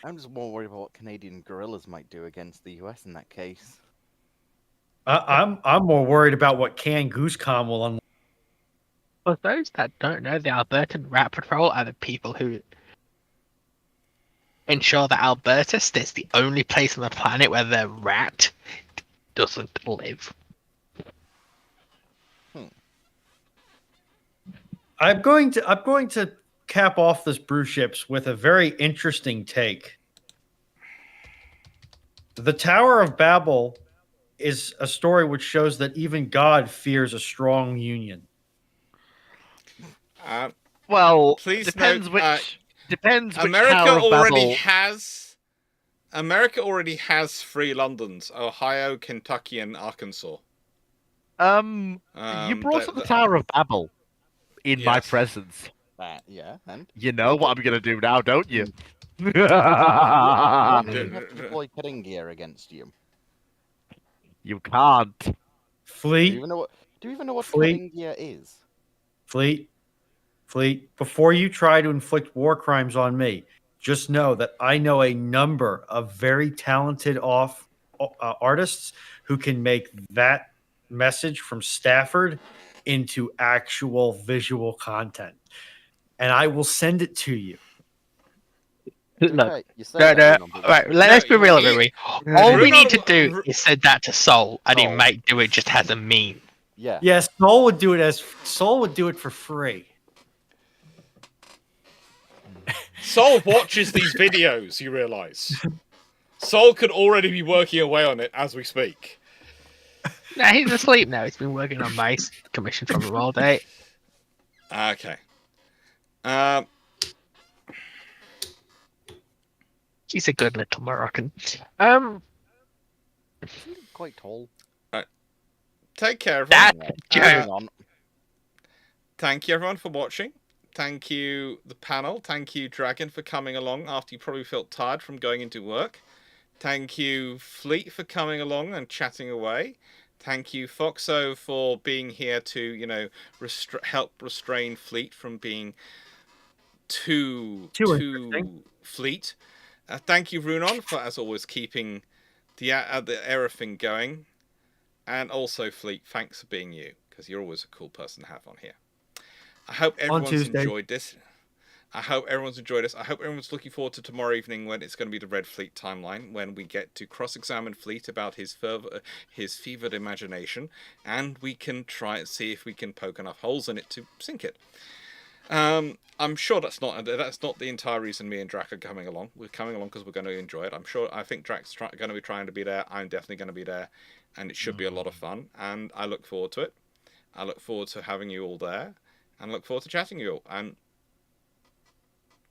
I'm just more worried about what Canadian guerrillas might do against the US in that case. I'm more worried about what Can Goosecom will unlock. For those that don't know, the Albertan Rat Patrol are the people who ensure that Alberta stays the only place on the planet where the rat doesn't live. I'm going to cap off this Bruships with a very interesting take. The Tower of Babel is a story which shows that even God fears a strong union. Well, Please depends note, which America Tower of already Babel. has. America already has 3 Londons: Ohio, Kentucky, and Arkansas. You brought up the Tower of Babel in my Yes. presence. Yeah, and You know what I'm gonna do now, don't you? when do you have to deploy cutting gear against you? You can't. Do you Fleet, even know what Fleet. cutting gear is? Fleet, before you try to inflict war crimes on me, just know that I know a number of very talented artists who can make that message from Stafford into actual visual content. And I will send it to you. Look, Okay, you say no, that, no. Runon, but Right, let's be real, everybody. All we Runon- need to do is send that to Soul, and he Soul. might do it just as a meme. yeah. Yes, Soul would do it for free. Sol watches these videos, you realise. Sol could already be working away on it as we speak. Nah, he's asleep now. He's been working on mice commissioned from him all day. Okay. He's a good little Moroccan. Isn't he quite tall? Take care, everyone. That Moving joke. on. Thank you, everyone, for watching. Thank you, the panel. Thank you, Dragon, for coming along after you probably felt tired from going into work. Thank you, Fleet, for coming along and chatting away. Thank you, Foxo, for being here to, help restrain Fleet from being too interesting. Fleet. Thank you, Runon, for, as always, keeping the everything going. And also, Fleet, thanks for being you, because you're always a cool person to have on here. I hope everyone's enjoyed this. I hope everyone's looking forward to tomorrow evening when it's going to be the Red Fleet timeline, when we get to cross-examine Fleet about his fevered imagination, and we can try and see if we can poke enough holes in it to sink it. I'm sure that's not the entire reason me and Drac are coming along. We're coming along because we're going to enjoy it. I think Drac's going to be trying to be there. I'm definitely going to be there, and it should be a lot of fun. And I look forward to it. I look forward to having you all there, and look forward to chatting you all. And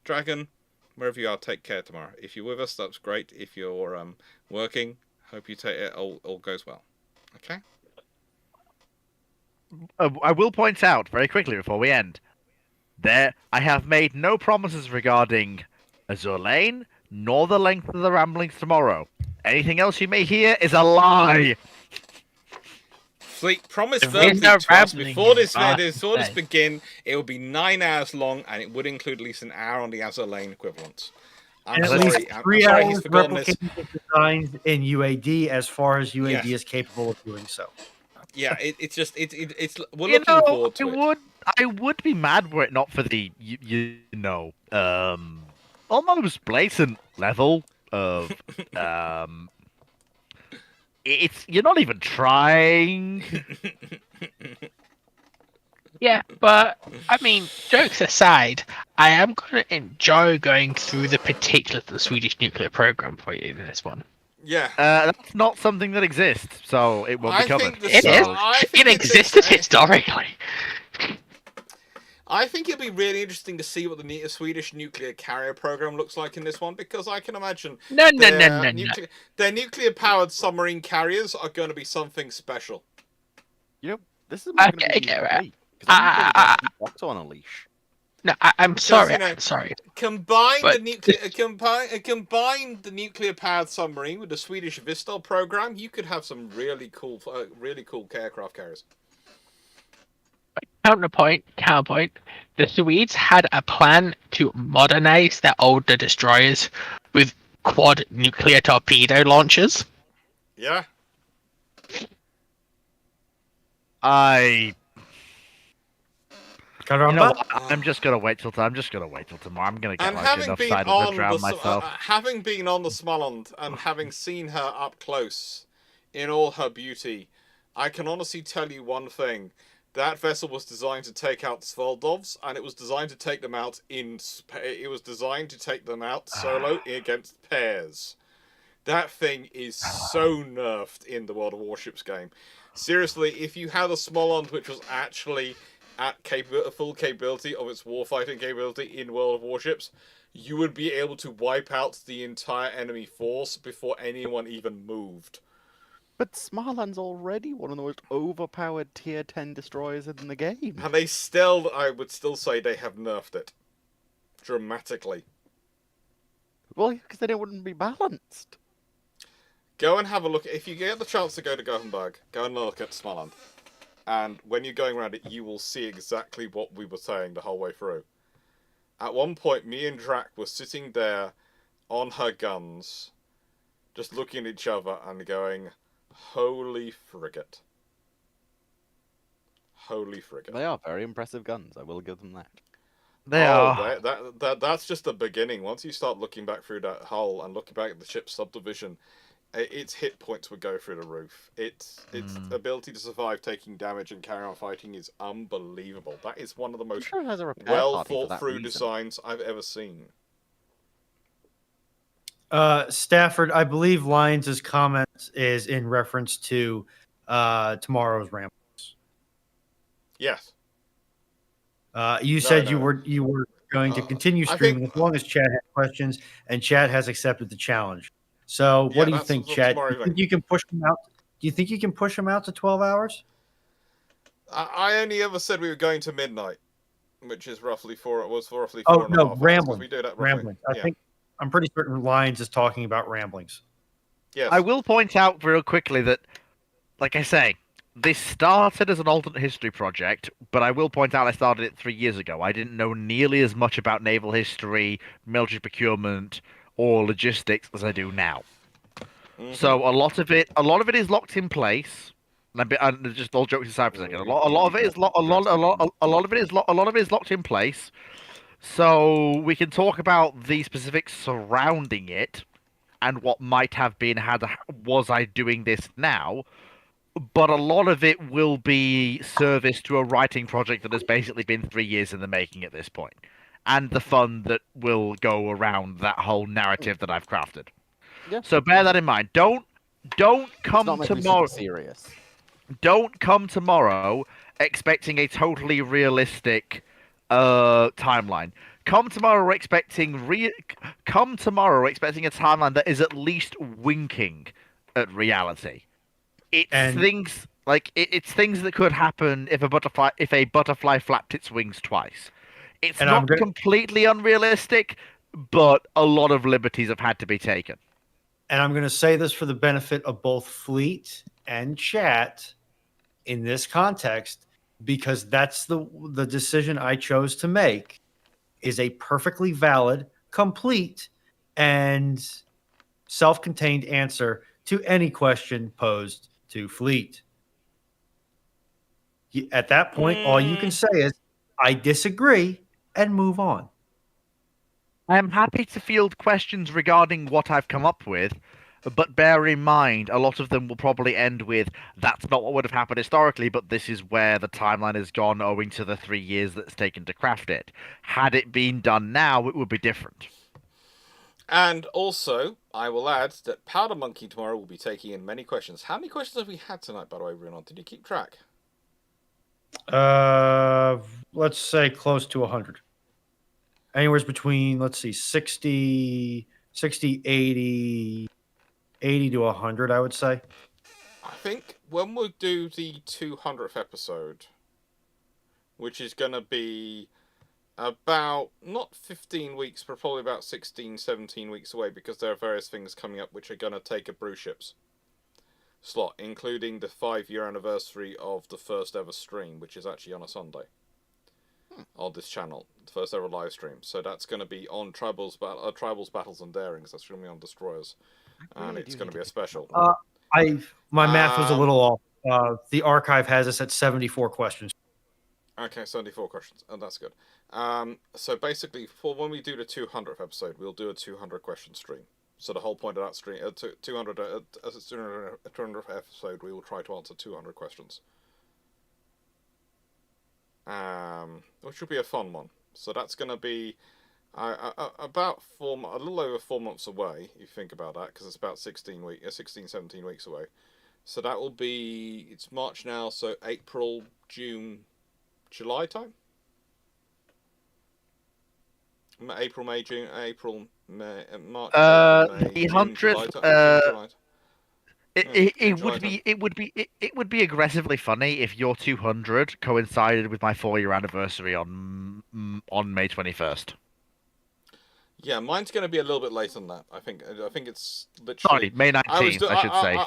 Dragon, wherever you are, take care tomorrow. If you're with us, that's great. If you're working, hope you take it all goes well. Okay. I will point out very quickly before we end. There, I have made no promises regarding Azure Lane, nor the length of the ramblings tomorrow. Anything else you may hear is a lie. Fleet, promise There verbally is no to us rambling before this in before this Marseille. begin, it will be 9 hours long, and it would include at least an hour on the Azure Lane equivalent. I'm And at sorry, least I'm 3 sorry he's hours forgotten this. replicating the designs in UAD as far as UAD Yes. is capable of doing so. Yeah, it's we're You looking know, forward to it. I would be mad were it not for the almost blatant level of it's you're not even trying. Yeah, but I mean, jokes aside, I am going to enjoy going through the particulars of the Swedish nuclear program for you in this one. Yeah. That's not something that exists, so it won't be I covered. think the It is. I think It it's- existed historically. I think it'll be really interesting to see what the Swedish nuclear carrier program looks like in this one, because I can imagine No. their nuclear-powered submarine carriers are going to be something special. You know, this is going to Okay, be yeah, right. great. Because I'm going to keep Otto on a leash. No, I'm sorry. you know- I'm sorry. Combine But the nuclear combine the nuclear-powered submarine with the Swedish Vistal program, you could have some really cool aircraft carriers. Counterpoint. The Swedes had a plan to modernize their older destroyers with quad nuclear torpedo launchers. Yeah. You know Caramba. what? I'm just gonna wait till tomorrow. I'm gonna get And like having enough been cider to on drown the myself. having been on the Småland and having seen her up close in all her beauty, I can honestly tell you one thing: that vessel was designed to take out Svaldovs, and it was designed to take them out solo against pairs. That thing is so nerfed in the World of Warships game. Seriously, if you had a Småland which was actually at full capability of its warfighting capability in World of Warships, you would be able to wipe out the entire enemy force before anyone even moved. But Smaland's already one of the most overpowered tier 10 destroyers in the game. And I would still say they have nerfed it. Dramatically. Well, because then it wouldn't be balanced. Go and have a look. If you get the chance to go to Gothenburg, go and look at Småland. And when you're going around it, you will see exactly what we were saying the whole way through. At one point, me and Drac were sitting there on her guns, just looking at each other and going, "Holy frigate. Holy frigate." They are very impressive guns, I will give them that. They are. That's just the beginning. Once you start looking back through that hull and looking back at the ship's subdivision, its hit points would go through the roof. Its ability to survive taking damage and carry on fighting is unbelievable. That is one of the most Sure it has a repair well party for thought that through reason. designs I've ever seen. Stafford, I believe Lyons' comment is in reference to tomorrow's ramble. Yes. You said you no. were going to continue I streaming think- as long as Chad had questions, and Chad has accepted the challenge. So, Yeah, what do you that's think, what's Chad? tomorrow Do you think you can push him out? Do you think you can push him out to 12 hours? I only ever said we were going to midnight, which is roughly four. It was roughly Oh, four and a no, half hours, 'cause rambling. We do that roughly. Rambling. I'm pretty certain Lyons is talking about ramblings. Yes. I will point out real quickly that, like I say, this started as an alternate history project, but I will point out I started it 3 years ago. I didn't know nearly as much about naval history, military procurement, or logistics as I do now. Mhm. So a lot of it is locked in place. And just all jokes aside for a second, a lot of it is locked in place. So we can talk about the specifics surrounding it and what might have been was I doing this now. but a lot of it will be service to a writing project that has basically been 3 years in the making at this point, and the fun that will go around that whole narrative that I've crafted. Yeah. So bear that in mind. Don't It's not come meant to be super tomorrow. serious. Don't come tomorrow expecting a totally realistic timeline. Come tomorrow expecting come tomorrow expecting a timeline that is at least winking at reality. It's And things it's things that could happen if a butterfly flapped its wings twice. It's and I'm not gonna completely unrealistic, but a lot of liberties have had to be taken. and I'm gonna say this for the benefit of both Fleet and chat in this context, because that's the decision I chose to make is a perfectly valid, complete, and self-contained answer to any question posed to Fleet. At that point, all you can say is, I disagree, and move on. I am happy to field questions regarding what I've come up with, but bear in mind, a lot of them will probably end with, that's not what would have happened historically, but this is where the timeline has gone owing to the 3 years that's taken to craft it. Had it been done now, it would be different. And also, I will add that Powder Monkey tomorrow will be taking in many questions. How many questions have we had tonight, by the way, Brunon? Did you keep track? Let's say close to 100. Anywhere between, let's see, 60, 80 to 100, I would say. I think when we'll do the 200th episode, which is going to be about, not 15 weeks, but probably about 16, 17 weeks away, because there are various things coming up which are going to take a Bruships slot, including the 5-year anniversary of the first ever stream, which is actually on a Sunday on this channel, the first ever live stream. So that's going to be on Tribals, Battles and Darings. That's going to be on Destroyers, and it's going to be a special. My math was a little off. The archive has us at 74 questions. Okay, 74 questions, and that's good. So basically, for when we do the 200th episode, we'll do a 200 question stream. So the whole point of that stream, 200th episode, we will try to answer 200 questions. Which will be a fun one. So that's going to be about a little over 4 months away, if you think about that, because it's about 16, 17 weeks away. So that will be, it's March now, so April, June, July time? April, May, June, April, May, March, April, May, the June, July 100th, time. it would be aggressively funny if your 200 coincided with my 4-year anniversary on May 21st. Yeah, mine's going to be a little bit later than that. I think it's literally. Sorry, May 19th, I should say.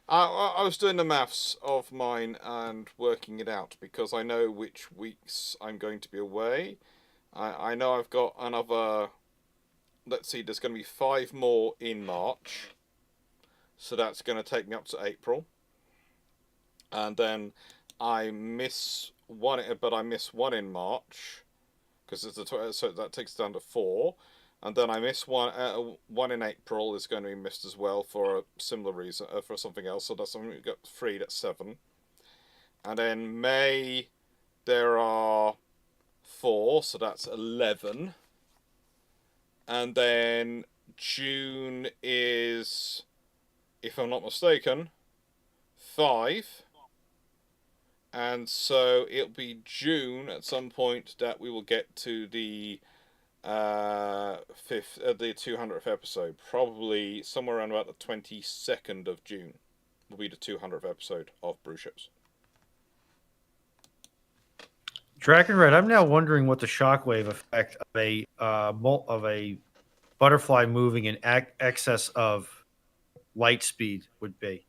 I was doing the maths of mine and working it out because I know which weeks I'm going to be away. I know I've got another. Let's see, there's going to be 5 more in March. So that's going to take me up to April. And then I miss one, but I miss one in March. Because it's so that takes it down to 4. And then I miss one in April is going to be missed as well for a similar reason, for something else. So that's something we got 3, that's 7. And then May, there are 4, so that's 11. And then June is, if I'm not mistaken, 5. And so it'll be June at some point that we will get to the the 200th episode. Probably somewhere around about the 22nd of June will be the 200th episode of Bruships. Dragon Red, I'm now wondering what the shockwave effect of a butterfly moving in excess of light speed would be.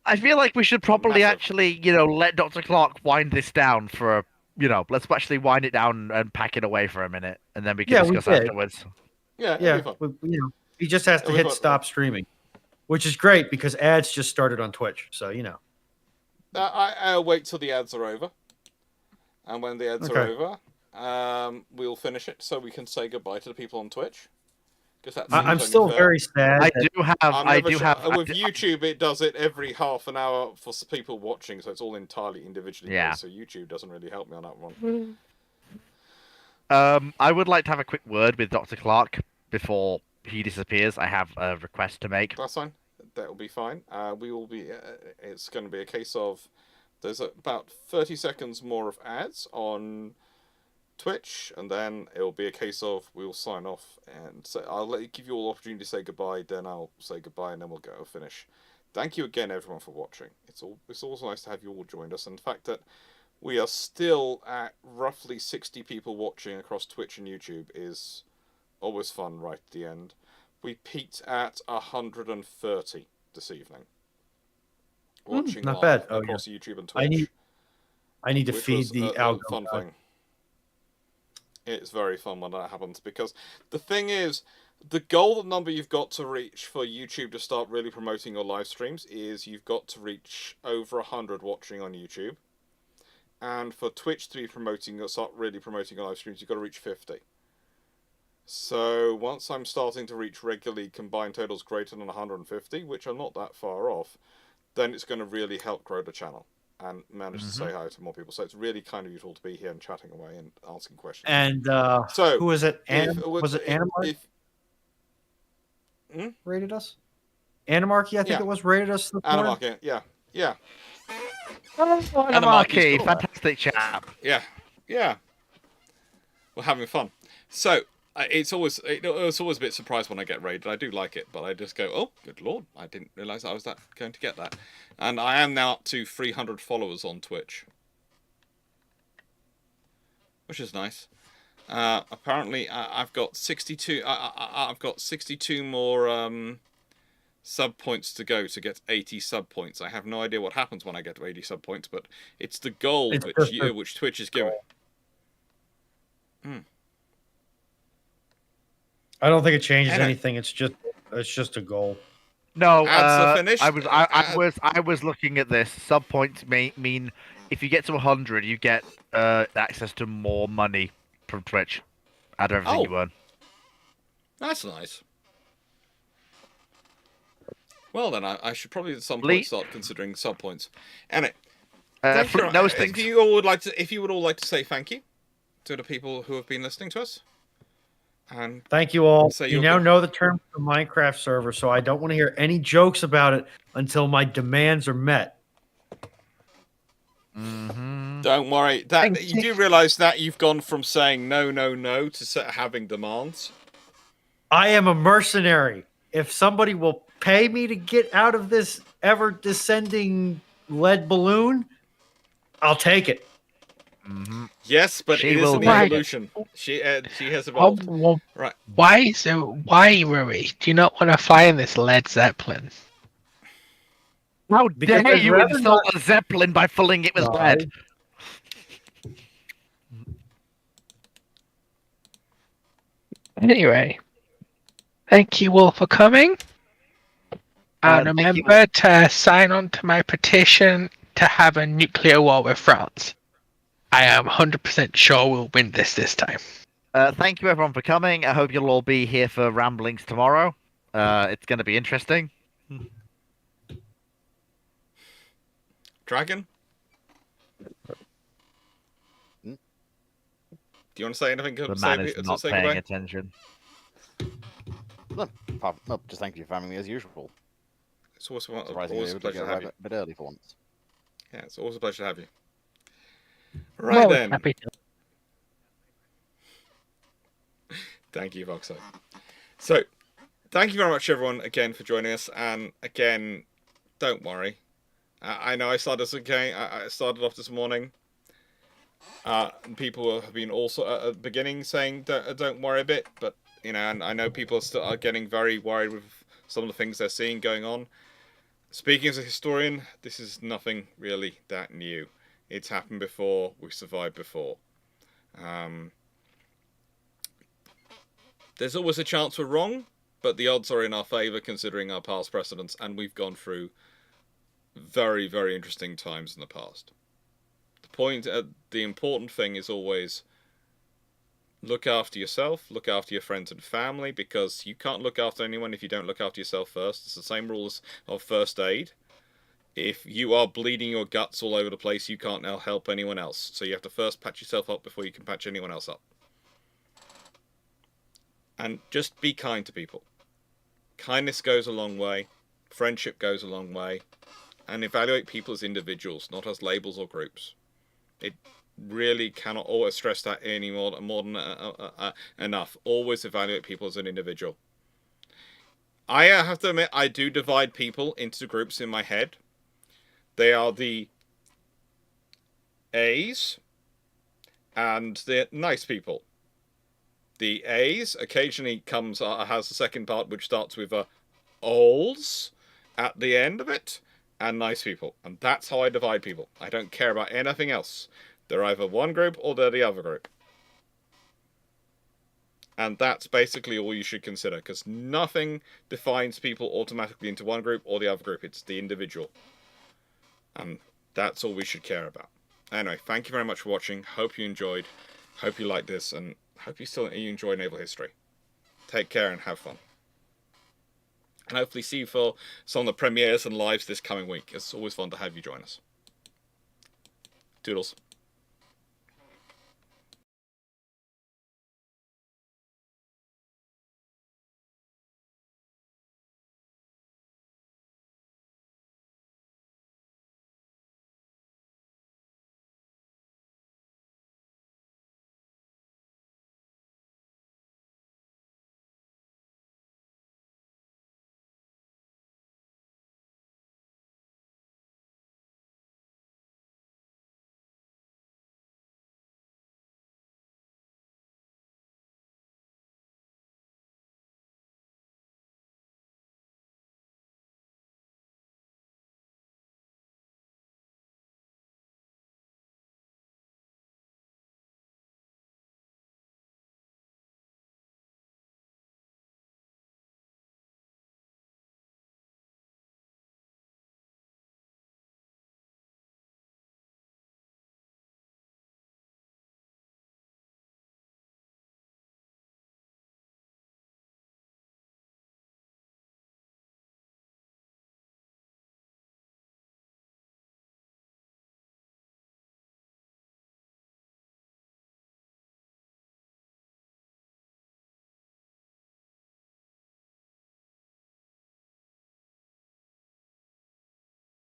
I feel like we should probably Massive. actually, let Dr. Clarke wind this down for let's actually wind it down and pack it away for a minute, and then we can discuss afterwards. Yeah, Yeah, it'll be fun. he just has to It'll be hit fun. stop streaming, which is great because ads just started on Twitch. So I'll wait till the ads are over, and when the ads are over, we'll finish it so we can say goodbye to the people on Twitch, Because that I'm seems still only fair. very sad. I that- do have. I'm I never do sure. have. With YouTube, it does it every half an hour for people watching, so it's all entirely individually Yeah. based. So YouTube doesn't really help me on that one. I would like to have a quick word with Dr. Clarke before he disappears. I have a request to make. That's fine. That will be fine. We will be. It's going to be a case of there's about 30 seconds more of ads on Twitch, and then it'll be a case of we'll sign off, and so I'll give you all opportunity to say goodbye. Then I'll say goodbye, and then we'll go finish. Thank you again, everyone, for watching. It's always nice to have you all joined us, and the fact that we are still at roughly 60 people watching across Twitch and YouTube is always fun. Right at the end, we peaked at 130 this evening. Watching not live bad. Oh, across YouTube and Twitch. I need to which feed was the a algo. fun thing. It's very fun when that happens, because the thing is, the goal number you've got to reach for YouTube to start really promoting your live streams is you've got to reach over 100 watching on YouTube, and for Twitch to be start really promoting your live streams, you've got to reach 50. So once I'm starting to reach regularly combined totals greater than 150, which I'm not that far off, then it's going to really help grow the channel and manage to say hi to more people. So it's really kind of useful to be here and chatting away and asking questions. And So, who was it? was it Animarchy rated us? Animarchy, I think Yeah. it was, rated us. Animarchy, yeah. Anarchy, cool. fantastic chap. Yeah. We're having fun. So, it's always a bit surprised when I get raided. I do like it, but I just go, oh, good lord, I didn't realise I was going to get that. And I am now up to 300 followers on Twitch, which is nice. Apparently, I've got 62. I've got 62 more sub points to go to get 80 sub points. I have no idea what happens when I get to 80 sub points, but it's the goal which Twitch is giving. I don't think it changes anything. It's just a goal. No, Ads are finished. I was looking at this. Sub points mean if you get to 100, you get access to more money from Twitch out of everything you earn. That's nice. Well, then I should probably at some point start considering sub points. And if you would all like to say thank you to the people who have been listening to us. And thank you all. So you now know the term for the Minecraft server, so I don't want to hear any jokes about it until my demands are met. Don't worry. You do realise that you've gone from saying no to having demands. I am a mercenary. If somebody will pay me to get out of this ever descending lead balloon, I'll take it. Yes, but it is an evolution. She has evolved. Right. Why Rory? Do you not want to fly in this lead zeppelin? How dare you insult a zeppelin by filling it with lead? Anyway, thank you all for coming. And remember to sign on to my petition to have a nuclear war with France. I am 100% sure we'll win this time. Thank you everyone for coming. I hope you'll all be here for ramblings tomorrow. It's going to be interesting. Dragon? Do you want to say anything? The man is not paying attention. No, just thank you for having me as usual. It's always a pleasure to have you. A bit early for once. Yeah, it's always a pleasure to have you. Right then. Happy to. Thank you, Voxo. So, thank you very much, everyone, again for joining us. And again, don't worry. I know I started off this morning. People have been also at the beginning saying don't worry a bit, but and I know people are getting very worried with some of the things they're seeing going on. Speaking as a historian, this is nothing really that new. It's happened before. We've survived before. There's always a chance we're wrong, but the odds are in our favour considering our past precedents, and we've gone through very, very interesting times in the past. The important thing is always look after yourself, look after your friends and family, because you can't look after anyone if you don't look after yourself first. It's the same rules of first aid. If you are bleeding your guts all over the place, you can't now help anyone else. So you have to first patch yourself up before you can patch anyone else up. And just be kind to people. Kindness goes a long way. Friendship goes a long way. And evaluate people as individuals, not as labels or groups. It really cannot always stress that any more than enough. Always evaluate people as an individual. I have to admit, I do divide people into groups in my head. They are the A's and the nice people. The A's occasionally has a second part which starts with Ols at the end of it, and nice people. And that's how I divide people. I don't care about anything else. They're either one group or they're the other group. And that's basically all you should consider, because nothing defines people automatically into one group or the other group. It's the individual. And that's all we should care about. Anyway, thank you very much for watching. Hope you enjoyed. Hope you liked this, and hope you enjoy naval history. Take care and have fun. And hopefully see you for some of the premieres and lives this coming week. It's always fun to have you join us. Toodles.